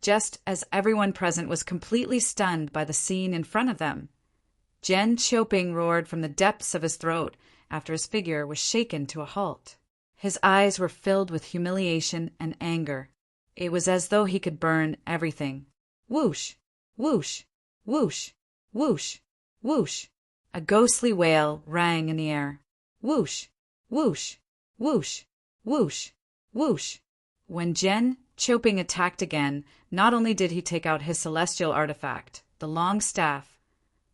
Speaker 1: Just as everyone present was completely stunned by the scene in front of them, Jian Qiuping roared from the depths of his throat after his figure was shaken to a halt. His eyes were filled with humiliation and anger. It was as though he could burn everything. Whoosh! Whoosh! Whoosh! Whoosh! Whoosh! A ghostly wail rang in the air. Whoosh! Whoosh! Whoosh! Whoosh! Whoosh! When Jian Qiuping attacked again, not only did he take out his celestial artifact, the long staff,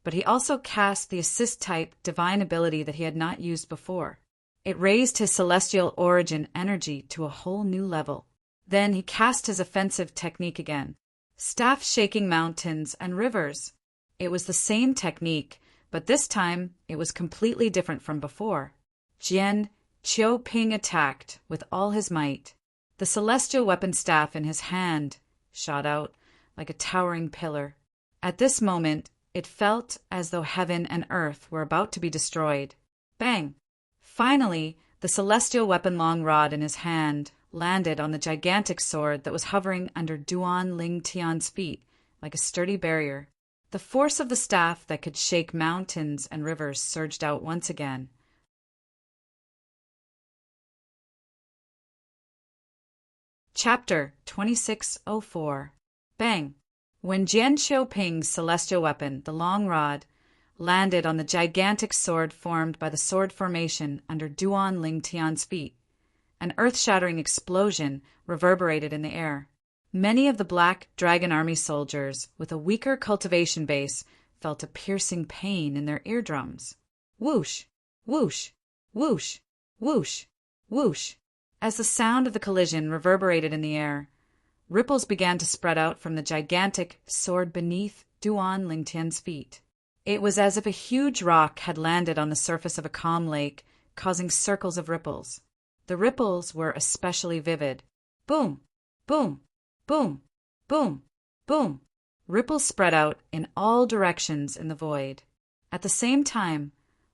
Speaker 1: but he also cast the assist-type divine ability that he had not used before. It raised his celestial origin energy to a whole new level. Then he cast his offensive technique again. Staff shaking mountains and rivers. It was the same technique, but this time it was completely different from before. Jian Qiuping attacked with all his might. The celestial weapon staff in his hand shot out like a towering pillar. At this moment, it felt as though heaven and earth were about to be destroyed. Bang! Finally, the celestial weapon long rod in his hand landed on the gigantic sword that was hovering under Duan Lingtian's feet like a sturdy barrier. The force of the staff that could shake mountains and rivers surged out once again. Chapter 2604. Bang! When Jian Qiuping's celestial weapon, the long rod, landed on the gigantic sword formed by the sword formation under Duan Lingtian's feet, an earth-shattering explosion reverberated in the air. Many of the Black Dragon Army soldiers with a weaker cultivation base felt a piercing pain in their eardrums. Whoosh! Whoosh! Whoosh! Whoosh! Whoosh! As the sound of the collision reverberated in the air, Ripples began to spread out from the gigantic sword beneath Duan Lingtian's feet. It was as if a huge rock had landed on the surface of a calm lake, causing circles of ripples. The ripples were especially vivid. Boom, boom, boom, boom, boom. Ripples spread out in all directions in the void. At the same time,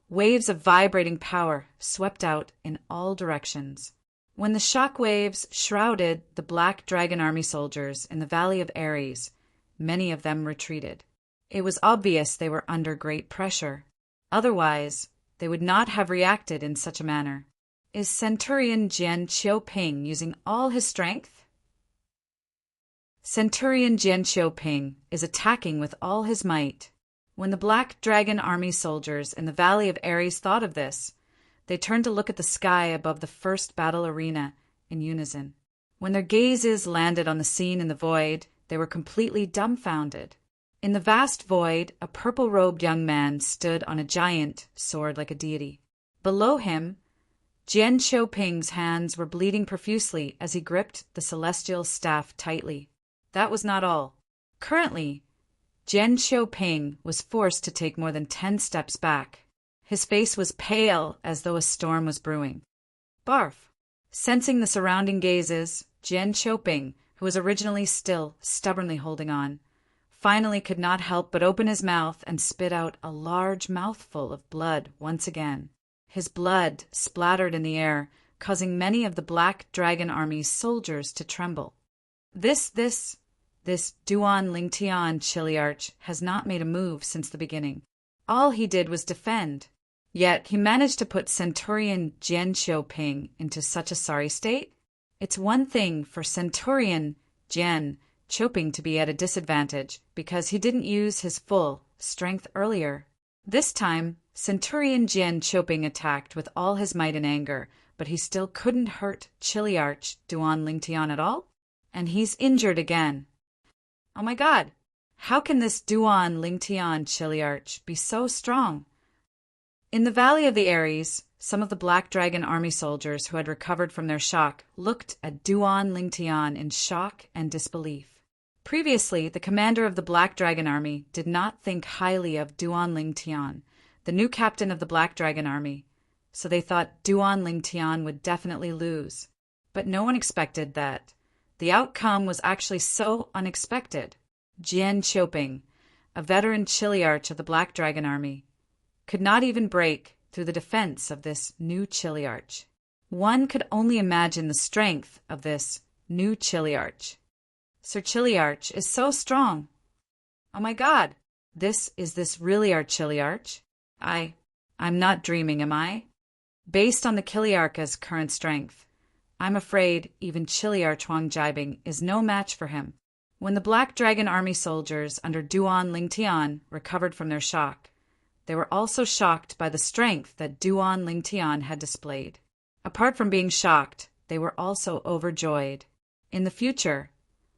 Speaker 1: waves of vibrating power swept out in all directions. When the shock waves shrouded the Black Dragon Army soldiers in the Valley of Ares, many of them retreated. It was obvious they were under great pressure. Otherwise, they would not have reacted in such a manner. Is Centurion Jian Qiuping using all his strength? Centurion Jian Qiuping is attacking with all his might. When the Black Dragon Army soldiers in the Valley of Ares thought of this, they turned to look at the sky above the first battle arena in unison. When their gazes landed on the scene in the void, they were completely dumbfounded. In the vast void, a purple-robed young man stood on a giant sword like a deity. Below him, Jian Qiuping's hands were bleeding profusely as he gripped the celestial staff tightly. That was not all. Currently, Jian Qiuping was forced to take more than 10 steps back. His face was pale as though a storm was brewing. Barf! Sensing the surrounding gazes, Jian Qiuping, who was originally still stubbornly holding on, finally could not help but open his mouth and spit out a large mouthful of blood once again. His blood splattered in the air, causing many of the Black Dragon Army's soldiers to tremble. This Duan Lingtian Chiliarch has not made a move since the beginning. All he did was defend. Yet he managed to put Centurion Jian Qiuping into such a sorry state. It's one thing for Centurion Jian Qiuping to be at a disadvantage because he didn't use his full strength earlier. This time, Centurion Jian Qiuping attacked with all his might and anger, but he still couldn't hurt Chiliarch Duan Lingtian at all, and he's injured again. Oh my God! How can this Duan Lingtian Chiliarch be so strong? In the Valley of the Ares, some of the Black Dragon Army soldiers who had recovered from their shock looked at Duan Lingtian in shock and disbelief. Previously, the commander of the Black Dragon Army did not think highly of Duan Lingtian, the new captain of the Black Dragon Army, so they thought Duan Lingtian would definitely lose. But no one expected that. The outcome was actually so unexpected. Jian Qiuping, a veteran Chiliarch of the Black Dragon Army, could not even break through the defense of this new Chiliarch. One could only imagine the strength of this new Chiliarch. Sir Chiliarch is so strong. Oh my God, is this really our Chiliarch? I'm not dreaming, am I? Based on the Chiliarch's current strength, I'm afraid even Chiliarch Huang Jibing is no match for him. When the Black Dragon Army soldiers under Duan Lingtian recovered from their shock, they were also shocked by the strength that Duan Lingtian had displayed. Apart from being shocked, they were also overjoyed. In the future,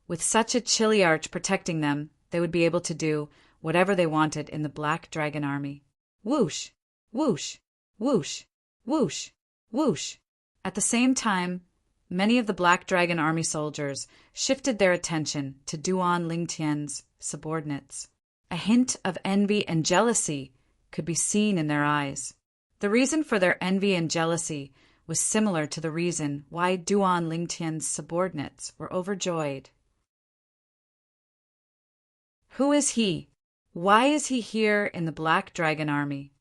Speaker 1: with such a Chiliarch protecting them, they would be able to do whatever they wanted in the Black Dragon Army. Whoosh! Whoosh! Whoosh! Whoosh! Whoosh! At the same time, many of the Black Dragon Army soldiers shifted their attention to Duan Lingtian's subordinates. A hint of envy and jealousy could be seen in their eyes. The reason for their envy and jealousy was similar to the reason why Duan Lingtian's subordinates were overjoyed. Who is he? Why is he here in the Black Dragon Army?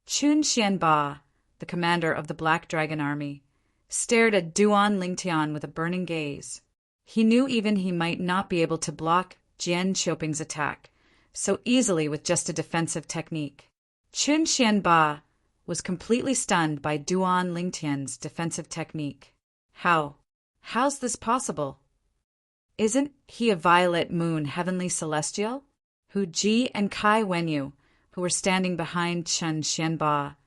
Speaker 1: Chun Xianba, the commander of the Black Dragon Army, stared at Duan Lingtian with a burning gaze. He knew even he might not be able to block Jian Qiuping's attack so easily with just a defensive technique. Chun Xianba was completely stunned by Duan Lingtian's defensive technique. How's this possible? Isn't he a violet moon heavenly celestial? Hu Ji and Kai Wenyu, who were standing behind Chun Xianba,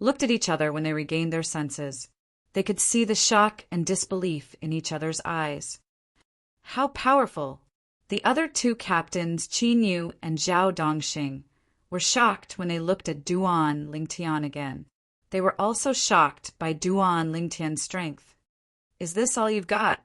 Speaker 1: looked at each other when they regained their senses. They could see the shock and disbelief in each other's eyes. How powerful! The other two captains, Qin Yu and Zhao Dongxing, were shocked when they looked at Duan Lingtian again. They were also shocked by Duan Lingtian's strength. Is this all you've got?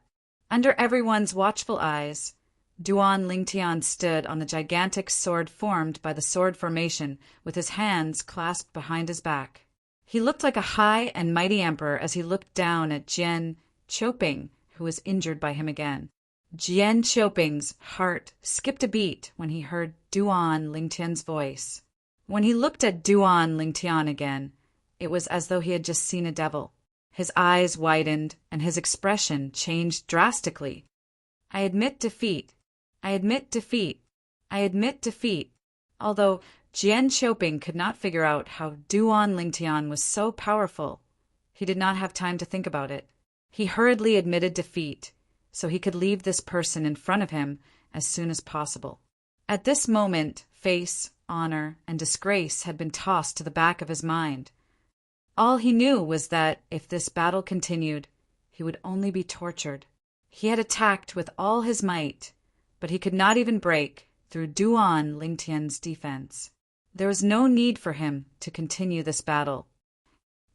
Speaker 1: Under everyone's watchful eyes, Duan Lingtian stood on the gigantic sword formed by the sword formation with his hands clasped behind his back. He looked like a high and mighty emperor as he looked down at Jian Qiuping, who was injured by him again. Jian Qiuping's heart skipped a beat when he heard Duan Lingtian's voice. When he looked at Duan Lingtian again, it was as though he had just seen a devil. His eyes widened and his expression changed drastically. "I admit defeat. I admit defeat. I admit defeat." Although Jian Qiuping could not figure out how Duan Lingtian was so powerful, he did not have time to think about it. He hurriedly admitted defeat, so he could leave this person in front of him as soon as possible. At this moment, face, honor, and disgrace had been tossed to the back of his mind. All he knew was that if this battle continued, he would only be tortured. He had attacked with all his might, but he could not even break through Duan Lingtian's defense. There was no need for him to continue this battle.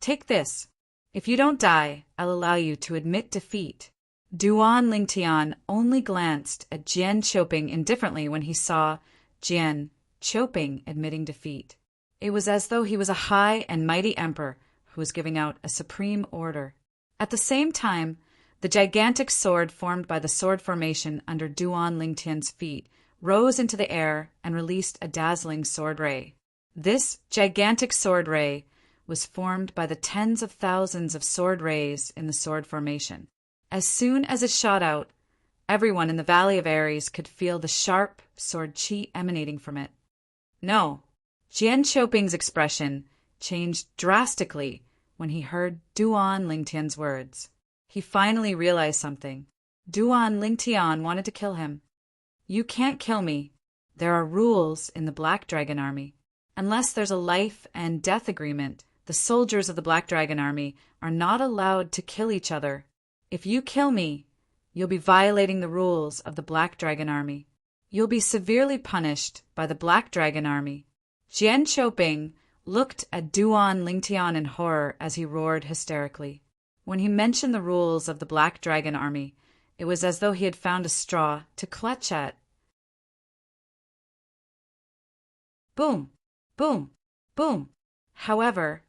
Speaker 1: "Take this. If you don't die, I'll allow you to admit defeat." Duan Lingtian only glanced at Jian Qiuping indifferently when he saw Jian Qiuping admitting defeat. It was as though he was a high and mighty emperor who was giving out a supreme order. At the same time, the gigantic sword formed by the sword formation under Duan Lingtian's feet rose into the air and released a dazzling sword ray. This gigantic sword ray was formed by the tens of thousands of sword rays in the sword formation. As soon as it shot out, everyone in the Valley of Ares could feel the sharp sword chi emanating from it. No, Jian Qiuping's expression changed drastically when he heard Duan Lingtian's words. He finally realized something. Duan Lingtian wanted to kill him. "You can't kill me. There are rules in the Black Dragon Army. Unless there's a life and death agreement, the soldiers of the Black Dragon Army are not allowed to kill each other. If you kill me, you'll be violating the rules of the Black Dragon Army. You'll be severely punished by the Black Dragon Army." Jian Qiuping looked at Duan Lingtian in horror as he roared hysterically. When he mentioned the rules of the Black Dragon Army, it was as though he had found a straw to clutch at. Boom! Boom! Boom! However,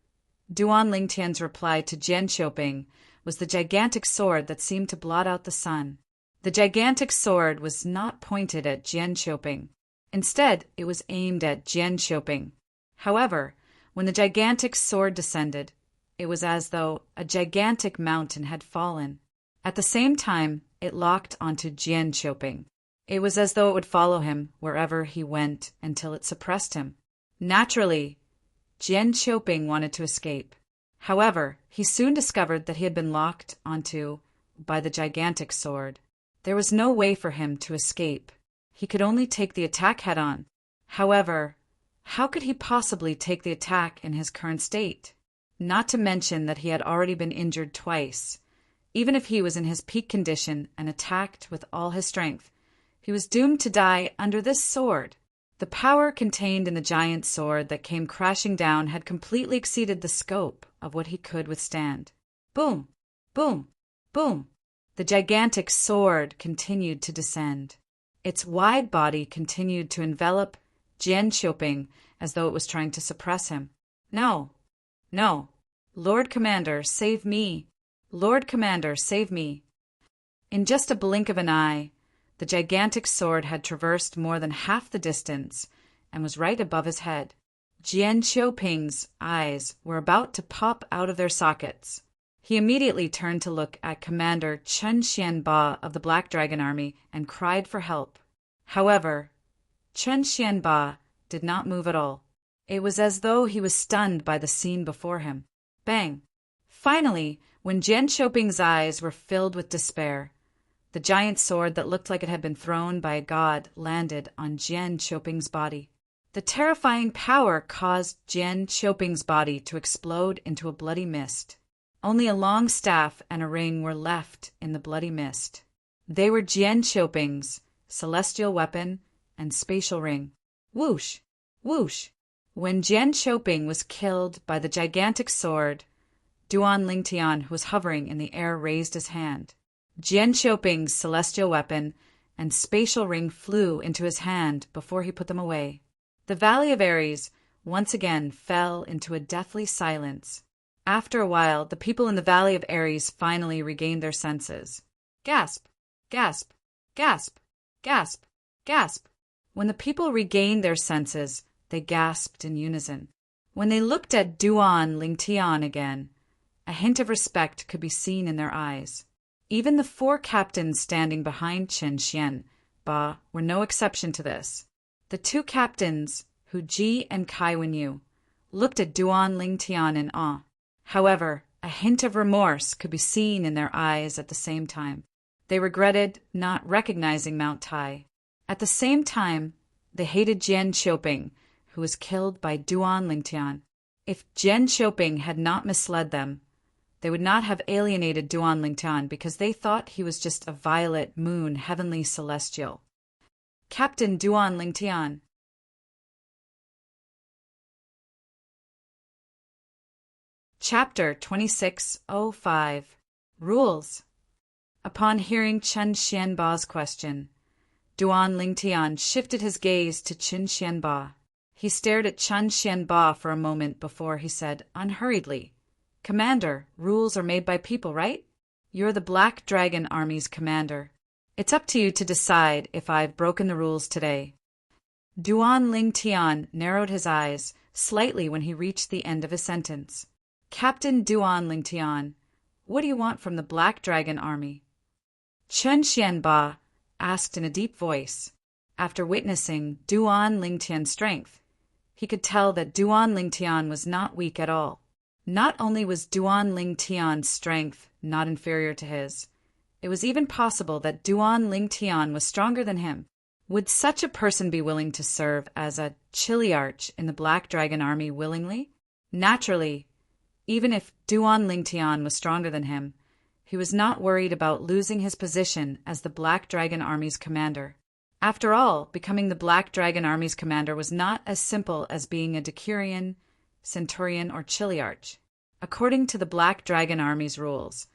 Speaker 1: Duan Lingtian's reply to Jian Qiuping was the gigantic sword that seemed to blot out the sun. The gigantic sword was not pointed at Jian Qiuping. Instead, it was aimed at Jian Qiuping. However, when the gigantic sword descended, it was as though a gigantic mountain had fallen. At the same time, it locked onto Jian Qiuping. It was as though it would follow him wherever he went until it suppressed him. Naturally, Jian Qiuping wanted to escape. However, he soon discovered that he had been locked onto by the gigantic sword. There was no way for him to escape. He could only take the attack head-on. However, how could he possibly take the attack in his current state? Not to mention that he had already been injured twice. Even if he was in his peak condition and attacked with all his strength, he was doomed to die under this sword. The power contained in the giant sword that came crashing down had completely exceeded the scope of what he could withstand. Boom! Boom! Boom! The gigantic sword continued to descend. Its wide body continued to envelop Jian Qiuping as though it was trying to suppress him. "No! No! Lord Commander, save me! Lord Commander, save me!" In just a blink of an eye, the gigantic sword had traversed more than half the distance and was right above his head. Jian Qiuping's eyes were about to pop out of their sockets. He immediately turned to look at Commander Chen Xianba of the Black Dragon Army and cried for help. However, Chen Xianba did not move at all. It was as though he was stunned by the scene before him. Bang! Finally, when Jian Qiuping's eyes were filled with despair, the giant sword that looked like it had been thrown by a god landed on Jian Qiuping's body. The terrifying power caused Jian Qiuping's body to explode into a bloody mist. Only a long staff and a ring were left in the bloody mist. They were Jian Qiuping's celestial weapon and spatial ring. Whoosh! Whoosh! When Jian Qiuping was killed by the gigantic sword, Duan Lingtian, who was hovering in the air, raised his hand. Jian Xiaoping's celestial weapon and spatial ring flew into his hand before he put them away. The Valley of Ares once again fell into a deathly silence. After a while, the people in the Valley of Ares finally regained their senses. Gasp! Gasp! Gasp! Gasp! Gasp! When the people regained their senses, they gasped in unison. When they looked at Duan Lingtian again, a hint of respect could be seen in their eyes. Even the 4 captains standing behind Chen Xianba were no exception to this. The 2 captains, Hu Ji and Kai Wenyu, looked at Duan Lingtian in awe. However, a hint of remorse could be seen in their eyes at the same time. They regretted not recognizing Mount Tai. At the same time, they hated Jian Xiaoping, who was killed by Duan Lingtian. If Jian Xiaoping had not misled them, they would not have alienated Duan Lingtian because they thought he was just a violet moon heavenly celestial. Captain Duan Lingtian. Chapter 2605. Rules. Upon hearing Chen Xianba's question, Duan Lingtian shifted his gaze to Chen Xianba. He stared at Chen Xianba for a moment before he said unhurriedly, "Commander, rules are made by people, right? You're the Black Dragon Army's commander. It's up to you to decide if I've broken the rules today." Duan Lingtian narrowed his eyes slightly when he reached the end of his sentence. "Captain Duan Lingtian, what do you want from the Black Dragon Army?" Chen Xianba asked in a deep voice. After witnessing Duan Lingtian's strength, he could tell that Duan Lingtian was not weak at all. Not only was Duan Lingtian's strength not inferior to his, it was even possible that Duan Lingtian was stronger than him. Would such a person be willing to serve as a chiliarch in the Black Dragon Army willingly? Naturally, even if Duan Lingtian was stronger than him, he was not worried about losing his position as the Black Dragon Army's commander. After all, becoming the Black Dragon Army's commander was not as simple as being a decurion, centurion, or chiliarch. According to the Black Dragon Army's rules,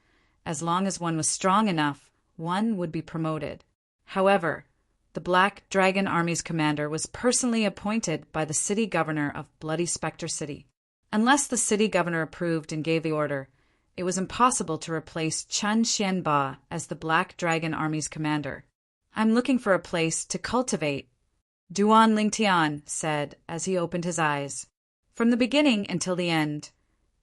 Speaker 1: as long as one was strong enough, one would be promoted. However, the Black Dragon Army's commander was personally appointed by the city governor of Bloody Spectre City. Unless the city governor approved and gave the order, it was impossible to replace Chen Xianba as the Black Dragon Army's commander. "I'm looking for a place to cultivate," Duan Lingtian said as he opened his eyes. From the beginning until the end,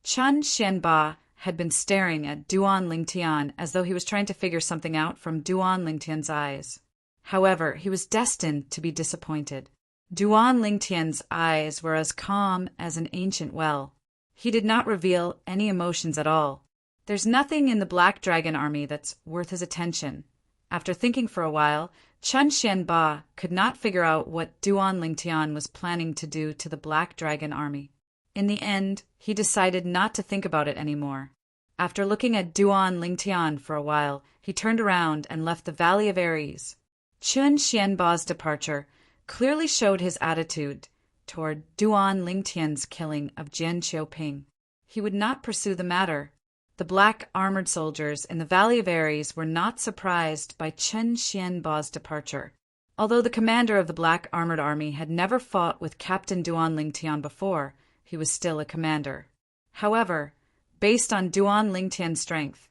Speaker 1: Chen Xianba had been staring at Duan Lingtian as though he was trying to figure something out from Duan Lingtian's eyes. However, he was destined to be disappointed. Duan Lingtian's eyes were as calm as an ancient well. He did not reveal any emotions at all. There's nothing in the Black Dragon Army that's worth his attention. After thinking for a while, Chen Xianba could not figure out what Duan Lingtian was planning to do to the Black Dragon Army. In the end, he decided not to think about it anymore. After looking at Duan Lingtian for a while, he turned around and left the Valley of Ares. Chen Xianba's departure clearly showed his attitude toward Duan Lingtian's killing of Jian Xiaoping. He would not pursue the matter. The black armored soldiers in the Valley of Ares were not surprised by Chen Xianba's departure. Although the commander of the black armored army had never fought with Captain Duan Lingtian before, he was still a commander. However, based on Duan Lingtian's strength,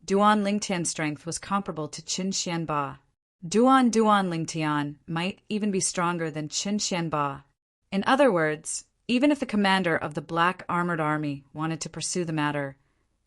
Speaker 1: Duan Lingtian's strength was comparable to Chen Xianba. Duan Lingtian might even be stronger than Chen Xianba. In other words, even if the commander of the black armored army wanted to pursue the matter,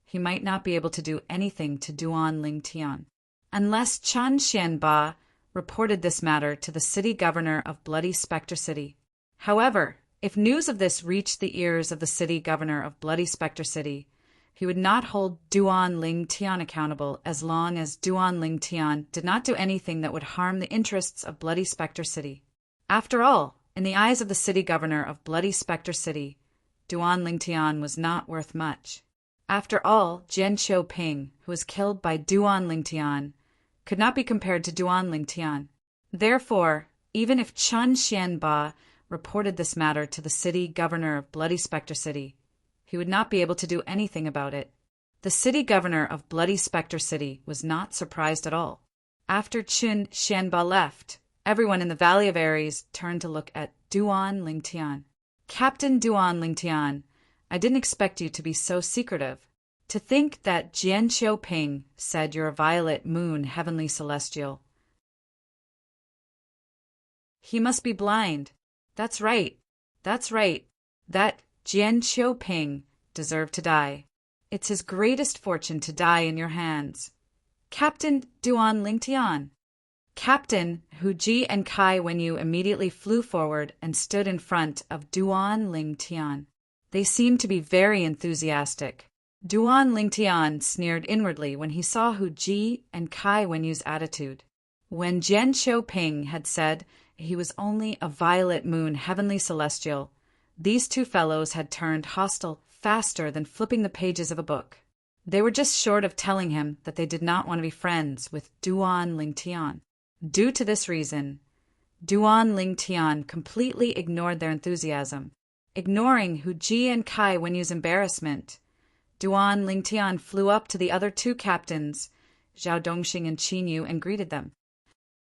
Speaker 1: he might not be able to do anything to Duan Lingtian, unless Chen Xianba reported this matter to the city governor of Bloody Spectre City. However, if news of this reached the ears of the city governor of Bloody Spectre City, he would not hold Duan Lingtian accountable as long as Duan Lingtian did not do anything that would harm the interests of Bloody Spectre City. After all, in the eyes of the city governor of Bloody Spectre City, Duan Lingtian was not worth much. After all, Jian Xiaoping, who was killed by Duan Lingtian, could not be compared to Duan Lingtian. Therefore, even if Chen Xianba reported this matter to the city governor of Bloody Spectre City, he would not be able to do anything about it. The city governor of Bloody Spectre City was not surprised at all. After Chun Xianba left, everyone in the Valley of Ares turned to look at Duan Lingtian. Captain Duan Lingtian, I didn't expect you to be so secretive. To think that Jian Xiaoping said you're a violet moon heavenly celestial. He must be blind. That's right. That's right. That Jian Xiaoping deserved to die. It's his greatest fortune to die in your hands. Captain Duan Lingtian. Captain Hu Ji and Kai Wenyu immediately flew forward and stood in front of Duan Lingtian. They seemed to be very enthusiastic. Duan Lingtian sneered inwardly when he saw Hu Ji and Kai Wenyu's attitude. When Jian Xiaoping had said he was only a violet moon heavenly celestial, these two fellows had turned hostile faster than flipping the pages of a book. They were just short of telling him that they did not want to be friends with Duan Lingtian. Due to this reason, Duan Lingtian completely ignored their enthusiasm. Ignoring Hu Ji and Kai Wenyu's embarrassment, Duan Lingtian flew up to the other two captains, Zhao Dongxing and Qin Yu, and greeted them.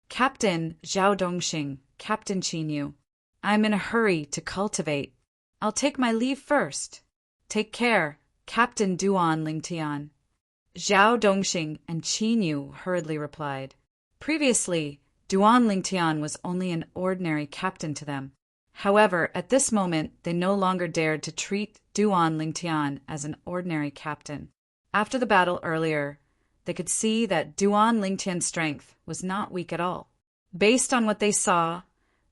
Speaker 1: Captain Zhao Dongxing, Captain Qin Yu, I'm in a hurry to cultivate. I'll take my leave first. Take care, Captain Duan Lingtian. Zhao Dongxing and Qin Yu hurriedly replied. Previously, Duan Lingtian was only an ordinary captain to them. However, at this moment, they no longer dared to treat Duan Lingtian as an ordinary captain. After the battle earlier, they could see that Duan Lingtian's strength was not weak at all. Based on what they saw,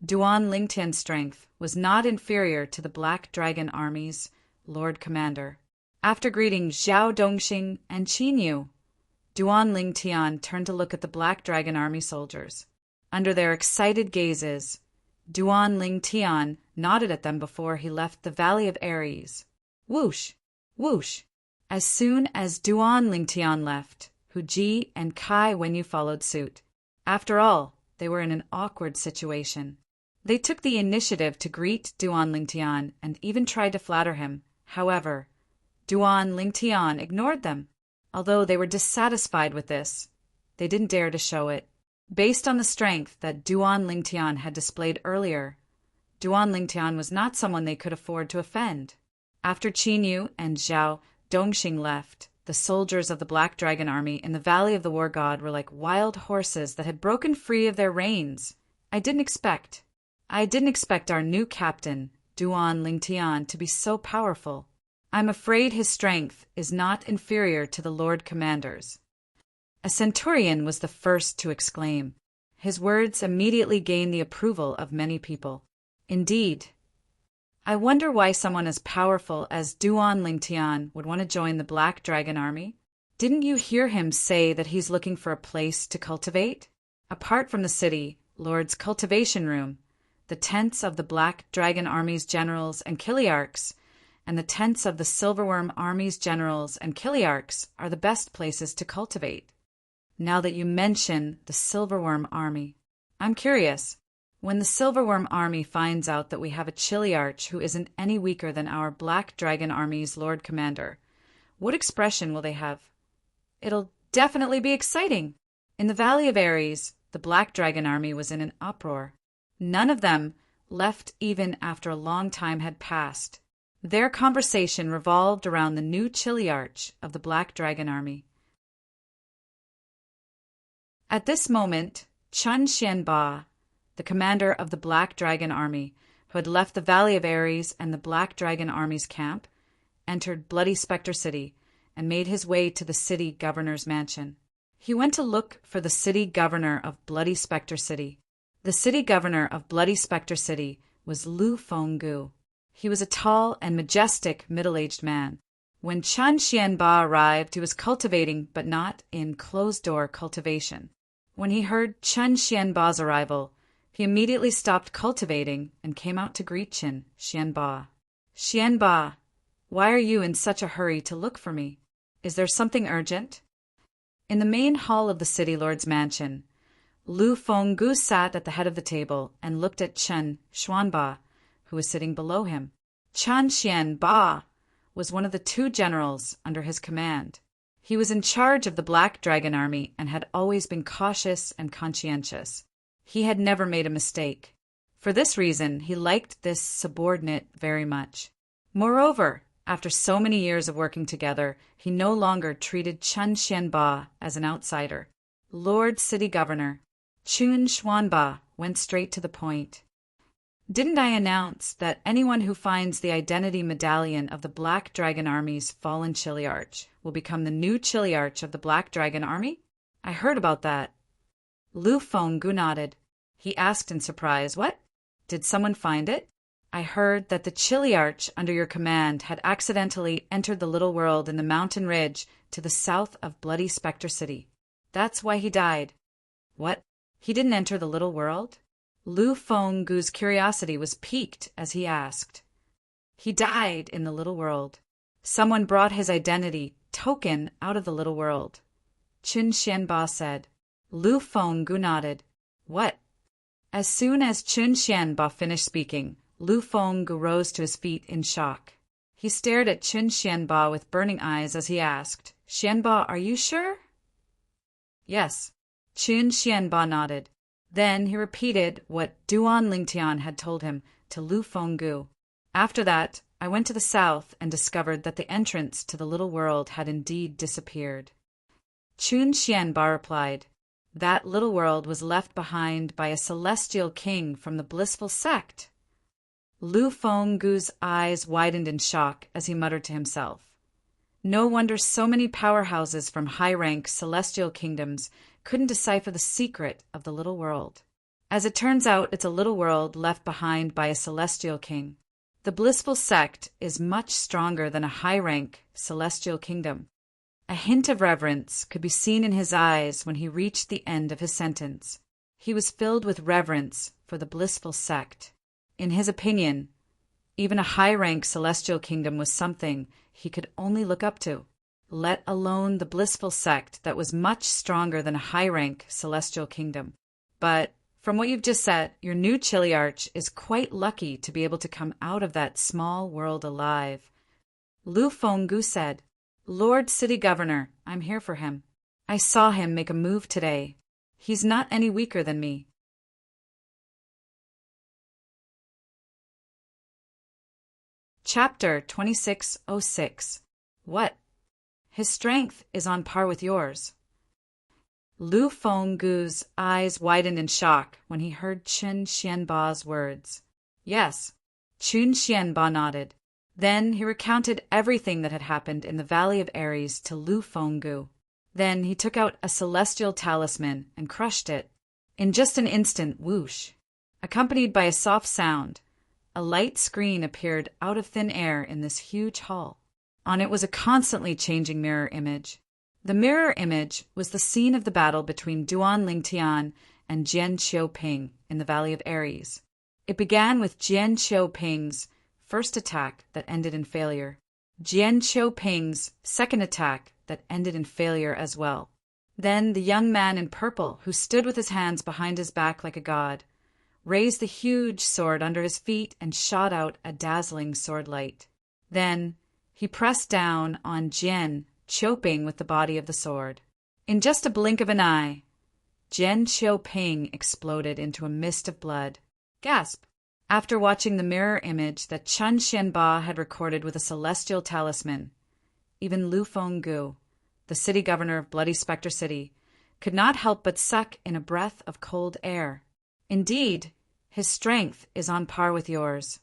Speaker 1: Duan Lingtian's strength was not inferior to the Black Dragon Army's Lord Commander. After greeting Zhao Dongxing and Qin Yu, Duan Lingtian turned to look at the Black Dragon Army soldiers. Under their excited gazes, Duan Lingtian nodded at them before he left the Valley of Ares. Whoosh! Whoosh! As soon as Duan Lingtian left, Hu Ji and Kai Wenyu followed suit. After all, they were in an awkward situation. They took the initiative to greet Duan Lingtian and even tried to flatter him. However, Duan Lingtian ignored them. Although they were dissatisfied with this, they didn't dare to show it. Based on the strength that Duan Lingtian had displayed earlier, Duan Lingtian was not someone they could afford to offend. After Qin Yu and Zhao Dongxing left, the soldiers of the Black Dragon Army in the Valley of the War God were like wild horses that had broken free of their reins. I didn't expect our new captain, Duan Lingtian, to be so powerful. I'm afraid his strength is not inferior to the Lord Commander's. A centurion was the first to exclaim. His words immediately gained the approval of many people. Indeed, I wonder why someone as powerful as Duan Lingtian would want to join the Black Dragon Army. Didn't you hear him say that he's looking for a place to cultivate? Apart from the city, Lord's cultivation room, the tents of the Black Dragon Army's generals and Kiliarchs, and the tents of the Silverworm Army's generals and Kiliarchs are the best places to cultivate. Now that you mention the Silverworm Army, I'm curious. When the Silverworm Army finds out that we have a Chiliarch who isn't any weaker than our Black Dragon Army's Lord Commander, what expression will they have? It'll definitely be exciting. In the Valley of Ares, the Black Dragon Army was in an uproar. None of them left even after a long time had passed. Their conversation revolved around the new Chiliarch of the Black Dragon Army. At this moment, Chun Xianba, the commander of the Black Dragon Army, who had left the Valley of Ares and the Black Dragon Army's camp, entered Bloody Spectre City and made his way to the city governor's mansion. He went to look for the city governor of Bloody Spectre City. The city governor of Bloody Spectre City was Lu Fenggu. He was a tall and majestic middle-aged man. When Chun Xianba arrived, he was cultivating, but not in closed-door cultivation. When he heard Chun Xianba's arrival, he immediately stopped cultivating and came out to greet Chun Xianba. Xianba, why are you in such a hurry to look for me? Is there something urgent? In the main hall of the city lord's mansion, Lu Fenggu sat at the head of the table and looked at Chun Xianba, who was sitting below him. Chun Xianba was one of the two generals under his command. He was in charge of the Black Dragon Army and had always been cautious and conscientious. He had never made a mistake. For this reason, he liked this subordinate very much. Moreover, after so many years of working together, he no longer treated Chun Xianba as an outsider. Lord City Governor Chun Xuanba went straight to the point. Didn't I announce that anyone who finds the identity medallion of the Black Dragon Army's fallen Chiliarch will become the new Chiliarch of the Black Dragon Army? I heard about that. Lu Fenggu nodded. He asked in surprise, "What? Did someone find it?" "I heard that the Chiliarch under your command had accidentally entered the little world in the mountain ridge to the south of Bloody Spectre City. That's why he died." "What? He didn't enter the little world?" Lu Fenggu's curiosity was piqued as he asked. "He died in the little world. Someone brought his identity token out of the little world," Chun Xianba said. Lu Fenggu nodded. "What?" As soon as Chun Xianba finished speaking, Lu Fenggu rose to his feet in shock. He stared at Chun Xianba with burning eyes as he asked, "Xianba, are you sure?" "Yes." Chun Xianba nodded. Then he repeated what Duan Lingtian had told him to Lu Fenggu. "After that, I went to the south and discovered that the entrance to the little world had indeed disappeared." Chun Xianba replied, "That little world was left behind by a celestial king from the blissful sect." Lu Fenggu's eyes widened in shock as he muttered to himself. No wonder so many powerhouses from high-rank celestial kingdoms couldn't decipher the secret of the little world. As it turns out, it's a little world left behind by a celestial king. The blissful sect is much stronger than a high-rank celestial kingdom. A hint of reverence could be seen in his eyes when he reached the end of his sentence. He was filled with reverence for the blissful sect. In his opinion, even a high-rank celestial kingdom was something he could only look up to, let alone the blissful sect that was much stronger than a high-rank celestial kingdom. But from what you've just said, your new Chiliarch is quite lucky to be able to come out of that small world alive. Lu Fenggu said, "Lord City Governor, I'm here for him. I saw him make a move today. He's not any weaker than me." Chapter 2606. What? His strength is on par with yours. Lu Fenggu's eyes widened in shock when he heard Chun Xianba's words. "Yes." Chun Xianba nodded. Then he recounted everything that had happened in the Valley of Ares to Lu Fenggu. Then he took out a celestial talisman and crushed it. In just an instant, whoosh! Accompanied by a soft sound, a light screen appeared out of thin air in this huge hall. On it was a constantly changing mirror image. The mirror image was the scene of the battle between Duan Lingtian and Jian Qiuping in the Valley of Ares. It began with Jian Qiuping's first attack that ended in failure. Jian Qiuping's second attack that ended in failure as well. Then the young man in purple, who stood with his hands behind his back like a god, raised the huge sword under his feet and shot out a dazzling sword light. Then he pressed down on Jian Qiuping with the body of the sword. In just a blink of an eye, Jian Qiuping exploded into a mist of blood. Gasp! After watching the mirror image that Chun Xianba had recorded with a celestial talisman, even Lu Fenggu, the city governor of Bloody Spectre City, could not help but suck in a breath of cold air. Indeed, his strength is on par with yours.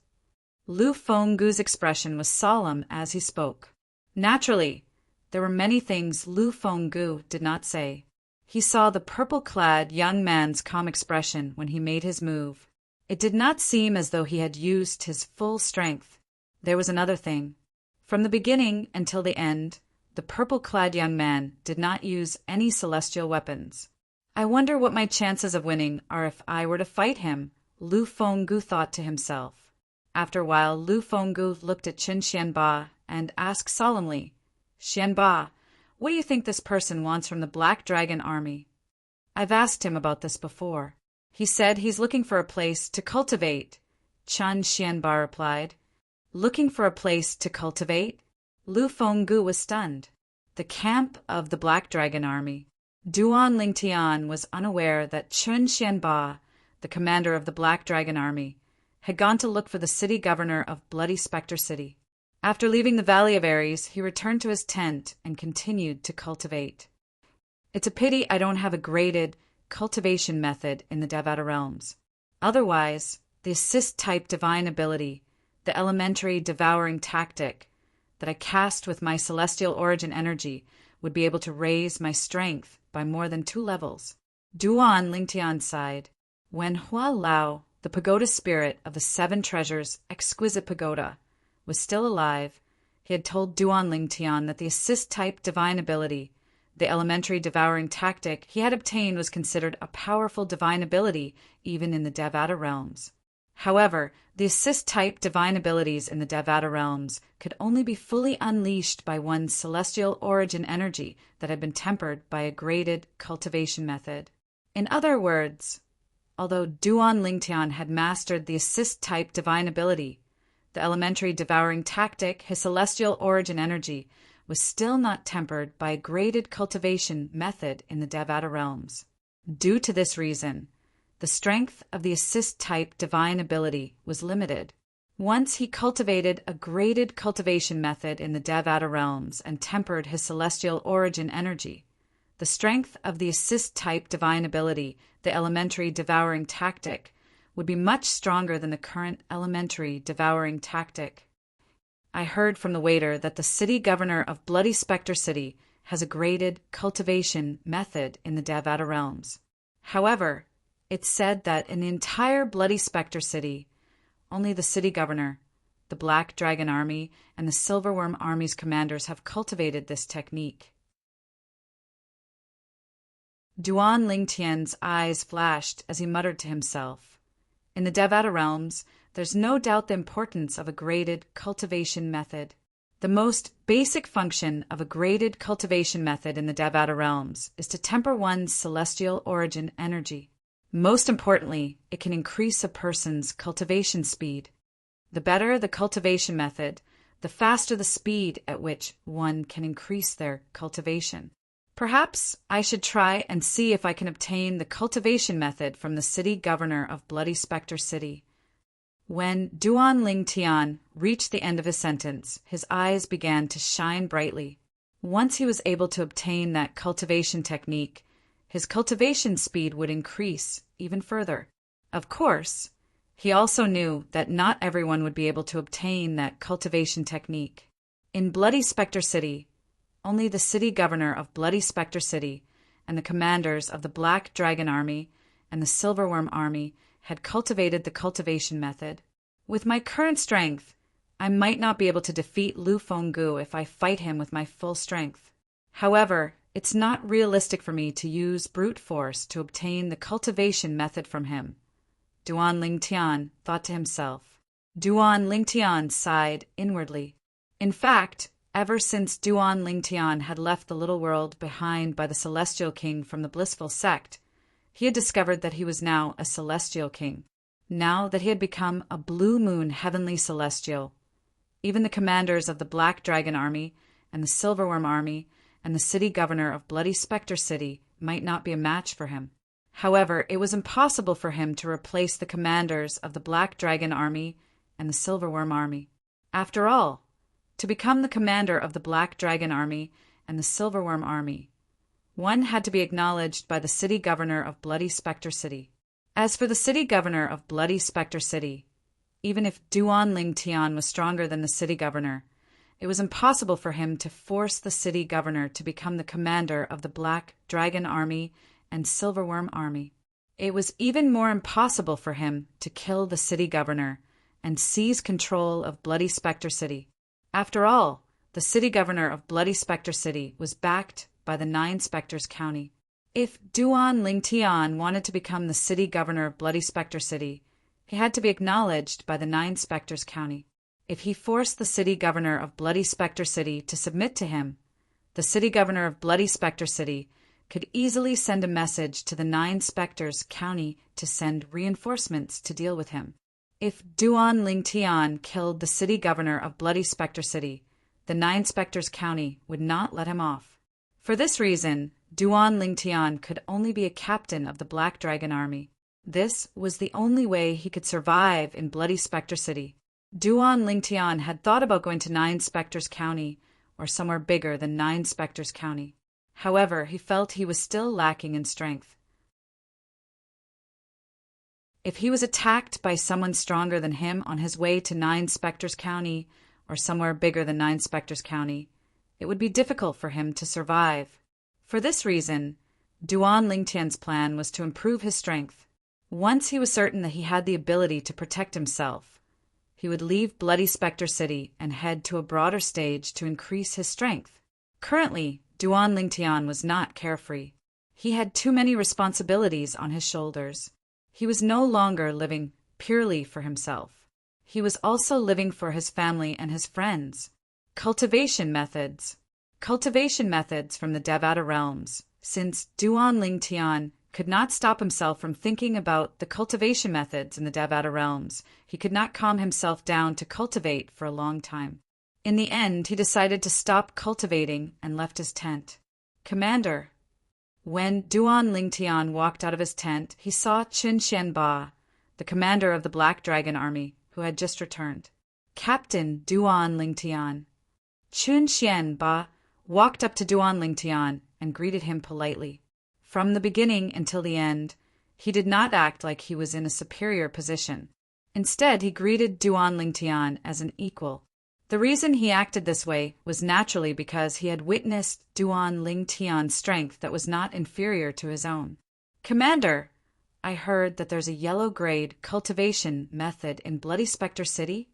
Speaker 1: Lu Fenggu's expression was solemn as he spoke. Naturally, there were many things Lu Fenggu did not say. He saw the purple-clad young man's calm expression when he made his move. It did not seem as though he had used his full strength. There was another thing. From the beginning until the end, the purple-clad young man did not use any celestial weapons. I wonder what my chances of winning are if I were to fight him, Lu Fenggu thought to himself. After a while, Lu Fenggu looked at Chun Xianba and asked solemnly, "Xianba, what do you think this person wants from the Black Dragon Army?" "I've asked him about this before. He said he's looking for a place to cultivate," Chun Xianba replied. "Looking for a place to cultivate?" Lu Fenggu was stunned. the camp of the Black Dragon Army. Duan Lingtian was unaware that Chun Xianba, the commander of the Black Dragon Army, had gone to look for the city governor of Bloody Spectre City. After leaving the Valley of Ares, he returned to his tent and continued to cultivate. It's a pity I don't have a graded cultivation method in the Devata realms. Otherwise, the assist-type divine ability, the elementary devouring tactic that I cast with my celestial origin energy would be able to raise my strength by more than 2 levels. Duan Lingtian sighed. When Hua Lao, the pagoda spirit of the 7 treasures exquisite pagoda, was still alive, he had told Duan Lingtian that the assist-type divine ability, the elementary devouring tactic he had obtained, was considered a powerful divine ability even in the Devata realms. However, the assist-type divine abilities in the Devata realms could only be fully unleashed by one's celestial origin energy that had been tempered by a graded cultivation method. In other words, although Duan Lingtian had mastered the assist-type divine ability, the elementary devouring tactic, his celestial origin energy, was still not tempered by a graded cultivation method in the Devata realms. Due to this reason, the strength of the assist-type divine ability was limited. Once he cultivated a graded cultivation method in the Devata realms and tempered his celestial origin energy, the strength of the assist-type divine ability, the elementary devouring tactic, would be much stronger than the current elementary devouring tactic. I heard from the waiter that the city governor of Bloody Spectre City has a graded cultivation method in the Devata realms. However, it's said that in the entire Bloody Spectre City, only the city governor, the Black Dragon Army, and the Silverworm Army's commanders have cultivated this technique. Duan Lingtian's eyes flashed as he muttered to himself. In the Devata realms, there's no doubt the importance of a graded cultivation method. The most basic function of a graded cultivation method in the Devata realms is to temper one's celestial origin energy. Most importantly, it can increase a person's cultivation speed. The better the cultivation method, the faster the speed at which one can increase their cultivation. Perhaps I should try and see if I can obtain the cultivation method from the city governor of Bloody Spectre City. When Duan Lingtian reached the end of his sentence, his eyes began to shine brightly. Once he was able to obtain that cultivation technique, his cultivation speed would increase even further. Of course, he also knew that not everyone would be able to obtain that cultivation technique. In Bloody Spectre City, only the city governor of Bloody Spectre City and the commanders of the Black Dragon Army and the Silverworm Army had cultivated the cultivation method. With my current strength, I might not be able to defeat Lu Fenggu if I fight him with my full strength. However, it's not realistic for me to use brute force to obtain the cultivation method from him, Duan Lingtian thought to himself. Duan Lingtian sighed inwardly. In fact, ever since Duan Lingtian had left the little world behind by the Celestial King from the Blissful Sect, he had discovered that he was now a Celestial King. Now that he had become a Blue Moon Heavenly Celestial, even the commanders of the Black Dragon Army and the Silverworm Army and the city governor of Bloody Spectre City might not be a match for him. However, it was impossible for him to replace the commanders of the Black Dragon Army and the Silverworm Army. After all, to become the commander of the Black Dragon Army and the Silverworm Army, one had to be acknowledged by the city governor of Bloody Spectre City. As for the city governor of Bloody Spectre City, even if Duan Lingtian was stronger than the city governor, it was impossible for him to force the city governor to become the commander of the Black Dragon Army and Silverworm Army. It was even more impossible for him to kill the city governor and seize control of Bloody Spectre City. After all, the city governor of Bloody Spectre City was backed by the 9 Spectres County. If Duan Lingtian wanted to become the city governor of Bloody Spectre City, he had to be acknowledged by the 9 Spectres County. If he forced the city governor of Bloody Spectre City to submit to him, the city governor of Bloody Spectre City could easily send a message to the 9 Spectres County to send reinforcements to deal with him. If Duan Lingtian killed the city governor of Bloody Spectre City, the 9 Spectres County would not let him off. For this reason, Duan Lingtian could only be a captain of the Black Dragon Army. This was the only way he could survive in Bloody Spectre City. Duan Lingtian had thought about going to 9 Spectres County, or somewhere bigger than 9 Spectres County. However, he felt he was still lacking in strength. If he was attacked by someone stronger than him on his way to 9 Spectres County, or somewhere bigger than 9 Spectres County, it would be difficult for him to survive. For this reason, Duan Lingtian's plan was to improve his strength. Once he was certain that he had the ability to protect himself, he would leave Bloody Spectre City and head to a broader stage to increase his strength. Currently, Duan Lingtian was not carefree. He had too many responsibilities on his shoulders. He was no longer living purely for himself. He was also living for his family and his friends. Cultivation methods. Cultivation methods from the Devata realms. Since Duan Lingtian could not stop himself from thinking about the cultivation methods in the Devata realms, he could not calm himself down to cultivate for a long time. In the end, he decided to stop cultivating and left his tent. Commander. When Duan Lingtian walked out of his tent, he saw Chun Xianba, the commander of the Black Dragon Army, who had just returned. Captain Duan Lingtian. Chun Xianba walked up to Duan Lingtian and greeted him politely. From the beginning until the end, he did not act like he was in a superior position. Instead, he greeted Duan Lingtian as an equal. The reason he acted this way was naturally because he had witnessed Duan Lingtian's strength that was not inferior to his own. Commander, I heard that there's a yellow-grade cultivation method in Bloody Spectre City?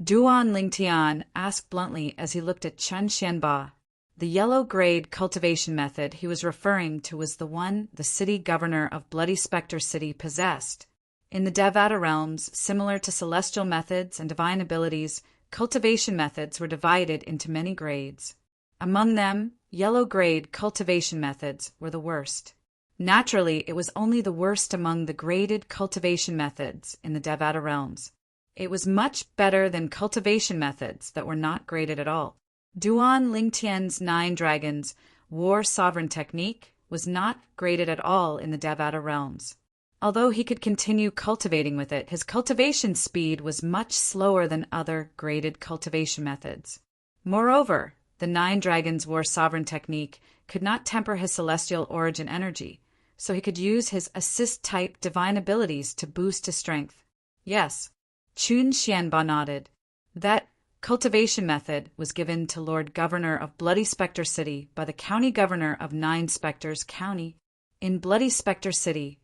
Speaker 1: Duan Lingtian asked bluntly as he looked at Chun Xianba. The yellow-grade cultivation method he was referring to was the one the city governor of Bloody Spectre City possessed. In the Devata realms, similar to celestial methods and divine abilities, cultivation methods were divided into many grades. Among them, yellow-grade cultivation methods were the worst. Naturally, it was only the worst among the graded cultivation methods in the Devata realms. It was much better than cultivation methods that were not graded at all. Duan Lingtian's 9 Dragons War Sovereign Technique was not graded at all in the Devata realms. Although he could continue cultivating with it, his cultivation speed was much slower than other graded cultivation methods. Moreover, the 9 Dragons War Sovereign Technique could not temper his celestial origin energy, so he could use his assist-type divine abilities to boost his strength. Yes, Chun Xianba nodded. That cultivation method was given to Lord Governor of Bloody Spectre City by the County Governor of 9 Spectres County. In Bloody Spectre City,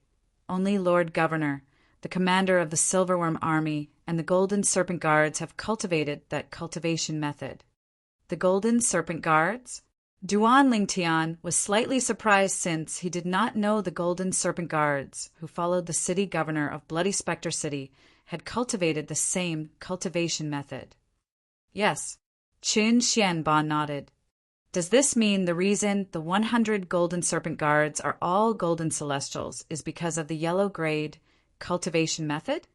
Speaker 1: only Lord Governor, the commander of the Silverworm Army, and the Golden Serpent Guards have cultivated that cultivation method. The Golden Serpent Guards? Duan Lingtian was slightly surprised since he did not know the Golden Serpent Guards, who followed the city governor of Bloody Spectre City, had cultivated the same cultivation method. Yes, Chun Xianba nodded. Does this mean the reason the 100 Golden Serpent Guards are all Golden Celestials is because of the yellow-grade cultivation method?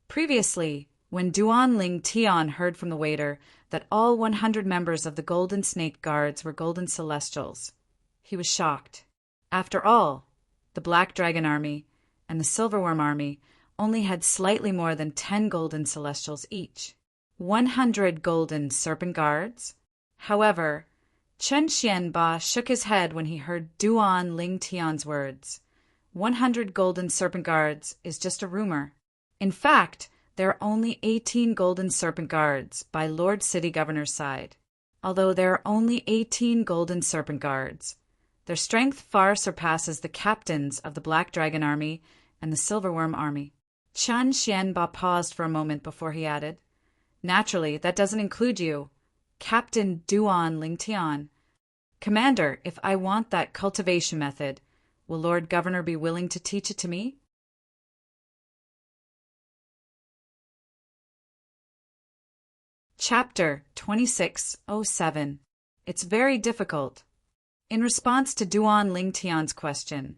Speaker 1: Previously, when Duan Lingtian heard from the waiter that all 100 members of the Golden Snake Guards were Golden Celestials, he was shocked. After all, the Black Dragon Army and the Silverworm Army only had slightly more than 10 Golden Celestials each. 100 Golden Serpent Guards? However, Chun Xianba shook his head when he heard Duan Lingtian's words. 100 Golden Serpent Guards is just a rumor. In fact, there are only 18 Golden Serpent Guards by Lord City Governor's side. Although there are only 18 Golden Serpent Guards, their strength far surpasses the captains of the Black Dragon Army and the Silverworm Army. Chun Xianba paused for a moment before he added, Naturally, that doesn't include you, Captain Duan Lingtian. Commander, if I want that cultivation method, will Lord Governor be willing to teach it to me? Chapter 2607. It's very difficult. In response to Duan Lingtian's question,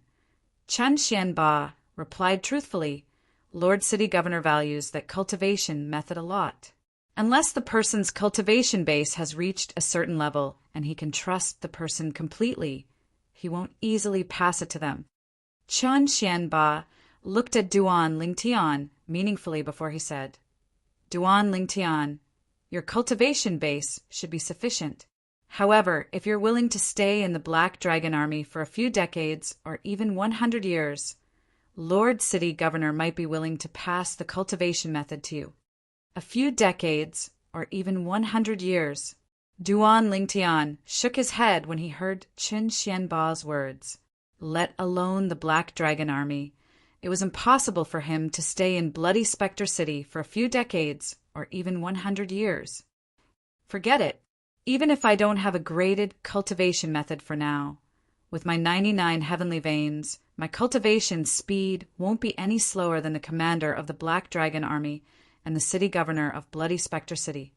Speaker 1: Chun Xianba replied truthfully, Lord City Governor values that cultivation method a lot. unless the person's cultivation base has reached a certain level and he can trust the person completely, he won't easily pass it to them. Chun Xianba looked at Duan Lingtian meaningfully before he said, Duan Lingtian, your cultivation base should be sufficient. However, if you're willing to stay in the Black Dragon Army for a few decades or even 100 years, Lord City Governor might be willing to pass the cultivation method to you. A few decades or even 100 years. Duan Lingtian shook his head when he heard Qin Xianba's words. Let alone the Black Dragon Army, it was impossible for him to stay in Bloody Spectre City for a few decades or even 100 years. Forget it. Even if I don't have a graded cultivation method for now, with my 99 heavenly veins, my cultivation speed won't be any slower than the commander of the Black Dragon Army and the city governor of Bloody Spectre City.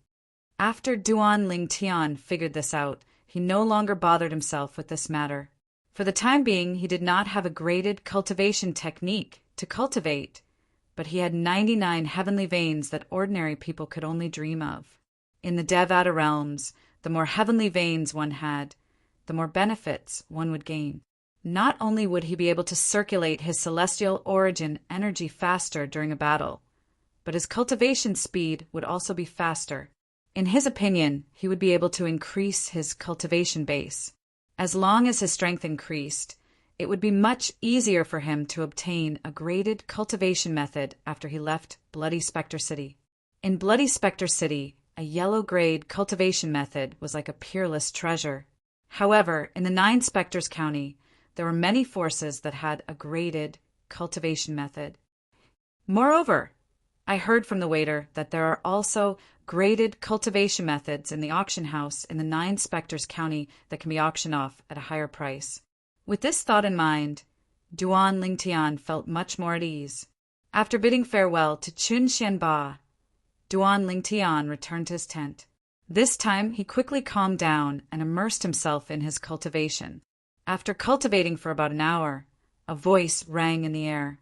Speaker 1: After Duan Lingtian figured this out, he no longer bothered himself with this matter. For the time being, he did not have a graded cultivation technique to cultivate, but he had 99 heavenly veins that ordinary people could only dream of. In the Devata realms, the more heavenly veins one had, the more benefits one would gain. Not only would he be able to circulate his celestial origin energy faster during a battle, but his cultivation speed would also be faster. In his opinion, he would be able to increase his cultivation base. As long as his strength increased, it would be much easier for him to obtain a graded cultivation method after he left Bloody Spectre City. In Bloody Spectre City, a yellow-grade cultivation method was like a peerless treasure. However, in the 9 Spectres County, there were many forces that had a graded cultivation method. Moreover, I heard from the waiter that there are also graded cultivation methods in the auction house in the 9 Spectres County that can be auctioned off at a higher price. With this thought in mind, Duan Lingtian felt much more at ease. After bidding farewell to Chun Xianba, Duan Lingtian returned to his tent. This time he quickly calmed down and immersed himself in his cultivation. After cultivating for about an hour, a voice rang in the air.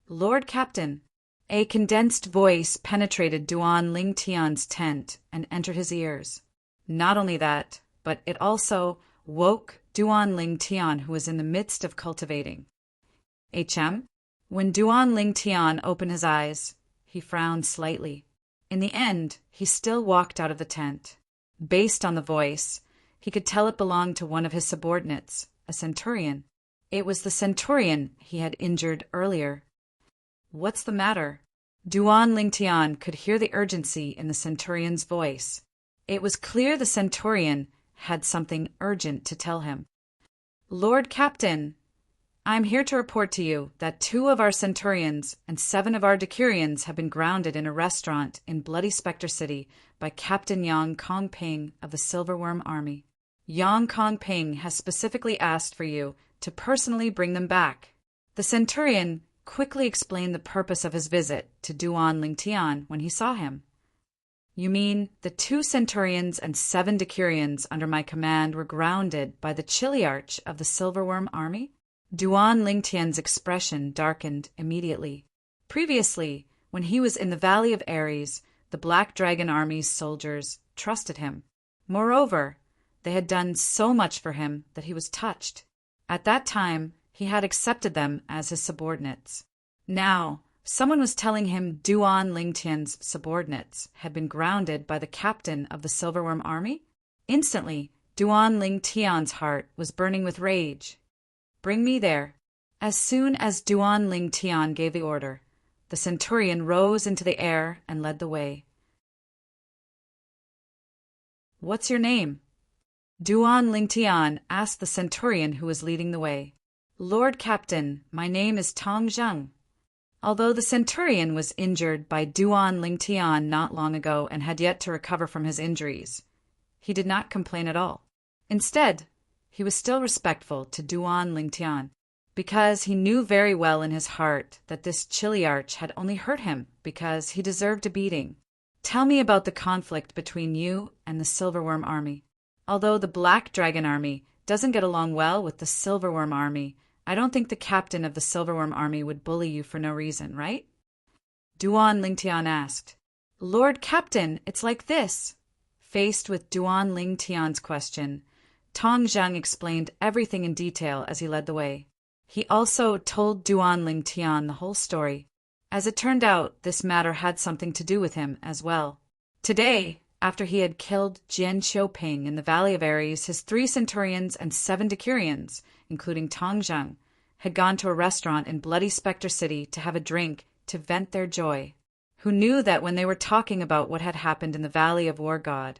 Speaker 1: Lord Captain! A condensed voice penetrated Duan Lingtian's tent and entered his ears. Not only that, but it also woke Duan Lingtian, who was in the midst of cultivating. HM? When Duan Lingtian opened his eyes, he frowned slightly. In the end, he still walked out of the tent. Based on the voice, he could tell it belonged to one of his subordinates, a centurion. It was the centurion he had injured earlier. What's the matter? Duan Lingtian could hear the urgency in the centurion's voice. It was clear the centurion had something urgent to tell him. Lord Captain, I'm here to report to you that 2 of our centurions and 7 of our decurions have been grounded in a restaurant in Bloody Spectre City by Captain Yang Kongping of the Silverworm Army. Yang Kongping has specifically asked for you to personally bring them back. The centurion quickly explained the purpose of his visit to Duan Lingtian when he saw him. You mean the 2 centurions and 7 decurions under my command were grounded by the Chiliarch of the Silverworm Army? Duan Lingtian's expression darkened immediately. Previously, when he was in the Valley of Ares, the Black Dragon Army's soldiers trusted him. Moreover, they had done so much for him that he was touched. At that time, he had accepted them as his subordinates. Now, someone was telling him Duan Lingtian's subordinates had been grounded by the captain of the Silverworm Army? Instantly, Duan Lingtian's heart was burning with rage. Bring me there. As soon as Duan Lingtian gave the order, the centurion rose into the air and led the way. What's your name? Duan Lingtian asked the centurion who was leading the way. Lord Captain, my name is Tong Zheng. Although the centurion was injured by Duan Lingtian not long ago and had yet to recover from his injuries, he did not complain at all. Instead, he was still respectful to Duan Lingtian, because he knew very well in his heart that this Chiliarch had only hurt him because he deserved a beating. Tell me about the conflict between you and the Silverworm Army. Although the Black Dragon Army doesn't get along well with the Silverworm Army, I don't think the captain of the Silverworm Army would bully you for no reason, right? Duan Lingtian asked. "Lord Captain, it's like this." Faced with Duan Ling Tian's question, Tong Zheng explained everything in detail as he led the way. He also told Duan Ling Tian the whole story. As it turned out, this matter had something to do with him as well. Today, after he had killed Jian Xiuping in the Valley of Ares, his 3 centurions and 7 decurions, including Tong Zheng, had gone to a restaurant in Bloody Spectre City to have a drink to vent their joy. Who knew that when they were talking about what had happened in the Valley of War God,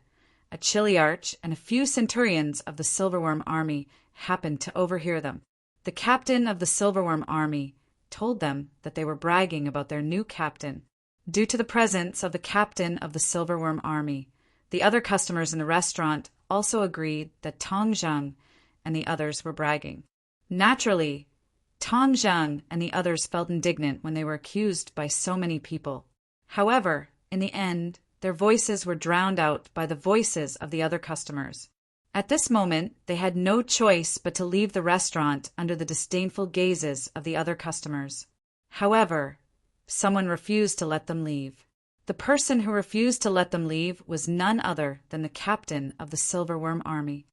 Speaker 1: a Chiliarch and a few centurions of the Silverworm army happened to overhear them. The captain of the Silverworm army told them that they were bragging about their new captain. Due to the presence of the captain of the Silverworm army, the other customers in the restaurant also agreed that Tong Zheng and the others were bragging. Naturally, Tong Zheng and the others felt indignant when they were accused by so many people. However, in the end, their voices were drowned out by the voices of the other customers. At this moment, they had no choice but to leave the restaurant under the disdainful gazes of the other customers. However, someone refused to let them leave. The person who refused to let them leave was none other than the captain of the Silverworm army.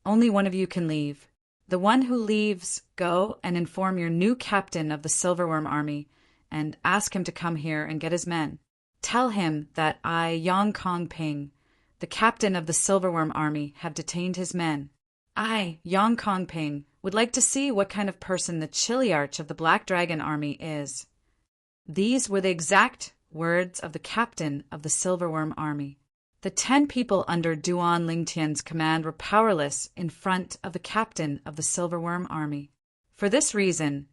Speaker 1: "Only one of you can leave. The one who leaves, go and inform your new captain of the Silverworm army and ask him to come here and get his men. Tell him that I, Yang Kong Ping, the captain of the Silverworm army, have detained his men. I, Yang Kong Ping, would like to see what kind of person the Chiliarch of the Black Dragon army is." These were the exact words of the captain of the Silverworm army. The 10 people under Duan Lingtian's command were powerless in front of the captain of the Silverworm army. For this reason,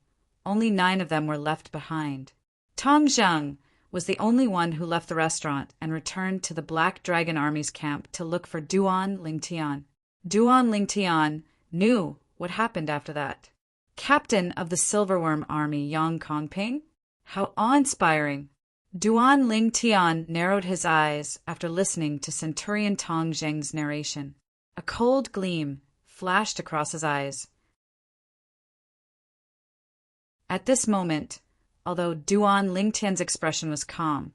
Speaker 1: only 9 of them were left behind. Tong Zheng was the only one who left the restaurant and returned to the Black Dragon Army's camp to look for Duan Lingtian. Duan Lingtian knew what happened after that. Captain of the Silverworm Army, Yang Kongping? How awe-inspiring! Duan Lingtian narrowed his eyes after listening to Centurion Tong Zheng's narration. A cold gleam flashed across his eyes. At this moment, although Duan Lingtian's expression was calm,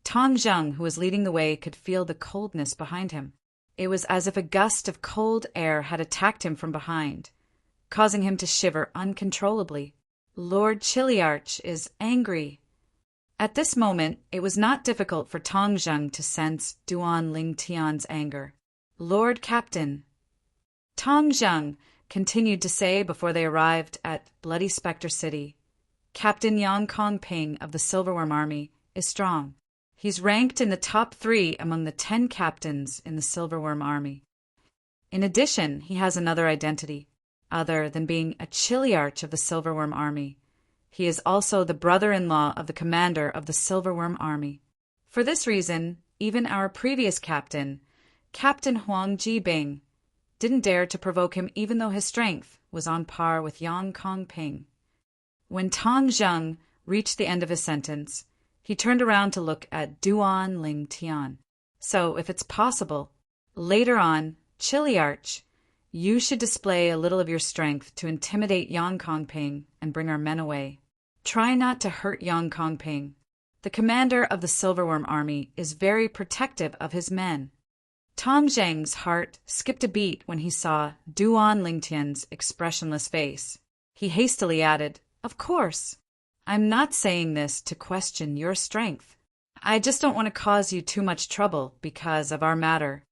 Speaker 1: Tong Zheng, who was leading the way, could feel the coldness behind him. It was as if a gust of cold air had attacked him from behind, causing him to shiver uncontrollably. Lord Chiliarch is angry. At this moment, it was not difficult for Tong Zheng to sense Duan Lingtian's anger. "Lord Captain," Tong Zheng continued to say before they arrived at Bloody Spectre City, "Captain Yang Kongping of the Silverworm Army is strong. He's ranked in the top 3 among the 10 captains in the Silverworm Army. In addition, he has another identity, other than being a Chiliarch of the Silverworm Army. He is also the brother-in-law of the commander of the Silverworm Army. For this reason, even our previous captain, Captain Huang Jibing, didn't dare to provoke him even though his strength was on par with Yang Kongping." When Tong Zheng reached the end of his sentence, he turned around to look at Duan Lingtian. "So, if it's possible, later on, Chiliarch, you should display a little of your strength to intimidate Yang Kongping and bring our men away. Try not to hurt Yang Kongping. The commander of the Silverworm Army is very protective of his men." Tong Zheng's heart skipped a beat when he saw Duan Lingtian's expressionless face. He hastily added, "Of course. I'm not saying this to question your strength. I just don't want to cause you too much trouble because of our matter."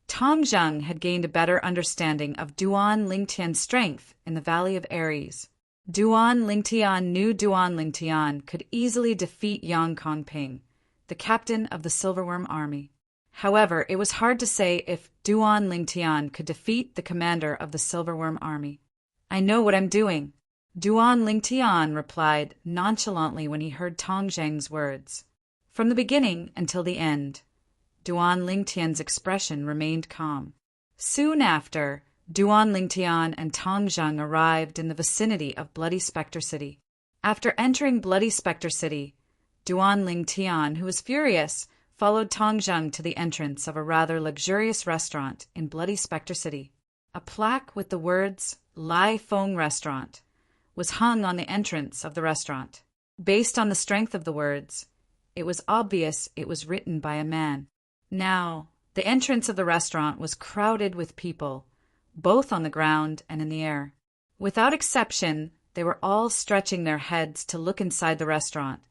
Speaker 1: Tong Zheng had gained a better understanding of Duan Lingtian's strength in the Valley of Ares. Duan Lingtian knew Duan Lingtian could easily defeat Yang Kongping, the captain of the Silverworm Army. However, it was hard to say if Duan Lingtian could defeat the commander of the Silverworm Army. "I know what I'm doing," Duan Lingtian replied nonchalantly when he heard Tong Zheng's words. From the beginning until the end, Duan Lingtian's expression remained calm. Soon after, Duan Lingtian and Tong Zheng arrived in the vicinity of Bloody Spectre City. After entering Bloody Spectre City, Duan Lingtian, who was furious, followed Tong Zheng to the entrance of a rather luxurious restaurant in Bloody Spectre City. A plaque with the words Lai Fong Restaurant was hung on the entrance of the restaurant. Based on the strength of the words, It was obvious it was written by a man. Now, the entrance of the restaurant was crowded with people, both on the ground and in the air. Without exception, they were all stretching their heads to look inside the restaurant,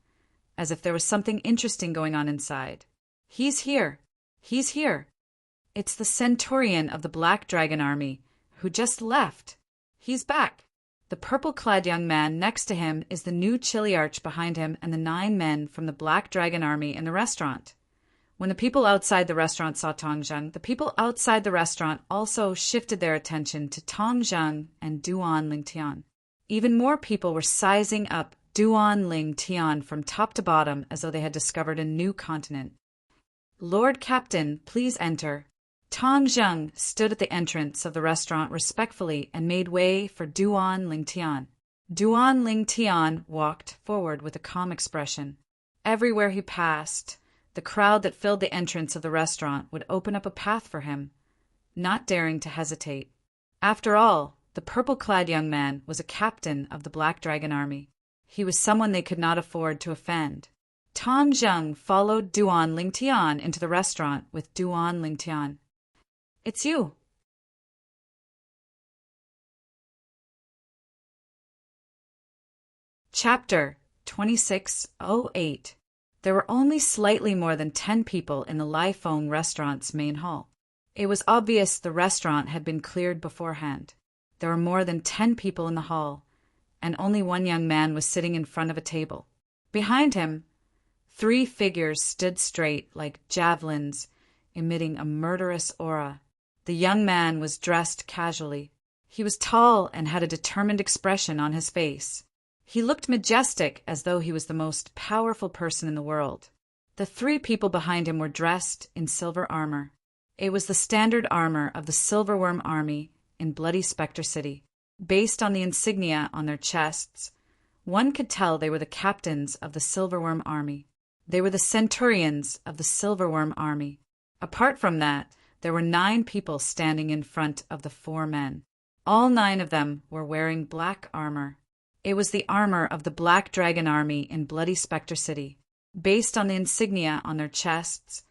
Speaker 1: as if there was something interesting going on inside. "He's here! He's here! It's the centurion of the Black Dragon Army, who just left. He's back!" The purple-clad young man next to him is the new chiliarch behind him and the 9 men from the Black Dragon Army in the restaurant. When the people outside the restaurant saw Tong Zheng, the people outside the restaurant also shifted their attention to Tong Zheng and Duan Lingtian. Even more people were sizing up Duan Lingtian from top to bottom as though they had discovered a new continent. "Lord Captain, please enter." Tong Zheng stood at the entrance of the restaurant respectfully and made way for Duan Lingtian. Duan Lingtian walked forward with a calm expression. Everywhere he passed, the crowd that filled the entrance of the restaurant would open up a path for him, not daring to hesitate. After all, the purple-clad young man was a captain of the Black Dragon Army. He was someone they could not afford to offend. Tong Zheng followed Duan Lingtian into the restaurant with Duan Lingtian. "It's you." Chapter 2608. There were only slightly more than 10 people in the Lai Fong restaurant's main hall. It was obvious the restaurant had been cleared beforehand. There were more than 10 people in the hall, and only one young man was sitting in front of a table. Behind him, 3 figures stood straight like javelins, emitting a murderous aura. The young man was dressed casually. He was tall and had a determined expression on his face. He looked majestic, as though he was the most powerful person in the world. The 3 people behind him were dressed in silver armor. It was the standard armor of the Silverworm Army in Bloody Spectre City. Based on the insignia on their chests, one could tell they were the captains of the Silverworm Army. They were the centurions of the Silverworm Army. Apart from that, there were 9 people standing in front of the 4 men. All 9 of them were wearing black armor. It was the armor of the Black Dragon Army in Bloody Spectre City. Based on the insignia on their chests,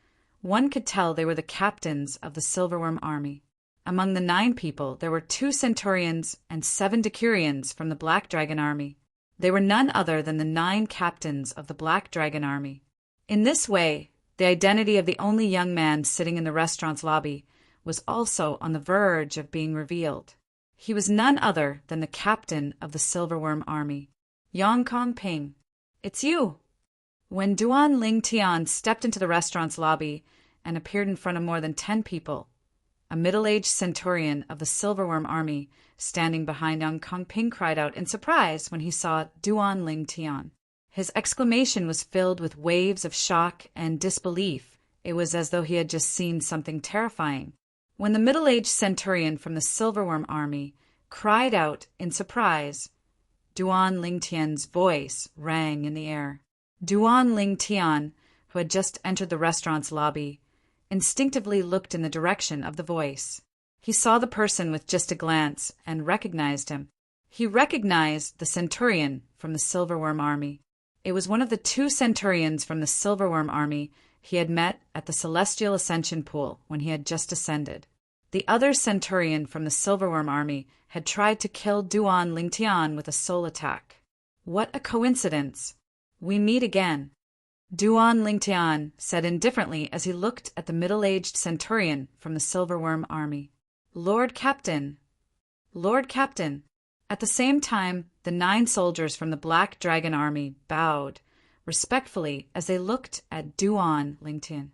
Speaker 1: one could tell they were the captains of the Silverworm Army. Among the 9 people, there were 2 centurions and 7 decurions from the Black Dragon Army. They were none other than the 9 captains of the Black Dragon Army. In this way, the identity of the only young man sitting in the restaurant's lobby was also on the verge of being revealed. He was none other than the captain of the Silverworm Army, Yang Kong Ping. "It's you." When Duan Lingtian stepped into the restaurant's lobby and appeared in front of more than 10 people, a middle-aged centurion of the Silverworm Army standing behind Yang Kong Ping cried out in surprise when he saw Duan Lingtian. His exclamation was filled with waves of shock and disbelief. It was as though he had just seen something terrifying. When the middle-aged centurion from the Silverworm Army cried out in surprise, Duan Lingtian's voice rang in the air. Duan Lingtian, who had just entered the restaurant's lobby, instinctively looked in the direction of the voice. He saw the person with just a glance and recognized him. He recognized the centurion from the Silverworm Army. It was one of the 2 centurions from the Silverworm Army he had met at the Celestial Ascension Pool when he had just ascended. The other centurion from the Silverworm Army had tried to kill Duan Lingtian with a soul attack. "What a coincidence! We meet again," Duan Lingtian said indifferently as he looked at the middle-aged centurion from the Silverworm Army. "Lord Captain! Lord Captain!" At the same time, the 9 soldiers from the Black Dragon Army bowed respectfully as they looked at Duan Lingtian.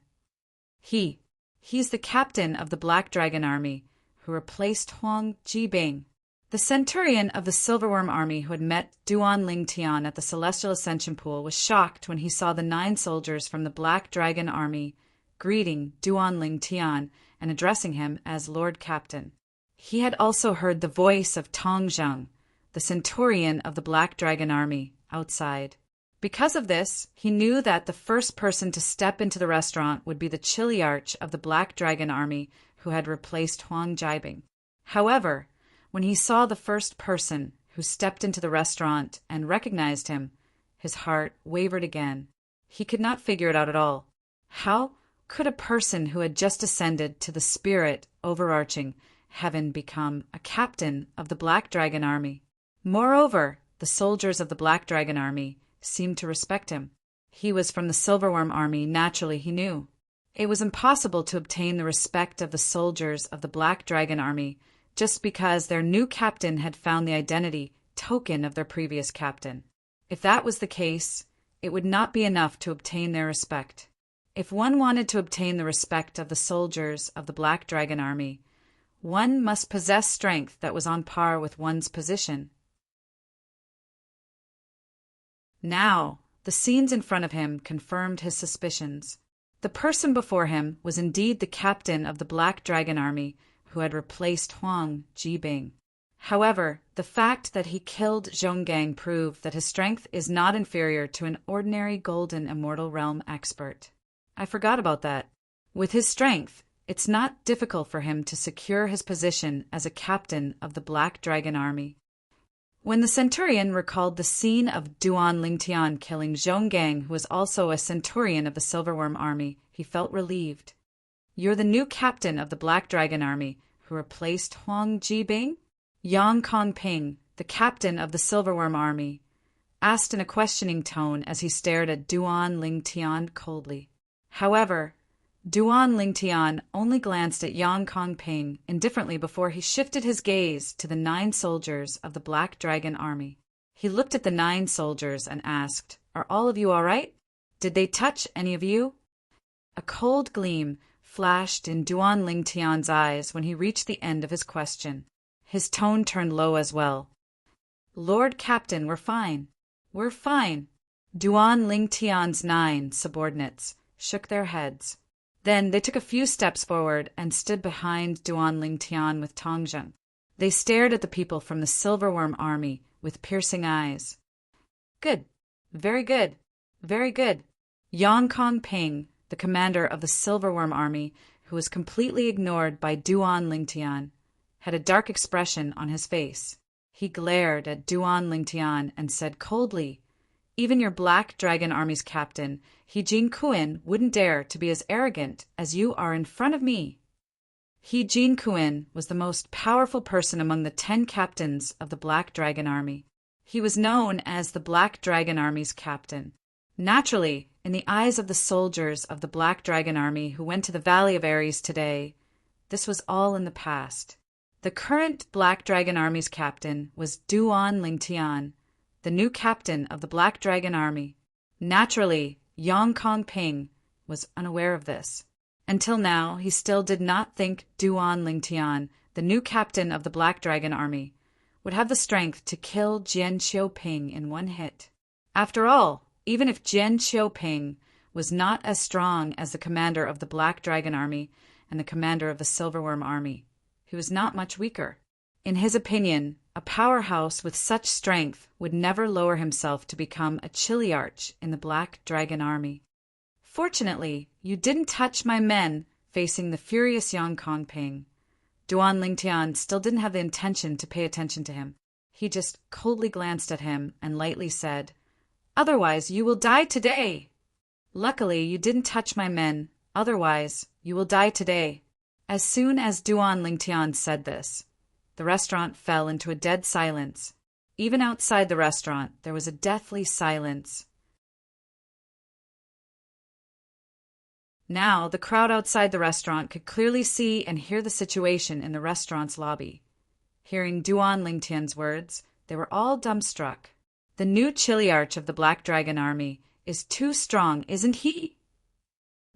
Speaker 1: He's the captain of the Black Dragon Army who replaced Huang Jibing. The centurion of the Silverworm Army who had met Duan Lingtian at the Celestial Ascension Pool was shocked when he saw the 9 soldiers from the Black Dragon Army greeting Duan Lingtian and addressing him as Lord Captain. He had also heard the voice of Tong Zheng, the centurion of the Black Dragon Army, outside. Because of this, he knew that the first person to step into the restaurant would be the chiliarch of the Black Dragon Army who had replaced Huang Jibing. However, when he saw the first person who stepped into the restaurant and recognized him, his heart wavered again. He could not figure it out at all. How could a person who had just ascended to the spirit overarching heaven become a captain of the Black Dragon Army? Moreover, the soldiers of the Black Dragon Army seemed to respect him. He was from the Silverworm Army, naturally he knew. It was impossible to obtain the respect of the soldiers of the Black Dragon Army just because their new captain had found the identity token of their previous captain. If that was the case, it would not be enough to obtain their respect. If one wanted to obtain the respect of the soldiers of the Black Dragon Army, one must possess strength that was on par with one's position. Now, the scenes in front of him confirmed his suspicions. The person before him was indeed the captain of the Black Dragon Army who had replaced Huang Jibing. However, the fact that he killed Zhonggang proved that his strength is not inferior to an ordinary Golden Immortal Realm expert. I forgot about that. With his strength, it's not difficult for him to secure his position as a captain of the Black Dragon Army. When the centurion recalled the scene of Duan Lingtian killing Zhonggang, who was also a centurion of the Silverworm Army, he felt relieved. "You're the new captain of the Black Dragon Army who replaced Huang Jibing?" Yang Kongping, the captain of the Silverworm Army, asked in a questioning tone as he stared at Duan Lingtian coldly. However, Duan Lingtian only glanced at Yang Kongping indifferently before he shifted his gaze to the 9 soldiers of the Black Dragon Army. He looked at the 9 soldiers and asked, "Are all of you all right? Did they touch any of you?" A cold gleam flashed in Duan Lingtian's eyes when he reached the end of his question. His tone turned low as well. "Lord Captain, we're fine. We're fine." Duan Lingtian's 9 subordinates shook their heads. Then they took a few steps forward and stood behind Duan Lingtian with Tongzheng. They stared at the people from the Silverworm Army with piercing eyes. "Good. Very good. Very good." Yang Kongping, the commander of the Silverworm Army, who was completely ignored by Duan Lingtian, had a dark expression on his face. He glared at Duan Lingtian and said coldly, "Even your Black Dragon Army's captain, He Jin Kuin, wouldn't dare to be as arrogant as you are in front of me." He Jin Kuin was the most powerful person among the 10 captains of the Black Dragon Army. He was known as the Black Dragon Army's captain. Naturally, in the eyes of the soldiers of the Black Dragon Army who went to the Valley of Ares today, this was all in the past. The current Black Dragon Army's captain was Duan Lingtian, the new captain of the Black Dragon Army. Naturally, Yang Kongping was unaware of this. Until now, he still did not think Duan Lingtian, the new captain of the Black Dragon Army, would have the strength to kill Jian Xiaoping in one hit. After all, even if Jian Xiaoping was not as strong as the commander of the Black Dragon Army and the commander of the Silverworm Army, he was not much weaker. In his opinion, a powerhouse with such strength would never lower himself to become a chiliarch in the Black Dragon Army. "Fortunately, you didn't touch my men," facing the furious Yang Kongping. Duan Lingtian still didn't have the intention to pay attention to him. He just coldly glanced at him and lightly said, "Otherwise, you will die today." "Luckily, you didn't touch my men. Otherwise, you will die today." As soon as Duan Lingtian said this, the restaurant fell into a dead silence. Even outside the restaurant, there was a deathly silence. Now, the crowd outside the restaurant could clearly see and hear the situation in the restaurant's lobby. Hearing Duan Lingtian's words, they were all dumbstruck. "The new chiliarch of the Black Dragon Army is too strong, isn't he?"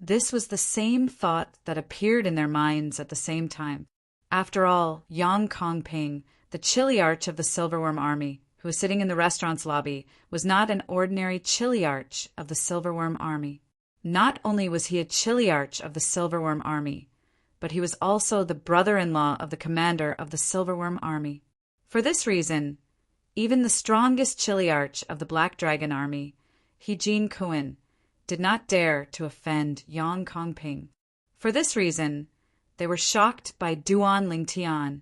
Speaker 1: This was the same thought that appeared in their minds at the same time. After all, Yang Kongping, the chiliarch of the Silverworm Army, who was sitting in the restaurant's lobby, was not an ordinary chiliarch of the Silverworm Army. Not only was he a chiliarch of the Silverworm Army, but he was also the brother-in-law of the commander of the Silverworm Army. For this reason, even the strongest chiliarch of the Black Dragon Army, He Jin Kuin, did not dare to offend Yang Kongping. For this reason, they were shocked by Duan Lingtian,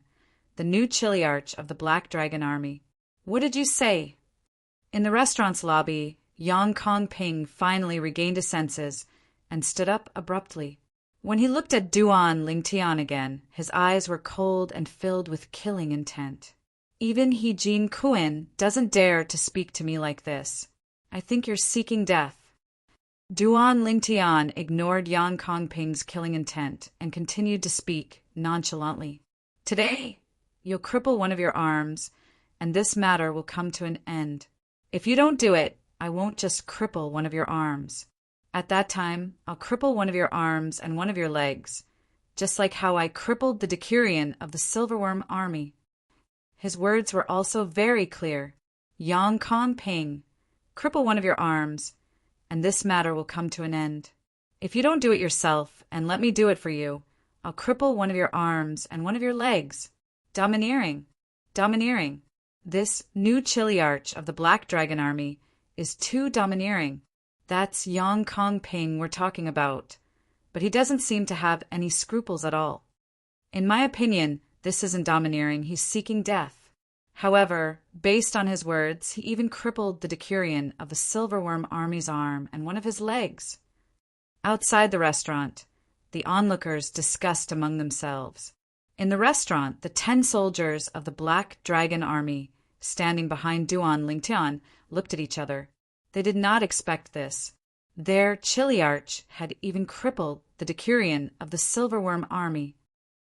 Speaker 1: the new chiliarch of the Black Dragon Army. "What did you say?" In the restaurant's lobby, Yang Kongping finally regained his senses and stood up abruptly. When he looked at Duan Lingtian again, his eyes were cold and filled with killing intent. Even He Jin Kuan doesn't dare to speak to me like this. I think you're seeking death. Duan Lingtian ignored Yang Kongping's killing intent and continued to speak nonchalantly. Today, you'll cripple one of your arms, and this matter will come to an end. If you don't do it, I won't just cripple one of your arms. At that time, I'll cripple one of your arms and one of your legs, just like how I crippled the Decurion of the Silverworm army. His words were also very clear. Yang Kongping, cripple one of your arms, and this matter will come to an end. If you don't do it yourself and let me do it for you, I'll cripple one of your arms and one of your legs. Domineering. This new Chiliarch of the Black Dragon Army is too domineering. That's Yang Kongping we're talking about, but he doesn't seem to have any scruples at all. In my opinion, this isn't domineering, he's seeking death. However, based on his words, he even crippled the Decurion of the Silverworm army's arm and one of his legs. Outside the restaurant, the onlookers discussed among themselves. In the restaurant, the 10 soldiers of the Black Dragon Army, standing behind Duan Lingtian, looked at each other. They did not expect this. Their Chiliarch had even crippled the Decurion of the Silverworm army.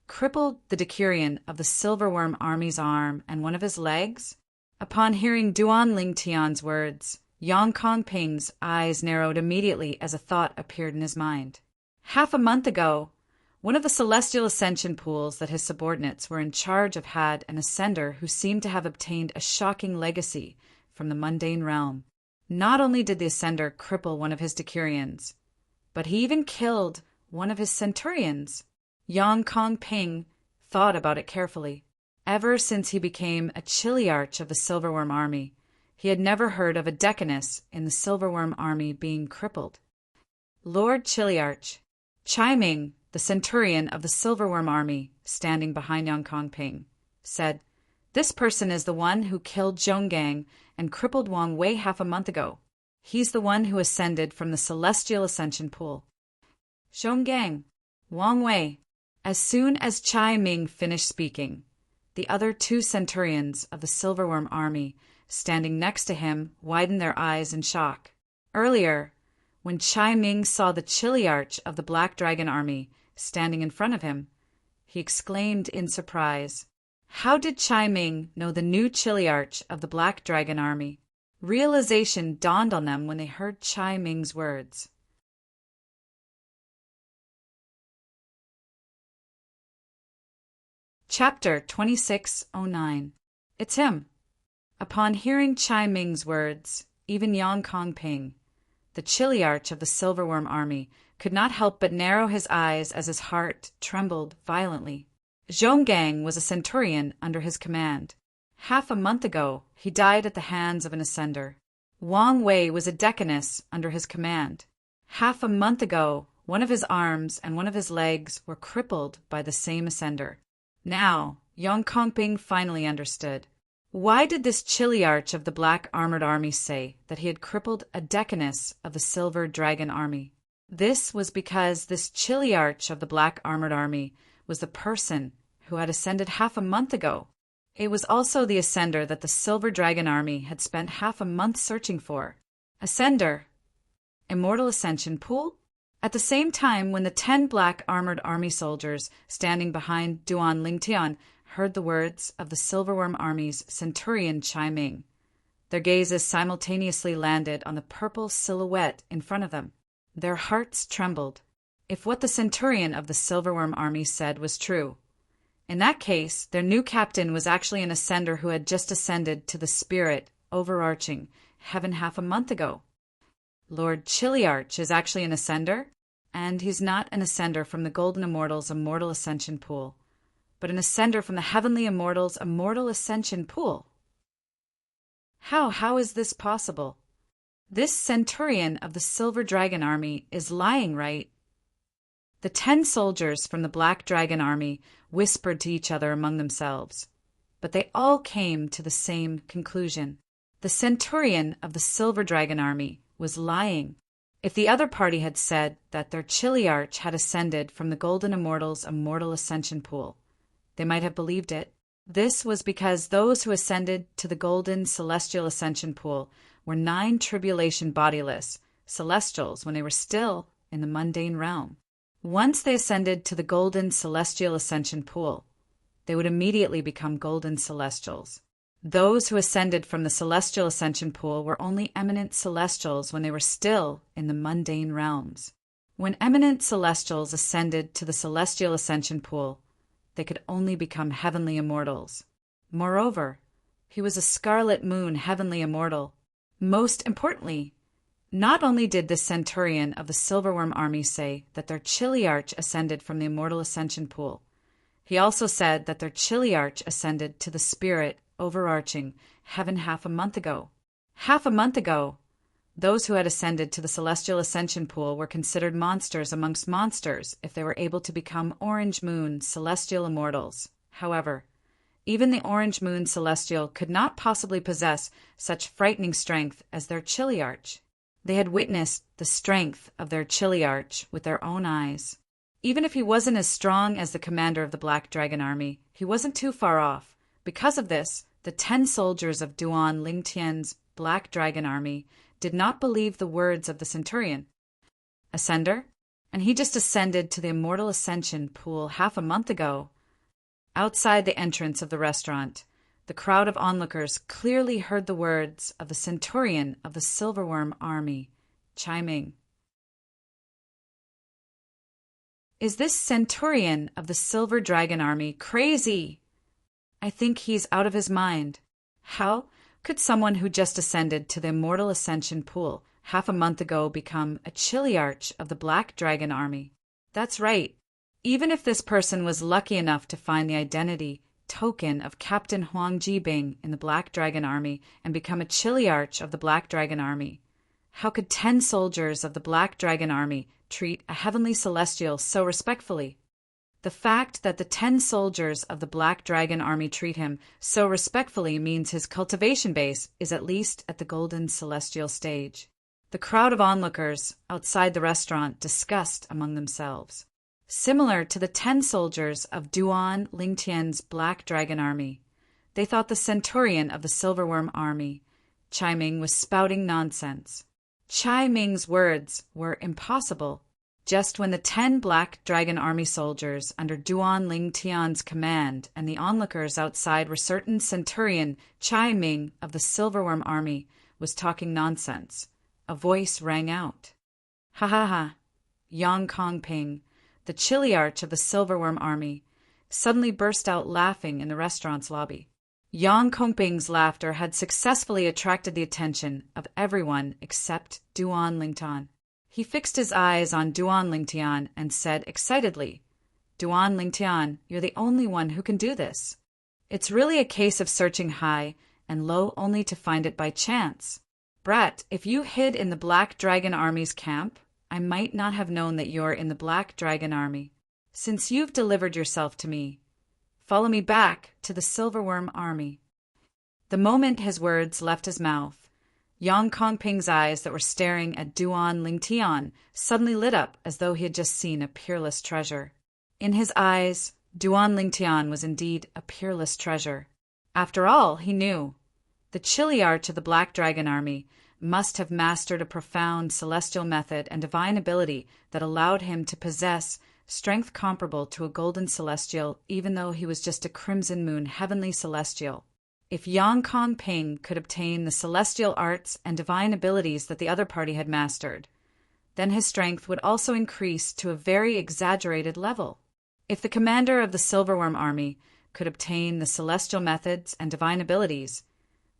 Speaker 1: Crippled the Decurion of the Silverworm army's arm and one of his legs? Upon hearing Duan Lingtian's words, Yang Kongping's eyes narrowed immediately as a thought appeared in his mind. Half a month ago, one of the celestial ascension pools that his subordinates were in charge of had an ascender who seemed to have obtained a shocking legacy from the mundane realm. Not only did the ascender cripple one of his Decurions, but he even killed one of his centurions. Yang Kongping thought about it carefully. Ever since he became a Chiliarch of the Silverworm army, he had never heard of a Decanus in the Silverworm army being crippled. Lord Chiliarch, Chai Ming, the centurion of the Silverworm army, standing behind Yang Kongping, said, "This person is the one who killed Zhonggang and crippled Wang Wei half a month ago. He's the one who ascended from the celestial ascension pool." Zhonggang, Wang Wei. As soon as Chai Ming finished speaking, the other 2 centurions of the Silverworm army, standing next to him, widened their eyes in shock. Earlier, when Chai Ming saw the Chiliarch of the Black Dragon army standing in front of him, he exclaimed in surprise, how did Chai Ming know the new Chiliarch of the Black Dragon army? Realization dawned on them when they heard Chai Ming's words. Chapter 2609. It's him. Upon hearing Chai Ming's words, even Yang Kongping, the Chiliarch of the Silverworm army, could not help but narrow his eyes as his heart trembled violently. Zhonggang was a centurion under his command. Half a month ago, he died at the hands of an ascender. Wang Wei was a Decanus under his command. Half a month ago, one of his arms and one of his legs were crippled by the same ascender. Now, Yang Kongping finally understood. Why did this Chiliarch of the Black Armored Army say that he had crippled a Decanus of the Silver Dragon Army? This was because this Chiliarch of the Black Armored Army was the person who had ascended half a month ago. It was also the ascender that the Silver Dragon Army had spent half a month searching for. Ascender. Immortal Ascension Pool? At the same time, when the 10 Black Armored Army soldiers standing behind Duan Lingtian heard the words of the Silverworm Army's centurion Chai Ming, their gazes simultaneously landed on the purple silhouette in front of them. Their hearts trembled. If what the centurion of the Silverworm Army said was true, in that case, their new captain was actually an ascender who had just ascended to the spirit overarching heaven half a month ago. Lord Chiliarch is actually an ascender, and he's not an ascender from the Golden Immortals' Immortal Ascension Pool, but an ascender from the Heavenly Immortals' Immortal Ascension Pool. How is this possible? This centurion of the Silver Dragon Army is lying, right? The 10 soldiers from the Black Dragon Army whispered to each other among themselves, but they all came to the same conclusion. The centurion of the Silver Dragon army was lying. If the other party had said that their Chiliarch had ascended from the Golden Immortal's immortal ascension pool, they might have believed it. This was because those who ascended to the Golden Celestial Ascension pool were 9 tribulation bodiless celestials when they were still in the mundane realm. Once they ascended to the Golden Celestial Ascension pool, they would immediately become Golden Celestials. Those who ascended from the Celestial Ascension pool were only eminent celestials when they were still in the mundane realms. When eminent celestials ascended to the Celestial Ascension pool, they could only become heavenly immortals. Moreover, he was a scarlet moon heavenly immortal. Most importantly, not only did the centurion of the Silverworm army say that their Chiliarch ascended from the immortal ascension pool, he also said that their Chiliarch ascended to the spirit overarching heaven half a month ago. Half a month ago, those who had ascended to the celestial ascension pool were considered monsters amongst monsters if they were able to become Orange Moon celestial immortals. However, even the Orange Moon celestial could not possibly possess such frightening strength as their Chiliarch. They had witnessed the strength of their Chiliarch with their own eyes. Even if he wasn't as strong as the commander of the Black Dragon army, he wasn't too far off. Because of this, the 10 soldiers of Duan Lingtian's Black Dragon army did not believe the words of the centurion. Ascender? And he just ascended to the immortal ascension pool half a month ago. Outside the entrance of the restaurant, the crowd of onlookers clearly heard the words of the centurion of the Silverworm army chiming. Is this centurion of the Silver Dragon army crazy? I think he's out of his mind. How could someone who just ascended to the immortal ascension pool half a month ago become a Chiliarch of the Black Dragon army? That's right. Even if this person was lucky enough to find the identity token of Captain Huang Jibing in the Black Dragon army and become a Chiliarch of the Black Dragon army, how could 10 soldiers of the Black Dragon army treat a heavenly celestial so respectfully? The fact that the 10 soldiers of the Black Dragon army treat him so respectfully means his cultivation base is at least at the Golden Celestial stage. The crowd of onlookers outside the restaurant discussed among themselves. Similar to the 10 soldiers of Duan Lingtian's Black Dragon army, they thought the centurion of the Silverworm army, Chai Ming, was spouting nonsense. Chai Ming's words were impossible. Just when the 10 Black Dragon army soldiers under Duan Lingtian's command and the onlookers outside were certain centurion Chai Ming of the Silverworm army was talking nonsense, a voice rang out. Ha ha ha! Yang Kongping, the Chiliarch of the Silverworm army, suddenly burst out laughing in the restaurant's lobby. Yang Kongping's laughter had successfully attracted the attention of everyone except Duan Lingtian. He fixed his eyes on Duan Lingtian and said excitedly, "Duan Lingtian, you're the only one who can do this. It's really a case of searching high and low only to find it by chance. Brat, if you hid in the Black Dragon army's camp, I might not have known that you're in the Black Dragon army. Since you've delivered yourself to me, follow me back to the Silverworm army." The moment his words left his mouth, Yang Kongping's eyes that were staring at Duan Lingtian suddenly lit up as though he had just seen a peerless treasure. In his eyes, Duan Lingtian was indeed a peerless treasure. After all, he knew, the Chiliarch of the Black Dragon army must have mastered a profound celestial method and divine ability that allowed him to possess strength comparable to a golden celestial even though he was just a crimson moon heavenly celestial. If Yang Kongping could obtain the celestial arts and divine abilities that the other party had mastered, then his strength would also increase to a very exaggerated level. If the commander of the Silverworm army could obtain the celestial methods and divine abilities,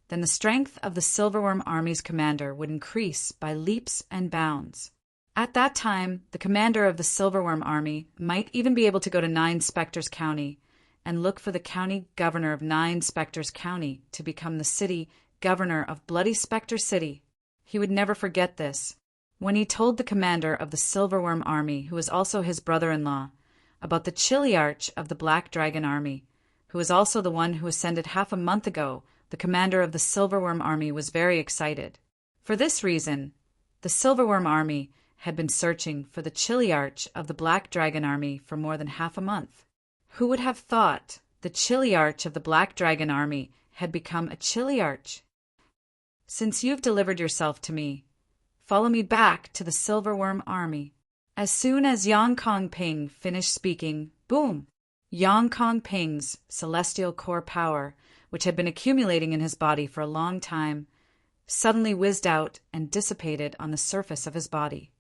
Speaker 1: then the strength of the Silverworm army's commander would increase by leaps and bounds. At that time, the commander of the Silverworm army might even be able to go to 9 Spectres County and look for the county governor of 9 Spectres County to become the city governor of Bloody Spectre City. He would never forget this. When he told the commander of the Silverworm army, who was also his brother-in-law, about the Chiliarch of the Black Dragon army, who was also the one who ascended half a month ago the commander of the Silverworm army was very excited. For this reason, the Silverworm army had been searching for the Chiliarch of the Black Dragon army for more than half a month. Who would have thought the Chiliarch of the Black Dragon army had become a Chiliarch? Since you've delivered yourself to me, follow me back to the Silverworm army. As soon as Yang Kong Ping finished speaking, boom! Yang Kong Ping's celestial core power, which had been accumulating in his body for a long time, suddenly whizzed out and dissipated on the surface of his body.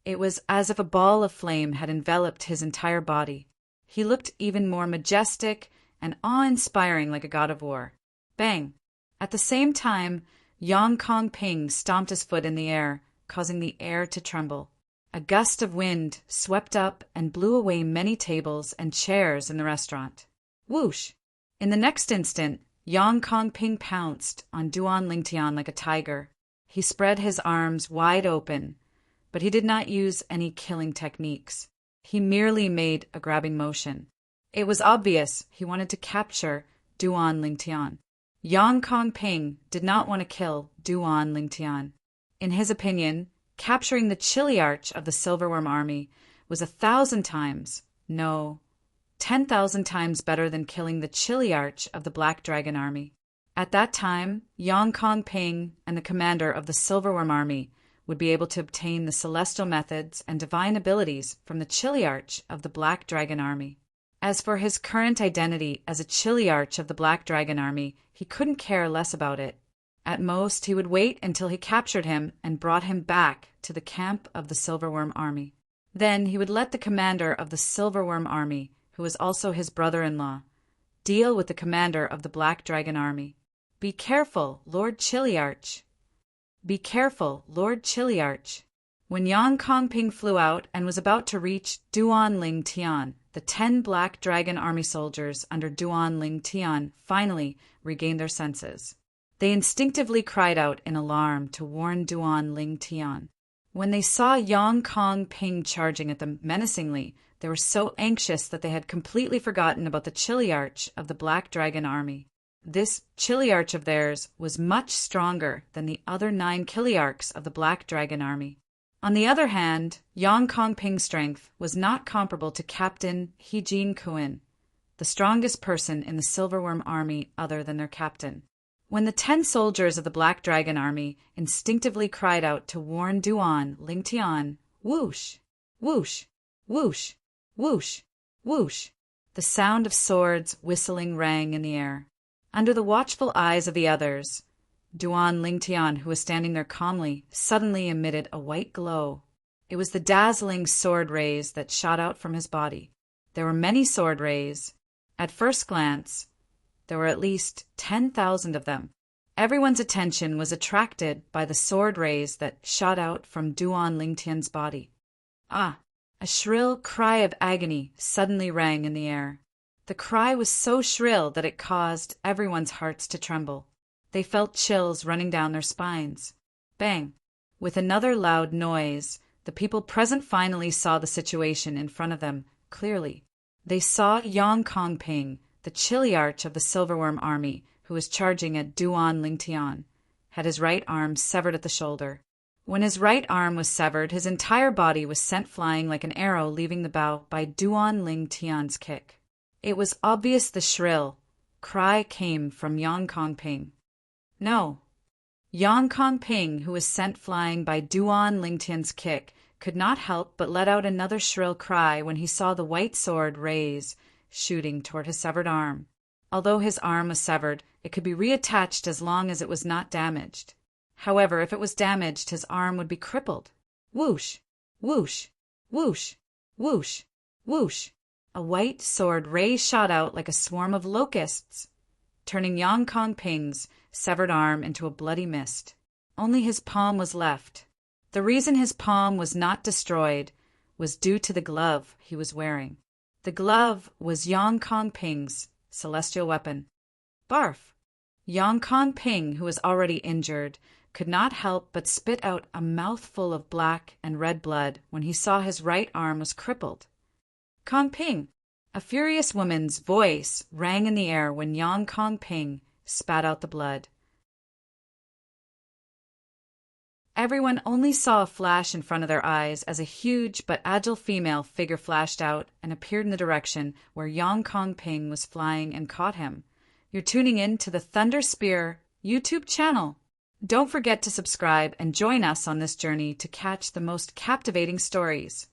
Speaker 1: It was as if a ball of flame had enveloped his entire body. He looked even more majestic and awe-inspiring, like a god of war. Bang! At the same time, Yang Kong Ping stomped his foot in the air, causing the air to tremble. A gust of wind swept up and blew away many tables and chairs in the restaurant. Whoosh! In the next instant, Yang Kong Ping pounced on Duan Lingtian like a tiger. He spread his arms wide open, but he did not use any killing techniques. He merely made a grabbing motion. It was obvious he wanted to capture Duan Lingtian. Yang Kong Ping did not want to kill Duan Lingtian. In his opinion, capturing the Chiliarch of the Silverworm army was 1,000 times, no, 10,000 times better than killing the Chiliarch of the Black Dragon army. At that time, Yang Kong Ping and the commander of the Silverworm army would be able to obtain the celestial methods and divine abilities from the Chiliarch of the Black Dragon army. As for his current identity as a Chiliarch of the Black Dragon army, he couldn't care less about it. At most, he would wait until he captured him and brought him back to the camp of the Silverworm army. Then he would let the commander of the Silverworm army, who was also his brother-in-law, deal with the commander of the Black Dragon army. Be careful, Lord Chiliarch. Be careful, Lord Chiliarch. When Yang Kong Ping flew out and was about to reach Duan Ling Tian, the 10 Black Dragon army soldiers under Duan Ling Tian finally regained their senses. They instinctively cried out in alarm to warn Duan Ling Tian. When they saw Yang Kong Ping charging at them menacingly, they were so anxious that they had completely forgotten about the Chiliarch of the Black Dragon army. This Chiliarch of theirs was much stronger than the other 9 Chiliarchs of the Black Dragon army. On the other hand, Yang Kong Ping's strength was not comparable to Captain He Jin Kuan, the strongest person in the Silverworm army other than their captain. When the 10 soldiers of the Black Dragon army instinctively cried out to warn Duan Lingtian, whoosh, whoosh, whoosh, whoosh, whoosh, the sound of swords whistling rang in the air. Under the watchful eyes of the others, Duan Lingtian, who was standing there calmly, suddenly emitted a white glow. It was the dazzling sword rays that shot out from his body. There were many sword rays. At first glance, there were at least 10,000 of them. Everyone's attention was attracted by the sword rays that shot out from Duan Lingtian's body. Ah! A shrill cry of agony suddenly rang in the air. The cry was so shrill that it caused everyone's hearts to tremble. They felt chills running down their spines. Bang! With another loud noise, the people present finally saw the situation in front of them clearly. They saw Yang Kong Ping, the Chiliarch of the Silverworm army, who was charging at Duan Lingtian, had his right arm severed at the shoulder. When his right arm was severed, his entire body was sent flying like an arrow leaving the bow by Duan Lingtian's kick. It was obvious the shrill cry came from Yang Kong Ping. No. Yang Kong Ping, who was sent flying by Duan Lingtian's kick, could not help but let out another shrill cry when he saw the white sword rays shooting toward his severed arm. Although his arm was severed, it could be reattached as long as it was not damaged. However, if it was damaged, his arm would be crippled. Whoosh! Whoosh! Whoosh! Whoosh! Whoosh! A white sword ray shot out like a swarm of locusts, turning Yang Kong Ping's severed arm into a bloody mist. Only his palm was left. The reason his palm was not destroyed was due to the glove he was wearing. The glove was Yang Kong Ping's celestial weapon. Barf! Yang Kong Ping, who was already injured, could not help but spit out a mouthful of black and red blood when he saw his right arm was crippled. Kong Ping, A furious woman's voice rang in the air when Yang Kong Ping spat out the blood. Everyone only saw a flash in front of their eyes as a huge but agile female figure flashed out and appeared in the direction where Yang Kong Ping was flying and caught him. You're tuning in to the Thunder Spear YouTube channel. Don't forget to subscribe and join us on this journey to catch the most captivating stories.